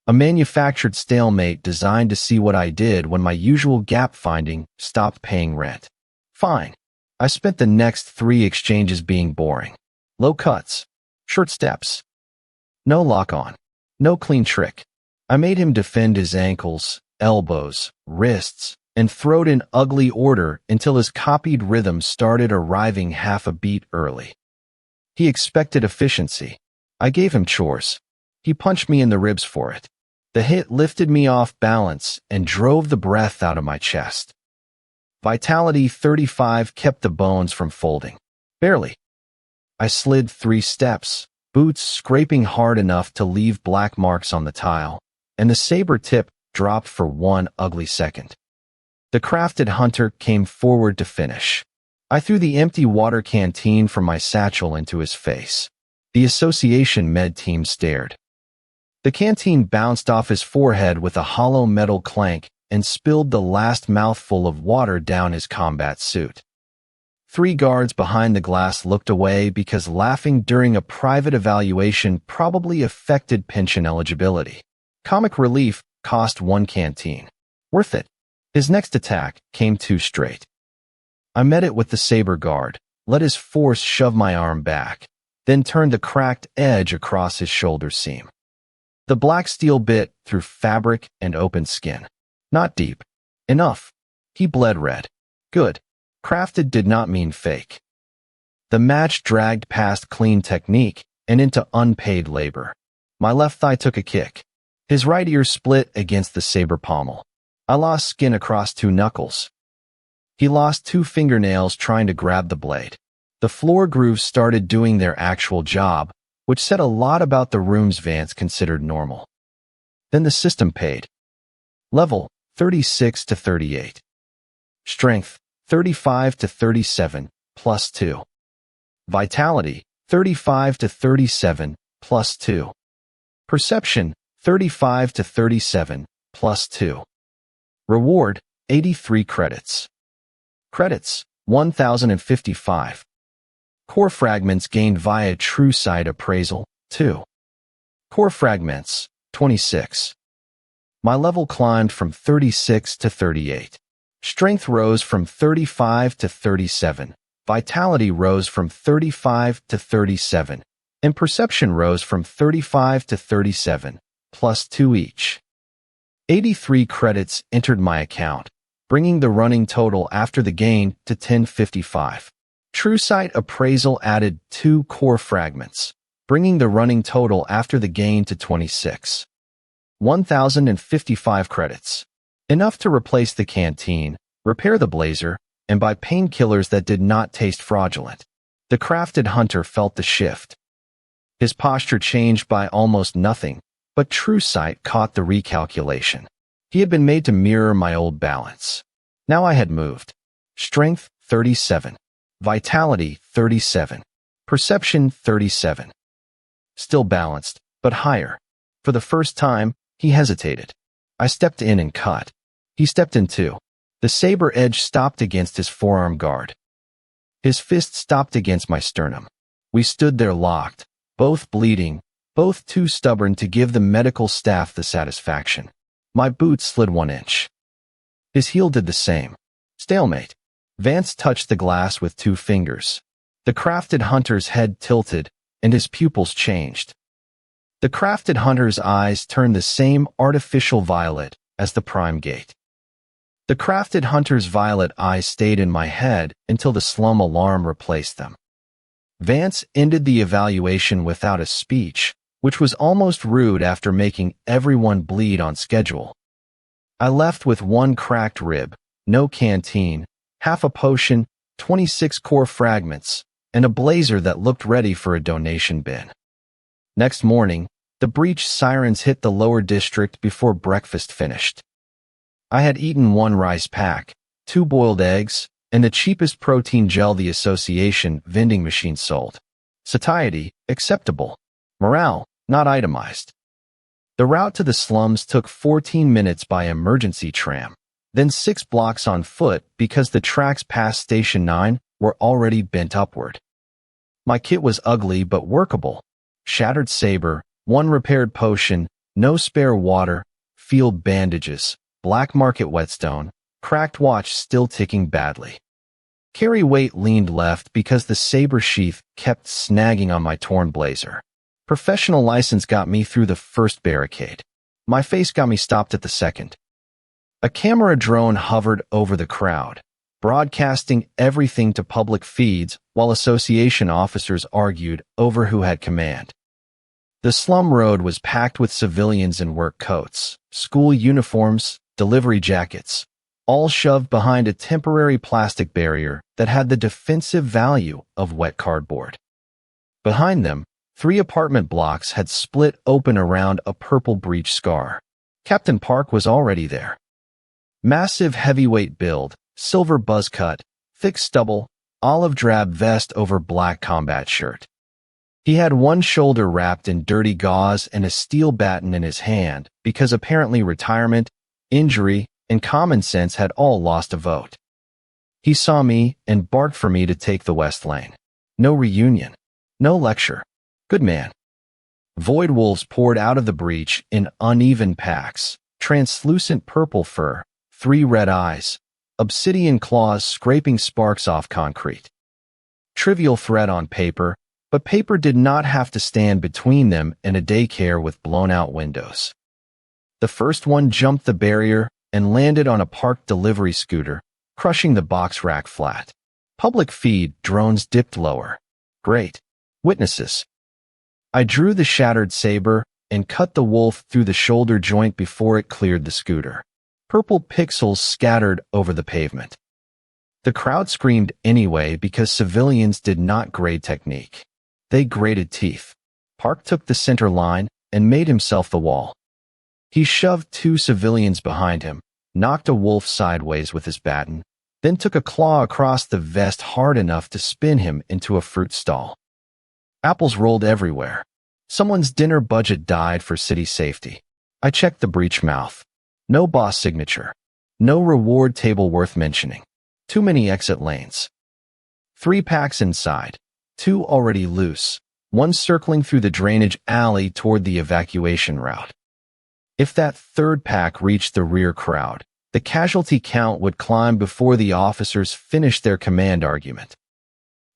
A manufactured stalemate designed to see what I did when my usual gap finding stopped paying rent. Fine. I spent the next 3 exchanges being boring. Low cuts. Short steps. No lock-on. No clean trick. I made him defend his ankles, elbows, wrists, and throat in ugly order until his copied rhythm started arriving half a beat early. He expected efficiency. I gave him chores. He punched me in the ribs for it. The hit lifted me off balance and drove the breath out of my chest. Vitality 35 kept the bones from folding. Barely. I slid 3 steps, boots scraping hard enough to leave black marks on the tile, and the saber tip dropped for 1 ugly second. The crafted hunter came forward to finish. I threw the empty water canteen from my satchel into his face. The association med team stared. The canteen bounced off his forehead with a hollow metal clank and spilled the last mouthful of water down his combat suit. 3 guards behind the glass looked away because laughing during a private evaluation probably affected pension eligibility. Comic relief cost 1 canteen. Worth it. His next attack came too straight. I met it with the saber guard, let his force shove my arm back, then turned the cracked edge across his shoulder seam. The black steel bit through fabric and open skin. Not deep. Enough. He bled red. Good. Crafted did not mean fake. The match dragged past clean technique and into unpaid labor. My left thigh took a kick. His right ear split against the saber pommel. I lost skin across 2 knuckles. He lost 2 fingernails trying to grab the blade. The floor grooves started doing their actual job, which said a lot about the rooms Vance considered normal. Then the system paid. Level 36 to 38. Strength 35 to 37, plus 2. Vitality 35 to 37, plus 2. Perception 35 to 37, plus 2. Reward 83 credits. Credits 1,055. Core fragments gained via true sight appraisal 2. Core fragments 26. My level climbed from 36 to 38. Strength rose from 35 to 37. Vitality rose from 35 to 37. And perception rose from 35 to 37, plus 2 each. 83 credits entered my account, bringing the running total after the gain to 1055. True sight appraisal added 2 core fragments, bringing the running total after the gain to 26. 1,055 credits. Enough to replace the canteen, repair the blazer, and buy painkillers that did not taste fraudulent. The crafted hunter felt the shift. His posture changed by almost nothing, but true sight caught the recalculation. He had been made to mirror my old balance. Now I had moved. Strength 37. Vitality 37. Perception 37. Still balanced, but higher. For the first time, he hesitated. I stepped in and cut. He stepped in too. The saber edge stopped against his forearm guard. His fist stopped against my sternum. We stood there locked, both bleeding, both too stubborn to give the medical staff the satisfaction. My boot slid 1 inch. His heel did the same. Stalemate. Vance touched the glass with 2 fingers. The crafted hunter's head tilted, and his pupils changed. The crafted hunter's eyes turned the same artificial violet as the prime gate. The crafted hunter's violet eyes stayed in my head until the slum alarm replaced them. Vance ended the evaluation without a speech, which was almost rude after making everyone bleed on schedule. I left with 1 cracked rib, no canteen, half a potion, 26 core fragments, and a blazer that looked ready for a donation bin. Next morning, the breach sirens hit the lower district before breakfast finished. I had eaten 1 rice pack, 2 boiled eggs, and the cheapest protein gel the association vending machine sold. Satiety, acceptable. Morale, not itemized. The route to the slums took 14 minutes by emergency tram, then 6 blocks on foot because the tracks past Station 9 were already bent upward. My kit was ugly but workable. Shattered saber, 1 repaired potion, no spare water, field bandages, black market whetstone, cracked watch still ticking badly. Carry-weight leaned left because the saber sheath kept snagging on my torn blazer. Professional license got me through the first barricade. My face got me stopped at the second. A camera drone hovered over the crowd, broadcasting everything to public feeds while association officers argued over who had command. The slum road was packed with civilians in work coats, school uniforms, delivery jackets, all shoved behind a temporary plastic barrier that had the defensive value of wet cardboard. Behind them, 3 apartment blocks had split open around a purple breach scar. Captain Park was already there. Massive heavyweight build, silver buzz cut, thick stubble, olive drab vest over black combat shirt. He had one shoulder wrapped in dirty gauze and a steel baton in his hand because apparently retirement, injury, and common sense had all lost a vote. He saw me and barked for me to take the west lane. No reunion. No lecture. Good man. Void wolves poured out of the breach in uneven packs, translucent purple fur, 3 red eyes, obsidian claws scraping sparks off concrete. Trivial threat on paper, but paper did not have to stand between them and a daycare with blown-out windows. The first one jumped the barrier and landed on a parked delivery scooter, crushing the box rack flat. Public feed drones dipped lower. Great. Witnesses. I drew the shattered saber and cut the wolf through the shoulder joint before it cleared the scooter. Purple pixels scattered over the pavement. The crowd screamed anyway because civilians did not grade technique. They graded teeth. Park took the center line and made himself the wall. He shoved 2 civilians behind him, knocked a wolf sideways with his baton, then took a claw across the vest hard enough to spin him into a fruit stall. Apples rolled everywhere. Someone's dinner budget died for city safety. I checked the breech mouth. No boss signature. No reward table worth mentioning. Too many exit lanes. 3 packs inside. 2 already loose. 1 circling through the drainage alley toward the evacuation route. If that 3rd pack reached the rear crowd, the casualty count would climb before the officers finished their command argument.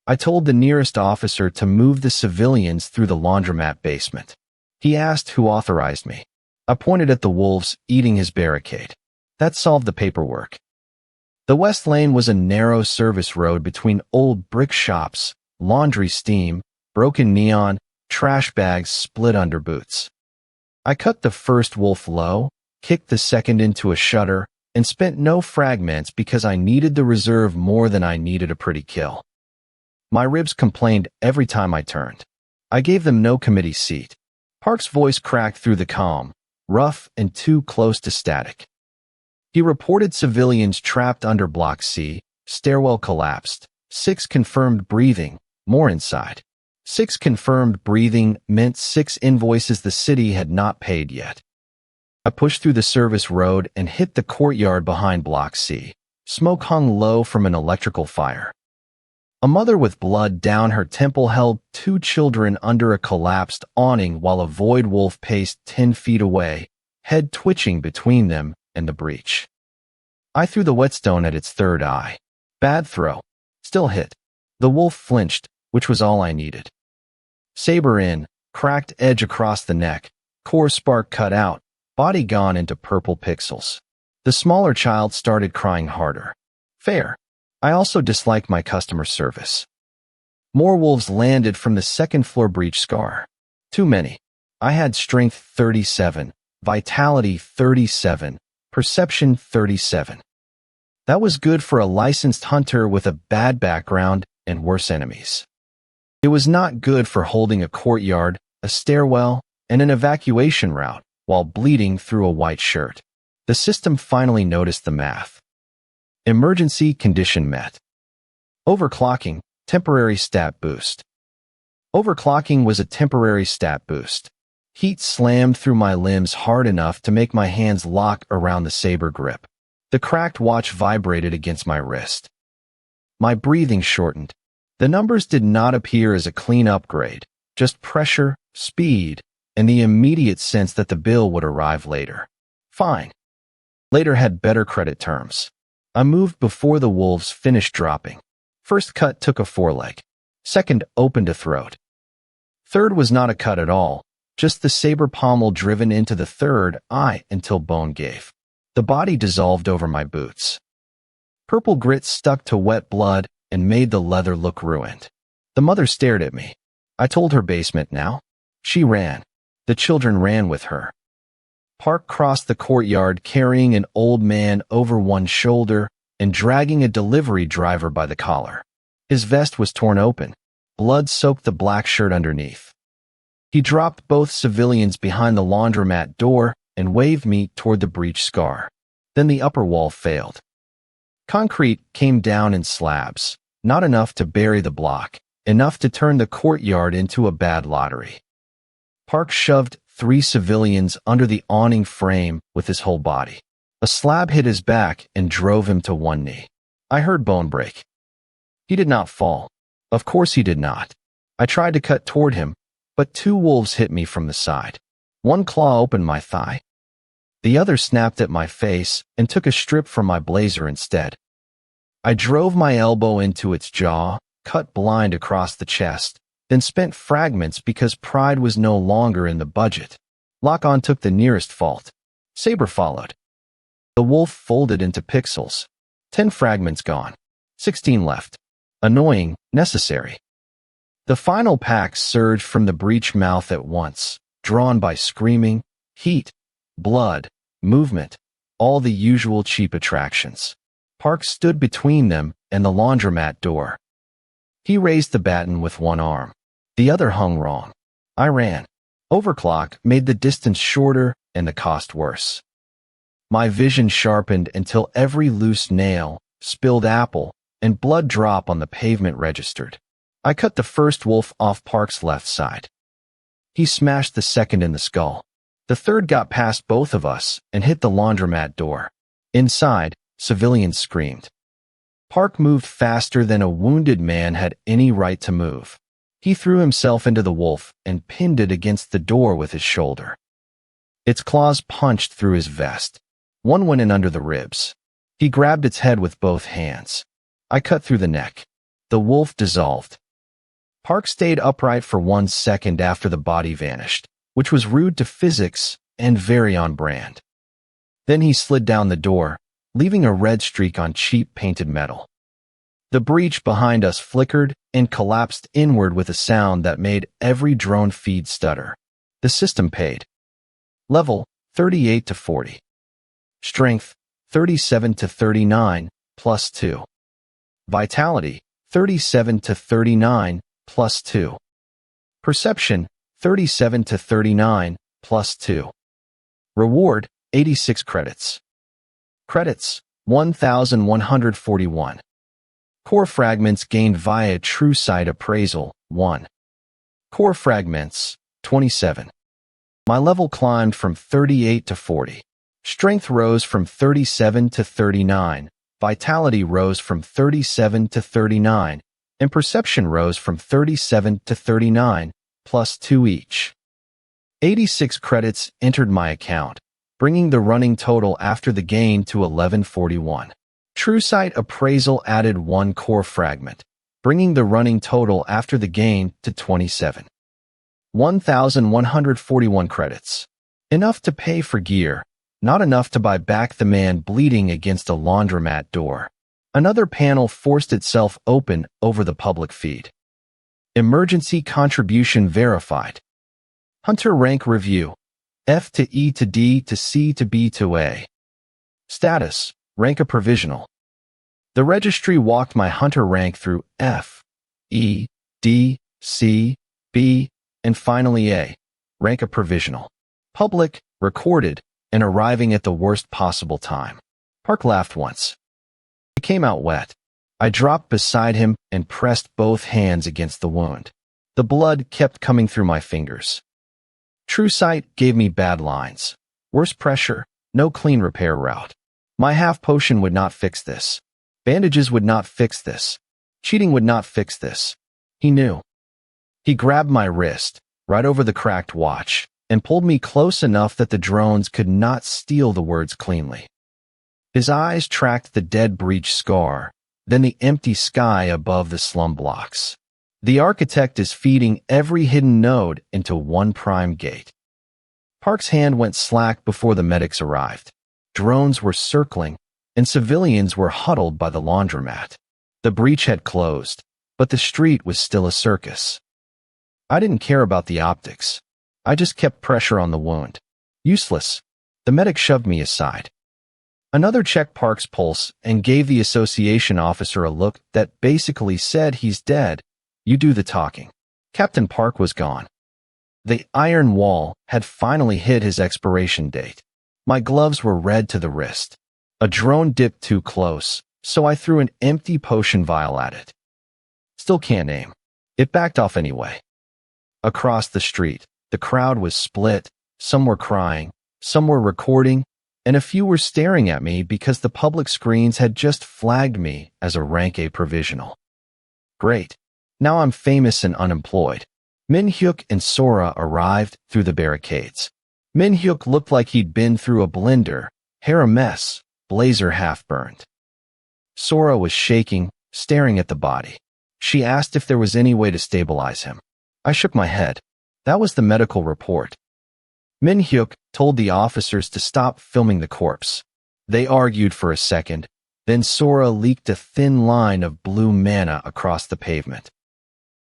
I told the nearest officer to move the civilians through the laundromat basement. He asked who authorized me. I pointed at the wolves eating his barricade. That solved the paperwork. The west lane was a narrow service road between old brick shops, laundry steam, broken neon, trash bags split under boots. I cut the first wolf low, kicked the second into a shutter, and spent no fragments because I needed the reserve more than I needed a pretty kill. My ribs complained every time I turned. I gave them no committee seat. Park's voice cracked through the calm, rough and too close to static. He reported civilians trapped under Block C, stairwell collapsed, 6 confirmed breathing, more inside. 6 confirmed breathing meant 6 invoices the city had not paid yet. I pushed through the service road and hit the courtyard behind Block C. Smoke hung low from an electrical fire. A mother with blood down her temple held 2 children under a collapsed awning while a void wolf paced 10 feet away, head twitching between them and the breach. I threw the whetstone at its 3rd eye. Bad throw. Still hit. The wolf flinched, which was all I needed. Saber in, cracked edge across the neck, core spark cut out, body gone into purple pixels. The smaller child started crying harder. Fair. I also disliked my customer service. More wolves landed from the 2nd floor breach scar. Too many. I had strength 37, vitality 37, perception 37. That was good for a licensed hunter with a bad background and worse enemies. It was not good for holding a courtyard, a stairwell, and an evacuation route while bleeding through a white shirt. The system finally noticed the math. Emergency condition met. Overclocking, temporary stat boost. Overclocking was a temporary stat boost. Heat slammed through my limbs hard enough to make my hands lock around the saber grip. The cracked watch vibrated against my wrist. My breathing shortened. The numbers did not appear as a clean upgrade, just pressure, speed, and the immediate sense that the bill would arrive later. Fine. Later had better credit terms. I moved before the wolves finished dropping. First cut took a foreleg. Second opened a throat. Third was not a cut at all, just the saber pommel driven into the third eye until bone gave. The body dissolved over my boots. Purple grit stuck to wet blood and made the leather look ruined. The mother stared at me. I told her basement now. She ran. The children ran with her. Park crossed the courtyard carrying an old man over one shoulder and dragging a delivery driver by the collar. His vest was torn open. Blood soaked the black shirt underneath. He dropped both civilians behind the laundromat door and waved me toward the breach scar. Then the upper wall failed. Concrete came down in slabs, not enough to bury the block, enough to turn the courtyard into a bad lottery. Park shoved 3 civilians under the awning frame with his whole body. A slab hit his back and drove him to one knee. I heard bone break. He did not fall. Of course he did not. I tried to cut toward him, but 2 wolves hit me from the side. One claw opened my thigh. The other snapped at my face and took a strip from my blazer instead. I drove my elbow into its jaw, cut blind across the chest, then spent fragments because pride was no longer in the budget. Lock-on took the nearest fault. Saber followed. The wolf folded into pixels. 10 fragments gone. 16 left. Annoying, necessary. The final pack surged from the breech mouth at once, drawn by screaming, heat, blood, movement, all the usual cheap attractions. Park stood between them and the laundromat door. He raised the baton with one arm. The other hung wrong. I ran. Overclock made the distance shorter and the cost worse. My vision sharpened until every loose nail, spilled apple, and blood drop on the pavement registered. I cut the first wolf off Park's left side. He smashed the second in the skull. The third got past both of us and hit the laundromat door. Inside, civilians screamed. Park moved faster than a wounded man had any right to move. He threw himself into the wolf and pinned it against the door with his shoulder. Its claws punched through his vest. One went in under the ribs. He grabbed its head with both hands. I cut through the neck. The wolf dissolved. Park stayed upright for 1 second after the body vanished, which was rude to physics and very on brand. Then he slid down the door, leaving a red streak on cheap painted metal. The breach behind us flickered and collapsed inward with a sound that made every drone feed stutter. The system paid. Level 38 to 40. Strength 37 to 39 plus 2. Vitality 37 to 39 plus 2. Perception 37 to 39 plus 2. Reward 86 credits. Credits 1,141. Core fragments gained via True Sight Appraisal 1. Core fragments 27. My level climbed from 38 to 40. Strength rose from 37 to 39. Vitality rose from 37 to 39. And perception rose from 37 to 39, plus 2 each. 86 credits entered my account, bringing the running total after the gain to 1141. True Sight Appraisal added 1 core fragment, bringing the running total after the gain to 27. 1,141 credits. Enough to pay for gear, not enough to buy back the man bleeding against a laundromat door. Another panel forced itself open over the public feed. Emergency contribution verified. Hunter rank review. F to E to D to C to B to A. Status. Rank a provisional. The registry walked my hunter rank through F, E, D, C, B, and finally A. Rank a provisional. Public, recorded, and arriving at the worst possible time. Park laughed once. It came out wet. I dropped beside him and pressed both hands against the wound. The blood kept coming through my fingers. True Sight gave me bad lines. Worse pressure, no clean repair route. My half potion would not fix this. Bandages would not fix this. Cheating would not fix this. He knew. He grabbed my wrist, right over the cracked watch, and pulled me close enough that the drones could not steal the words cleanly. His eyes tracked the dead breach scar, then the empty sky above the slum blocks. The architect is feeding every hidden node into one prime gate. Park's hand went slack before the medics arrived. Drones were circling, and civilians were huddled by the laundromat. The breach had closed, but the street was still a circus. I didn't care about the optics. I just kept pressure on the wound. Useless. The medic shoved me aside. Another checked Park's pulse and gave the association officer a look that basically said, "He's dead. You do the talking." Captain Park was gone. The iron wall had finally hit his expiration date. My gloves were red to the wrist. A drone dipped too close, so I threw an empty potion vial at it. Still can't aim. It backed off anyway. Across the street, the crowd was split. Some were crying, some were recording, and a few were staring at me because the public screens had just flagged me as a rank A provisional. Great. Now I'm famous and unemployed. Min-hyuk and Sora arrived through the barricades. Min-hyuk looked like he'd been through a blender, hair a mess, blazer half burned. Sora was shaking, staring at the body. She asked if there was any way to stabilize him. I shook my head. That was the medical report. Min-hyuk told the officers to stop filming the corpse. They argued for a second, then Sora leaked a thin line of blue mana across the pavement.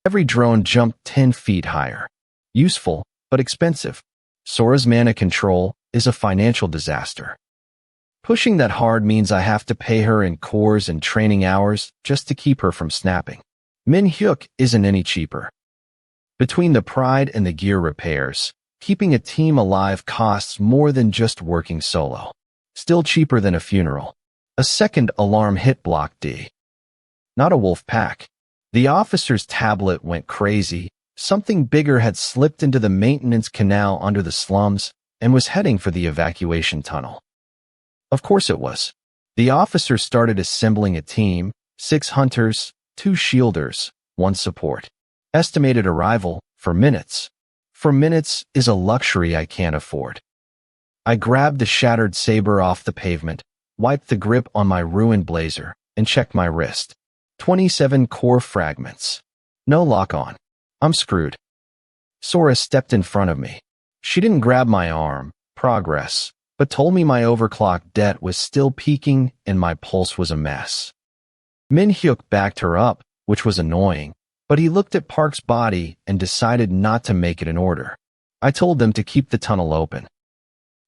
Every drone jumped 10 feet higher. Useful, but expensive. Sora's mana control is a financial disaster. Pushing that hard means I have to pay her in cores and training hours just to keep her from snapping. Min-hyuk isn't any cheaper. Between the pride and the gear repairs, keeping a team alive costs more than just working solo. Still cheaper than a funeral. A second alarm hit Block D. Not a wolf pack. The officer's tablet went crazy. Something bigger had slipped into the maintenance canal under the slums and was heading for the evacuation tunnel. Of course it was. The officer started assembling a team, 6 hunters, 2 shielders, 1 support. Estimated arrival, for minutes. For minutes is a luxury I can't afford. I grabbed the shattered saber off the pavement, wiped the grip on my ruined blazer, and checked my wrist. 27 core fragments. No lock on. I'm screwed. Sora stepped in front of me. She didn't grab my arm, progress, but told me my overclock debt was still peaking and my pulse was a mess. Min-hyuk backed her up, which was annoying, but he looked at Park's body and decided not to make it an order. I told them to keep the tunnel open.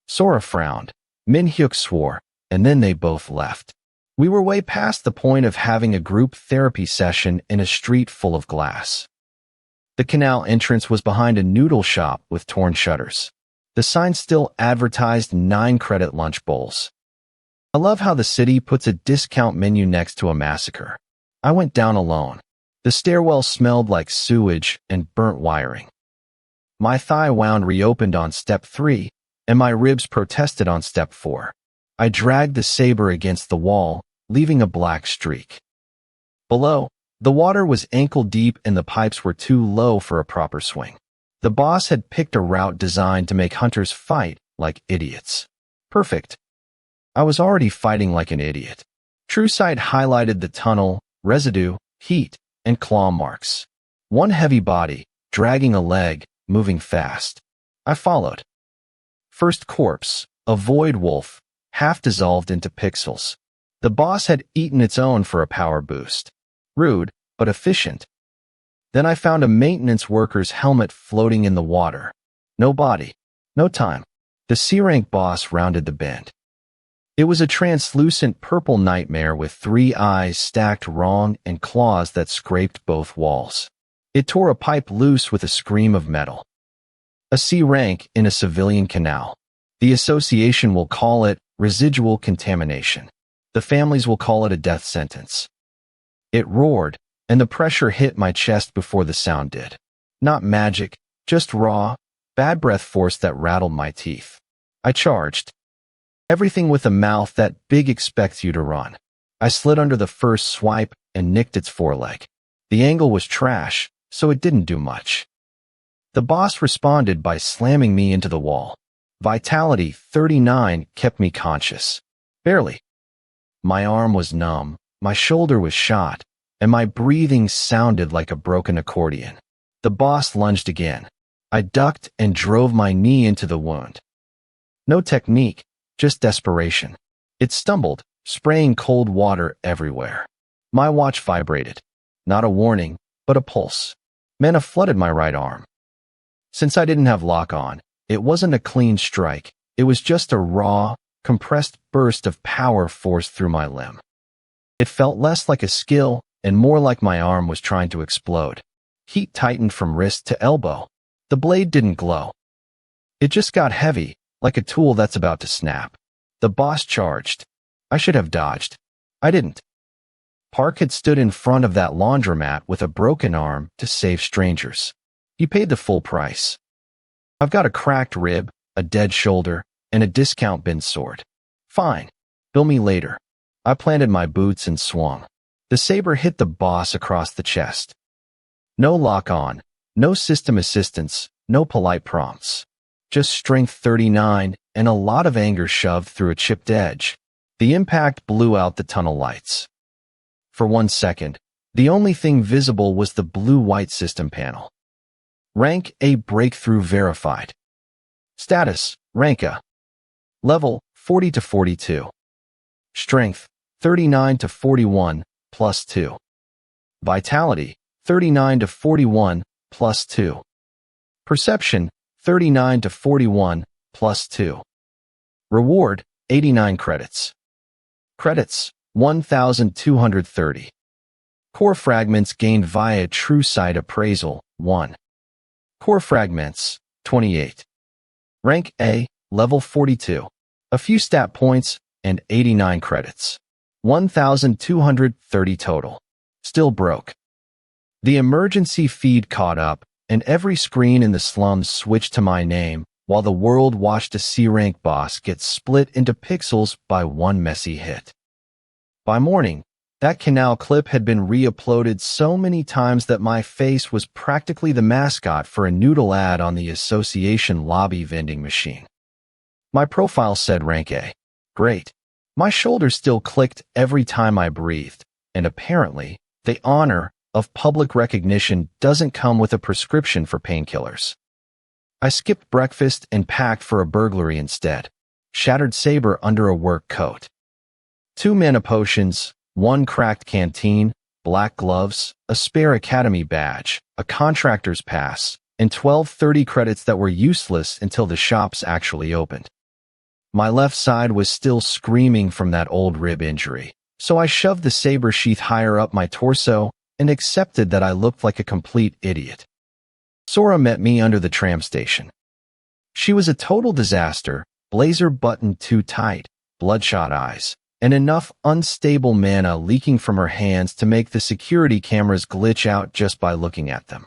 Sora frowned. Min-hyuk swore, and then they both left. We were way past the point of having a group therapy session in a street full of glass. The canal entrance was behind a noodle shop with torn shutters. The sign still advertised 9-credit lunch bowls. I love how the city puts a discount menu next to a massacre. I went down alone. The stairwell smelled like sewage and burnt wiring. My thigh wound reopened on step 3, and my ribs protested on step 4. I dragged the saber against the wall, leaving a black streak. Below, the water was ankle deep and the pipes were too low for a proper swing. The boss had picked a route designed to make hunters fight like idiots. Perfect. I was already fighting like an idiot. True Sight highlighted the tunnel, residue, heat, and claw marks. One heavy body, dragging a leg, moving fast. I followed. First corpse, a void wolf, half dissolved into pixels. The boss had eaten its own for a power boost. Rude, but efficient. Then I found a maintenance worker's helmet floating in the water. No body. No time. The C-rank boss rounded the bend. It was a translucent purple nightmare with 3 eyes stacked wrong and claws that scraped both walls. It tore a pipe loose with a scream of metal. A C-rank in a civilian canal. The association will call it residual contamination. The families will call it a death sentence. It roared, and the pressure hit my chest before the sound did. Not magic, just raw, bad breath force that rattled my teeth. I charged. Everything with a mouth that big expects you to run. I slid under the first swipe and nicked its foreleg. The angle was trash, so it didn't do much. The boss responded by slamming me into the wall. Vitality 39 kept me conscious. Barely. My arm was numb, my shoulder was shot, and my breathing sounded like a broken accordion. The boss lunged again. I ducked and drove my knee into the wound. No technique, just desperation. It stumbled, spraying cold water everywhere. My watch vibrated. Not a warning, but a pulse. Mana flooded my right arm. Since I didn't have lock on, it wasn't a clean strike. It was just a raw, compressed burst of power forced through my limb. It felt less like a skill and more like my arm was trying to explode. Heat tightened from wrist to elbow. The blade didn't glow. It just got heavy, like a tool that's about to snap. The boss charged. I should have dodged. I didn't. Park had stood in front of that laundromat with a broken arm to save strangers. He paid the full price. I've got a cracked rib, a dead shoulder, and a discount bin sword. Fine. Bill me later. I planted my boots and swung. The saber hit the boss across the chest. No lock on, no system assistance, no polite prompts. Just strength 39 and a lot of anger shoved through a chipped edge. The impact blew out the tunnel lights. For 1 second, the only thing visible was the blue-white system panel. Rank A breakthrough verified. Status, Rank A. Level, 40 to 42. Strength, 39 to 41, plus 2. Vitality, 39 to 41, plus 2. Perception, 39 to 41, plus 2. Reward, 89 credits. Credits, 1,230. Core fragments gained via True Sight Appraisal, 1. Core fragments, 28. Rank A, level 42. A few stat points, and 89 credits. 1,230 total. Still broke. The emergency feed caught up, and every screen in the slums switched to my name, while the world watched a C-rank boss get split into pixels by one messy hit. By morning, that canal clip had been re-uploaded so many times that my face was practically the mascot for a noodle ad on the association lobby vending machine. My profile said Rank A. Great. My shoulders still clicked every time I breathed, and apparently, the honor of public recognition doesn't come with a prescription for painkillers. I skipped breakfast and packed for a burglary instead. Shattered saber under a work coat. 2 mana potions, 1 cracked canteen, black gloves, a spare academy badge, a contractor's pass, and 1230 credits that were useless until the shops actually opened. My left side was still screaming from that old rib injury, so I shoved the saber sheath higher up my torso and accepted that I looked like a complete idiot. Sora met me under the tram station. She was a total disaster, blazer buttoned too tight, bloodshot eyes, and enough unstable mana leaking from her hands to make the security cameras glitch out just by looking at them.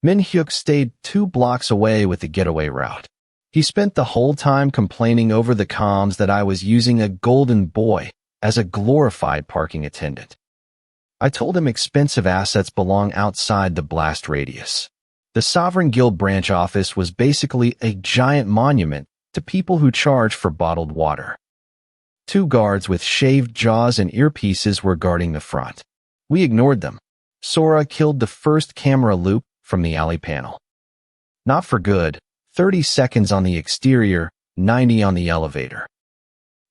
Min-hyuk stayed 2 blocks away with the getaway route. He spent the whole time complaining over the comms that I was using a golden boy as a glorified parking attendant. I told him expensive assets belong outside the blast radius. The Sovereign Guild branch office was basically a giant monument to people who charge for bottled water. 2 guards with shaved jaws and earpieces were guarding the front. We ignored them. Sora killed the first camera loop from the alley panel. Not for good. 30 seconds on the exterior, 90 on the elevator.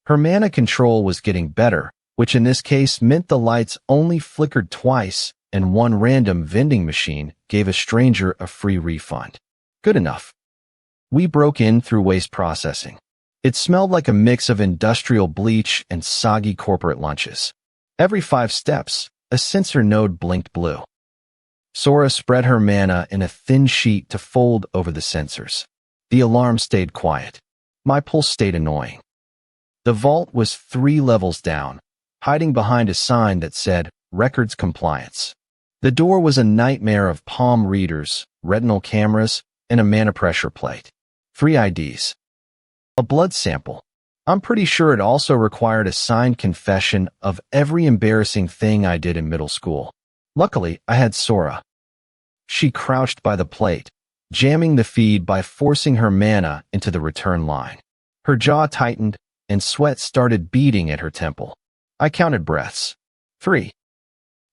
Her mana control was getting better, which in this case meant the lights only flickered twice, and 1 random vending machine gave a stranger a free refund. Good enough. We broke in through waste processing. It smelled like a mix of industrial bleach and soggy corporate lunches. Every 5 steps, a sensor node blinked blue. Sora spread her mana in a thin sheet to fold over the sensors. The alarm stayed quiet. My pulse stayed annoying. The vault was 3 levels down, hiding behind a sign that said, Records Compliance. The door was a nightmare of palm readers, retinal cameras, and a mana pressure plate. 3 IDs. A blood sample. I'm pretty sure it also required a signed confession of every embarrassing thing I did in middle school. Luckily, I had Sora. She crouched by the plate, jamming the feed by forcing her mana into the return line. Her jaw tightened, and sweat started beading at her temple. I counted breaths. 3.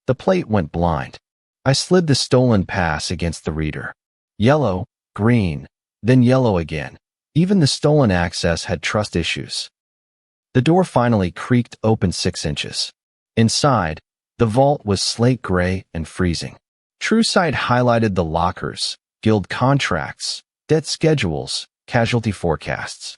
The plate went blind. I slid the stolen pass against the reader. Yellow, green, then yellow again. Even the stolen access had trust issues. The door finally creaked open 6 inches. Inside, the vault was slate gray and freezing. TrueSight highlighted the lockers, guild contracts, debt schedules, casualty forecasts.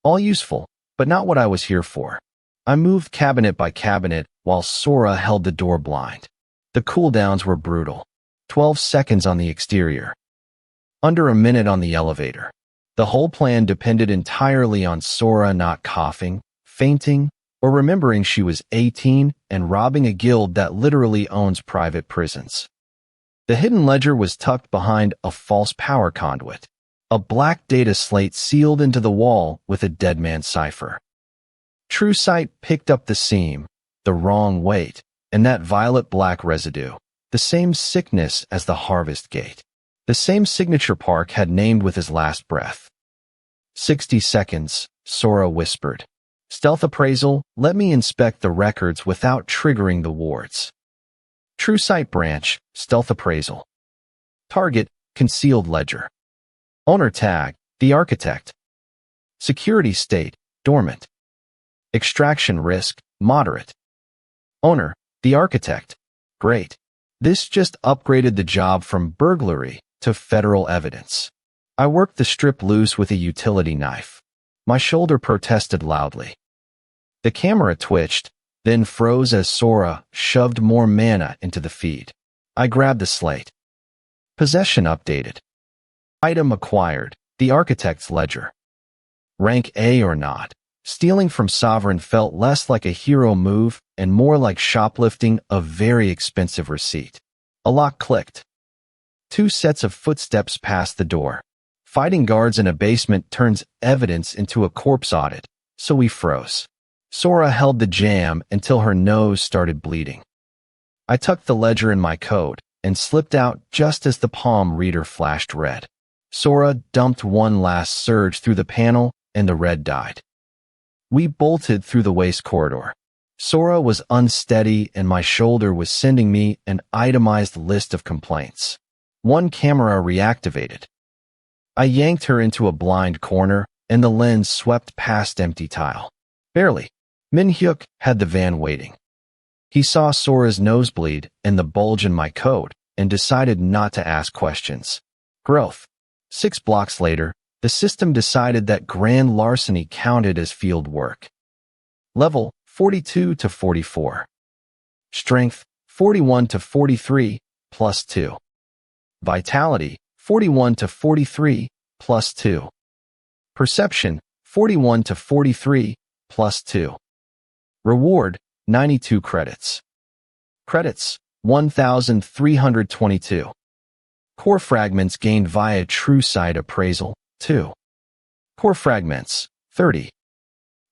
All useful, but not what I was here for. I moved cabinet by cabinet while Sora held the door blind. The cooldowns were brutal. 12 seconds on the exterior. Under a minute on the elevator. The whole plan depended entirely on Sora not coughing, fainting, or remembering she was 18 and robbing a guild that literally owns private prisons. The hidden ledger was tucked behind a false power conduit, a black data slate sealed into the wall with a dead man cipher. TrueSight picked up the seam, the wrong weight, and that violet-black residue, the same sickness as the Harvest Gate. The same signature Park had named with his last breath. 60 seconds, Sora whispered. Stealth appraisal, let me inspect the records without triggering the wards. TrueSight branch, stealth appraisal. Target, concealed ledger. Owner tag, the architect. Security state, dormant. Extraction risk, moderate. Owner, the architect. Great. This just upgraded the job from burglary to federal evidence. I worked the strip loose with a utility knife. My shoulder protested loudly. The camera twitched, then froze as Sora shoved more mana into the feed. I grabbed the slate. Possession updated. Item acquired, the architect's ledger. Rank A or not. Stealing from Sovereign felt less like a hero move and more like shoplifting a very expensive receipt. A lock clicked. 2 sets of footsteps passed the door. Fighting guards in a basement turns evidence into a corpse audit, so we froze. Sora held the jam until her nose started bleeding. I tucked the ledger in my coat and slipped out just as the palm reader flashed red. Sora dumped one last surge through the panel and the red died. We bolted through the waste corridor. Sora was unsteady and my shoulder was sending me an itemized list of complaints. 1 camera reactivated. I yanked her into a blind corner and the lens swept past empty tile. Barely. Minhyuk had the van waiting. He saw Sora's nosebleed and the bulge in my coat and decided not to ask questions. Growth. 6 blocks later, the system decided that grand larceny counted as field work. Level 42 to 44. Strength 41 to 43 plus 2. Vitality 41 to 43 plus 2. Perception 41 to 43 plus 2. Reward 92 credits. Credits 1,322. Core fragments gained via TrueSight appraisal 2. Core fragments 30.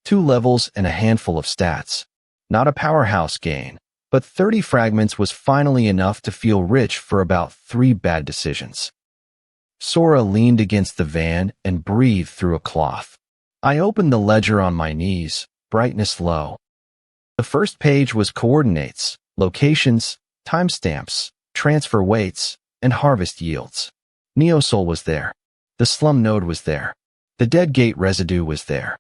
2 levels and a handful of stats. Not a powerhouse gain, but 30 fragments was finally enough to feel rich for about 3 bad decisions. Sora leaned against the van and breathed through a cloth. I opened the ledger on my knees, brightness low. The first page was coordinates, locations, timestamps, transfer weights, and harvest yields. Neosol was there. The slum node was there. The dead gate residue was there.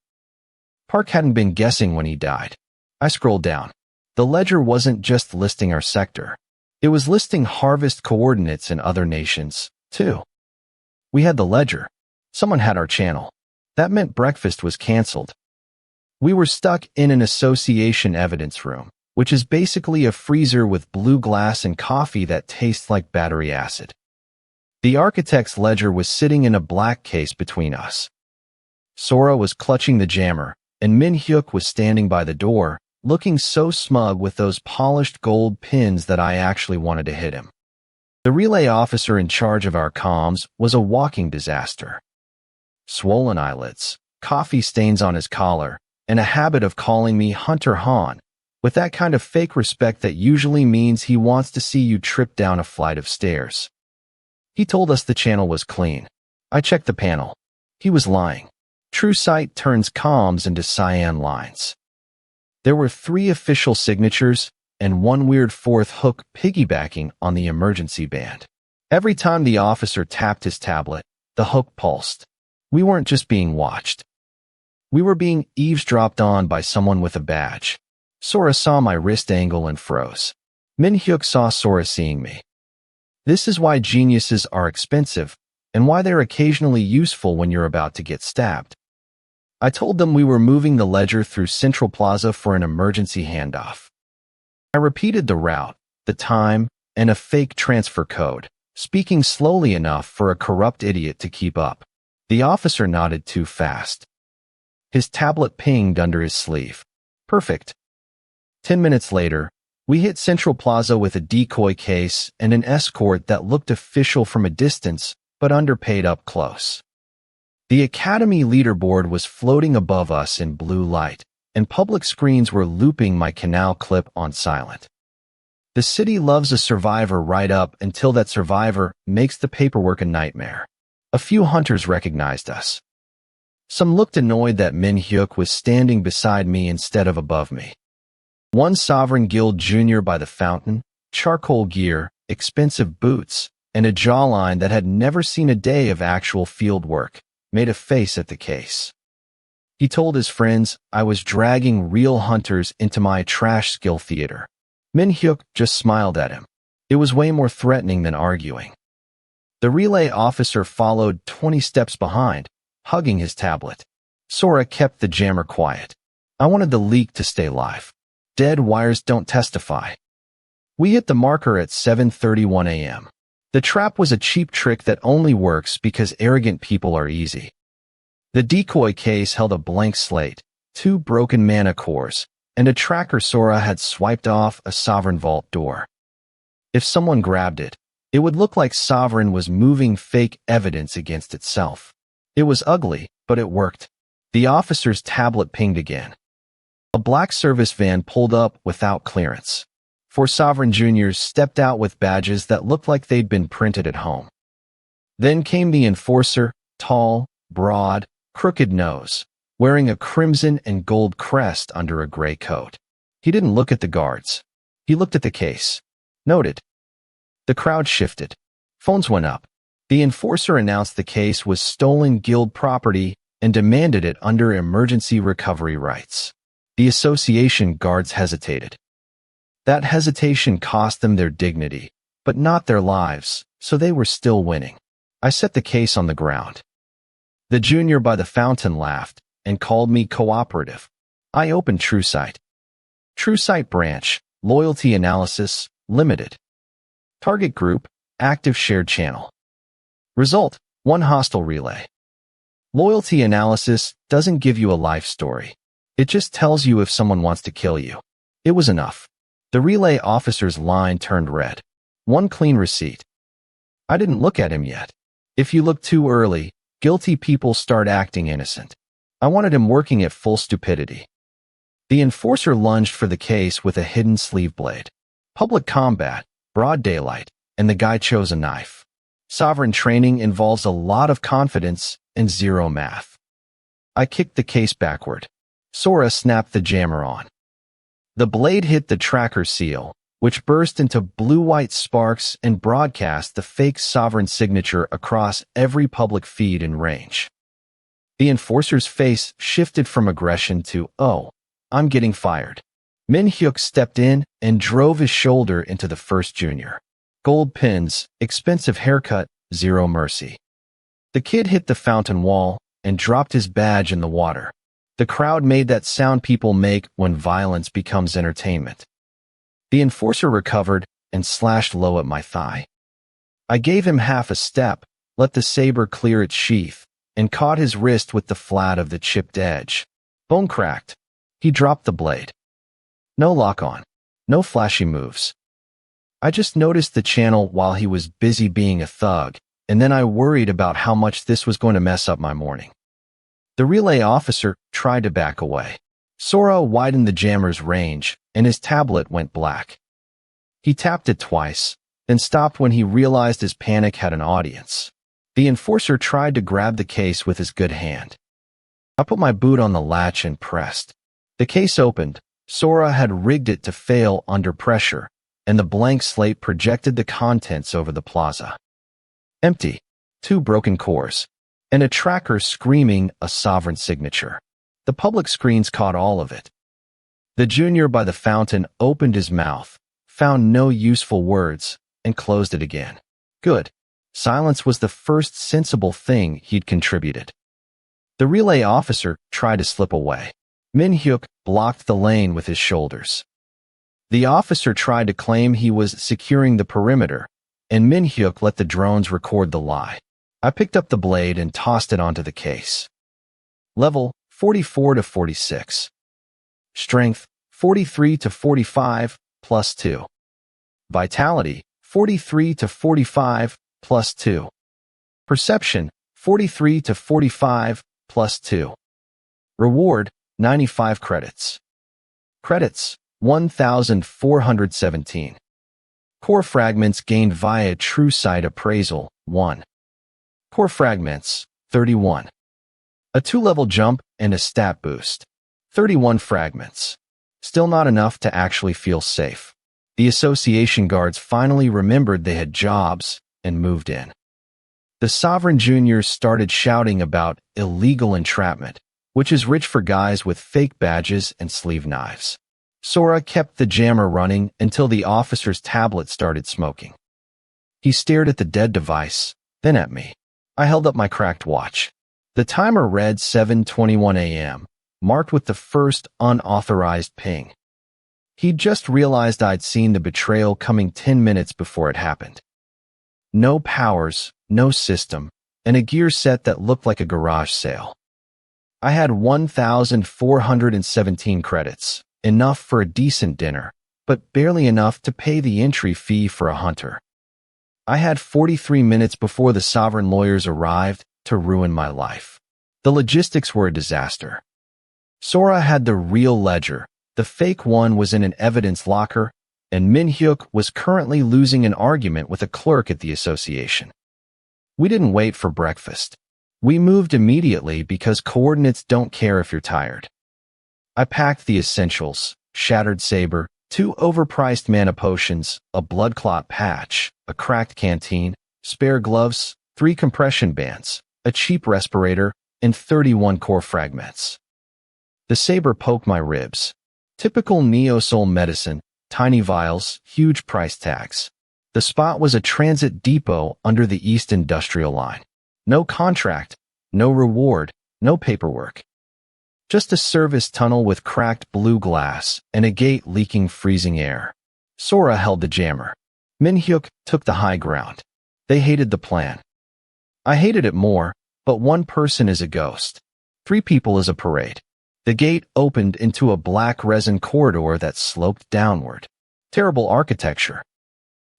Park hadn't been guessing when he died. I scrolled down. The ledger wasn't just listing our sector. It was listing harvest coordinates in other nations, too. We had the ledger. Someone had our channel. That meant breakfast was canceled. We were stuck in an association evidence room, which is basically a freezer with blue glass and coffee that tastes like battery acid. The architect's ledger was sitting in a black case between us. Sora was clutching the jammer, and Minhyuk was standing by the door, looking so smug with those polished gold pins that I actually wanted to hit him. The relay officer in charge of our comms was a walking disaster. Swollen eyelids, coffee stains on his collar, and a habit of calling me Hunter Han, with that kind of fake respect that usually means he wants to see you trip down a flight of stairs. He told us the channel was clean. I checked the panel. He was lying. TrueSight turns comms into cyan lines. There were 3 official signatures, and one weird fourth hook piggybacking on the emergency band. Every time the officer tapped his tablet, the hook pulsed. We weren't just being watched. We were being eavesdropped on by someone with a badge. Sora saw my wrist angle and froze. Min-hyuk saw Sora seeing me. This is why geniuses are expensive, and why they're occasionally useful when you're about to get stabbed. I told them we were moving the ledger through Central Plaza for an emergency handoff. I repeated the route, the time, and a fake transfer code, speaking slowly enough for a corrupt idiot to keep up. The officer nodded too fast. His tablet pinged under his sleeve. Perfect. 10 minutes later, we hit Central Plaza with a decoy case and an escort that looked official from a distance, but underpaid up close. The Academy leaderboard was floating above us in blue light, and public screens were looping my canal clip on silent. The city loves a survivor right up until that survivor makes the paperwork a nightmare. A few hunters recognized us. Some looked annoyed that Min-hyuk was standing beside me instead of above me. One Sovereign Guild junior by the fountain, charcoal gear, expensive boots, and a jawline that had never seen a day of actual field work, made a face at the case. He told his friends I was dragging real hunters into my trash skill theater. Min-hyuk just smiled at him. It was way more threatening than arguing. The relay officer followed 20 steps behind, hugging his tablet. Sora kept the jammer quiet. I wanted the leak to stay live. Dead wires don't testify. We hit the marker at 7:31 a.m. The trap was a cheap trick that only works because arrogant people are easy. The decoy case held a blank slate, 2 broken mana cores, and a tracker Sora had swiped off a Sovereign Vault door. If someone grabbed it, it would look like Sovereign was moving fake evidence against itself. It was ugly, but it worked. The officer's tablet pinged again. A black service van pulled up without clearance. 4 Sovereign juniors stepped out with badges that looked like they'd been printed at home. Then came the enforcer, tall, broad, crooked nose, wearing a crimson and gold crest under a gray coat. He didn't look at the guards. He looked at the case. Noted. The crowd shifted. Phones went up. The enforcer announced the case was stolen guild property and demanded it under emergency recovery rights. The association guards hesitated. That hesitation cost them their dignity, but not their lives, so they were still winning. I set the case on the ground. The junior by the fountain laughed and called me cooperative. I opened TrueSight. TrueSight branch, loyalty analysis, limited. Target group, active shared channel. Result, 1 hostile relay. Loyalty analysis doesn't give you a life story. It just tells you if someone wants to kill you. It was enough. The relay officer's line turned red. 1 clean receipt. I didn't look at him yet. If you look too early, guilty people start acting innocent. I wanted him working at full stupidity. The enforcer lunged for the case with a hidden sleeve blade. Public combat, broad daylight, and the guy chose a knife. Sovereign training involves a lot of confidence and 0 math. I kicked the case backward. Sora snapped the jammer on. The blade hit the tracker seal, which burst into blue-white sparks and broadcast the fake Sovereign signature across every public feed in range. The enforcer's face shifted from aggression to, "Oh, I'm getting fired." Min-hyuk stepped in and drove his shoulder into the first junior. Gold pins, expensive haircut, 0 mercy. The kid hit the fountain wall and dropped his badge in the water. The crowd made that sound people make when violence becomes entertainment. The enforcer recovered and slashed low at my thigh. I gave him half a step, let the saber clear its sheath, and caught his wrist with the flat of the chipped edge. Bone cracked. He dropped the blade. No lock-on. No flashy moves. I just noticed the channel while he was busy being a thug, and then I worried about how much this was going to mess up my morning. The relay officer tried to back away. Sora widened the jammer's range, and his tablet went black. He tapped it twice, then stopped when he realized his panic had an audience. The enforcer tried to grab the case with his good hand. I put my boot on the latch and pressed. The case opened, Sora had rigged it to fail under pressure, and the blank slate projected the contents over the plaza. Empty. 2 broken cores. And a tracker screaming a sovereign signature. The public screens caught all of it. The junior by the fountain opened his mouth, found no useful words, and closed it again. Good. Silence was the first sensible thing he'd contributed. The relay officer tried to slip away. Min-hyuk blocked the lane with his shoulders. The officer tried to claim he was securing the perimeter, and Min-hyuk let the drones record the lie. I picked up the blade and tossed it onto the case. Level 44 to 46. Strength 43 to 45 plus 2. Vitality 43 to 45 plus 2. Perception 43 to 45 plus 2. Reward 95 credits. Credits 1,417. Core fragments gained via True Sight Appraisal 1. Core fragments 31. A 2-level jump and a stat boost. 31 fragments. Still not enough to actually feel safe. The association guards finally remembered they had jobs and moved in. The Sovereign Juniors started shouting about illegal entrapment, which is rich for guys with fake badges and sleeve knives. Sora kept the jammer running until the officer's tablet started smoking. He stared at the dead device, then at me. I held up my cracked watch. The timer read 7:21 a.m., marked with the first unauthorized ping. He'd just realized I'd seen the betrayal coming 10 minutes before it happened. No powers, no system, and a gear set that looked like a garage sale. I had 1,417 credits, enough for a decent dinner, but barely enough to pay the entry fee for a hunter. I had 43 minutes before the sovereign lawyers arrived to ruin my life. The logistics were a disaster. Sora had the real ledger, the fake one was in an evidence locker, and Min-hyuk was currently losing an argument with a clerk at the association. We didn't wait for breakfast. We moved immediately because coordinates don't care if you're tired. I packed the essentials: shattered saber, 2 overpriced mana potions, a blood clot patch, a cracked canteen, spare gloves, 3 compression bands, a cheap respirator, and 31 core fragments. The saber poked my ribs. Typical Neo-Soul medicine, tiny vials, huge price tags. The spot was a transit depot under the East Industrial Line. No contract, no reward, no paperwork. Just a service tunnel with cracked blue glass and a gate leaking freezing air. Sora held the jammer. Min-hyuk took the high ground. They hated the plan. I hated it more, but 1 person is a ghost. 3 people is a parade. The gate opened into a black resin corridor that sloped downward. Terrible architecture.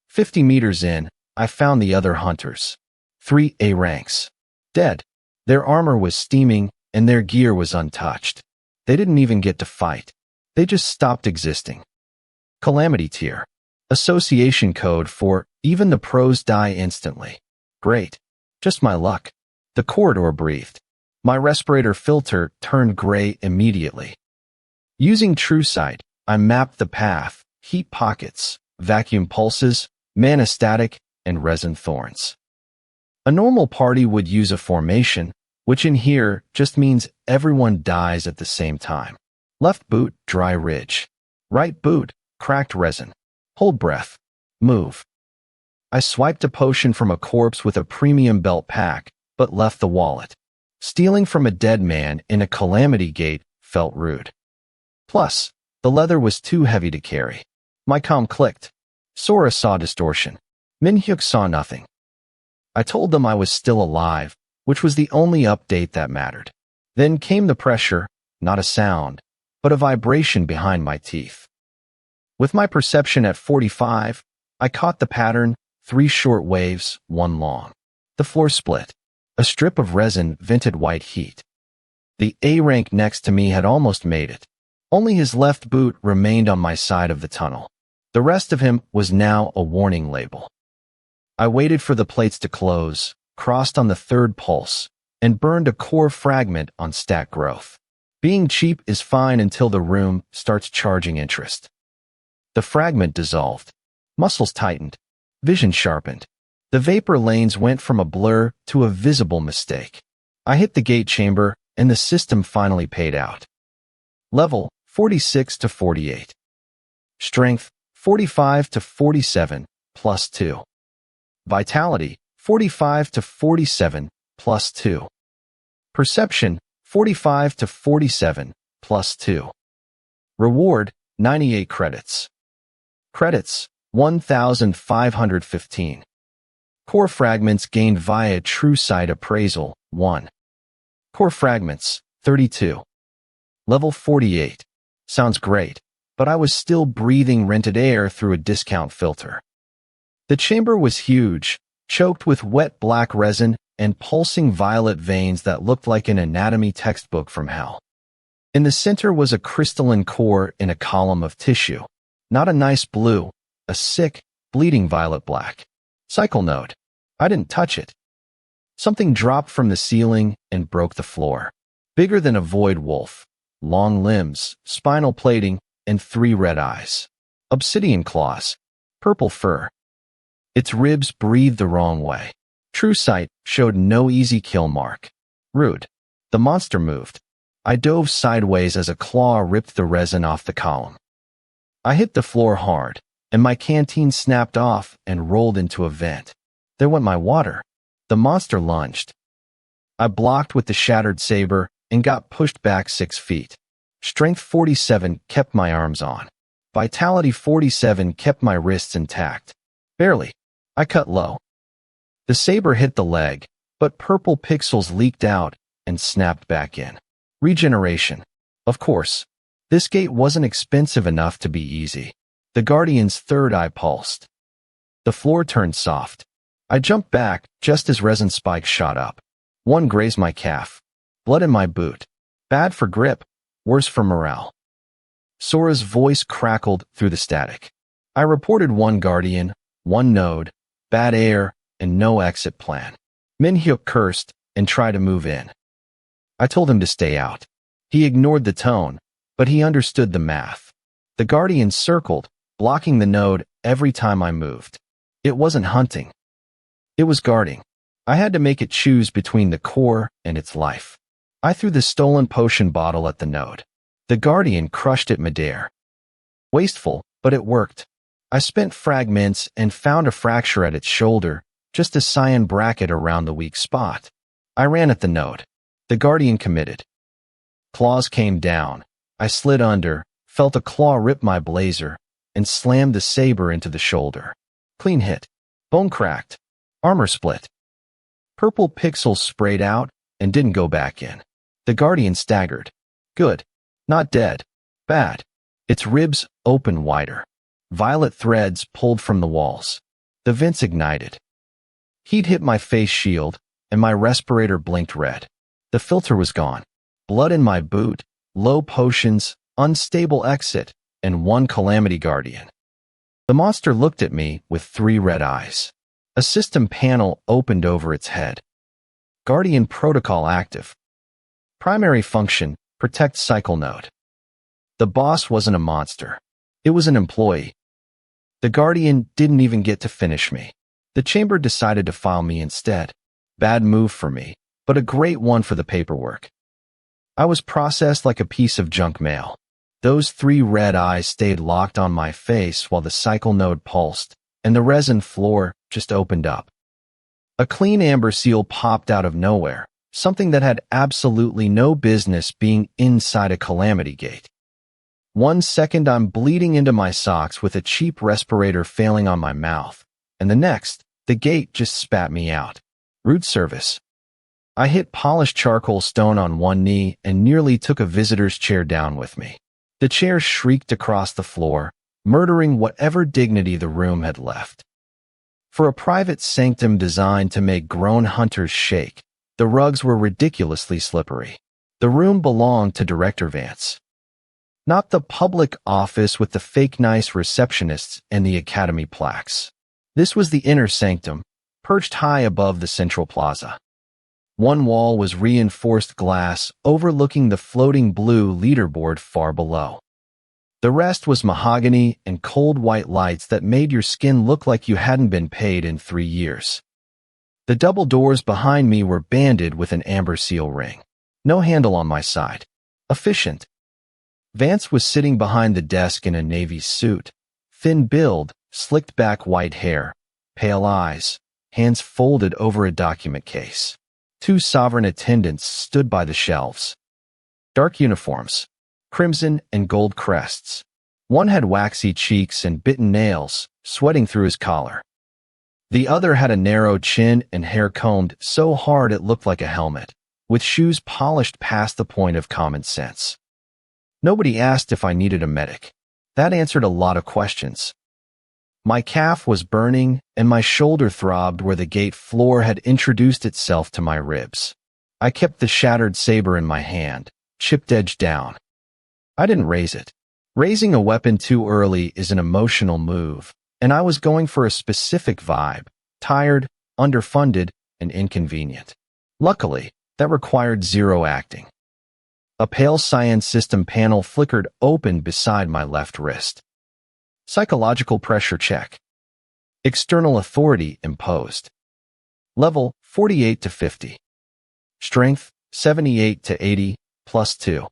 50 meters in, I found the other hunters. 3 A ranks. Dead. Their armor was steaming, and their gear was untouched. They didn't even get to fight. They just stopped existing. Calamity tier. Association code for even the pros die instantly. Great. Just my luck. The corridor breathed. My respirator filter turned gray immediately. Using True Sight, I mapped the path, heat pockets, vacuum pulses, mana static, and resin thorns. A normal party would use a formation, which in here just means everyone dies at the same time. Left boot, dry ridge. Right boot, cracked resin. Hold breath. Move. I swiped a potion from a corpse with a premium belt pack, but left the wallet. Stealing from a dead man in a calamity gate felt rude. Plus, the leather was too heavy to carry. My comm clicked. Sora saw distortion. Min-hyuk saw nothing. I told them I was still alive, which was the only update that mattered. Then came the pressure, not a sound, but a vibration behind my teeth. With my perception at 45, I caught the pattern: 3 short waves, 1 long. The floor split. A strip of resin vented white heat. The A rank next to me had almost made it. Only his left boot remained on my side of the tunnel. The rest of him was now a warning label. I waited for the plates to close, crossed on the 3rd pulse, and burned a core fragment on stat growth. Being cheap is fine until the room starts charging interest. The fragment dissolved. Muscles tightened. Vision sharpened. The vapor lanes went from a blur to a visible mistake. I hit the gate chamber, and the system finally paid out. Level 46 to 48. Strength 45 to 47, plus 2. Vitality 45 to 47, plus 2. Perception 45 to 47, plus 2. Reward 98 credits. Credits 1,515. Core fragments gained via True Sight Appraisal 1. Core fragments 32. Level 48. Sounds great, but I was still breathing rented air through a discount filter. The chamber was huge, choked with wet black resin and pulsing violet veins that looked like an anatomy textbook from hell. In the center was a crystalline core in a column of tissue. Not a nice blue, a sick, bleeding violet black. Cycle node. I didn't touch it. Something dropped from the ceiling and broke the floor. Bigger than a void wolf. Long limbs, spinal plating, and 3 red eyes. Obsidian claws. Purple fur. Its ribs breathed the wrong way. True Sight showed no easy kill mark. Rude. The monster moved. I dove sideways as a claw ripped the resin off the column. I hit the floor hard, and my canteen snapped off and rolled into a vent. There went my water. The monster lunged. I blocked with the shattered saber and got pushed back 6 feet. Strength 47 kept my arms on. Vitality 47 kept my wrists intact. Barely. I cut low. The saber hit the leg, but purple pixels leaked out and snapped back in. Regeneration. Of course. This gate wasn't expensive enough to be easy. The Guardian's third eye pulsed. The floor turned soft. I jumped back just as resin spikes shot up. One grazed my calf. Blood in my boot. Bad for grip, worse for morale. Sora's voice crackled through the static. I reported 1 Guardian, 1 node, bad air, and no exit plan. Minhyuk cursed and tried to move in. I told him to stay out. He ignored the tone, but he understood the math. The Guardian circled, blocking the node every time I moved. It wasn't hunting. It was guarding. I had to make it choose between the core and its life. I threw the stolen potion bottle at the node. The Guardian crushed it midair. Wasteful, but it worked. I spent fragments and found a fracture at its shoulder, just a cyan bracket around the weak spot. I ran at the node. The Guardian committed. Claws came down. I slid under, felt a claw rip my blazer, and slammed the saber into the shoulder. Clean hit. Bone cracked. Armor split. Purple pixels sprayed out and didn't go back in. The Guardian staggered. Good. Not dead. Bad. Its ribs opened wider. Violet threads pulled from the walls. The vents ignited. Heat hit my face shield, and my respirator blinked red. The filter was gone. Blood in my boot, low potions, unstable exit, and 1 Calamity Guardian. The monster looked at me with 3 red eyes. A system panel opened over its head. Guardian protocol active. Primary function, protect cycle node. The boss wasn't a monster. It was an employee. The Guardian didn't even get to finish me. The chamber decided to file me instead. Bad move for me, but a great one for the paperwork. I was processed like a piece of junk mail. Those 3 red eyes stayed locked on my face while the cycle node pulsed, and the resin floor just opened up. A clean amber seal popped out of nowhere, something that had absolutely no business being inside a calamity gate. 1 second I'm bleeding into my socks with a cheap respirator failing on my mouth, and the next, the gate just spat me out. Rude service. I hit polished charcoal stone on 1 knee and nearly took a visitor's chair down with me. The chair shrieked across the floor, murdering whatever dignity the room had left. For a private sanctum designed to make grown hunters shake, the rugs were ridiculously slippery. The room belonged to Director Vance. Not the public office with the fake nice receptionists and the academy plaques. This was the inner sanctum, perched high above the central plaza. One wall was reinforced glass overlooking the floating blue leaderboard far below. The rest was mahogany and cold white lights that made your skin look like you hadn't been paid in 3 years. The double doors behind me were banded with an amber seal ring. No handle on my side. Efficient. Vance was sitting behind the desk in a navy suit. Thin build, slicked back white hair, pale eyes, hands folded over a document case. 2 sovereign attendants stood by the shelves. Dark uniforms, crimson and gold crests. One had waxy cheeks and bitten nails, sweating through his collar. The other had a narrow chin and hair combed so hard it looked like a helmet, with shoes polished past the point of common sense. Nobody asked if I needed a medic. That answered a lot of questions. My calf was burning, and my shoulder throbbed where the gate floor had introduced itself to my ribs. I kept the shattered saber in my hand, chipped edge down. I didn't raise it. Raising a weapon too early is an emotional move, and I was going for a specific vibe: tired, underfunded, and inconvenient. Luckily, that required 0 acting. A pale cyan system panel flickered open beside my left wrist. Psychological pressure check. External authority imposed. Level 48 to 50. Strength 78 to 80, plus 2.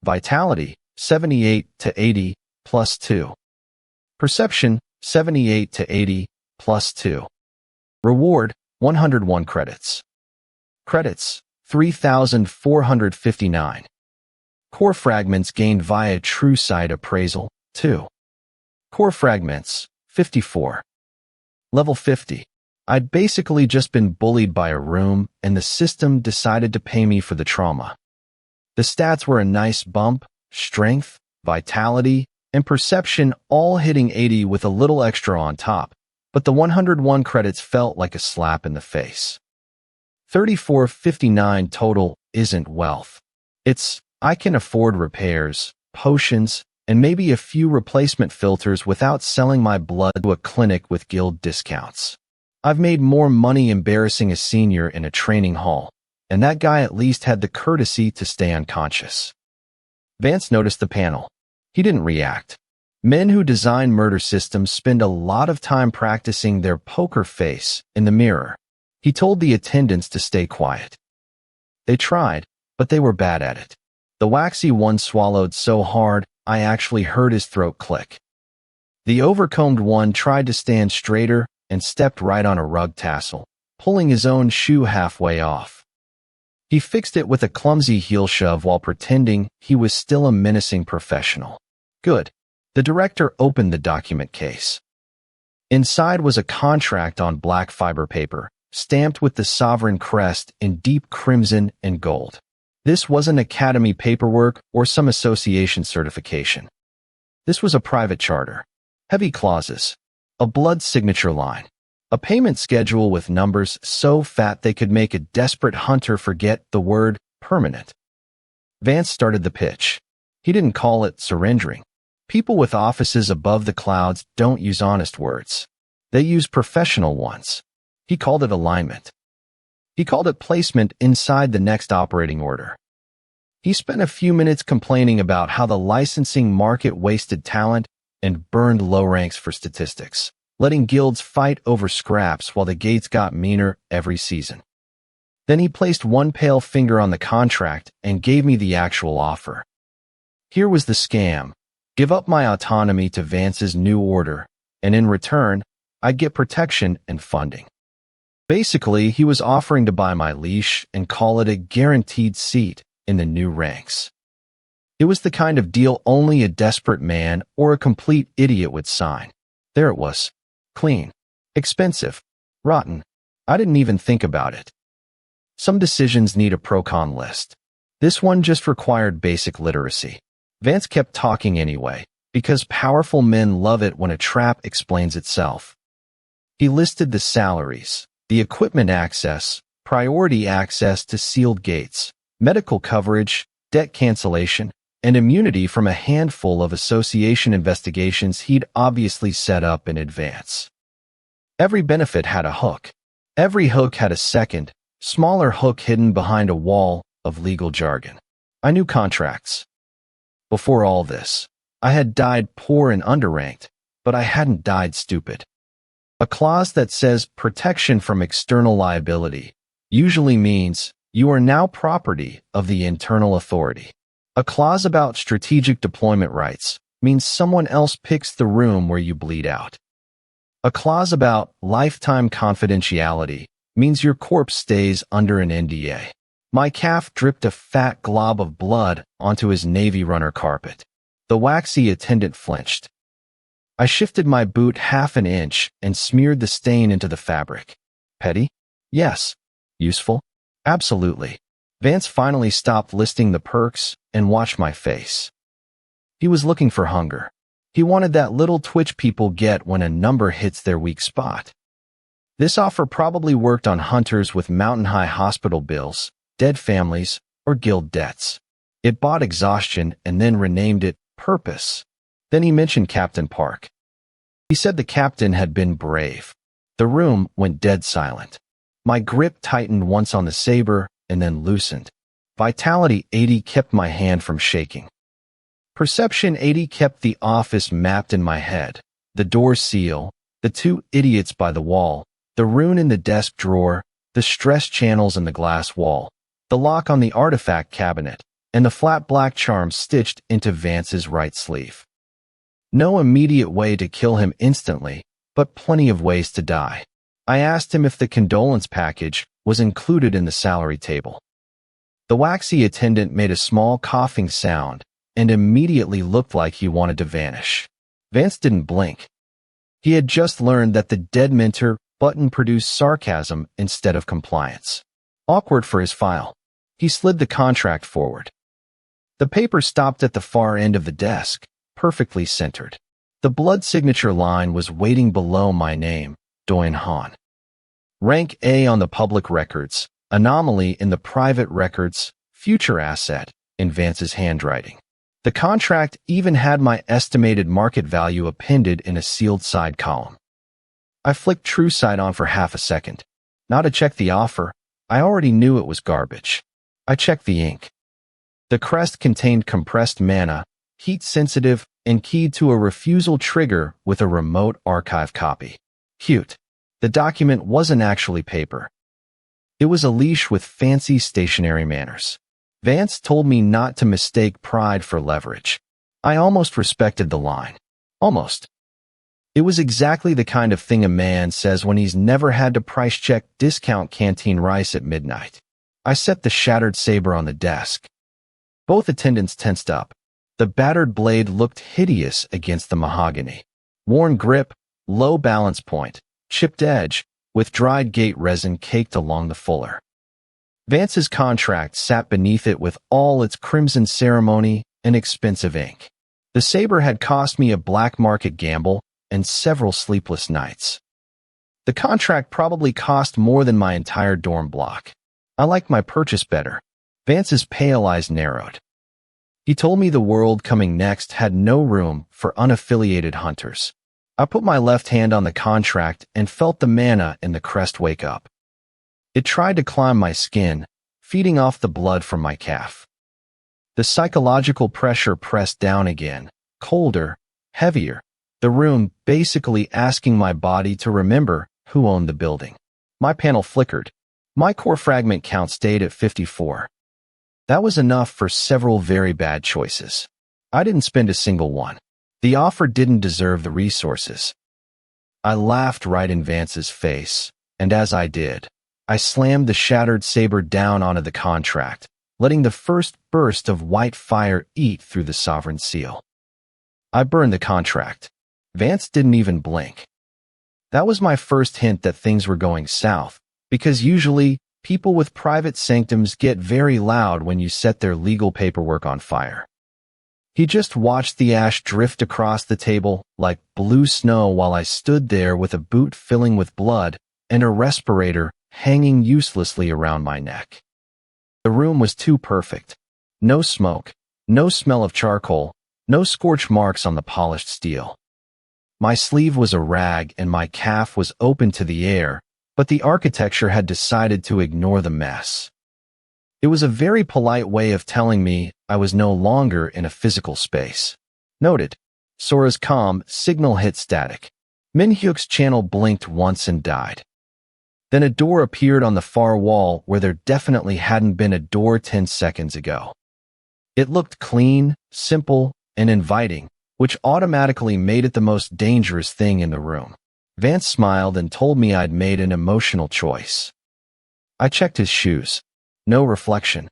Vitality 78 to 80, plus 2. Perception 78 to 80, plus 2. Reward 101 credits. Credits 3,459. Core fragments gained via true sight appraisal 2. Core fragments 54. Level 50. I'd basically just been bullied by a room, and the system decided to pay me for the trauma. The stats were a nice bump: strength, vitality, and perception all hitting 80 with a little extra on top, but the 101 credits felt like a slap in the face. 3,459 total isn't wealth. It's, I can afford repairs, potions, and maybe a few replacement filters without selling my blood to a clinic with guild discounts. I've made more money embarrassing a senior in a training hall, and that guy at least had the courtesy to stay unconscious. Vance noticed the panel. He didn't react. Men who design murder systems spend a lot of time practicing their poker face in the mirror. He told the attendants to stay quiet. They tried, but they were bad at it. The waxy one swallowed so hard, I actually heard his throat click. The overcombed one tried to stand straighter and stepped right on a rug tassel, pulling his own shoe halfway off. He fixed it with a clumsy heel shove while pretending he was still a menacing professional. Good. The director opened the document case. Inside was a contract on black fiber paper, stamped with the sovereign crest in deep crimson and gold. This wasn't academy paperwork or some association certification. This was a private charter. Heavy clauses. A blood signature line. A payment schedule with numbers so fat they could make a desperate hunter forget the word permanent. Vance started the pitch. He didn't call it surrendering. People with offices above the clouds don't use honest words. They use professional ones. He called it alignment. He called it placement inside the next operating order. He spent a few minutes complaining about how the licensing market wasted talent and burned low ranks for statistics, letting guilds fight over scraps while the gates got meaner every season. Then he placed one pale finger on the contract and gave me the actual offer. Here was the scam. Give up my autonomy to Vance's new order, and in return, I'd get protection and funding. Basically, he was offering to buy my leash and call it a guaranteed seat in the new ranks. It was the kind of deal only a desperate man or a complete idiot would sign. There it was. Clean. Expensive. Rotten. I didn't even think about it. Some decisions need a pro-con list. This one just required basic literacy. Vance kept talking anyway, because powerful men love it when a trap explains itself. He listed the salaries, the equipment access, priority access to sealed gates, medical coverage, debt cancellation, and immunity from a handful of association investigations he'd obviously set up in advance. Every benefit had a hook. Every hook had a second, smaller hook hidden behind a wall of legal jargon. I knew contracts. Before all this, I had died poor and underranked, but I hadn't died stupid. A clause that says protection from external liability usually means you are now property of the internal authority. A clause about strategic deployment rights means someone else picks the room where you bleed out. A clause about lifetime confidentiality means your corpse stays under an NDA. My calf dripped a fat glob of blood onto his navy runner carpet. The waxy attendant flinched. I shifted my boot half an inch and smeared the stain into the fabric. Petty? Yes. Useful? Absolutely. Vance finally stopped listing the perks and watched my face. He was looking for hunger. He wanted that little twitch people get when a number hits their weak spot. This offer probably worked on hunters with mountain-high hospital bills, dead families, or guild debts. It bought exhaustion and then renamed it Purpose. Then he mentioned Captain Park. He said the captain had been brave. The room went dead silent. My grip tightened once on the saber and then loosened. Vitality 80 kept my hand from shaking. Perception 80 kept the office mapped in my head. The door seal, the two idiots by the wall, the rune in the desk drawer, the stress channels in the glass wall, the lock on the artifact cabinet, and the flat black charm stitched into Vance's right sleeve. No immediate way to kill him instantly, but plenty of ways to die. I asked him if the condolence package was included in the salary table. The waxy attendant made a small coughing sound and immediately looked like he wanted to vanish. Vance didn't blink. He had just learned that the dead mentor button produced sarcasm instead of compliance. Awkward for his file. He slid the contract forward. The paper stopped at the far end of the desk, perfectly centered. The blood signature line was waiting below my name, Doyen Han. Rank A on the public records, anomaly in the private records, future asset in Vance's handwriting. The contract even had my estimated market value appended in a sealed side column. I flicked TrueSight on for half a second. Not to check the offer. I already knew it was garbage. I checked the ink. The crest contained compressed mana, heat-sensitive, and keyed to a refusal trigger with a remote archive copy. Cute. The document wasn't actually paper. It was a leash with fancy stationery manners. Vance told me not to mistake pride for leverage. I almost respected the line. Almost. It was exactly the kind of thing a man says when he's never had to price-check discount canteen rice at midnight. I set the shattered saber on the desk. Both attendants tensed up. The battered blade looked hideous against the mahogany. Worn grip, low balance point, chipped edge, with dried gate resin caked along the fuller. Vance's contract sat beneath it with all its crimson ceremony and expensive ink. The saber had cost me a black market gamble and several sleepless nights. The contract probably cost more than my entire dorm block. I liked my purchase better. Vance's pale eyes narrowed. He told me the world coming next had no room for unaffiliated hunters. I put my left hand on the contract and felt the mana in the crest wake up. It tried to climb my skin, feeding off the blood from my calf. The psychological pressure pressed down again, colder, heavier, the room basically asking my body to remember who owned the building. My panel flickered. My core fragment count stayed at 54. That was enough for several very bad choices. I didn't spend a single one. The offer didn't deserve the resources. I laughed right in Vance's face, and as I did, I slammed the shattered saber down onto the contract, letting the first burst of white fire eat through the sovereign seal. I burned the contract. Vance didn't even blink. That was my first hint that things were going south, because usually, people with private sanctums get very loud when you set their legal paperwork on fire. He just watched the ash drift across the table like blue snow while I stood there with a boot filling with blood and a respirator hanging uselessly around my neck. The room was too perfect. No smoke, no smell of charcoal, no scorch marks on the polished steel. My sleeve was a rag and my calf was open to the air, but the architecture had decided to ignore the mess. It was a very polite way of telling me I was no longer in a physical space. Noted. Sora's comm signal hit static. Min-hyuk's channel blinked once and died. Then a door appeared on the far wall where there definitely hadn't been a door 10 seconds ago. It looked clean, simple, and inviting, which automatically made it the most dangerous thing in the room. Vance smiled and told me I'd made an emotional choice. I checked his shoes. No reflection.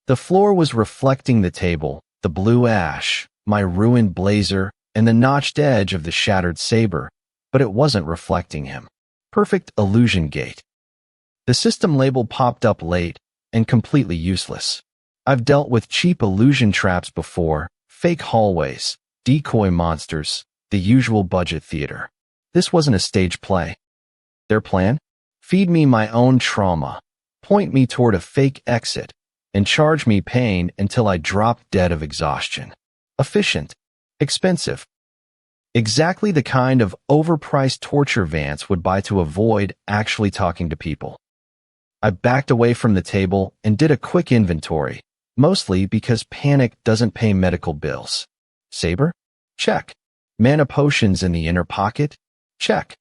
The floor was reflecting the table, the blue ash, my ruined blazer, and the notched edge of the shattered saber, but it wasn't reflecting him. Perfect illusion gate. The system label popped up late and completely useless. I've dealt with cheap illusion traps before, fake hallways, decoy monsters, the usual budget theater. This wasn't a stage play. Their plan? Feed me my own trauma, point me toward a fake exit, and charge me pain until I drop dead of exhaustion. Efficient. Expensive. Exactly the kind of overpriced torture Vance would buy to avoid actually talking to people. I backed away from the table and did a quick inventory, mostly because panic doesn't pay medical bills. Saber? Check. Mana potions in the inner pocket? Check.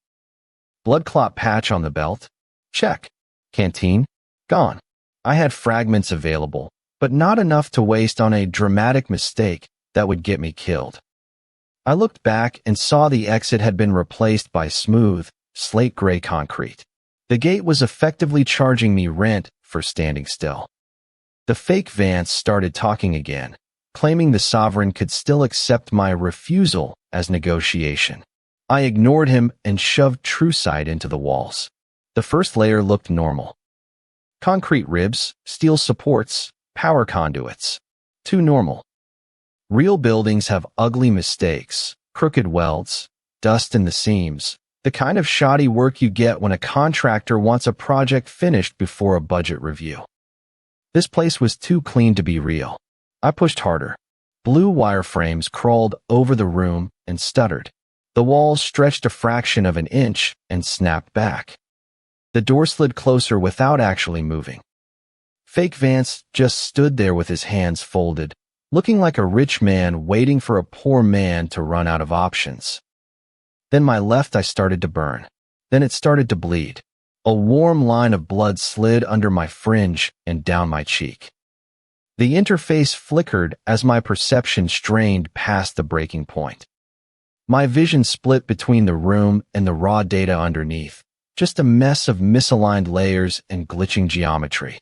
Blood clot patch on the belt? Check. Canteen? Gone. I had fragments available, but not enough to waste on a dramatic mistake that would get me killed. I looked back and saw the exit had been replaced by smooth, slate gray concrete. The gate was effectively charging me rent for standing still. The fake Vance started talking again, claiming the Sovereign could still accept my refusal as negotiation. I ignored him and shoved TrueSight into the walls. The first layer looked normal. Concrete ribs, steel supports, power conduits. Too normal. Real buildings have ugly mistakes, crooked welds, dust in the seams, the kind of shoddy work you get when a contractor wants a project finished before a budget review. This place was too clean to be real. I pushed harder. Blue wireframes crawled over the room and stuttered. The walls stretched a fraction of an inch and snapped back. The door slid closer without actually moving. Fake Vance just stood there with his hands folded, looking like a rich man waiting for a poor man to run out of options. Then my left eye started to burn. Then it started to bleed. A warm line of blood slid under my fringe and down my cheek. The interface flickered as my perception strained past the breaking point. My vision split between the room and the raw data underneath, just a mess of misaligned layers and glitching geometry.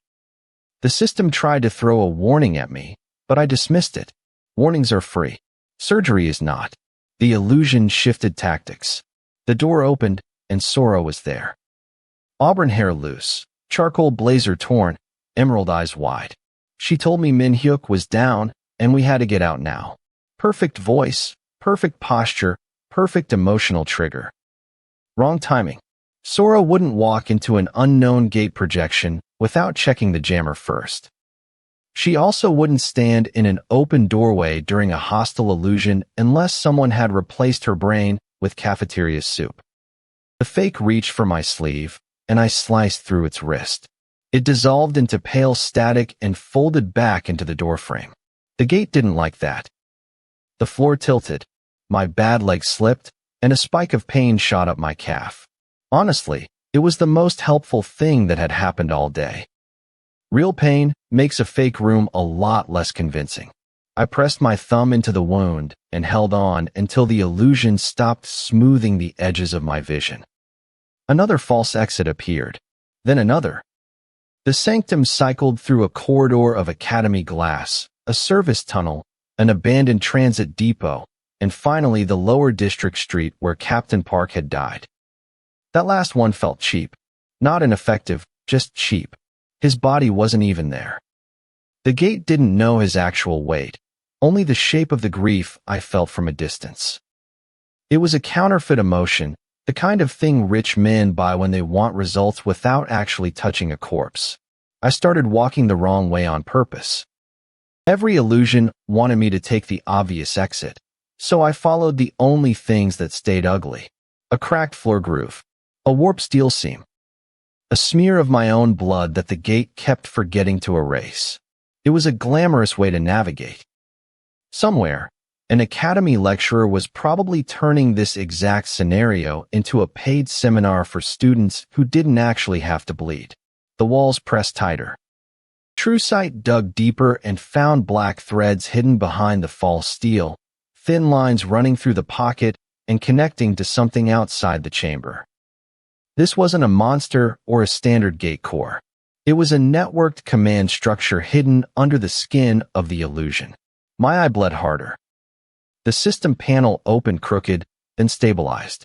The system tried to throw a warning at me, but I dismissed it. Warnings are free. Surgery is not. The illusion shifted tactics. The door opened, and Sora was there. Auburn hair loose, charcoal blazer torn, emerald eyes wide. She told me Min-hyuk was down, and we had to get out now. Perfect voice, perfect posture, perfect emotional trigger. Wrong timing. Sora wouldn't walk into an unknown gate projection without checking the jammer first. She also wouldn't stand in an open doorway during a hostile illusion unless someone had replaced her brain with cafeteria soup. The fake reached for my sleeve, and I sliced through its wrist. It dissolved into pale static and folded back into the doorframe. The gate didn't like that. The floor tilted, my bad leg slipped, and a spike of pain shot up my calf. Honestly, it was the most helpful thing that had happened all day. Real pain makes a fake room a lot less convincing. I pressed my thumb into the wound and held on until the illusion stopped smoothing the edges of my vision. Another false exit appeared, then another. The sanctum cycled through a corridor of academy glass, a service tunnel, an abandoned transit depot, and finally the lower district street where Captain Park had died. That last one felt cheap. Not ineffective, just cheap. His body wasn't even there. The gate didn't know his actual weight, only the shape of the grief I felt from a distance. It was a counterfeit emotion, the kind of thing rich men buy when they want results without actually touching a corpse. I started walking the wrong way on purpose. Every illusion wanted me to take the obvious exit, so I followed the only things that stayed ugly. A cracked floor groove. A warped steel seam. a smear of my own blood that the gate kept forgetting to erase. It was a glamorous way to navigate. Somewhere, an academy lecturer was probably turning this exact scenario into a paid seminar for students who didn't actually have to bleed. The walls pressed tighter. TrueSight dug deeper and found black threads hidden behind the false steel, thin lines running through the pocket and connecting to something outside the chamber. This wasn't a monster or a standard gate core. It was a networked command structure hidden under the skin of the illusion. My eye bled harder. The system panel opened crooked, then stabilized.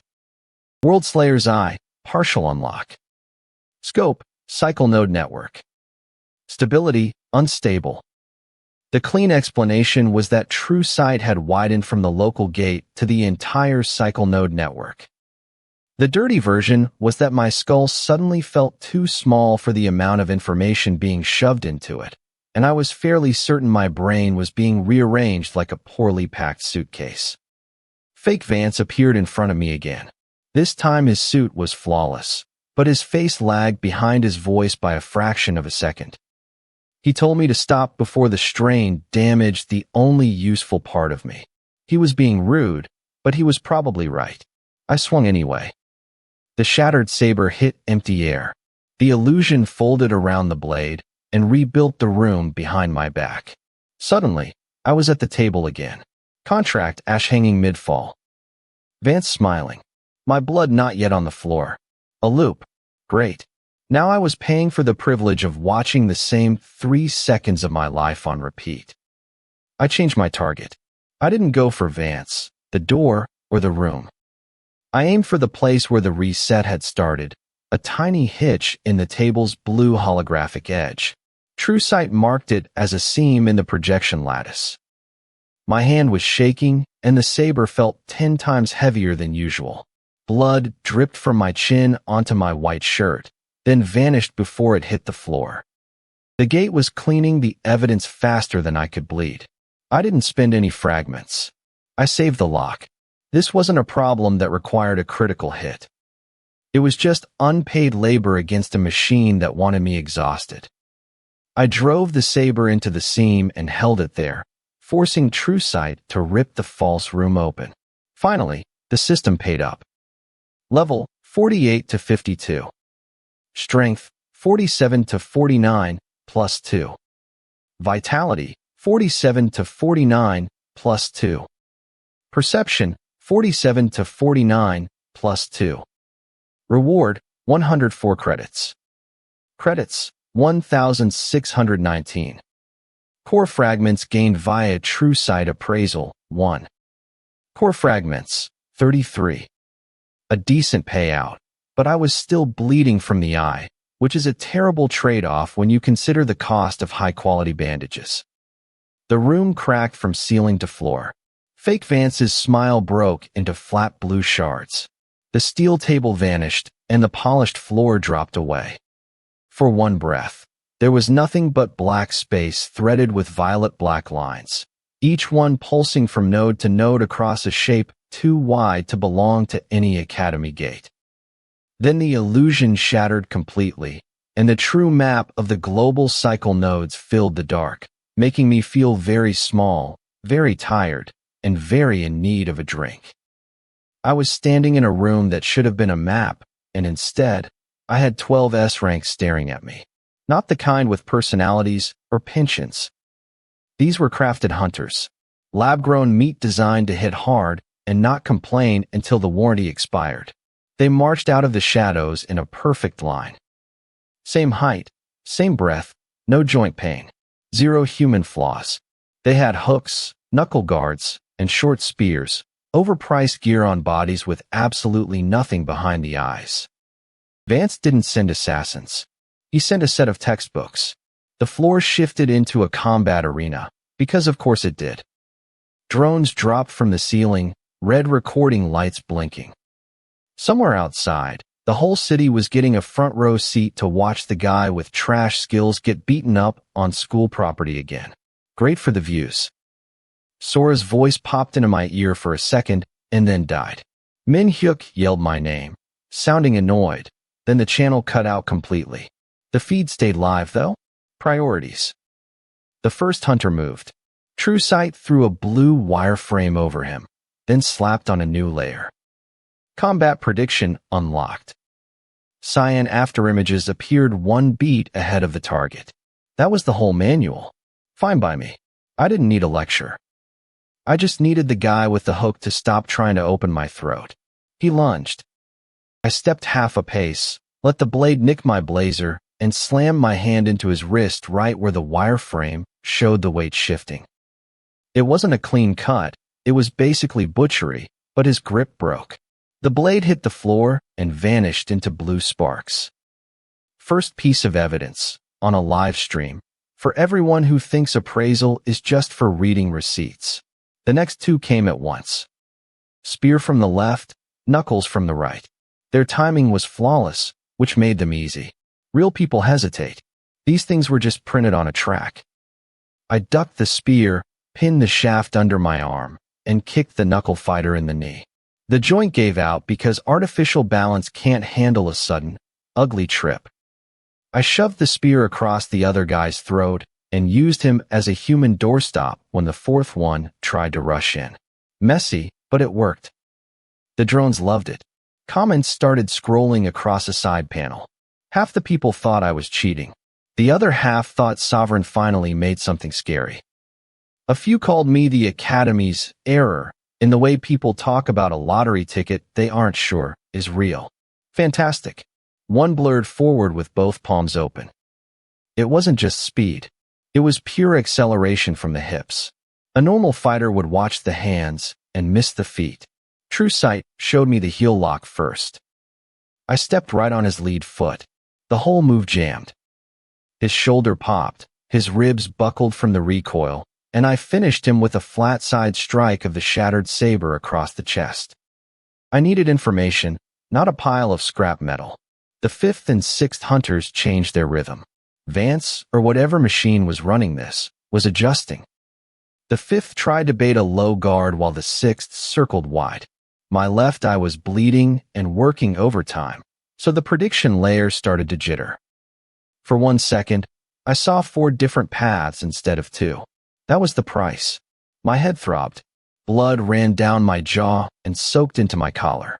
World Slayer's Eye, partial unlock. Scope, cycle node network. Stability, unstable. The clean explanation was that TrueSight had widened from the local gate to the entire cycle node network. The dirty version was that my skull suddenly felt too small for the amount of information being shoved into it, and I was fairly certain my brain was being rearranged like a poorly packed suitcase. Fake Vance appeared in front of me again. This time his suit was flawless, but his face lagged behind his voice by a fraction of a second. He told me to stop before the strain damaged the only useful part of me. He was being rude, but he was probably right. I swung anyway. The shattered saber hit empty air. The illusion folded around the blade and rebuilt the room behind my back. Suddenly, I was at the table again. Contract ash hanging mid-fall. Vance smiling. My blood not yet on the floor. A loop. Great. Now I was paying for the privilege of watching the same 3 seconds of my life on repeat. I changed my target. I didn't go for Vance, the door, or the room. I aimed for the place where the reset had started, a tiny hitch in the table's blue holographic edge. TrueSight marked it as a seam in the projection lattice. My hand was shaking, and the saber felt 10 times heavier than usual. Blood dripped from my chin onto my white shirt, then vanished before it hit the floor. The gate was cleaning the evidence faster than I could bleed. I didn't spend any fragments. I saved the lock. This wasn't a problem that required a critical hit. It was just unpaid labor against a machine that wanted me exhausted. I drove the saber into the seam and held it there, forcing TrueSight to rip the false room open. Finally, the system paid up. Level 48 to 52. Strength 47 to 49 plus 2. Vitality 47 to 49 plus 2. Perception 47 to 49 plus 2. Reward 104 credits. Credits 1,619. Core fragments gained via TrueSight Appraisal 1. Core fragments 33. A decent payout, but I was still bleeding from the eye, which is a terrible trade-off when you consider the cost of high-quality bandages. The room cracked from ceiling to floor. Fake Vance's smile broke into flat blue shards. The steel table vanished, and the polished floor dropped away. For one breath, there was nothing but black space threaded with violet-black lines, each one pulsing from node to node across a shape too wide to belong to any academy gate. Then the illusion shattered completely, and the true map of the global cycle nodes filled the dark, making me feel very small, very tired, and very in need of a drink. I was standing in a room that should have been a map, and instead, I had 12 S-ranks staring at me. Not the kind with personalities or pensions. These were crafted hunters, lab-grown meat designed to hit hard and not complain until the warranty expired. They marched out of the shadows in a perfect line. Same height, same breadth, no joint pain, 0 human flaws. They had hooks, knuckle guards, and short spears, overpriced gear on bodies with absolutely nothing behind the eyes. Vance didn't send assassins. He sent a set of textbooks. The floor shifted into a combat arena, because of course it did. Drones dropped from the ceiling, red recording lights blinking. Somewhere outside, the whole city was getting a front row seat to watch the guy with trash skills get beaten up on school property again. Great for the views. Sora's voice popped into my ear for a second and then died. Min Hyuk yelled my name, sounding annoyed, Then the channel cut out completely. The feed stayed live, though. Priorities. The first hunter moved. True Sight threw a blue wireframe over him, then slapped on a new layer. Combat prediction unlocked. Cyan afterimages appeared 1 beat ahead of the target. That was the whole manual. Fine by me. I didn't need a lecture. I just needed the guy with the hook to stop trying to open my throat. He lunged. I stepped half a pace, let the blade nick my blazer, and slammed my hand into his wrist right where the wireframe showed the weight shifting. It wasn't a clean cut, it was basically butchery, but his grip broke. The blade hit the floor and vanished into blue sparks. First piece of evidence, on a live stream, for everyone who thinks appraisal is just for reading receipts. The next 2 came at once. Spear from the left, knuckles from the right. Their timing was flawless, which made them easy. Real people hesitate. These things were just printed on a track. I ducked the spear, pinned the shaft under my arm, and kicked the knuckle fighter in the knee. The joint gave out because artificial balance can't handle a sudden, ugly trip. I shoved the spear across the other guy's throat and used him as a human doorstop when the 4th one tried to rush in. Messy, but it worked. The drones loved it. Comments started scrolling across a side panel. Half the people thought I was cheating. The other half thought Sovereign finally made something scary. A few called me the Academy's error in the way people talk about a lottery ticket they aren't sure is real. Fantastic. One blurred forward with both palms open. It wasn't just speed. It was pure acceleration from the hips. A normal fighter would watch the hands and miss the feet. True Sight showed me the heel lock first. I stepped right on his lead foot. The whole move jammed. His shoulder popped, his ribs buckled from the recoil, and I finished him with a flat side strike of the shattered saber across the chest. I needed information, not a pile of scrap metal. The 5th and 6th hunters changed their rhythm. Vance, or whatever machine was running this, was adjusting. The 5th tried to bait a low guard while the 6th circled wide. My left eye was bleeding and working overtime, so the prediction layer started to jitter. For 1 second, I saw 4 different paths instead of 2. That was the price. My head throbbed. Blood ran down my jaw and soaked into my collar.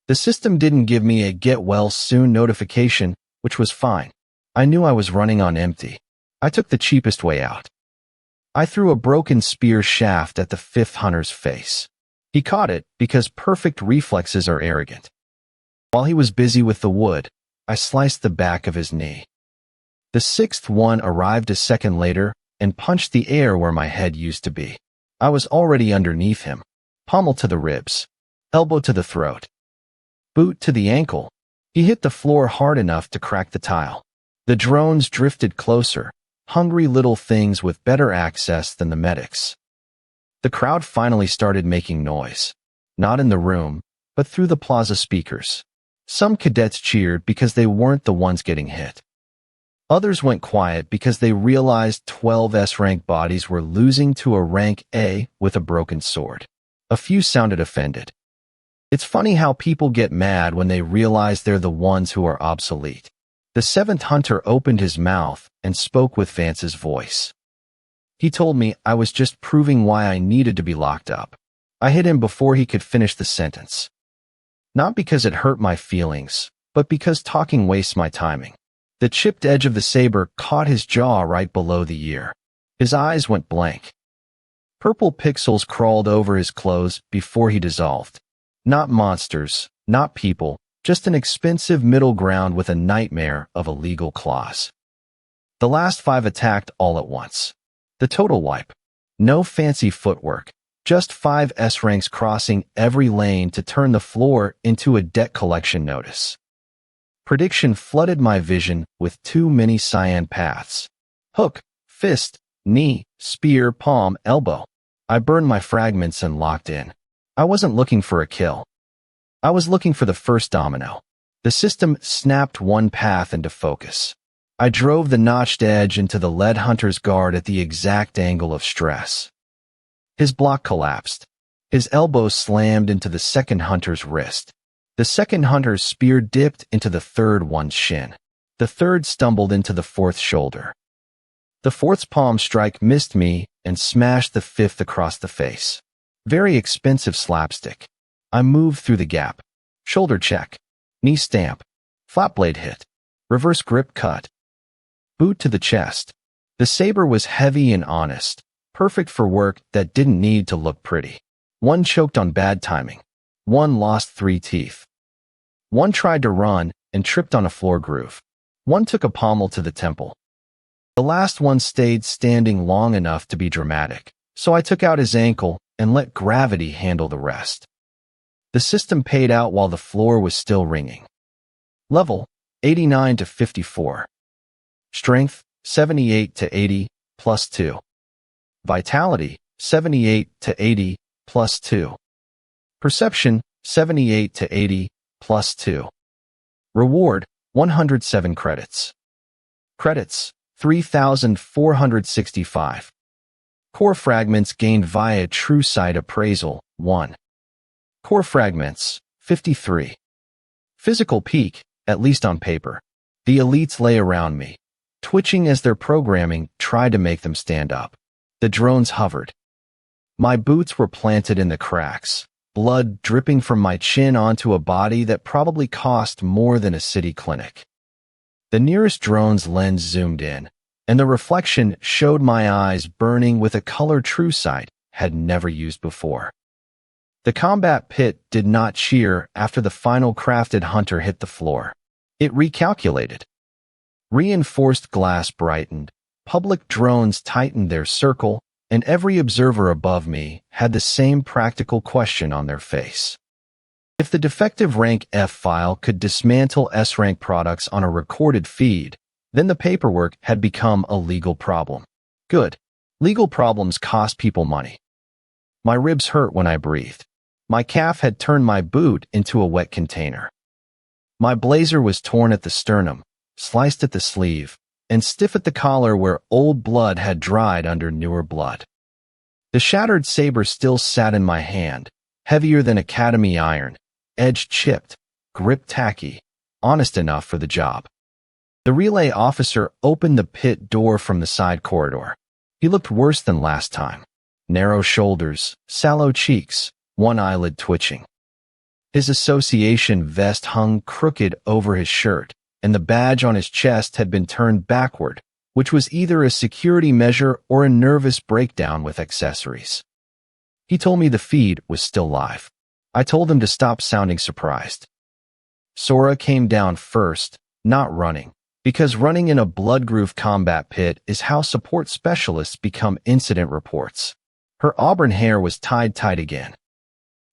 The system didn't give me a get-well-soon notification, which was fine. I knew I was running on empty. I took the cheapest way out. I threw a broken spear shaft at the 5th hunter's face. He caught it because perfect reflexes are arrogant. While he was busy with the wood, I sliced the back of his knee. The 6th one arrived a second later and punched the air where my head used to be. I was already underneath him. Pommel to the ribs. Elbow to the throat. Boot to the ankle. He hit the floor hard enough to crack the tile. The drones drifted closer, hungry little things with better access than the medics. The crowd finally started making noise. Not in the room, but through the plaza speakers. Some cadets cheered because they weren't the ones getting hit. Others went quiet because they realized 12 S-rank bodies were losing to a rank A with a broken sword. A few sounded offended. It's funny how people get mad when they realize they're the ones who are obsolete. The 7th hunter opened his mouth and spoke with Vance's voice. He told me I was just proving why I needed to be locked up. I hit him before he could finish the sentence. Not because it hurt my feelings, but because talking wastes my timing. The chipped edge of the saber caught his jaw right below the ear. His eyes went blank. Purple pixels crawled over his clothes before he dissolved. Not monsters, not people, just an expensive middle ground with a nightmare of a legal clause. The last 5 attacked all at once. The total wipe. No fancy footwork, just 5 S-ranks crossing every lane to turn the floor into a debt collection notice. Prediction flooded my vision with too many cyan paths. Hook, fist, knee, spear, palm, elbow. I burned my fragments and locked in. I wasn't looking for a kill. I was looking for the first domino. The system snapped one path into focus. I drove the notched edge into the lead hunter's guard at the exact angle of stress. His block collapsed. His elbow slammed into the second hunter's wrist. The second hunter's spear dipped into the third one's shin. The third stumbled into the fourth's shoulder. The fourth's palm strike missed me and smashed the fifth across the face. Very expensive slapstick. I moved through the gap. Shoulder check. Knee stamp. Flat blade hit. Reverse grip cut. Boot to the chest. The saber was heavy and honest, perfect for work that didn't need to look pretty. One choked on bad timing. One lost 3 teeth. One tried to run and tripped on a floor groove. One took a pommel to the temple. The last one stayed standing long enough to be dramatic, so I took out his ankle and let gravity handle the rest. The system paid out while the floor was still ringing. Level, 89 to 54. Strength, 78 to 80, plus 2. Vitality, 78 to 80, plus 2. Perception, 78 to 80, plus 2. Reward, 107 credits. Credits, 3,465. Core fragments gained via True Sight Appraisal, 1. Core fragments, 53. Physical peak, at least on paper. The elites lay around me, twitching as their programming tried to make them stand up. The drones hovered. My boots were planted in the cracks, blood dripping from my chin onto a body that probably cost more than a city clinic. The nearest drone's lens zoomed in, and the reflection showed my eyes burning with a color True Sight had never used before. The combat pit did not cheer after the final crafted hunter hit the floor. It recalculated. Reinforced glass brightened, public drones tightened their circle, and every observer above me had the same practical question on their face. If the defective rank F file could dismantle S-rank products on a recorded feed, then the paperwork had become a legal problem. Good. Legal problems cost people money. My ribs hurt when I breathed. My calf had turned my boot into a wet container. My blazer was torn at the sternum, sliced at the sleeve, and stiff at the collar where old blood had dried under newer blood. The shattered saber still sat in my hand, heavier than academy iron, edge chipped, grip tacky, honest enough for the job. The relay officer opened the pit door from the side corridor. He looked worse than last time. Narrow shoulders, sallow cheeks, one eyelid twitching. His association vest hung crooked over his shirt, and the badge on his chest had been turned backward, which was either a security measure or a nervous breakdown with accessories. He told me the feed was still live. I told him to stop sounding surprised. Sora came down first, not running, because running in a blood-groove combat pit is how support specialists become incident reports. Her auburn hair was tied tight again.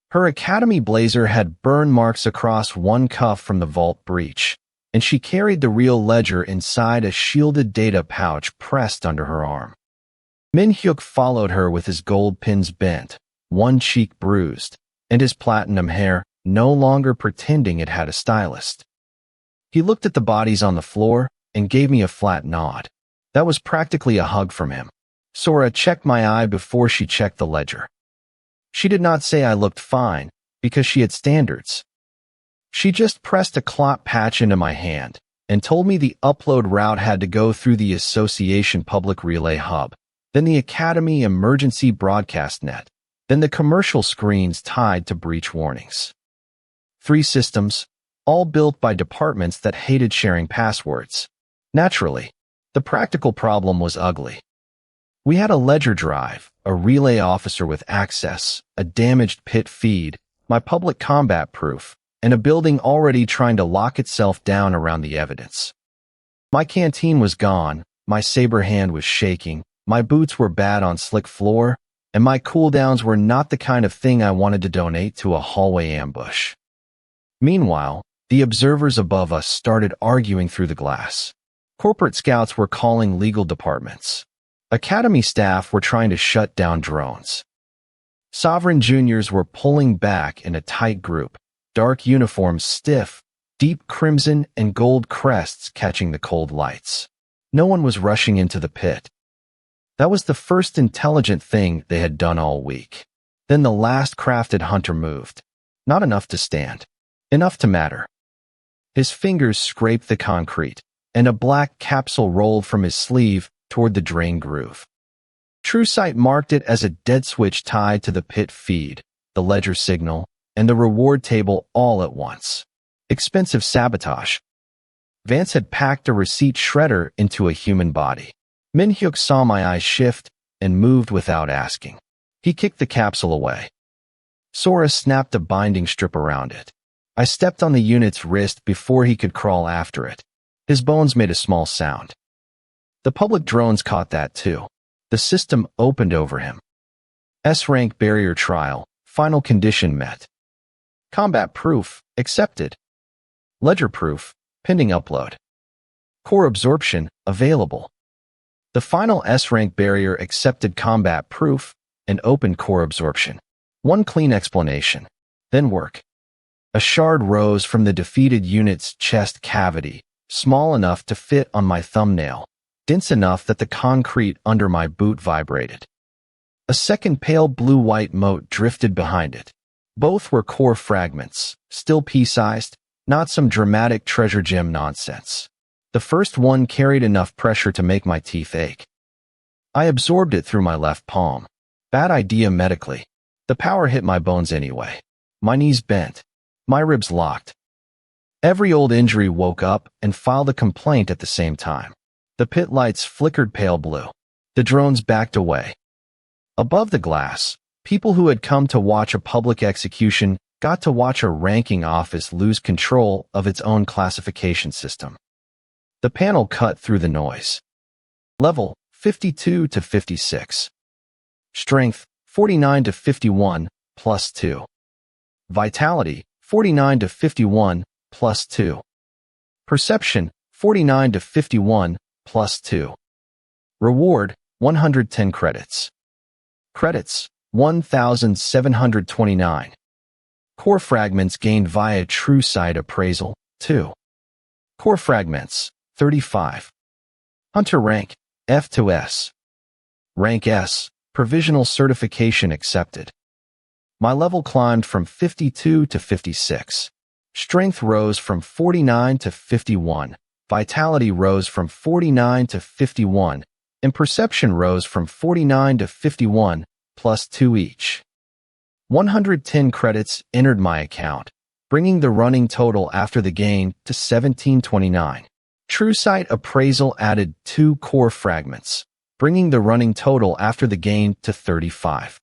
Her academy blazer had burn marks across one cuff from the vault breach, and she carried the real ledger inside a shielded data pouch pressed under her arm. Min-hyuk followed her with his gold pins bent, one cheek bruised, and his platinum hair no longer pretending it had a stylist. He looked at the bodies on the floor and gave me a flat nod. That was practically a hug from him. Sora checked my eye before she checked the ledger. She did not say I looked fine, because she had standards. She just pressed a clot patch into my hand and told me the upload route had to go through the Association Public Relay Hub, then the Academy Emergency Broadcast Net, then the commercial screens tied to breach warnings. 3 systems, all built by departments that hated sharing passwords. Naturally, the practical problem was ugly. We had a ledger drive, a relay officer with access, a damaged pit feed, my public combat proof, and a building already trying to lock itself down around the evidence. My canteen was gone, my saber hand was shaking, my boots were bad on slick floor, and my cooldowns were not the kind of thing I wanted to donate to a hallway ambush. Meanwhile, the observers above us started arguing through the glass. Corporate scouts were calling legal departments. Academy staff were trying to shut down drones. Sovereign juniors were pulling back in a tight group, dark uniforms stiff, deep crimson and gold crests catching the cold lights. No one was rushing into the pit. That was the first intelligent thing they had done all week. Then the last crafted hunter moved. Not enough to stand. Enough to matter. His fingers scraped the concrete, and a black capsule rolled from his sleeve toward the drain groove. TrueSight marked it as a dead switch tied to the pit feed, the ledger signal, and the reward table all at once. Expensive sabotage. Vance had packed a receipt shredder into a human body. Min-hyuk saw my eyes shift and moved without asking. He kicked the capsule away. Sora snapped a binding strip around it. I stepped on the unit's wrist before he could crawl after it. His bones made a small sound. The public drones caught that too. The system opened over him. S-rank barrier trial, final condition met. Combat proof, accepted. Ledger proof, pending upload. Core absorption, available. The final S-rank barrier accepted combat proof and opened core absorption. One clean explanation. Then work. A shard rose from the defeated unit's chest cavity, small enough to fit on my thumbnail, dense enough that the concrete under my boot vibrated. A second pale blue-white mote drifted behind it. Both were core fragments, still pea-sized, not some dramatic treasure gem nonsense. The first one carried enough pressure to make my teeth ache. I absorbed it through my left palm. Bad idea medically. The power hit my bones anyway. My knees bent. My ribs locked. Every old injury woke up and filed a complaint at the same time. The pit lights flickered pale blue. The drones backed away. Above the glass, people who had come to watch a public execution got to watch a ranking office lose control of its own classification system. The panel cut through the noise. Level, 52 to 56. Strength, 49 to 51, plus 2. Vitality, 49 to 51, plus 2. Perception, 49 to 51, plus 2. Reward, 110 credits. Credits, 1,729. Core fragments gained via TrueSight appraisal, 2. Core fragments, 35. Hunter rank, F to S. Rank S, provisional certification accepted. My level climbed from 52 to 56. Strength rose from 49 to 51. Vitality rose from 49 to 51. And perception rose from 49 to 51, plus 2 each. 110 credits entered my account, bringing the running total after the gain to 1729. TrueSight appraisal added 2 core fragments, bringing the running total after the gain to 35.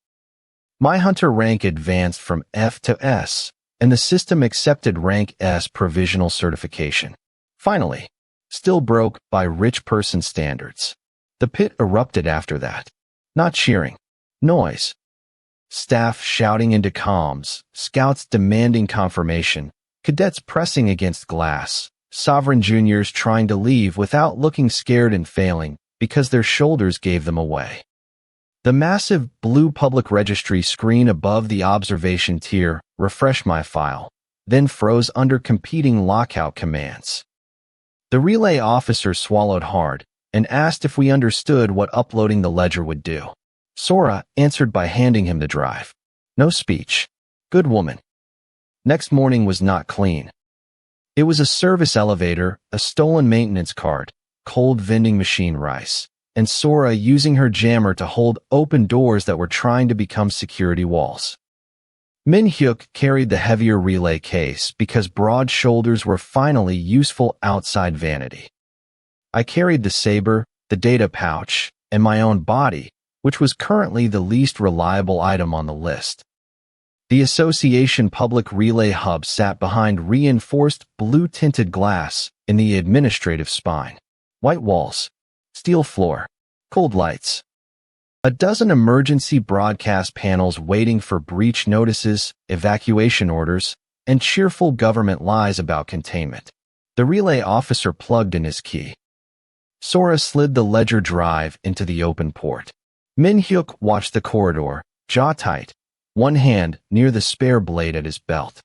My hunter rank advanced from F to S, and the system accepted rank S provisional certification. Finally, still broke by rich person standards. The pit erupted after that. Not cheering. Noise. Staff shouting into comms, scouts demanding confirmation, cadets pressing against glass, sovereign juniors trying to leave without looking scared and failing because their shoulders gave them away. The massive blue public registry screen above the observation tier refreshed my file, then froze under competing lockout commands. The relay officer swallowed hard and asked if we understood what uploading the ledger would do. Sora answered by handing him the drive. No speech. Good woman. Next morning was not clean. It was a service elevator, a stolen maintenance cart, cold vending machine rice, and Sora using her jammer to hold open doors that were trying to become security walls. Min-hyuk carried the heavier relay case because broad shoulders were finally useful outside vanity. I carried the saber, the data pouch, and my own body, which was currently the least reliable item on the list. The Association Public Relay Hub sat behind reinforced blue-tinted glass in the administrative spine. White walls, steel floor, cold lights. A dozen emergency broadcast panels waiting for breach notices, evacuation orders, and cheerful government lies about containment. The relay officer plugged in his key. Sora slid the ledger drive into the open port. Min-hyuk watched the corridor, jaw tight, one hand near the spare blade at his belt.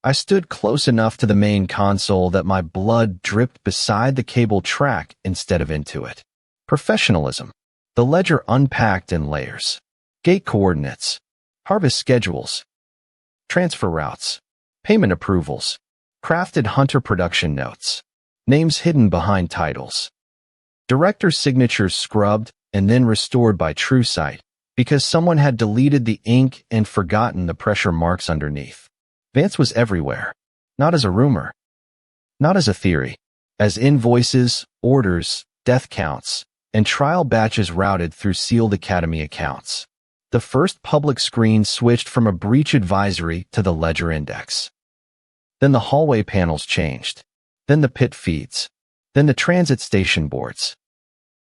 I stood close enough to the main console that my blood dripped beside the cable track instead of into it. Professionalism. The ledger unpacked in layers. Gate coordinates. Harvest schedules. Transfer routes. Payment approvals. Crafted hunter production notes. Names hidden behind titles. Director signatures scrubbed and then restored by TrueSight because someone had deleted the ink and forgotten the pressure marks underneath. Vance was everywhere. Not as a rumor. Not as a theory. As invoices, orders, death counts, and trial batches routed through sealed Academy accounts. The first public screen switched from a breach advisory to the ledger index. Then the hallway panels changed. Then the pit feeds. Then the transit station boards.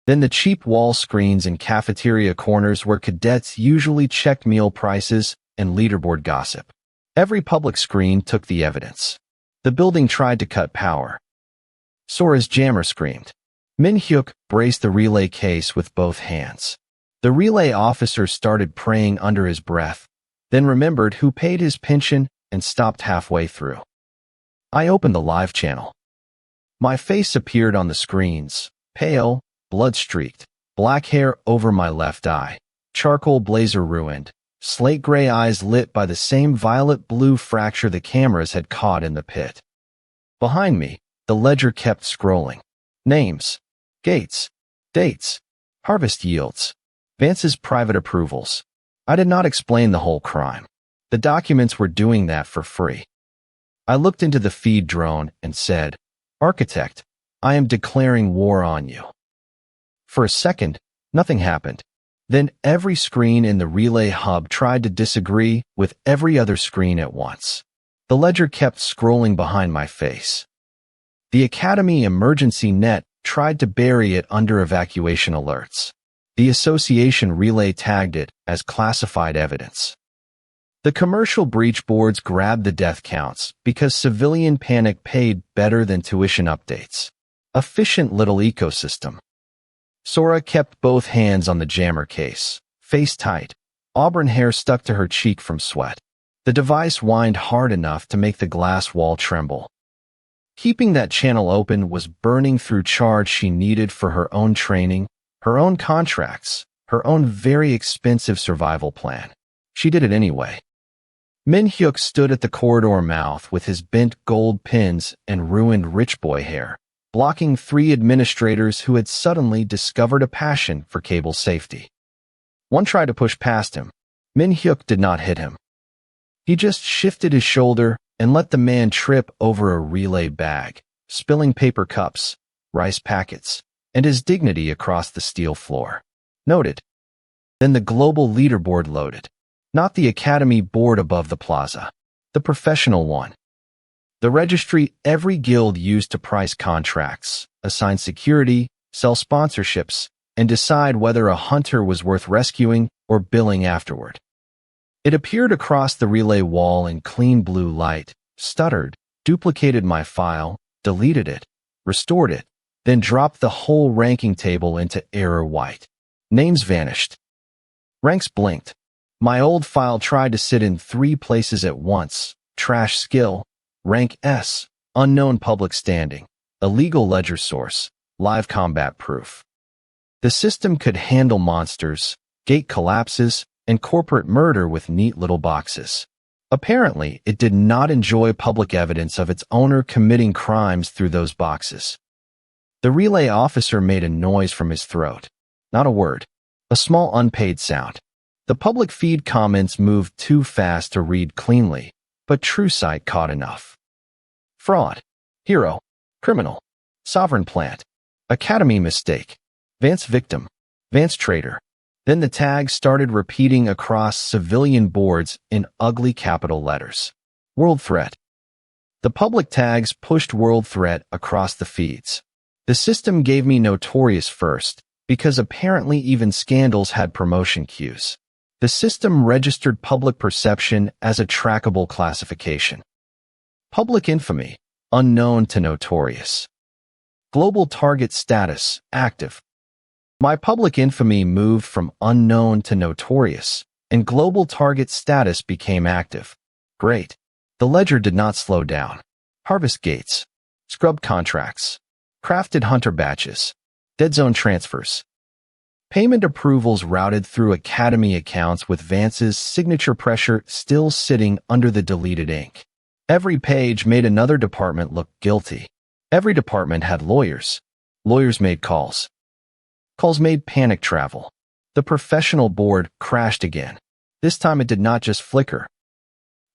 Then the cheap wall screens in cafeteria corners where cadets usually checked meal prices and leaderboard gossip. Every public screen took the evidence. The building tried to cut power. Sora's jammer screamed. Min-hyuk braced the relay case with both hands. The relay officer started praying under his breath, then remembered who paid his pension and stopped halfway through. I opened the live channel. My face appeared on the screens, pale, blood-streaked, black hair over my left eye, charcoal blazer ruined, slate-gray eyes lit by the same violet-blue fracture the cameras had caught in the pit. Behind me, the ledger kept scrolling. Names, gates, dates, harvest yields, Vance's private approvals. I did not explain the whole crime. The documents were doing that for free. I looked into the feed drone and said, "Architect, I am declaring war on you." For a second, nothing happened. Then every screen in the relay hub tried to disagree with every other screen at once. The ledger kept scrolling behind my face. The Academy emergency net tried to bury it under evacuation alerts. The association relay tagged it as classified evidence. The commercial breach boards grabbed the death counts because civilian panic paid better than tuition updates. Efficient little ecosystem. Sora kept both hands on the jammer case, face tight, auburn hair stuck to her cheek from sweat. The device whined hard enough to make the glass wall tremble. Keeping that channel open was burning through charge she needed for her own training, her own contracts, her own very expensive survival plan. She did it anyway. Min-hyuk stood at the corridor mouth with his bent gold pins and ruined rich boy hair, blocking 3 administrators who had suddenly discovered a passion for cable safety. One tried to push past him. Min-hyuk did not hit him. He just shifted his shoulder and let the man trip over a relay bag, spilling paper cups, rice packets, and his dignity across the steel floor. Noted. Then the global leaderboard loaded. Not the Academy board above the plaza. The professional one. The registry every guild used to price contracts, assign security, sell sponsorships, and decide whether a hunter was worth rescuing or billing afterward. It appeared across the relay wall in clean blue light, stuttered, duplicated my file, deleted it, restored it, then dropped the whole ranking table into error white. Names vanished. Ranks blinked. My old file tried to sit in 3 places at once. Trash skill, rank S, unknown public standing, illegal ledger source, live combat proof. The system could handle monsters, gate collapses, and corporate murder with neat little boxes. Apparently, it did not enjoy public evidence of its owner committing crimes through those boxes. The relay officer made a noise from his throat. Not a word. A small unpaid sound. The public feed comments moved too fast to read cleanly, but TrueSight caught enough. Fraud. Hero. Criminal. Sovereign plant. Academy mistake. Vance victim. Vance traitor. Then the tags started repeating across civilian boards in ugly capital letters. World threat. The public tags pushed world threat across the feeds. The system gave me notorious first, because apparently even scandals had promotion queues. The system registered public perception as a trackable classification. Public infamy, unknown to notorious. Global target status, active. My public infamy moved from unknown to notorious, and global target status became active. Great. The ledger did not slow down. Harvest gates. Scrubbed contracts. Crafted hunter batches. Dead zone transfers. Payment approvals routed through Academy accounts with Vance's signature pressure still sitting under the deleted ink. Every page made another department look guilty. Every department had lawyers. Lawyers made calls. Calls made panic travel. The professional board crashed again. This time it did not just flicker.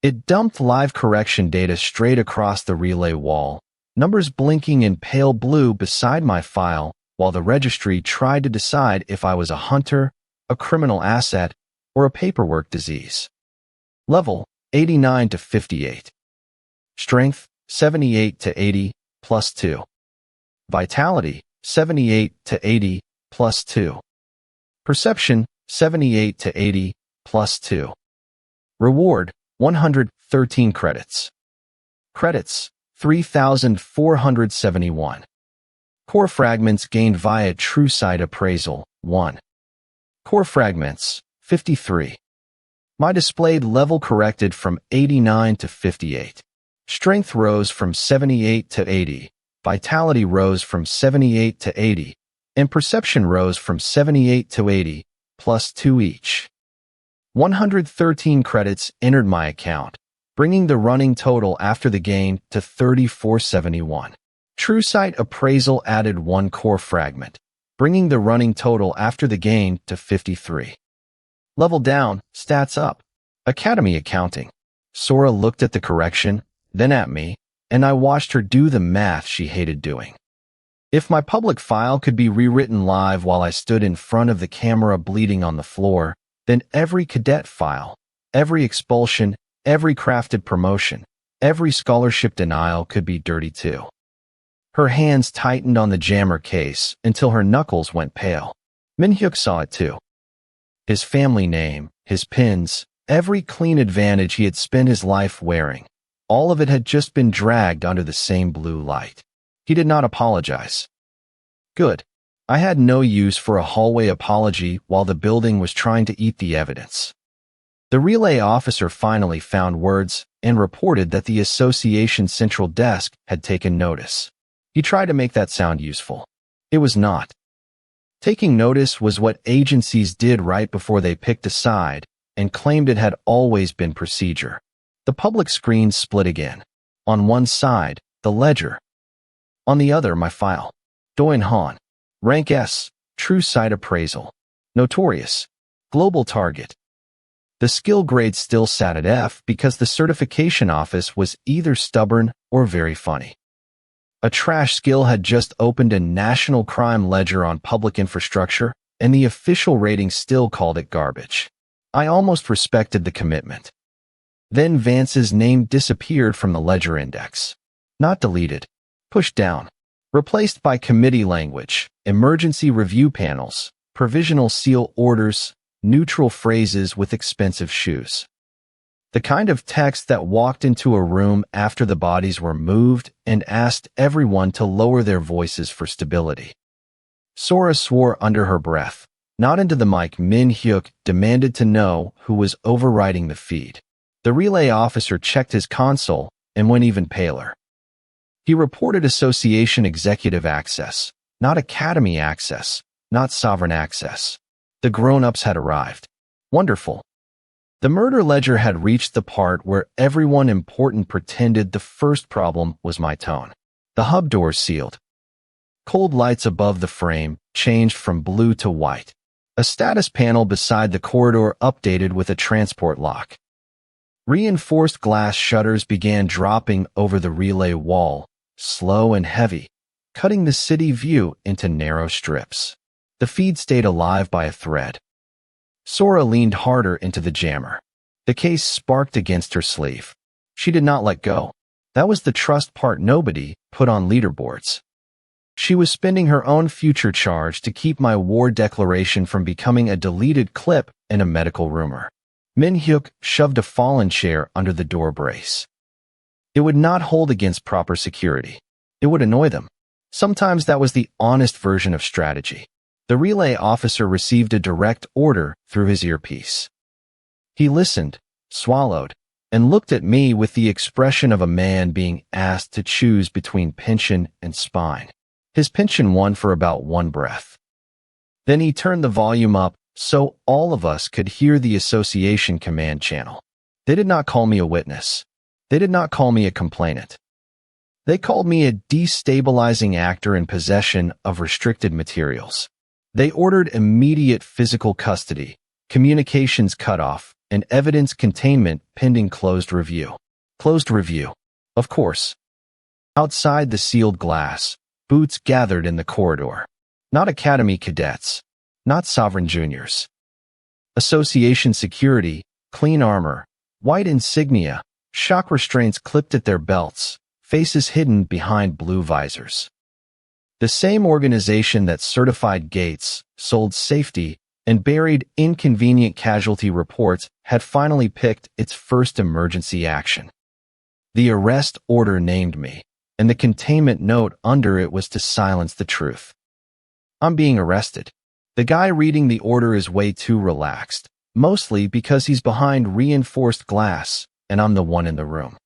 It dumped live correction data straight across the relay wall, numbers blinking in pale blue beside my file, while the registry tried to decide if I was a hunter, a criminal asset, or a paperwork disease. Level, 89 to 58. Strength, 78 to 80, plus 2. Vitality, 78 to 80, plus 2. Perception, 78 to 80, plus 2. Reward, 113 credits. Credits, 3,471. Core fragments gained via true sight appraisal, 1. Core fragments, 53. My displayed level corrected from 89 to 58. Strength rose from 78 to 80. Vitality rose from 78 to 80. And perception rose from 78 to 80, plus 2 each. 113 credits entered my account, bringing the running total after the gain to 3,471. True sight appraisal added 1 core fragment, bringing the running total after the gain to 53. Level down, stats up. Academy accounting. Sora looked at the correction, then at me, and I watched her do the math she hated doing. If my public file could be rewritten live while I stood in front of the camera bleeding on the floor, then every cadet file, every expulsion, every crafted promotion, every scholarship denial could be dirty too. Her hands tightened on the jammer case until her knuckles went pale. Min-hyuk saw it too. His family name, his pins, every clean advantage he had spent his life wearing, all of it had just been dragged under the same blue light. He did not apologize. Good. I had no use for a hallway apology while the building was trying to eat the evidence. The relay officer finally found words and reported that the association central desk had taken notice. He tried to make that sound useful. It was not. Taking notice was what agencies did right before they picked a side and claimed it had always been procedure. The public screen split again. On one side, the ledger. On the other, my file. Doin Han. Rank S. True sight appraisal. Notorious. Global target. The skill grade still sat at F because the certification office was either stubborn or very funny. A trash skill had just opened a national crime ledger on public infrastructure, and the official rating still called it garbage. I almost respected the commitment. Then Vance's name disappeared from the ledger index. Not deleted. Pushed down. Replaced by committee language, emergency review panels, provisional seal orders, neutral phrases with expensive shoes. The kind of text that walked into a room after the bodies were moved and asked everyone to lower their voices for stability. Sora swore under her breath. Not into the mic. Min-hyuk demanded to know who was overriding the feed. The relay officer checked his console and went even paler. He reported association executive access, not academy access, not sovereign access. The grown-ups had arrived. Wonderful. The murder ledger had reached the part where everyone important pretended the first problem was my tone. The hub doors sealed. Cold lights above the frame changed from blue to white. A status panel beside the corridor updated with a transport lock. Reinforced glass shutters began dropping over the relay wall, slow and heavy, cutting the city view into narrow strips. The feed stayed alive by a thread. Sora leaned harder into the jammer. The case sparked against her sleeve. She did not let go. That was the trust part nobody put on leaderboards. She was spending her own future charge to keep my war declaration from becoming a deleted clip and a medical rumor. Min-hyuk shoved a fallen chair under the door brace. It would not hold against proper security. It would annoy them. Sometimes that was the honest version of strategy. The relay officer received a direct order through his earpiece. He listened, swallowed, and looked at me with the expression of a man being asked to choose between pension and spine. His pension won for about one breath. Then he turned the volume up so all of us could hear the association command channel. They did not call me a witness. They did not call me a complainant. They called me a destabilizing actor in possession of restricted materials. They ordered immediate physical custody, communications cutoff, and evidence containment pending closed review. Closed review. Of course. Outside the sealed glass, boots gathered in the corridor. Not academy cadets. Not sovereign juniors. Association security, clean armor, white insignia, shock restraints clipped at their belts, faces hidden behind blue visors. The same organization that certified gates, sold safety, and buried inconvenient casualty reports had finally picked its first emergency action. The arrest order named me, and the containment note under it was to silence the truth. I'm being arrested. The guy reading the order is way too relaxed, mostly because he's behind reinforced glass, and I'm the one in the room.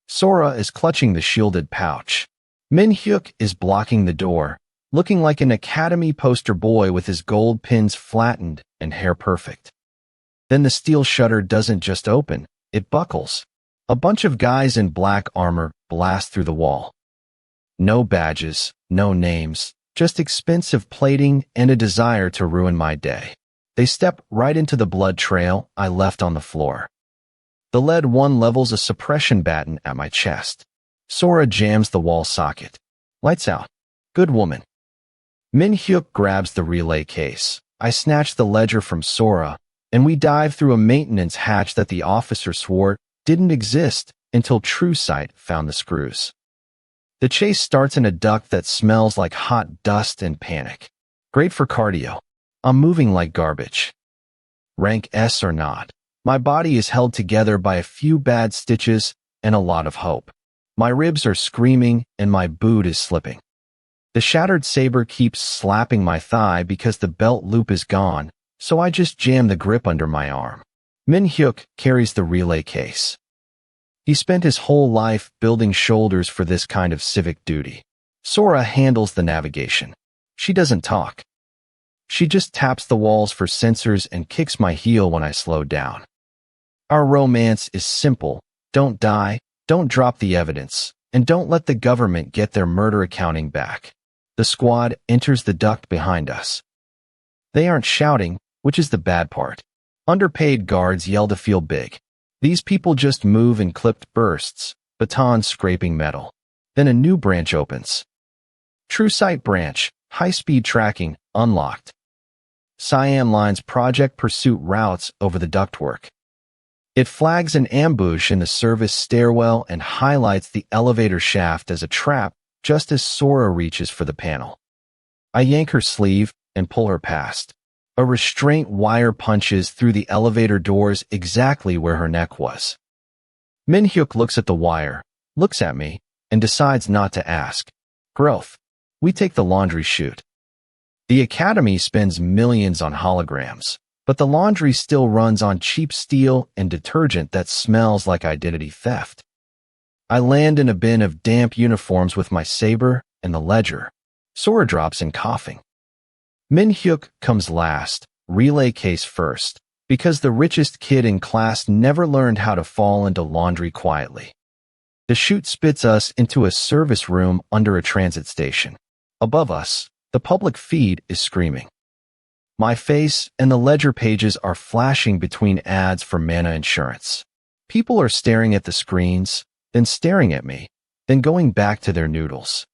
Sora is clutching the shielded pouch. Min-hyuk is blocking the door, looking like an academy poster boy with his gold pins flattened and hair perfect. Then the steel shutter doesn't just open, it buckles. A bunch of guys in black armor blast through the wall. No badges, no names, just expensive plating and a desire to ruin my day. They step right into the blood trail I left on the floor. The lead one levels a suppression baton at my chest. Sora jams the wall socket. Lights out. Good woman. Min-hyuk grabs the relay case. I snatch the ledger from Sora, and we dive through a maintenance hatch that the officer swore didn't exist until TrueSight found the screws. The chase starts in a duct that smells like hot dust and panic. Great for cardio. I'm moving like garbage. Rank S or not, my body is held together by a few bad stitches and a lot of hope. My ribs are screaming and my boot is slipping. The shattered saber keeps slapping my thigh because the belt loop is gone, so I just jam the grip under my arm. Min-hyuk carries the relay case. He spent his whole life building shoulders for this kind of civic duty. Sora handles the navigation. She doesn't talk. She just taps the walls for sensors and kicks my heel when I slow down. Our romance is simple. Don't die, don't drop the evidence, and don't let the government get their murder accounting back. The squad enters the duct behind us. They aren't shouting, which is the bad part. Underpaid guards yell to feel big. These people just move in clipped bursts, batons scraping metal. Then a new branch opens. TrueSight branch, high-speed tracking, unlocked. Siam lines project pursuit routes over the ductwork. It flags an ambush in the service stairwell and highlights the elevator shaft as a trap just as Sora reaches for the panel. I yank her sleeve and pull her past. A restraint wire punches through the elevator doors exactly where her neck was. Min-hyuk looks at the wire, looks at me, and decides not to ask. Growth. We take the laundry chute. The academy spends millions on holograms, but the laundry still runs on cheap steel and detergent that smells like identity theft. I land in a bin of damp uniforms with my saber and the ledger. Sora drops in coughing. Min-hyuk comes last, relay case first, because the richest kid in class never learned how to fall into laundry quietly. The chute spits us into a service room under a transit station. Above us, the public feed is screaming. My face and the ledger pages are flashing between ads for Mana Insurance. People are staring at the screens, then staring at me, then going back to their noodles.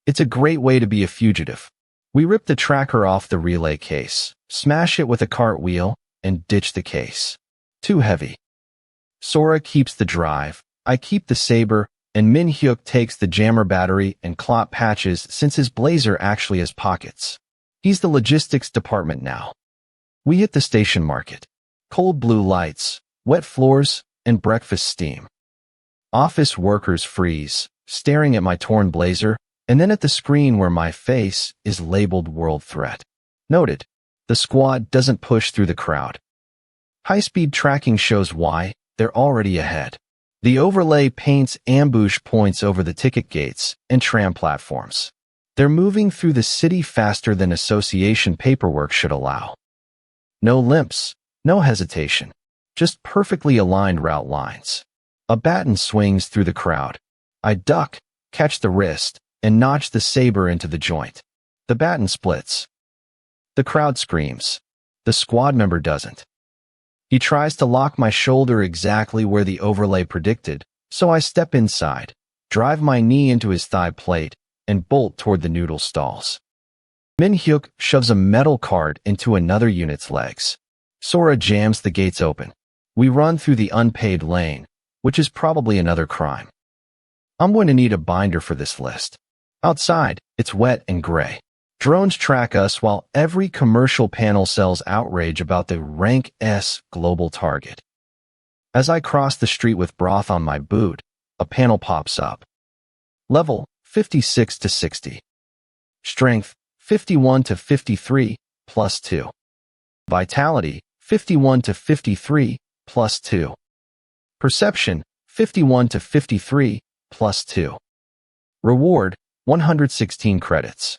It's a great way to be a fugitive. We rip the tracker off the relay case, smash it with a cartwheel, and ditch the case. Too heavy. Sora keeps the drive, I keep the saber, and Min-hyuk takes the jammer battery and clot patches since his blazer actually has pockets. He's the logistics department now. We hit the station market. Cold blue lights, wet floors, and breakfast steam. Office workers freeze, staring at my torn blazer, and then at the screen where my face is labeled World Threat. Noted, the squad doesn't push through the crowd. High-speed tracking shows why, they're already ahead. The overlay paints ambush points over the ticket gates and tram platforms. They're moving through the city faster than association paperwork should allow. No limps, no hesitation, just perfectly aligned route lines. A baton swings through the crowd. I duck, catch the wrist, and notch the saber into the joint. The baton splits. The crowd screams. The squad member doesn't. He tries to lock my shoulder exactly where the overlay predicted, so I step inside, drive my knee into his thigh plate, and bolt toward the noodle stalls. Min-hyuk shoves a metal cart into another unit's legs. Sora jams the gates open. We run through the unpaid lane, which is probably another crime. I'm going to need a binder for this list. Outside, it's wet and gray. Drones track us while every commercial panel sells outrage about the rank S global target. As I cross the street with broth on my boot, a panel pops up. Level 56 to 60. Strength 51 to 53 plus 2. Vitality 51 to 53 plus 2. Perception 51 to 53 plus 2. Reward 116 credits.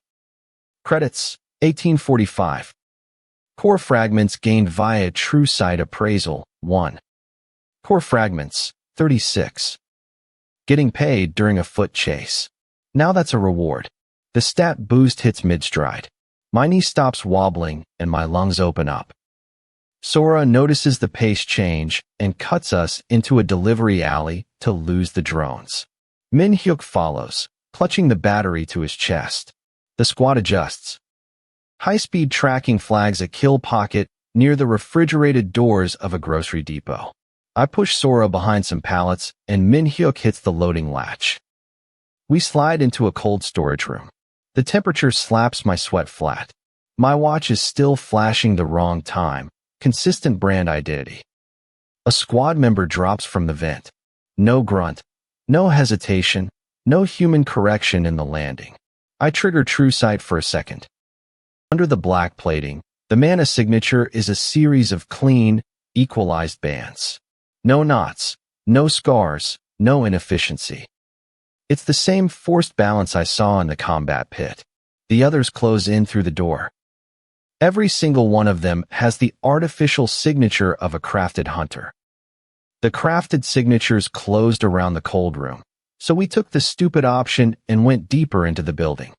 Credits 1845. Core fragments gained via True Sight Appraisal 1. Core fragments 36. Getting paid during a foot chase. Now that's a reward. The stat boost hits mid-stride. My knee stops wobbling and my lungs open up. Sora notices the pace change and cuts us into a delivery alley to lose the drones. Min-hyuk follows, clutching the battery to his chest. The squad adjusts. High-speed tracking flags a kill pocket near the refrigerated doors of a grocery depot. I push Sora behind some pallets, and Min-hyuk hits the loading latch. We slide into a cold storage room. The temperature slaps my sweat flat. My watch is still flashing the wrong time. Consistent brand identity. A squad member drops from the vent. No grunt, no hesitation, no human correction in the landing. I trigger True Sight for a second. Under the black plating, the mana signature is a series of clean, equalized bands. No knots, no scars, no inefficiency. It's the same forced balance I saw in the combat pit. The others close in through the door. Every single one of them has the artificial signature of a crafted hunter. The crafted signatures closed around the cold room, so we took the stupid option and went deeper into the building.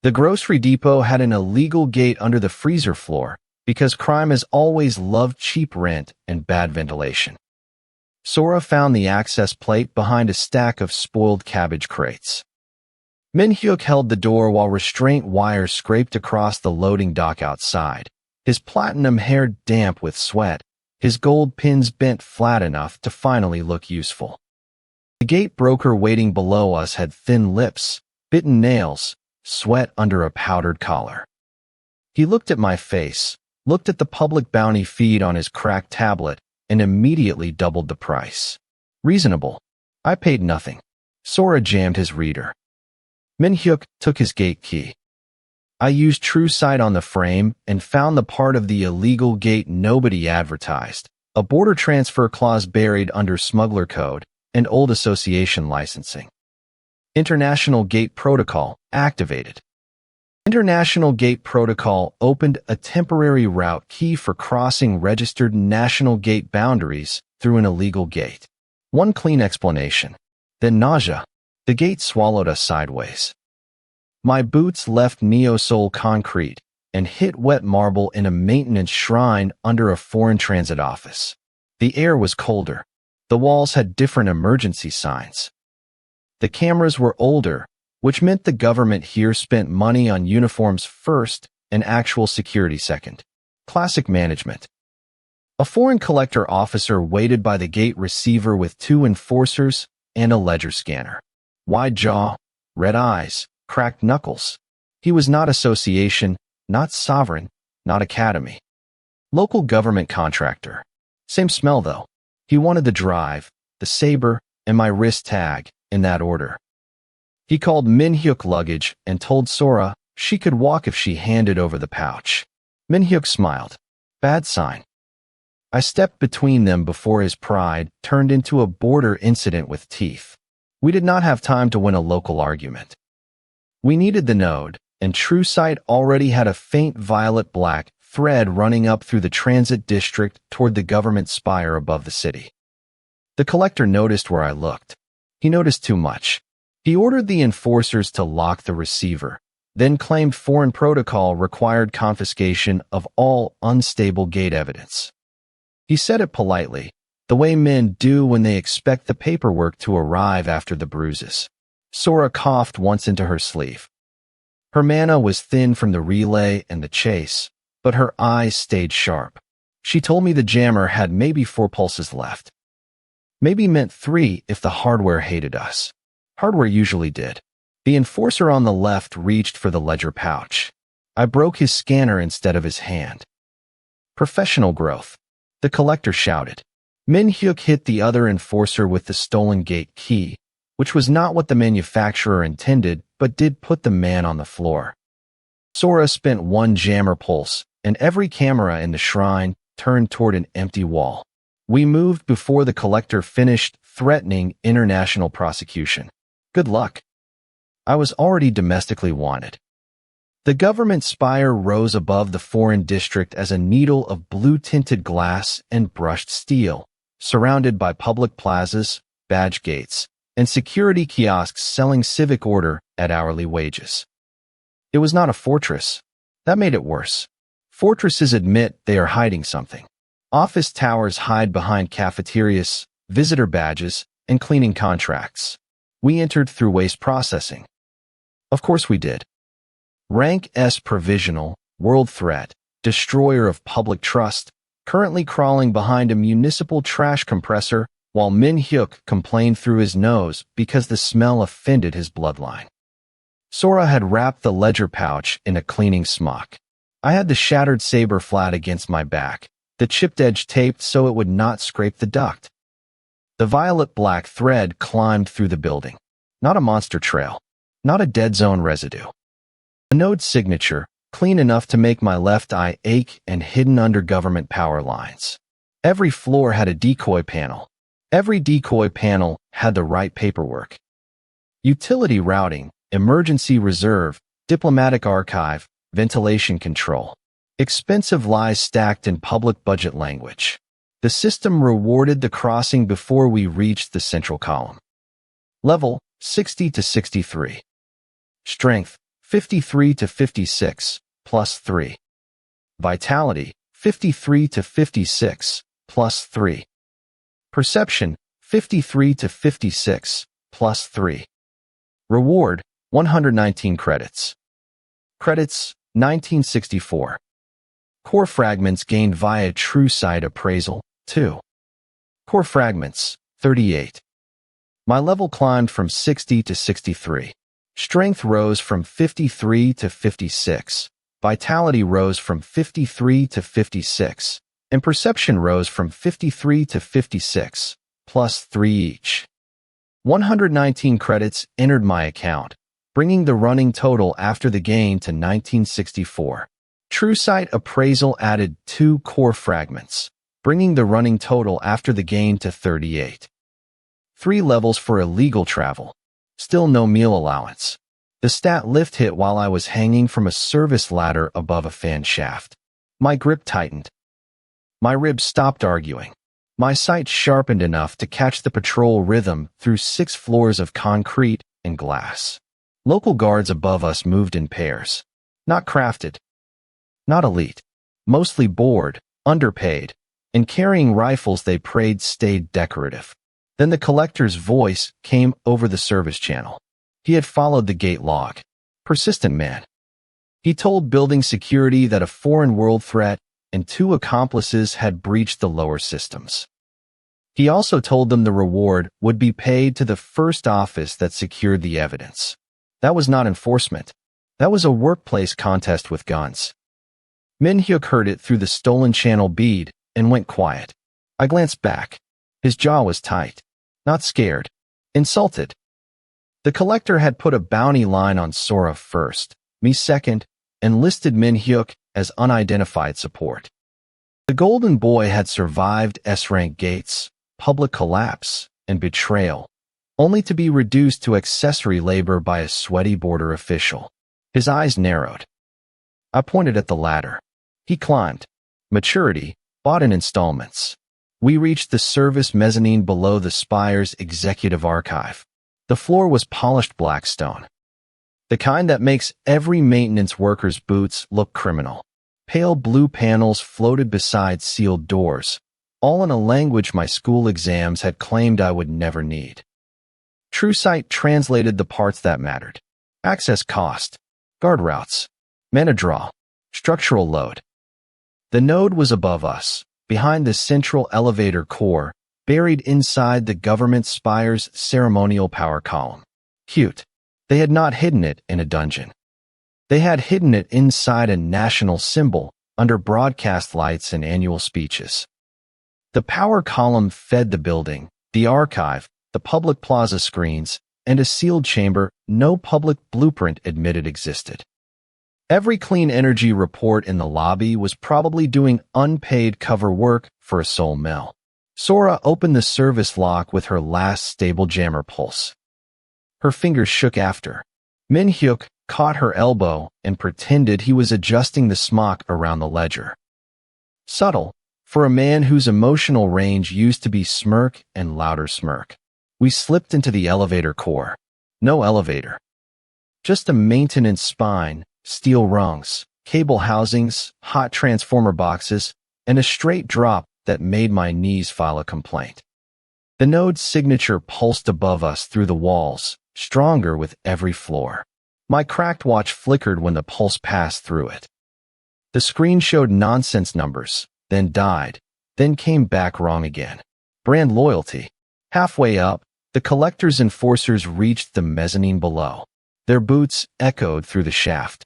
The grocery depot had an illegal gate under the freezer floor because crime has always loved cheap rent and bad ventilation. Sora found the access plate behind a stack of spoiled cabbage crates. Min-hyuk held the door while restraint wires scraped across the loading dock outside, his platinum hair damp with sweat, his gold pins bent flat enough to finally look useful. The gate broker waiting below us had thin lips, bitten nails, sweat under a powdered collar. He looked at my face, looked at the public bounty feed on his cracked tablet, and immediately doubled the price. Reasonable. I paid nothing. Sora jammed his reader. Min-hyuk took his gate key. I used True Sight on the frame and found the part of the illegal gate nobody advertised, a border transfer clause buried under smuggler code and old association licensing. International Gate Protocol activated. International Gate Protocol opened a temporary route key for crossing registered national gate boundaries through an illegal gate. One clean explanation. Then nausea. The gate swallowed us sideways. My boots left Neosol concrete and hit wet marble in a maintenance shrine under a foreign transit office. The air was colder. The walls had different emergency signs. The cameras were older, which meant the government here spent money on uniforms first and actual security second. Classic management. A foreign collector officer waited by the gate receiver with 2 enforcers and a ledger scanner. Wide jaw, red eyes, cracked knuckles. He was not association, not sovereign, not academy. Local government contractor. Same smell though. He wanted the drive, the saber, and my wrist tag, in that order. He called Min-hyuk luggage and told Sora she could walk if she handed over the pouch. Min-hyuk smiled. Bad sign. I stepped between them before his pride turned into a border incident with teeth. We did not have time to win a local argument. We needed the node, and True Sight already had a faint violet-black thread running up through the transit district toward the government spire above the city. The collector noticed where I looked. He noticed too much. He ordered the enforcers to lock the receiver, then claimed foreign protocol required confiscation of all unstable gate evidence. He said it politely, the way men do when they expect the paperwork to arrive after the bruises. Sora coughed once into her sleeve. Her mana was thin from the relay and the chase, but her eyes stayed sharp. She told me the jammer had maybe 4 pulses left. Maybe meant 3 if the hardware hated us. Hardware usually did. The enforcer on the left reached for the ledger pouch. I broke his scanner instead of his hand. Professional growth. The collector shouted. Min-hyuk hit the other enforcer with the stolen gate key, which was not what the manufacturer intended, but did put the man on the floor. Sora spent 1 jammer pulse, and every camera in the shrine turned toward an empty wall. We moved before the collector finished threatening international prosecution. Good luck. I was already domestically wanted. The government spire rose above the foreign district as a needle of blue-tinted glass and brushed steel, surrounded by public plazas, badge gates, and security kiosks selling civic order at hourly wages. It was not a fortress. That made it worse. Fortresses admit they are hiding something. Office towers hide behind cafeterias, visitor badges, and cleaning contracts. We entered through waste processing. Of course we did. Rank S provisional, world threat, destroyer of public trust, currently crawling behind a municipal trash compressor while Min-hyuk complained through his nose because the smell offended his bloodline. Sora had wrapped the ledger pouch in a cleaning smock. I had the shattered saber flat against my back, the chipped edge taped so it would not scrape the duct. The violet-black thread climbed through the building. Not a monster trail. Not a dead zone residue. A node signature, clean enough to make my left eye ache and hidden under government power lines. Every floor had a decoy panel. Every decoy panel had the right paperwork. Utility routing, emergency reserve, diplomatic archive, ventilation control. Expensive lies stacked in public budget language. The system rewarded the crossing before we reached the central column. Level, 60 to 63. Strength, 53 to 56, plus 3. Vitality, 53 to 56, plus 3. Perception, 53 to 56, plus 3. Reward, 119 credits. Credits, 1964. Core fragments gained via true sight appraisal, 2. Core fragments, 38. My level climbed from 60 to 63. Strength rose from 53 to 56. Vitality rose from 53 to 56. And perception rose from 53 to 56, plus 3 each. 119 credits entered my account, bringing the running total after the gain to 1964. True sight appraisal added 2 core fragments, bringing the running total after the gain to 38. 3 levels for illegal travel. Still no meal allowance. The stat lift hit while I was hanging from a service ladder above a fan shaft. My grip tightened. My ribs stopped arguing. My sight sharpened enough to catch the patrol rhythm through 6 floors of concrete and glass. Local guards above us moved in pairs. Not crafted. Not elite. Mostly bored, underpaid, and carrying rifles they prayed stayed decorative. Then the collector's voice came over the service channel. He had followed the gate log. Persistent man. He told building security that a foreign world threat and 2 accomplices had breached the lower systems. He also told them the reward would be paid to the first office that secured the evidence. That was not enforcement. That was a workplace contest with guns. Min-hyuk heard it through the stolen channel bead and went quiet. I glanced back. His jaw was tight. Not scared. Insulted. The collector had put a bounty line on Sora first, me second, and listed Min-hyuk as unidentified support. The golden boy had survived S-rank gates, public collapse, and betrayal, only to be reduced to accessory labor by a sweaty border official. His eyes narrowed. I pointed at the ladder. He climbed. Maturity, bought in installments. We reached the service mezzanine below the spire's executive archive. The floor was polished black stone, the kind that makes every maintenance worker's boots look criminal. Pale blue panels floated beside sealed doors, all in a language my school exams had claimed I would never need. TrueSight translated the parts that mattered: access cost, guard routes, mana draw, structural load. The node was above us, behind the central elevator core, buried inside the government spire's ceremonial power column. Cute. They had not hidden it in a dungeon. They had hidden it inside a national symbol, under broadcast lights and annual speeches. The power column fed the building, the archive, the public plaza screens, and a sealed chamber no public blueprint admitted existed. Every clean energy report in the lobby was probably doing unpaid cover work for a soul mill. Sora opened the service lock with her last stable jammer pulse. Her fingers shook after. Min-hyuk caught her elbow and pretended he was adjusting the smock around the ledger. Subtle, for a man whose emotional range used to be smirk and louder smirk. We slipped into the elevator core. No elevator. Just a maintenance spine, steel rungs, cable housings, hot transformer boxes, and a straight drop that made my knees file a complaint. The node's signature pulsed above us through the walls, stronger with every floor. My cracked watch flickered when the pulse passed through it. The screen showed nonsense numbers, then died, then came back wrong again. Brand loyalty. Halfway up, the collector's enforcers reached the mezzanine below. Their boots echoed through the shaft.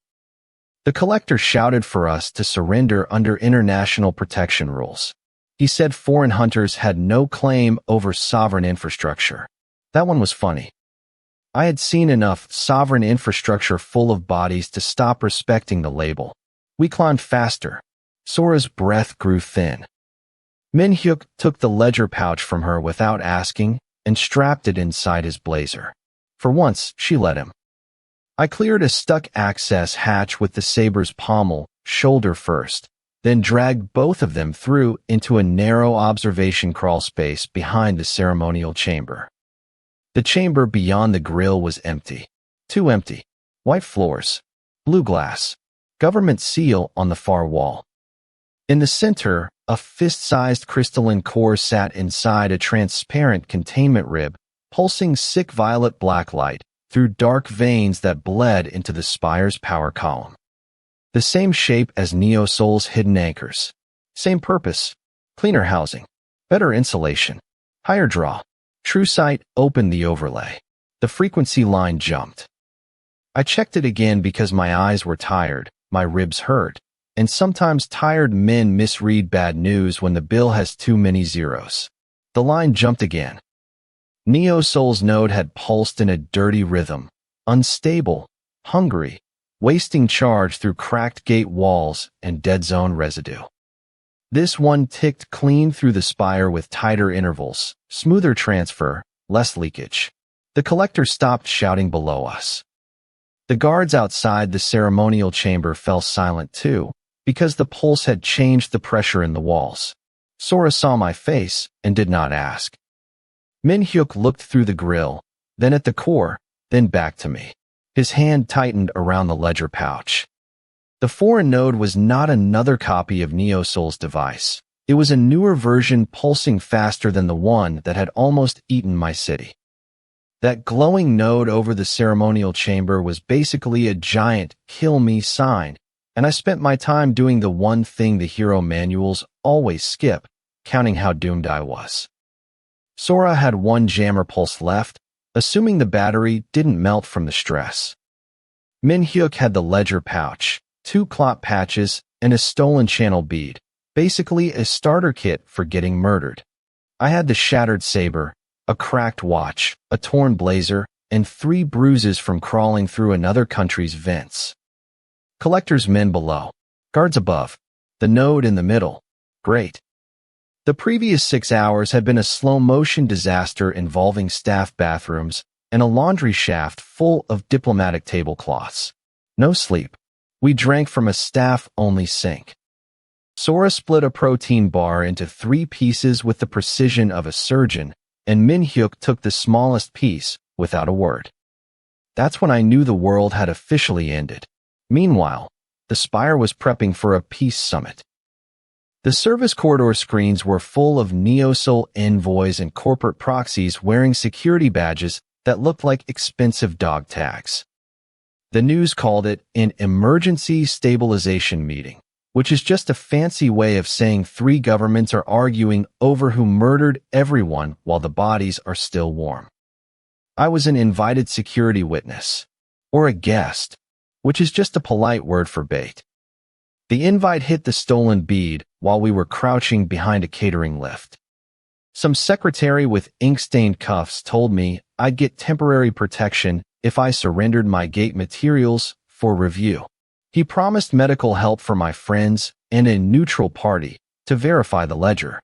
The collector shouted for us to surrender under international protection rules. He said foreign hunters had no claim over sovereign infrastructure. That one was funny. I had seen enough sovereign infrastructure full of bodies to stop respecting the label. We climbed faster. Sora's breath grew thin. Min-hyuk took the ledger pouch from her without asking and strapped it inside his blazer. For once, she let him. I cleared a stuck access hatch with the saber's pommel, shoulder first, then dragged both of them through into a narrow observation crawl space behind the ceremonial chamber. The chamber beyond the grill was empty. Too empty. White floors. Blue glass. Government seal on the far wall. In the center, a fist-sized crystalline core sat inside a transparent containment rib, pulsing sick violet black light through dark veins that bled into the spire's power column. The same shape as Neo Soul's hidden anchors. Same purpose. Cleaner housing. Better insulation. Higher draw. TrueSight opened the overlay. The frequency line jumped. I checked it again because my eyes were tired, my ribs hurt, and sometimes tired men misread bad news when the bill has too many zeros. The line jumped again. Neo Soul's node had pulsed in a dirty rhythm, unstable, hungry, wasting charge through cracked gate walls and dead zone residue. This one ticked clean through the spire with tighter intervals, smoother transfer, less leakage. The collector stopped shouting below us. The guards outside the ceremonial chamber fell silent too, because the pulse had changed the pressure in the walls. Sora saw my face and did not ask. Min-hyuk looked through the grill, then at the core, then back to me. His hand tightened around the ledger pouch. The foreign node was not another copy of Neo Soul's device. It was a newer version pulsing faster than the one that had almost eaten my city. That glowing node over the ceremonial chamber was basically a giant kill me sign, and I spent my time doing the one thing the hero manuals always skip, counting how doomed I was. Sora had one jammer pulse left, assuming the battery didn't melt from the stress. Min-hyuk had the ledger pouch, 2 clot patches, and a stolen channel bead, basically a starter kit for getting murdered. I had the shattered saber, a cracked watch, a torn blazer, and 3 bruises from crawling through another country's vents. Collector's men below, guards above, the node in the middle. Great. The previous 6 hours had been a slow-motion disaster involving staff bathrooms and a laundry shaft full of diplomatic tablecloths. No sleep. We drank from a staff-only sink. Sora split a protein bar into 3 pieces with the precision of a surgeon, and Min-hyuk took the smallest piece without a word. That's when I knew the world had officially ended. Meanwhile, the Spire was prepping for a peace summit. The service corridor screens were full of Neosol envoys and corporate proxies wearing security badges that looked like expensive dog tags. The news called it an emergency stabilization meeting, which is just a fancy way of saying 3 governments are arguing over who murdered everyone while the bodies are still warm. I was an invited security witness, or a guest, which is just a polite word for bait. The invite hit the stolen bead while we were crouching behind a catering lift. Some secretary with ink-stained cuffs told me I'd get temporary protection if I surrendered my gate materials for review. He promised medical help for my friends and a neutral party to verify the ledger.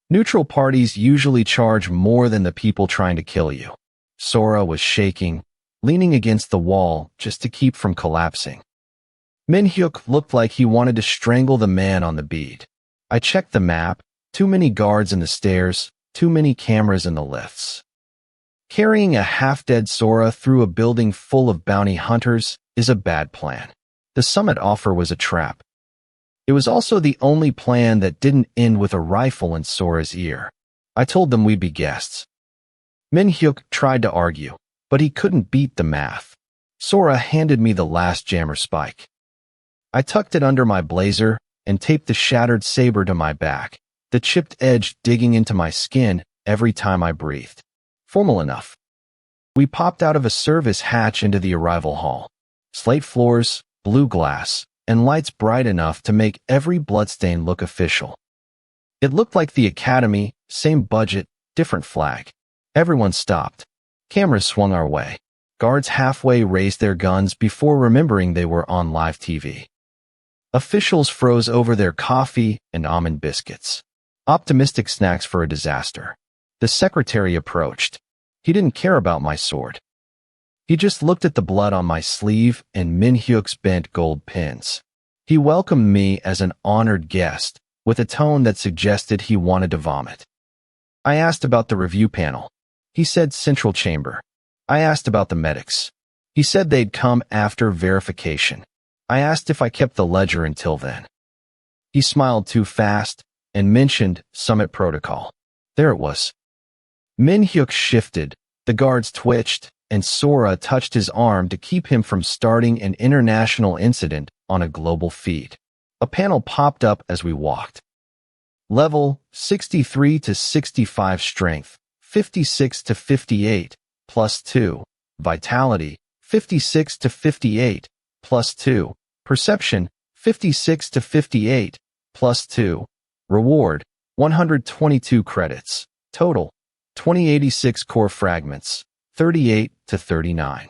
Neutral parties usually charge more than the people trying to kill you. Sora was shaking, leaning against the wall just to keep from collapsing. Min-hyuk looked like he wanted to strangle the man on the bead. I checked the map. Too many guards in the stairs, too many cameras in the lifts. Carrying a half-dead Sora through a building full of bounty hunters is a bad plan. The summit offer was a trap. It was also the only plan that didn't end with a rifle in Sora's ear. I told them we'd be guests. Min-hyuk tried to argue, but he couldn't beat the math. Sora handed me the last jammer spike. I tucked it under my blazer and taped the shattered saber to my back, the chipped edge digging into my skin every time I breathed. Formal enough. We popped out of a service hatch into the arrival hall. Slate floors, blue glass, and lights bright enough to make every bloodstain look official. It looked like the academy, same budget, different flag. Everyone stopped. Cameras swung our way. Guards halfway raised their guns before remembering they were on live TV. Officials froze over their coffee and almond biscuits. Optimistic snacks for a disaster. The secretary approached. He didn't care about my sword. He just looked at the blood on my sleeve and Min-hyuk's bent gold pins. He welcomed me as an honored guest, with a tone that suggested he wanted to vomit. I asked about the review panel. He said central chamber. I asked about the medics. He said they'd come after verification. I asked if I kept the ledger until then. He smiled too fast and mentioned summit protocol. There it was. Min-hyuk shifted, the guards twitched, and Sora touched his arm to keep him from starting an international incident on a global feed. A panel popped up as we walked. Level 63 to 65 strength, 56 to 58, plus 2. Vitality, 56 to 58, plus 2. Perception, 56 to 58, plus 2. Reward, 122 credits. Total, 2086 core fragments, 38 to 39.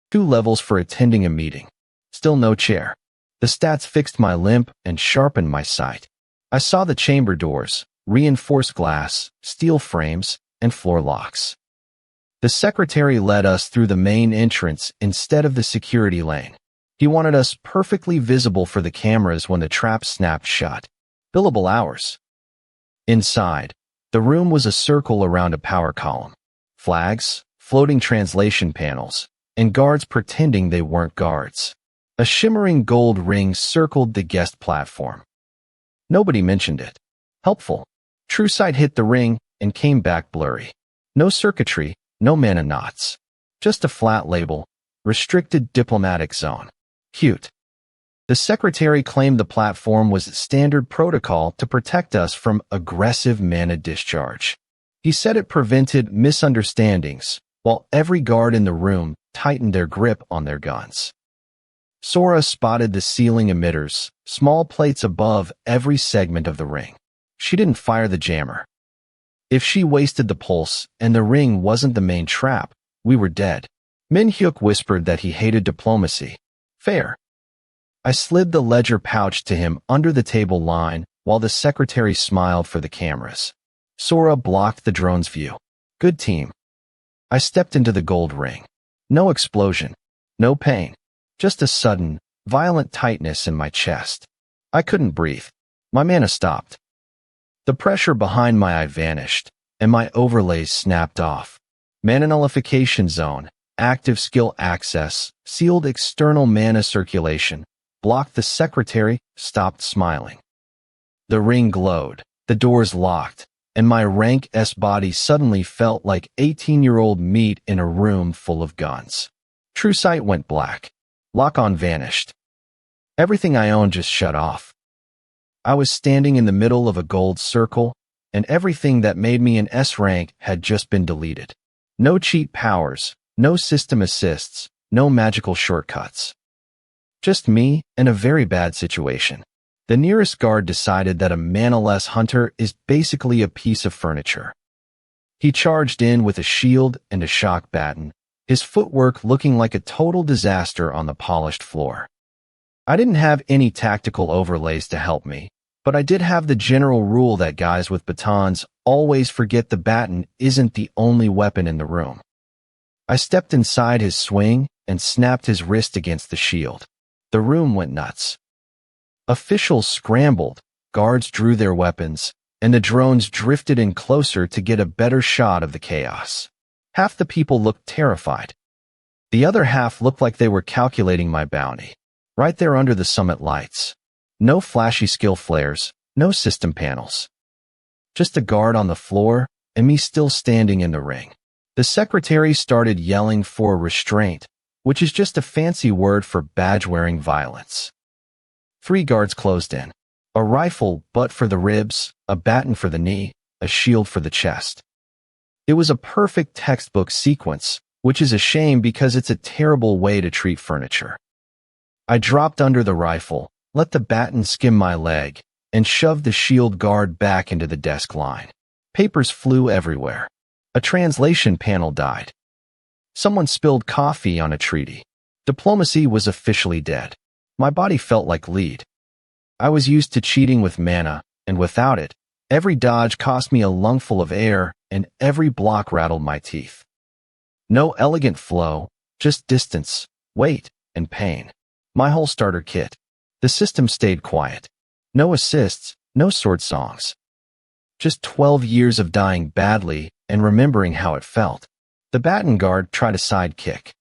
2 levels for attending a meeting. Still no chair. The stats fixed my limp and sharpened my sight. I saw the chamber doors, reinforced glass, steel frames, and floor locks. The secretary led us through the main entrance instead of the security lane. He wanted us perfectly visible for the cameras when the trap snapped shut. Billable hours. Inside, the room was a circle around a power column. Flags, floating translation panels, and guards pretending they weren't guards. A shimmering gold ring circled the guest platform. Nobody mentioned it. Helpful. TrueSight hit the ring and came back blurry. No circuitry, no mana knots. Just a flat label. Restricted diplomatic zone. Cute. The secretary claimed the platform was standard protocol to protect us from aggressive mana discharge. He said it prevented misunderstandings, while every guard in the room tightened their grip on their guns. Sora spotted the ceiling emitters, small plates above every segment of the ring. She didn't fire the jammer. If she wasted the pulse and the ring wasn't the main trap, we were dead. Min-hyuk whispered that he hated diplomacy. Fair. I slid the ledger pouch to him under the table line while the secretary smiled for the cameras. Sora blocked the drone's view. Good team. I stepped into the gold ring. No explosion. No pain. Just a sudden, violent tightness in my chest. I couldn't breathe. My mana stopped. The pressure behind my eye vanished, and my overlays snapped off. Mana nullification zone, active skill access, sealed external mana circulation, blocked. The secretary stopped smiling. The ring glowed, the doors locked, and my rank S body suddenly felt like 18-year-old meat in a room full of guns. True sight went black. Lock-on vanished. Everything I owned just shut off. I was standing in the middle of a gold circle, and everything that made me an S rank had just been deleted. No cheat powers, no system assists, no magical shortcuts. Just me and a very bad situation. The nearest guard decided that a mana-less hunter is basically a piece of furniture. He charged in with a shield and a shock baton, his footwork looking like a total disaster on the polished floor. I didn't have any tactical overlays to help me, but I did have the general rule that guys with batons always forget the baton isn't the only weapon in the room. I stepped inside his swing and snapped his wrist against the shield. The room went nuts. Officials scrambled, guards drew their weapons, and the drones drifted in closer to get a better shot of the chaos. Half the people looked terrified. The other half looked like they were calculating my bounty. Right there under the summit lights. No flashy skill flares, no system panels. Just a guard on the floor, and me still standing in the ring. The secretary started yelling for restraint, which is just a fancy word for badge-wearing violence. 3 guards closed in. A rifle, butt for the ribs, a baton for the knee, a shield for the chest. It was a perfect textbook sequence, which is a shame because it's a terrible way to treat furniture. I dropped under the rifle, let the baton skim my leg, and shoved the shield guard back into the desk line. Papers flew everywhere. A translation panel died. Someone spilled coffee on a treaty. Diplomacy was officially dead. My body felt like lead. I was used to cheating with mana, and without it, every dodge cost me a lungful of air, and every block rattled my teeth. No elegant flow, just distance, weight, and pain. My whole starter kit. The system stayed quiet. No assists, no sword songs. Just 12 years of dying badly and remembering how it felt. The baton guard tried a sidekick.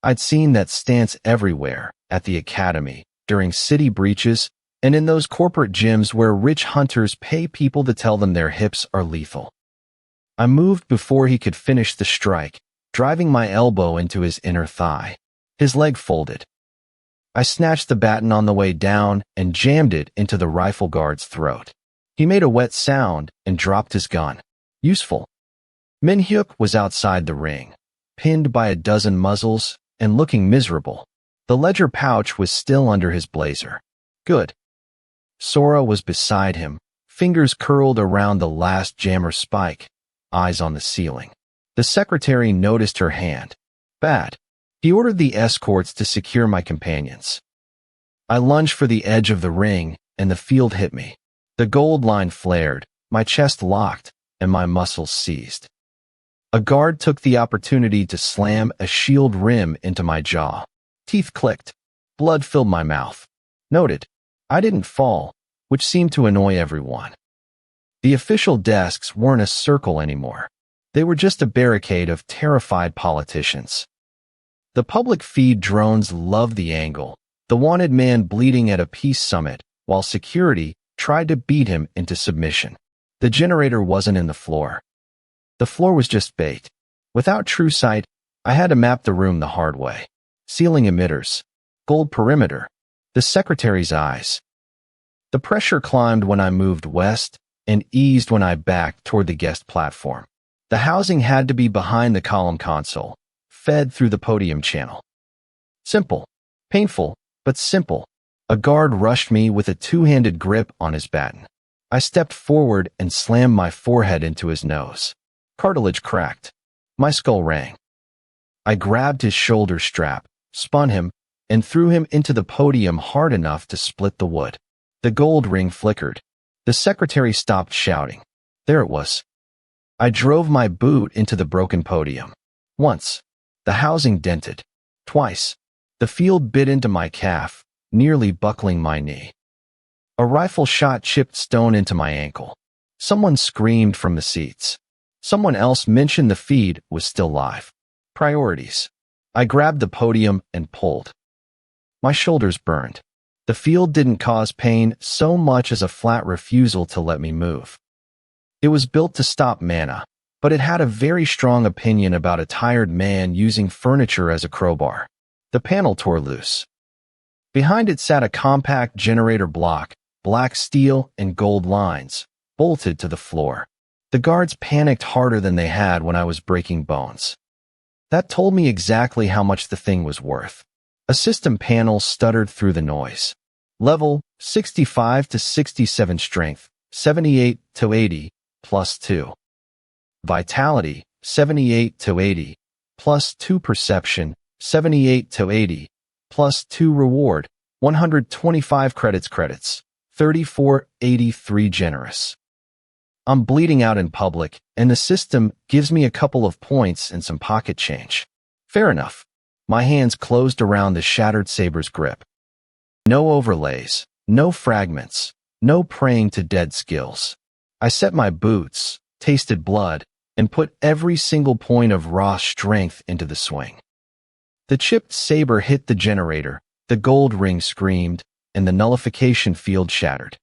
I'd seen that stance everywhere, at the academy, during city breaches, and in those corporate gyms where rich hunters pay people to tell them their hips are lethal. I moved before he could finish the strike, driving my elbow into his inner thigh. His leg folded. I snatched the baton on the way down and jammed it into the rifle guard's throat. He made a wet sound and dropped his gun. Useful. Minhyuk was outside the ring, pinned by a dozen muzzles and looking miserable. The ledger pouch was still under his blazer. Good. Sora was beside him, fingers curled around the last jammer spike, eyes on the ceiling. The secretary noticed her hand. Bad. He ordered the escorts to secure my companions. I lunged for the edge of the ring, and the field hit me. The gold line flared, my chest locked, and my muscles seized. A guard took the opportunity to slam a shield rim into my jaw. Teeth clicked. Blood filled my mouth. Noted. I didn't fall, which seemed to annoy everyone. The official desks weren't a circle anymore. They were just a barricade of terrified politicians. The public feed drones loved the angle, the wanted man bleeding at a peace summit, while security tried to beat him into submission. The generator wasn't in the floor. The floor was just bait. Without true sight, I had to map the room the hard way. Ceiling emitters. Gold perimeter. The secretary's eyes. The pressure climbed when I moved west and eased when I backed toward the guest platform. The housing had to be behind the column console, fed through the podium channel. Simple. Painful, but simple. A guard rushed me with a two-handed grip on his baton. I stepped forward and slammed my forehead into his nose. Cartilage cracked. My skull rang. I grabbed his shoulder strap, spun him, and threw him into the podium hard enough to split the wood. The gold ring flickered. The secretary stopped shouting. There it was. I drove my boot into the broken podium. Once. The housing dented. Twice. The field bit into my calf, nearly buckling my knee. A rifle shot chipped stone into my ankle. Someone screamed from the seats. Someone else mentioned the feed was still live. Priorities. I grabbed the podium and pulled. My shoulders burned. The field didn't cause pain so much as a flat refusal to let me move. It was built to stop mana, but it had a very strong opinion about a tired man using furniture as a crowbar. The panel tore loose. Behind it sat a compact generator block, black steel and gold lines, bolted to the floor. The guards panicked harder than they had when I was breaking bones. That told me exactly how much the thing was worth. A system panel stuttered through the noise. Level, 65 to 67 strength, 78 to 80, plus 2. Vitality, 78 to 80, plus 2 perception, 78 to 80, plus 2 reward, 125 credits, 3483 generous. I'm bleeding out in public, and the system gives me a couple of points and some pocket change. Fair enough. My hands closed around the shattered saber's grip. No overlays, no fragments, no praying to dead skills. I set my boots, tasted blood, and put every single point of raw strength into the swing. The chipped saber hit the generator, the gold ring screamed, and the nullification field shattered.